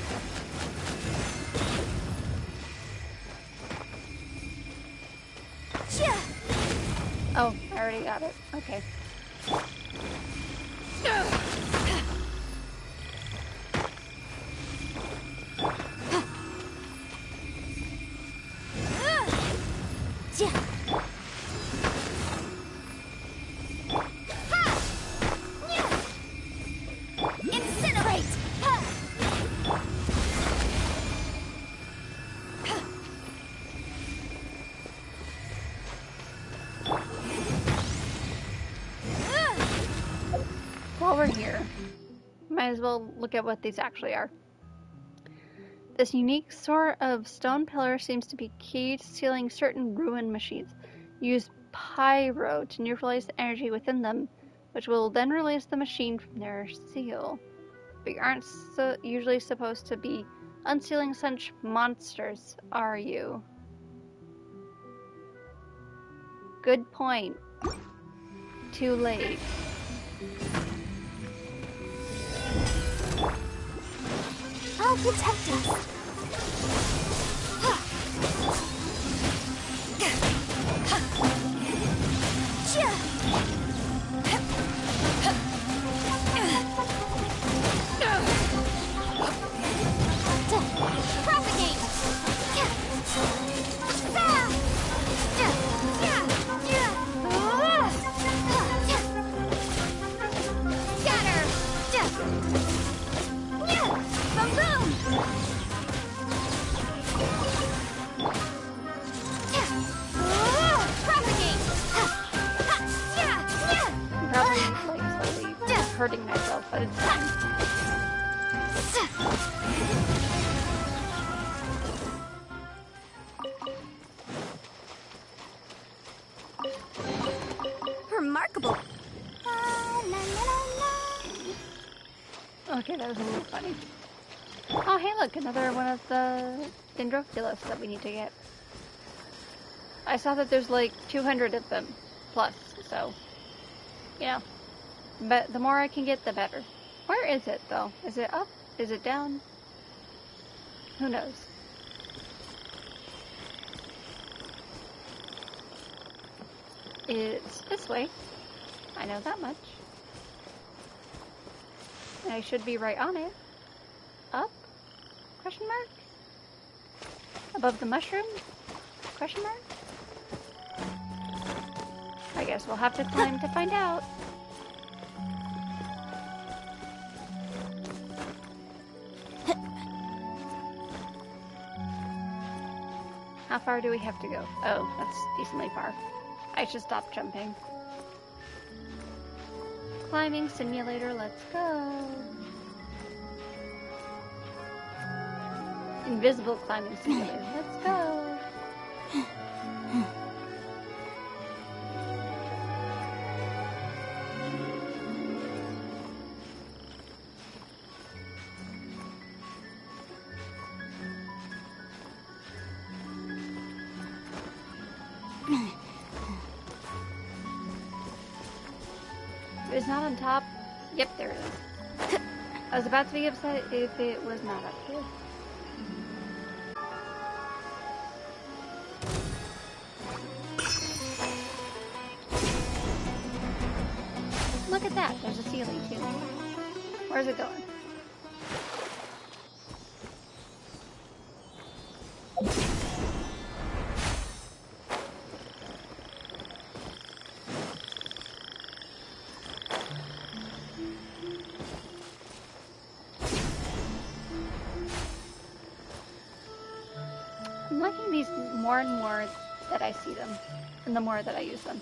Oh, I already got it. Okay. Incinerate! While we're here, might as well look at what these actually are. This unique sort of stone pillar seems to be key to sealing certain ruined machines. Use pyro to neutralize the energy within them, which will then release the machine from their seal. But you aren't usually supposed to be unsealing such monsters, are you? Good point. Too late. I'll protect us. Propagate! Scatter! Boom boom! but it's fine. Remarkable. Okay, that was a little funny. Oh, hey, look, another one of the Dendrophilus that we need to get. I saw that there's like 200 of them plus, so yeah. But the more I can get, the better. Where is it though? Is it up? Is it down? Who knows? It's this way. I know that much. And I should be right on it. Up? Question mark? Above the mushroom? Question mark? I guess we'll have to climb to find out. How far do we have to go? Oh, that's decently far. I should stop jumping. Climbing simulator, let's go. Invisible climbing simulator, let's go. It's not on top. Yep, there it is. I was about to be upset if it was not up here. Look at that. There's a ceiling too. Where's it going? I'm liking these more and more that I see them, and the more that I use them.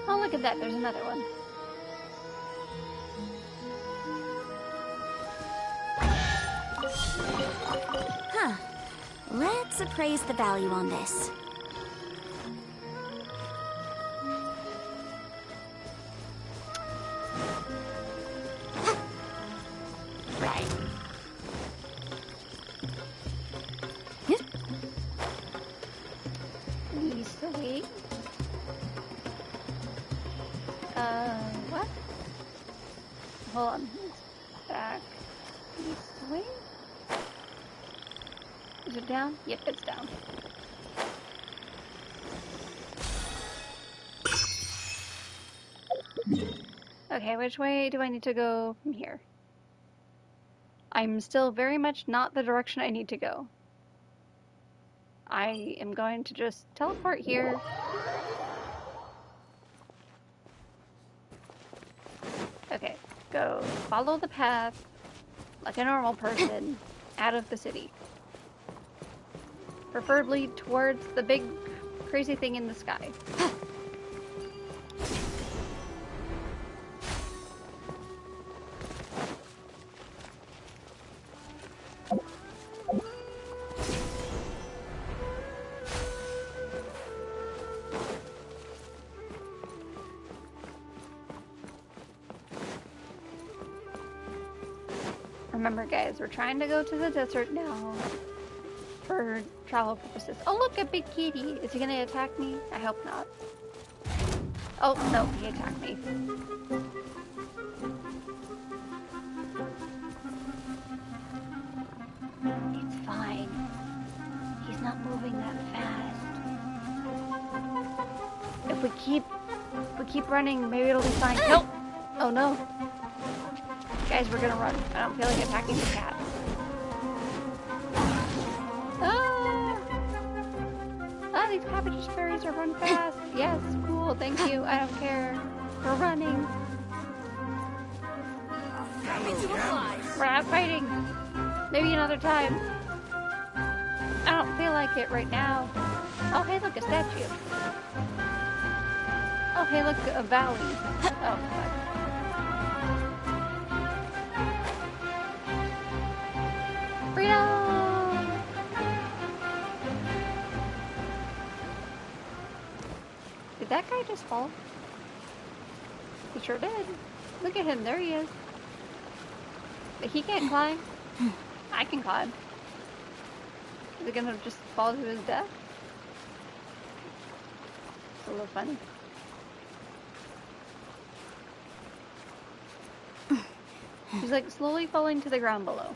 Oh, look at that. There's another one. Huh. Let's appraise the value on this. Right. Easily. What? Hold on. Back. Easily. Is it down? Yep, it's down. Okay, which way do I need to go from here? I'm still very much not the direction I need to go. I am going to just teleport here. Okay, go follow the path like a normal person out of the city. Preferably towards the big crazy thing in the sky. Remember guys, we're trying to go to the desert now for travel purposes. Oh look, a big kitty! Is he gonna attack me? I hope not. Oh no, he attacked me. It's fine. He's not moving that fast. If we keep running, maybe it'll be fine. Nope! Oh no. Guys, we're gonna run. I don't feel like attacking the cat. Ah! Fidget Fairies are run fast. Yes, cool, thank you. I don't care. We're running. We're not fighting. Maybe another time. I don't feel like it right now. Oh, hey, look, a statue. Oh, hey, look, a valley. Oh, fuck. Freedom! Did that guy just fall? He sure did. Look at him, there he is. But he can't climb. I can climb. Is he gonna just fall to his death? It's a little funny. He's like slowly falling to the ground below.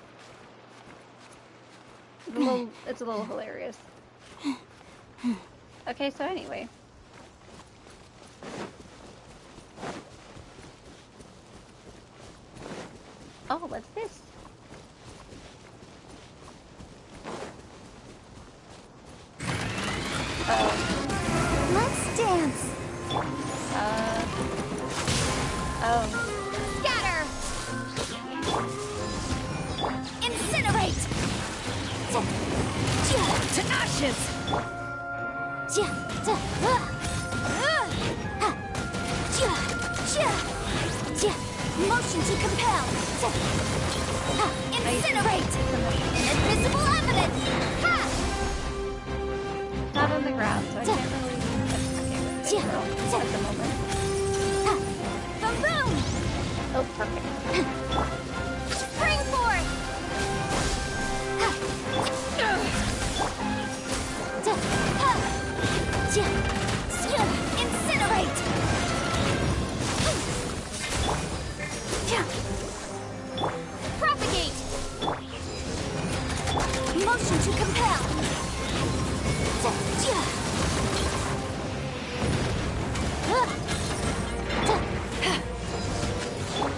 It's a little hilarious. Okay, so anyway. Oh, what's this? Let's dance. Oh. Scatter. Incinerate. To ashes. Motion to compel. Incinerate. Invisible evidence. Not on the ground, so I can't really okay with it at the moment. Boom! Oh, perfect. Spring forth. Incinerate. Propagate. Motion to compel.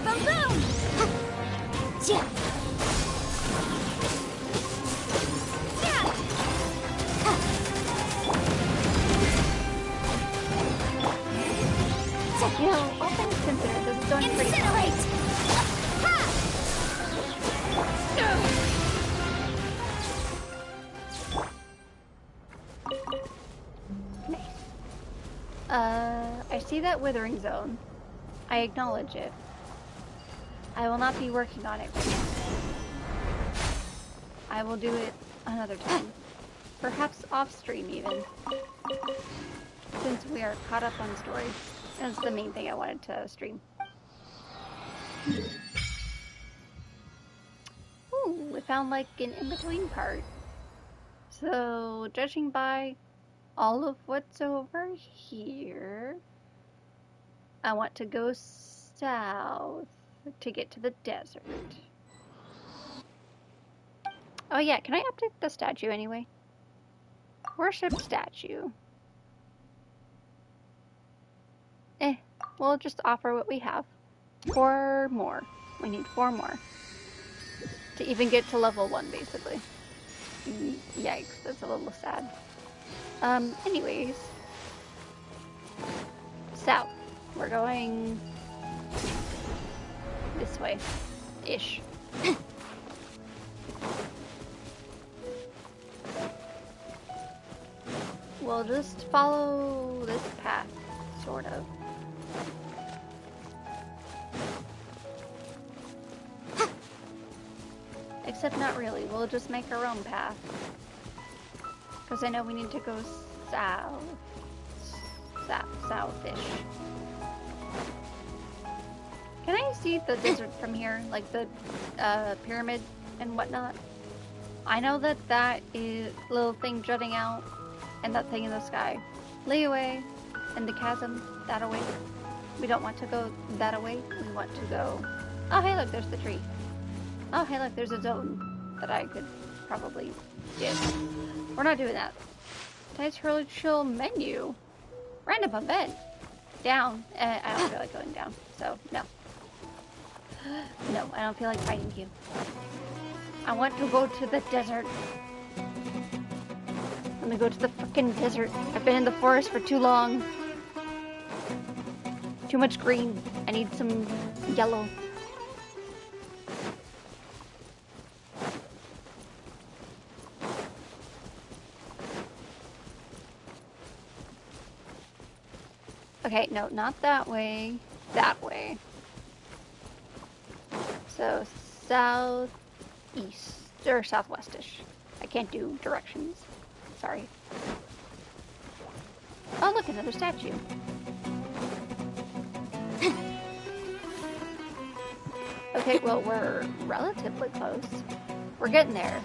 Boom boom. You know, all things considered, this is going pretty well. Incinerate. I see that withering zone. I acknowledge it. I will not be working on it right now. I will do it another time. Perhaps off-stream even. Since we are caught up on story. That's the main thing I wanted to stream. Ooh, we found like an in-between part. So, judging by all of what's over here, I want to go south to get to the desert. Oh yeah, can I update the statue anyway? Worship statue. We'll just offer what we have. 4 more. We need 4 more. To even get to level 1, basically. Yikes, that's a little sad. Anyways. South. We're going this way. Ish. We'll just follow this path, sort of. Except not really. We'll just make our own path. Because I know we need to go south. Southish. Can I see the desert from here? Like the pyramid and whatnot? I know that that is little thing jutting out and that thing in the sky. Leeway and the chasm that away. We don't want to go that away. We want to go... Oh, hey, look, there's the tree. Oh, hey, look, there's a zone that I could probably get. We're not doing that. Tutorial menu. Random event. Down. I don't feel like going down, so no. No, I don't feel like fighting you. I want to go to the desert. Let me go to the frickin' desert. I've been in the forest for too long. Too much green. I need some yellow. Okay, no, not that way. That way. So, southeast, or southwestish. I can't do directions. Sorry. Oh, look, another statue. Okay, well, we're relatively close. We're getting there.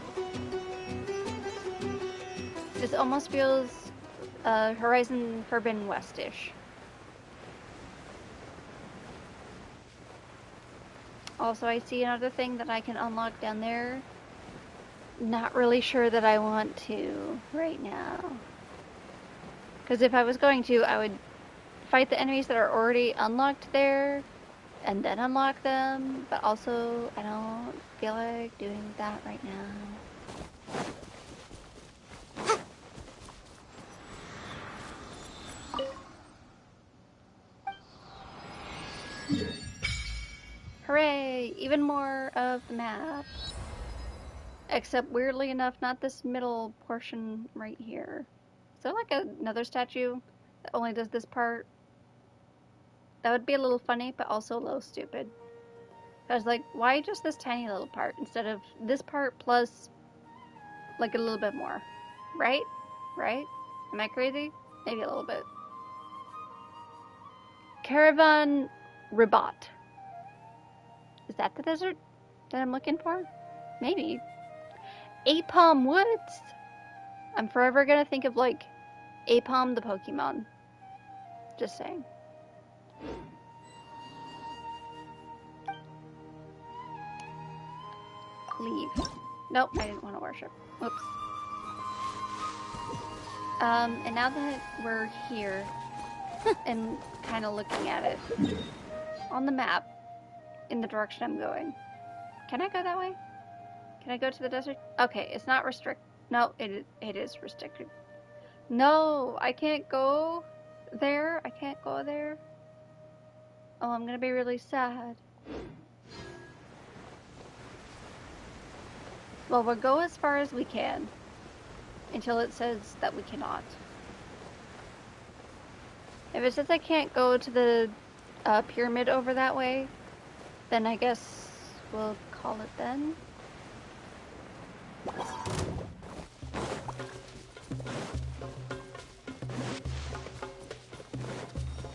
This almost feels Horizon Forbidden West-ish. Also, I see another thing that I can unlock down there. Not really sure that I want to right now. Because if I was going to, I would fight the enemies that are already unlocked there and then unlock them. But also, I don't feel like doing that right now. Hooray! Even more of the map. Except, weirdly enough, not this middle portion right here. Is there like another statue that only does this part? That would be a little funny, but also a little stupid. I was like, why just this tiny little part instead of this part plus like a little bit more? Right? Right? Am I crazy? Maybe a little bit. Caravan Ribat. Is that the desert that I'm looking for? Maybe. Apom Woods. I'm forever gonna think of like Apom the Pokemon. Just saying. Leave. Nope, I didn't want to worship. Whoops. And now that we're here and kind of looking at it on the map in the direction I'm going, can I go that way? Can I go to the desert? Okay, it's not restricted. No, it is restricted. No, I can't go there. I can't go there. Oh, I'm gonna be really sad. Well, we'll go as far as we can until it says that we cannot. If it says I can't go to the pyramid over that way, then I guess we'll call it then.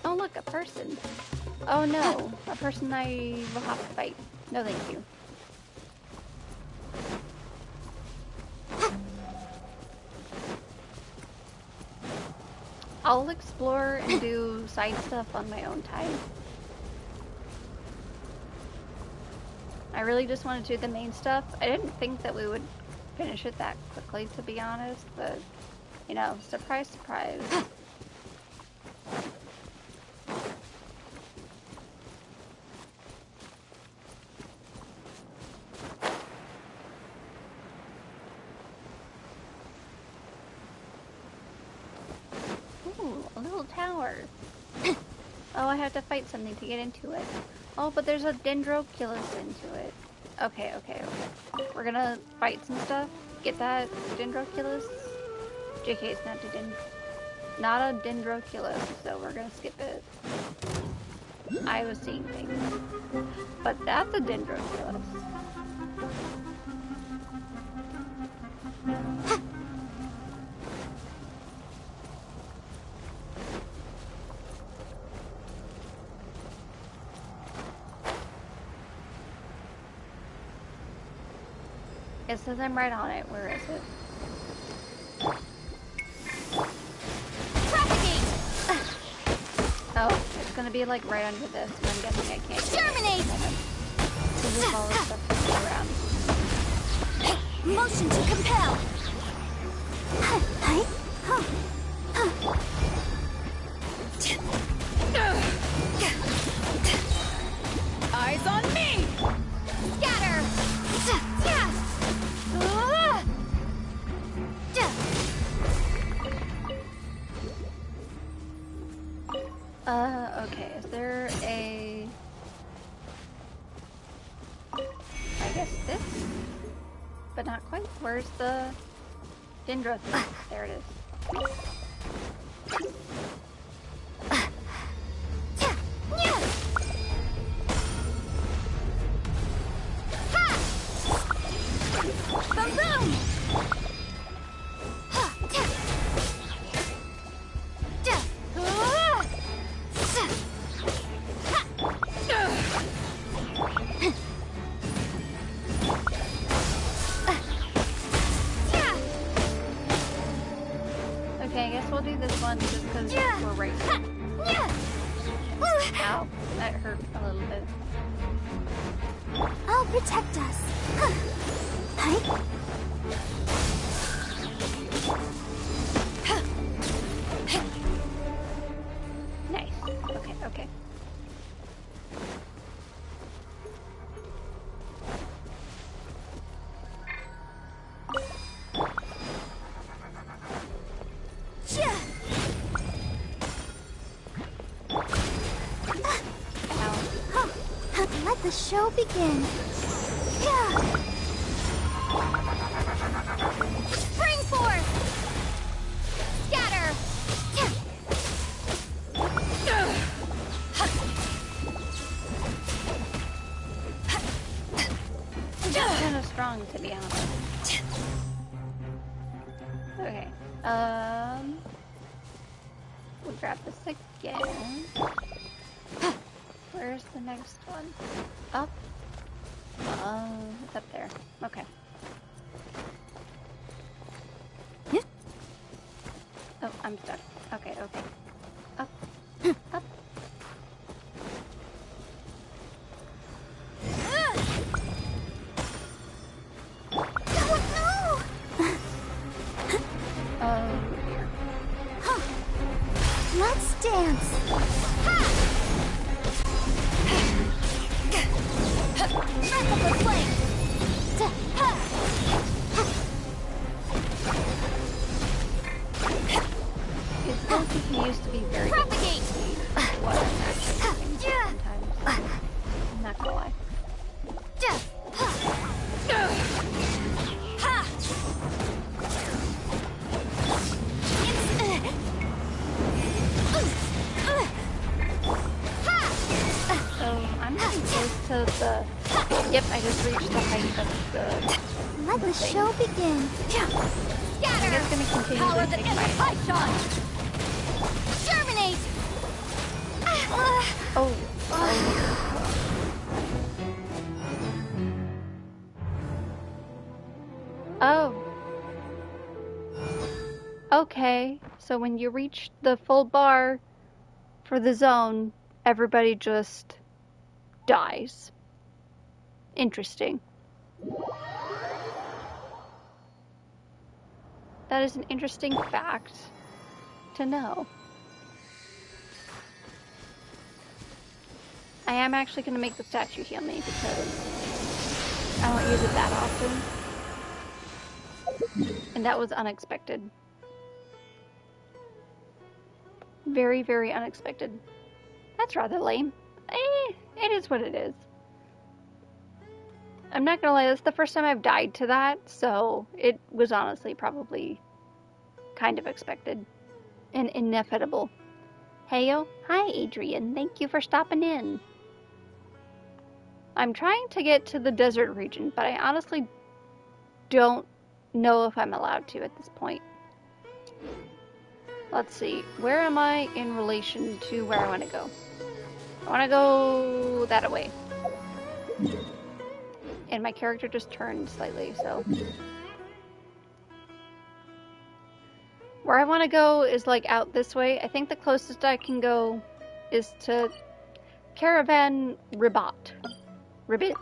Oh look, a person. Oh no, a person I will have to fight. No thank you. I'll explore and do side stuff on my own time. I really just want to do the main stuff. I didn't think that we would finish it that quickly, to be honest, but, you know, surprise, surprise. Ooh, a little tower. Oh, I have to fight something to get into it. Oh, but there's a Dendroculus into it. Okay, okay, okay. We're gonna fight some stuff. Get that Dendroculus. JK, it's not a Dendroculus, so we're gonna skip it. I was seeing things. But that's a Dendroculus. It says I'm right on it. Where is it? Propagate! Oh, it's gonna be like right under this, and I'm guessing I can't. Exterminate! To move all this stuff around. Motion to compel! Eyes on me! Scatter! Okay, is there a... I guess this? But not quite. Where's the Dendro thing? There it is. Boom boom! Okay, I guess we'll do this one just because we're right here. Ow, that hurt a little bit. I'll protect us. Hi. Nice. Okay, okay. Let the show begin. Yeah. Spring force. Scatter. It's kind of strong, to be honest. Okay. We'll grab this again. Where's the next one? Up? It's up there. Okay. Oh, I'm stuck. Okay, okay. Up. Up. Oh, dear. Let's dance. Merciful flame. It still continues to be very propagate. What I'm actually doing sometimes. I'm not gonna lie. So I'm getting close to the. Yep, I just reached the height of the. Let the show begin. I think it's gonna continue Power to that take isn't my shot. Germinate. Oh. Oh. Okay, so when you reach the full bar for the zone, everybody just dies. Interesting. That is an interesting fact to know. I am actually going to make the statue heal me because I don't use it that often. And that was unexpected. Very, very unexpected. That's rather lame. It is what it is. I'm not gonna lie, that's the first time I've died to that, so it was honestly probably kind of expected and inevitable. Heyo, hi Adrian, thank you for stopping in. I'm trying to get to the desert region, but I honestly don't know if I'm allowed to at this point. Let's see, where am I in relation to where I want to go? I want to go that way. And my character just turned slightly, so. Where I want to go is like out this way. I think the closest I can go is to Caravan Ribat. Ribbit?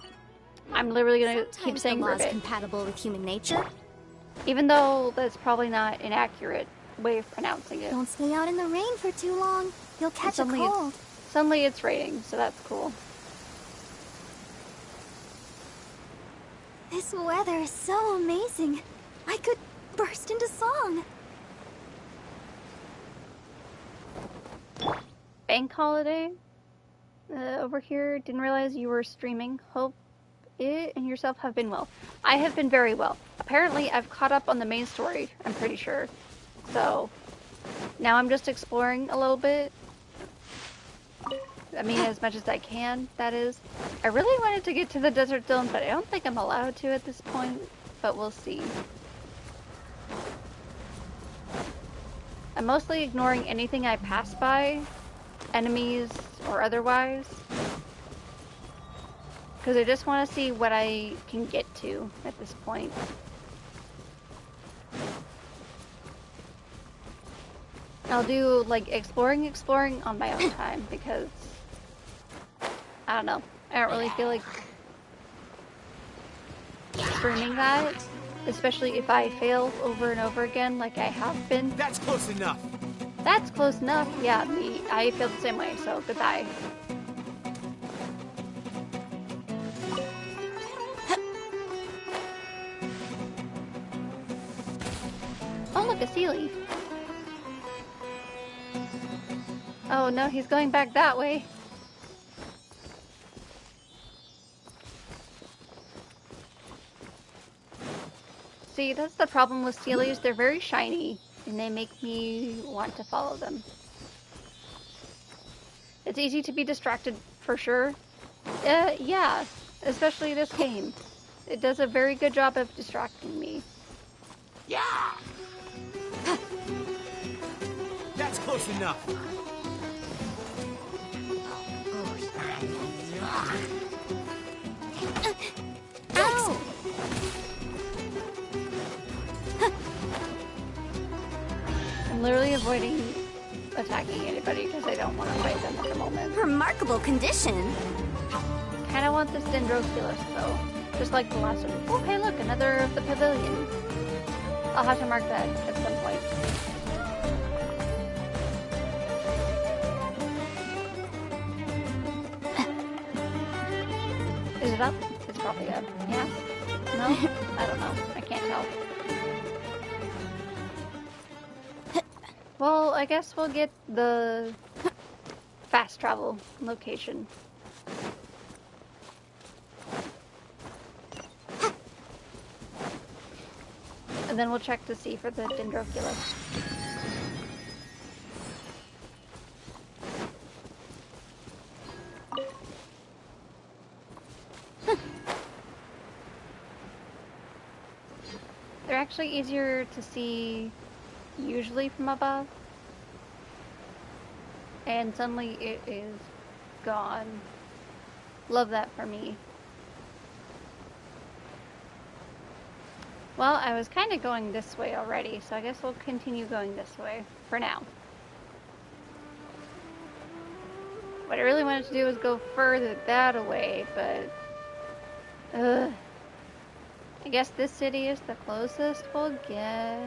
I'm literally gonna keep saying the law is ribbit. compatible with human nature. Even though that's probably not an accurate way of pronouncing it. Don't stay out in the rain for too long. You'll catch a cold. Suddenly it's raining, so that's cool. This weather is so amazing. I could burst into song. bank holiday over here. Didn't realize you were streaming. Hope it and yourself have been well. I have been very well. Apparently, I've caught up on the main story, I'm pretty sure. So, now I'm just exploring a little bit. I mean, as much as I can, that is. I really wanted to get to the desert zone, but I don't think I'm allowed to at this point. But we'll see. I'm mostly ignoring anything I pass by, enemies or otherwise. Because I just want to see what I can get to at this point. I'll do, like, exploring on my own time, because, I don't know, I don't really feel like streaming that, especially if I fail over and over again like I have been. That's close enough. That's close enough, yeah, I feel the same way, so goodbye. Oh, look, a sea leaf. Oh no, he's going back that way. See, that's the problem with sea leaves. They're very shiny, and they make me want to follow them. It's easy to be distracted, for sure. Yeah, especially this game. It does a very good job of distracting me. Yeah! That's close enough. Ow! I'm literally avoiding attacking anybody because I don't want to fight them at the moment. Remarkable condition. Kind of want this Dendroculus though, just like the last one. Oh, hey, look, another of the pavilion. I'll have to mark that at some point. Is it up? It's probably up. Yeah? No? I don't know. I can't tell. Well, I guess we'll get the fast travel location. And then we'll check to see for the Dendroculus. They're actually easier to see usually from above. And suddenly it is gone. Love that for me. Well, I was kind of going this way already, so I guess we'll continue going this way for now. What I really wanted to do was go further that away, but I guess this city is the closest we'll get.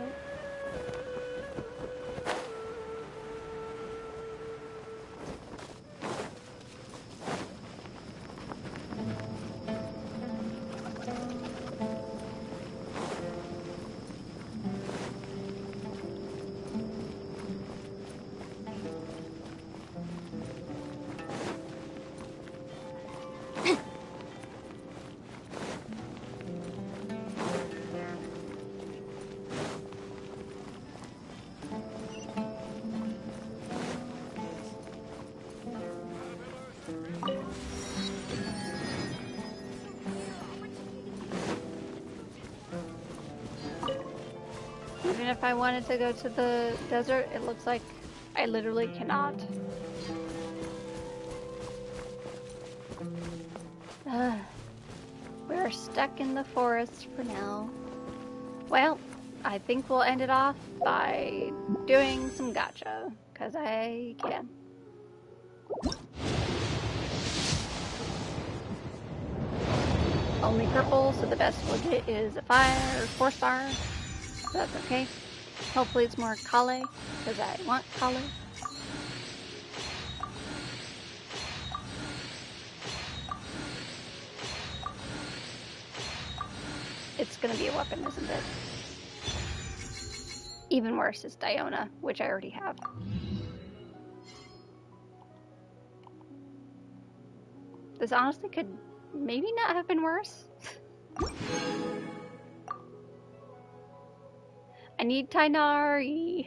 Even if I wanted to go to the desert, it looks like I literally cannot. We're stuck in the forest for now. Well, I think we'll end it off by doing some gacha, because I can. Only purple, so the best we'll get is a 5 or 4 star. So that's okay. Hopefully it's more Kale, because I want Kale. It's gonna be a weapon, isn't it? Even worse is Diona, which I already have. This honestly could maybe not have been worse. I need Tighnari.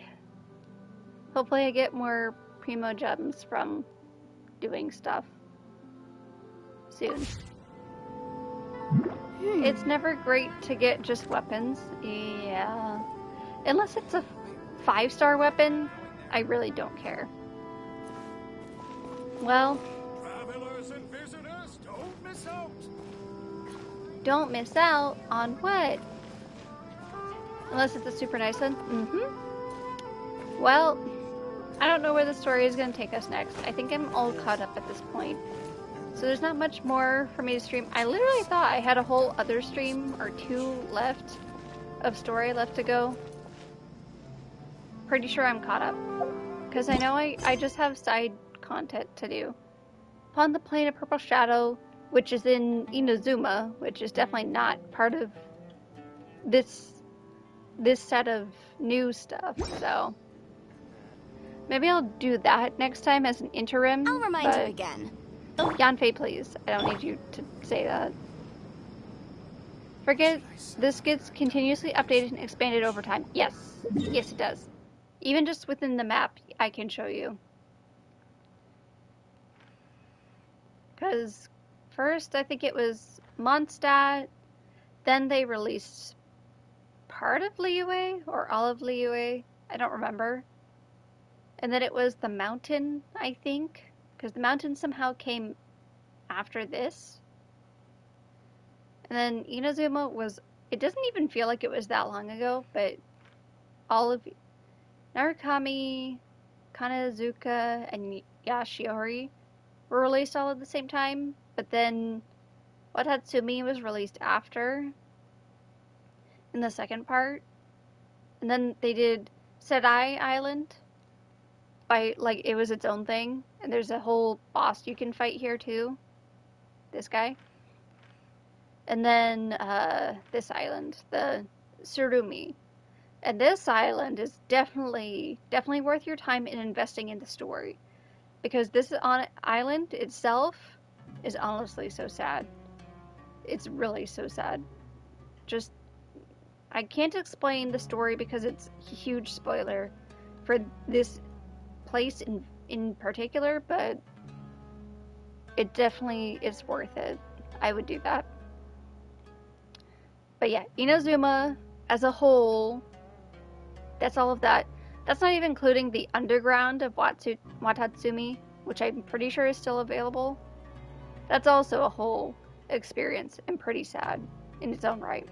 Hopefully I get more Primo Gems from doing stuff soon. It's never great to get just weapons. Yeah. Unless it's a 5-star weapon, I really don't care. Well, Travelers and visitors, don't miss out. Don't miss out on what? Unless it's a super nice one. Mm-hmm. Well, I don't know where the story is going to take us next. I think I'm all caught up at this point. So there's not much more for me to stream. I literally thought I had a whole other stream or 2 left of story left to go. Pretty sure I'm caught up. Because I know I just have side content to do. Upon the Plane of Purple Shadow, which is in Inazuma, which is definitely not part of this set of new stuff, so maybe I'll do that next time as an interim. I'll remind you again. Oh, Yanfei, please. I don't need you to say that. Forget this gets continuously updated and expanded over time. Yes. Yes, it does. Even just within the map, I can show you. Because first, I think it was Mondstadt. Then they released part of Liyue or all of Liyue. I don't remember. And then it was the mountain, I think. Because the mountain somehow came after this. And then Inazuma was... It doesn't even feel like it was that long ago, but all of Narukami, Kanazuka, and Yashiori were released all at the same time. But then Watatsumi was released after in the second part. And then they did Sedai Island. Like, it was its own thing. And there's a whole boss you can fight here, too. This guy. And then, this island. The Tsurumi. And this island is definitely worth your time in investing in the story. Because this island itself is honestly so sad. It's really so sad. Just, I can't explain the story because it's a huge spoiler for this place in particular, but it definitely is worth it. I would do that. But yeah, Inazuma as a whole, that's all of that. That's not even including the underground of Watatsumi, which I'm pretty sure is still available. That's also a whole experience and pretty sad in its own right.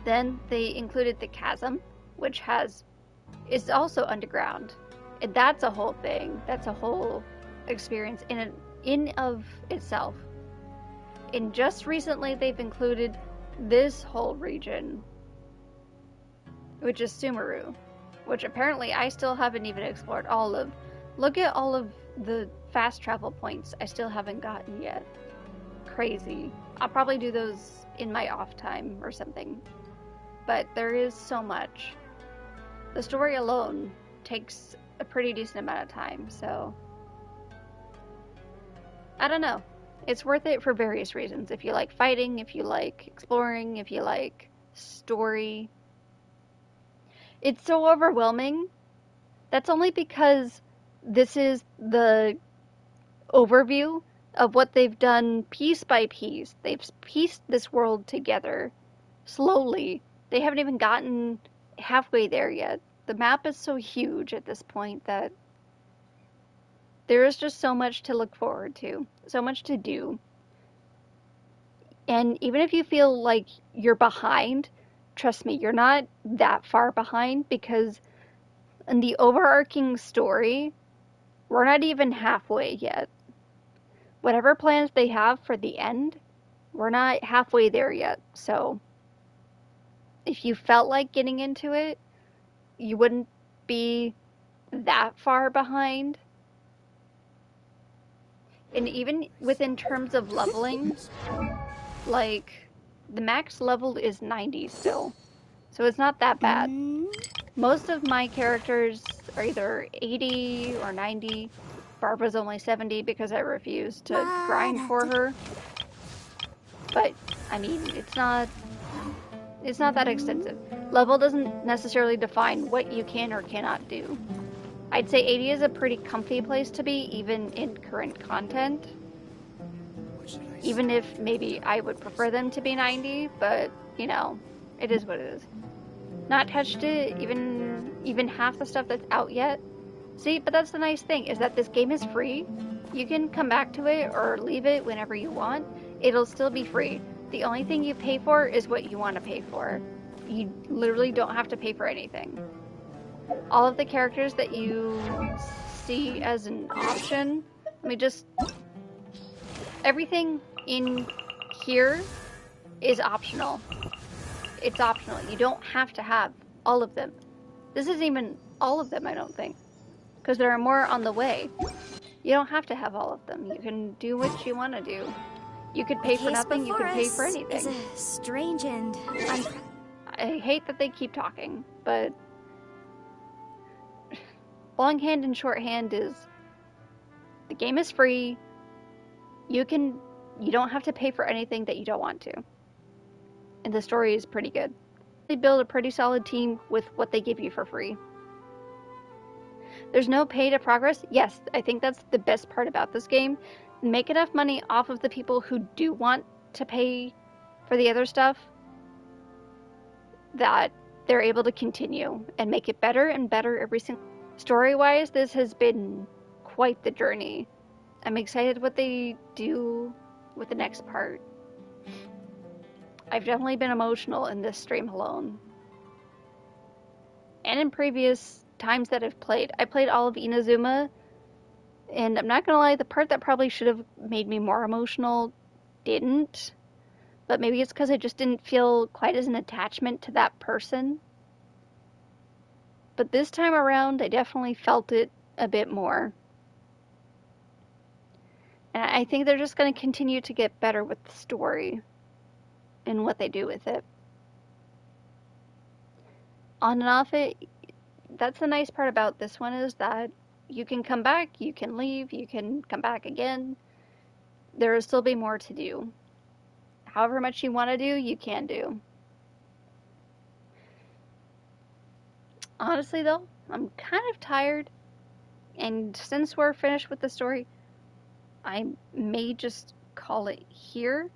Then they included the chasm, which is also underground, and that's a whole thing. That's a whole experience in of itself. And just recently, they've included this whole region, which is Sumeru, which apparently I still haven't even explored all of. Look at all of the fast travel points I still haven't gotten yet. Crazy. I'll probably do those in my off time or something. But there is so much. The story alone takes a pretty decent amount of time, so I don't know. It's worth it for various reasons. If you like fighting, if you like exploring, if you like story. It's so overwhelming. That's only because this is the overview of what they've done piece by piece. They've pieced this world together slowly. They haven't even gotten halfway there yet. The map is so huge at this point that there is just so much to look forward to, so much to do. And even if you feel like you're behind, trust me, you're not that far behind, because in the overarching story, we're not even halfway yet. Whatever plans they have for the end, we're not halfway there yet. So if you felt like getting into it, you wouldn't be that far behind. And even within terms of leveling, like, the max level is 90 still. So it's not that bad. Most of my characters are either 80 or 90. Barbara's only 70 because I refused to grind for her. But, I mean, it's not that extensive. Level doesn't necessarily define what you can or cannot do. I'd say 80 is a pretty comfy place to be, even in current content. Even if maybe I would prefer them to be 90, but, you know, it is what it is. Not touched it, even half the stuff that's out yet. See, but that's the nice thing, is that this game is free. You can come back to it or leave it whenever you want. It'll still be free. The only thing you pay for is what you want to pay for. You literally don't have to pay for anything. All of the characters that you see as an option, everything in here is optional. It's optional. You don't have to have all of them. This isn't even all of them, I don't think, because there are more on the way. You don't have to have all of them. You can do what you want to do. You could pay for nothing, you could pay for anything. Is a strange and I hate that they keep talking, but longhand and shorthand is the game is free. You don't have to pay for anything that you don't want to. And the story is pretty good. They build a pretty solid team with what they give you for free. There's no pay to progress. Yes, I think that's the best part about this game. Make enough money off of the people who do want to pay for the other stuff that they're able to continue and make it better and better every single. Story-wise, this has been quite the journey. I'm excited what they do with the next part. I've definitely been emotional in this stream alone. And in previous times that I've played. I played all of Inazuma, and I'm not gonna lie, the part that probably should have made me more emotional didn't. But maybe it's because I just didn't feel quite as an attachment to that person. But this time around, I definitely felt it a bit more. And I think they're just going to continue to get better with the story and what they do with it. On and off it, that's the nice part about this one, is that you can come back, you can leave, you can come back again. There will still be more to do. However much you want to do, you can do. Honestly though, I'm kind of tired, and since we're finished with the story, I may just call it here.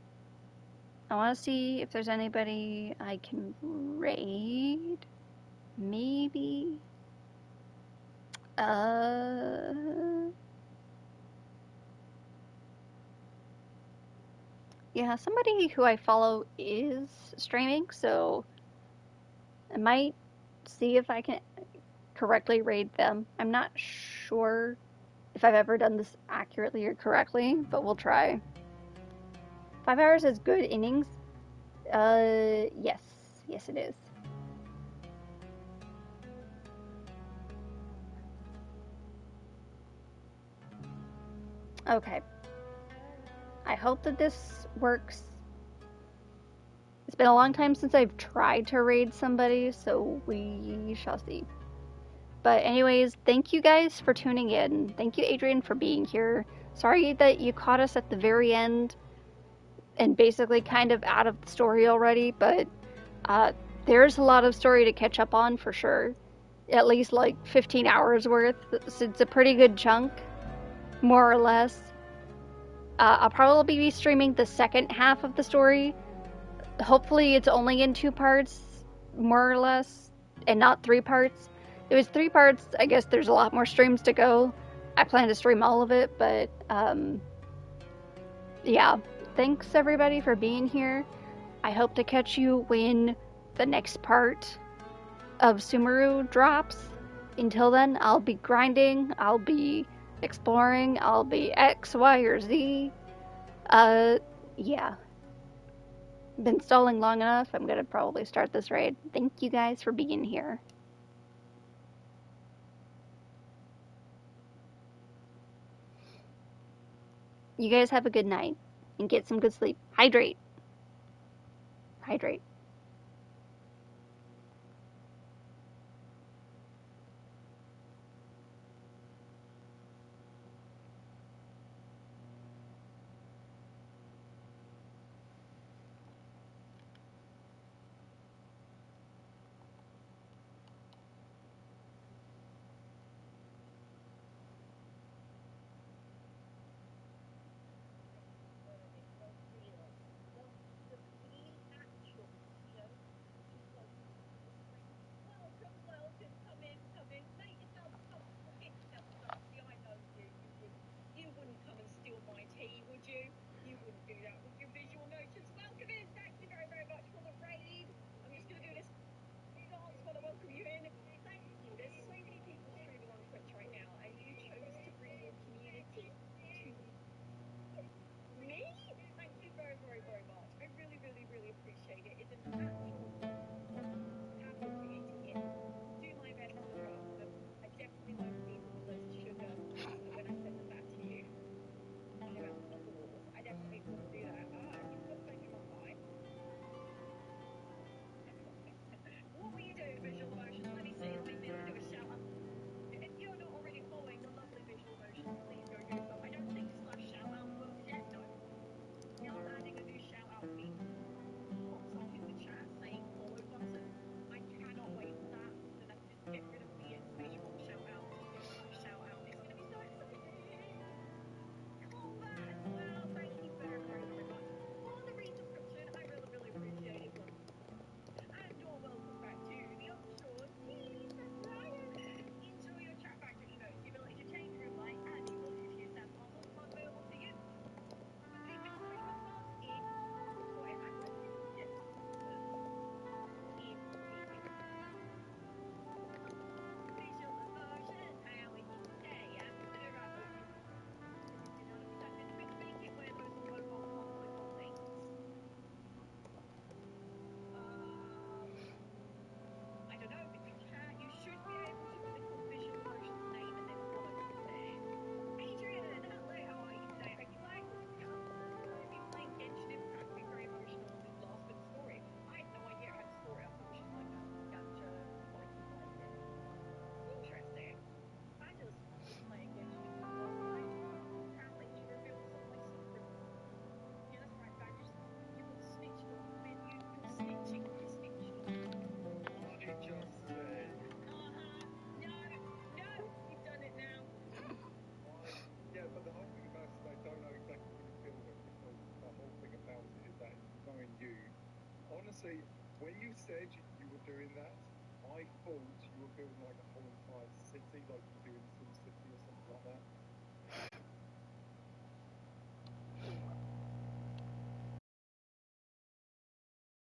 I want to see if there's anybody I can raid. Maybe. Yeah, somebody who I follow is streaming, so I might see if I can correctly raid them. I'm not sure if I've ever done this accurately or correctly, but we'll try. 5 hours is good innings. Yes. Yes, it is. Okay. I hope that this works. It's been a long time since I've tried to raid somebody, so we shall see. But anyways, thank you guys for tuning in. Thank you, Adrian, for being here. Sorry that you caught us at the very end and basically kind of out of the story already, but there's a lot of story to catch up on for sure. At least like 15 hours worth. So it's a pretty good chunk, more or less. I'll probably be streaming the second half of the story. Hopefully it's only in 2 parts, more or less, and not 3 parts. It was 3 parts. I guess there's a lot more streams to go. I plan to stream all of it, but yeah. Thanks everybody for being here. I hope to catch you when the next part of Sumeru drops. Until then, I'll be grinding, I'll be exploring, I'll be X, Y, or Z. Yeah. Been stalling long enough. I'm gonna probably start this raid. Thank you guys for being here. You guys have a good night and get some good sleep. Hydrate. Hydrate. See, when you said you were doing that, I thought you were building like a whole entire city, like you're doing some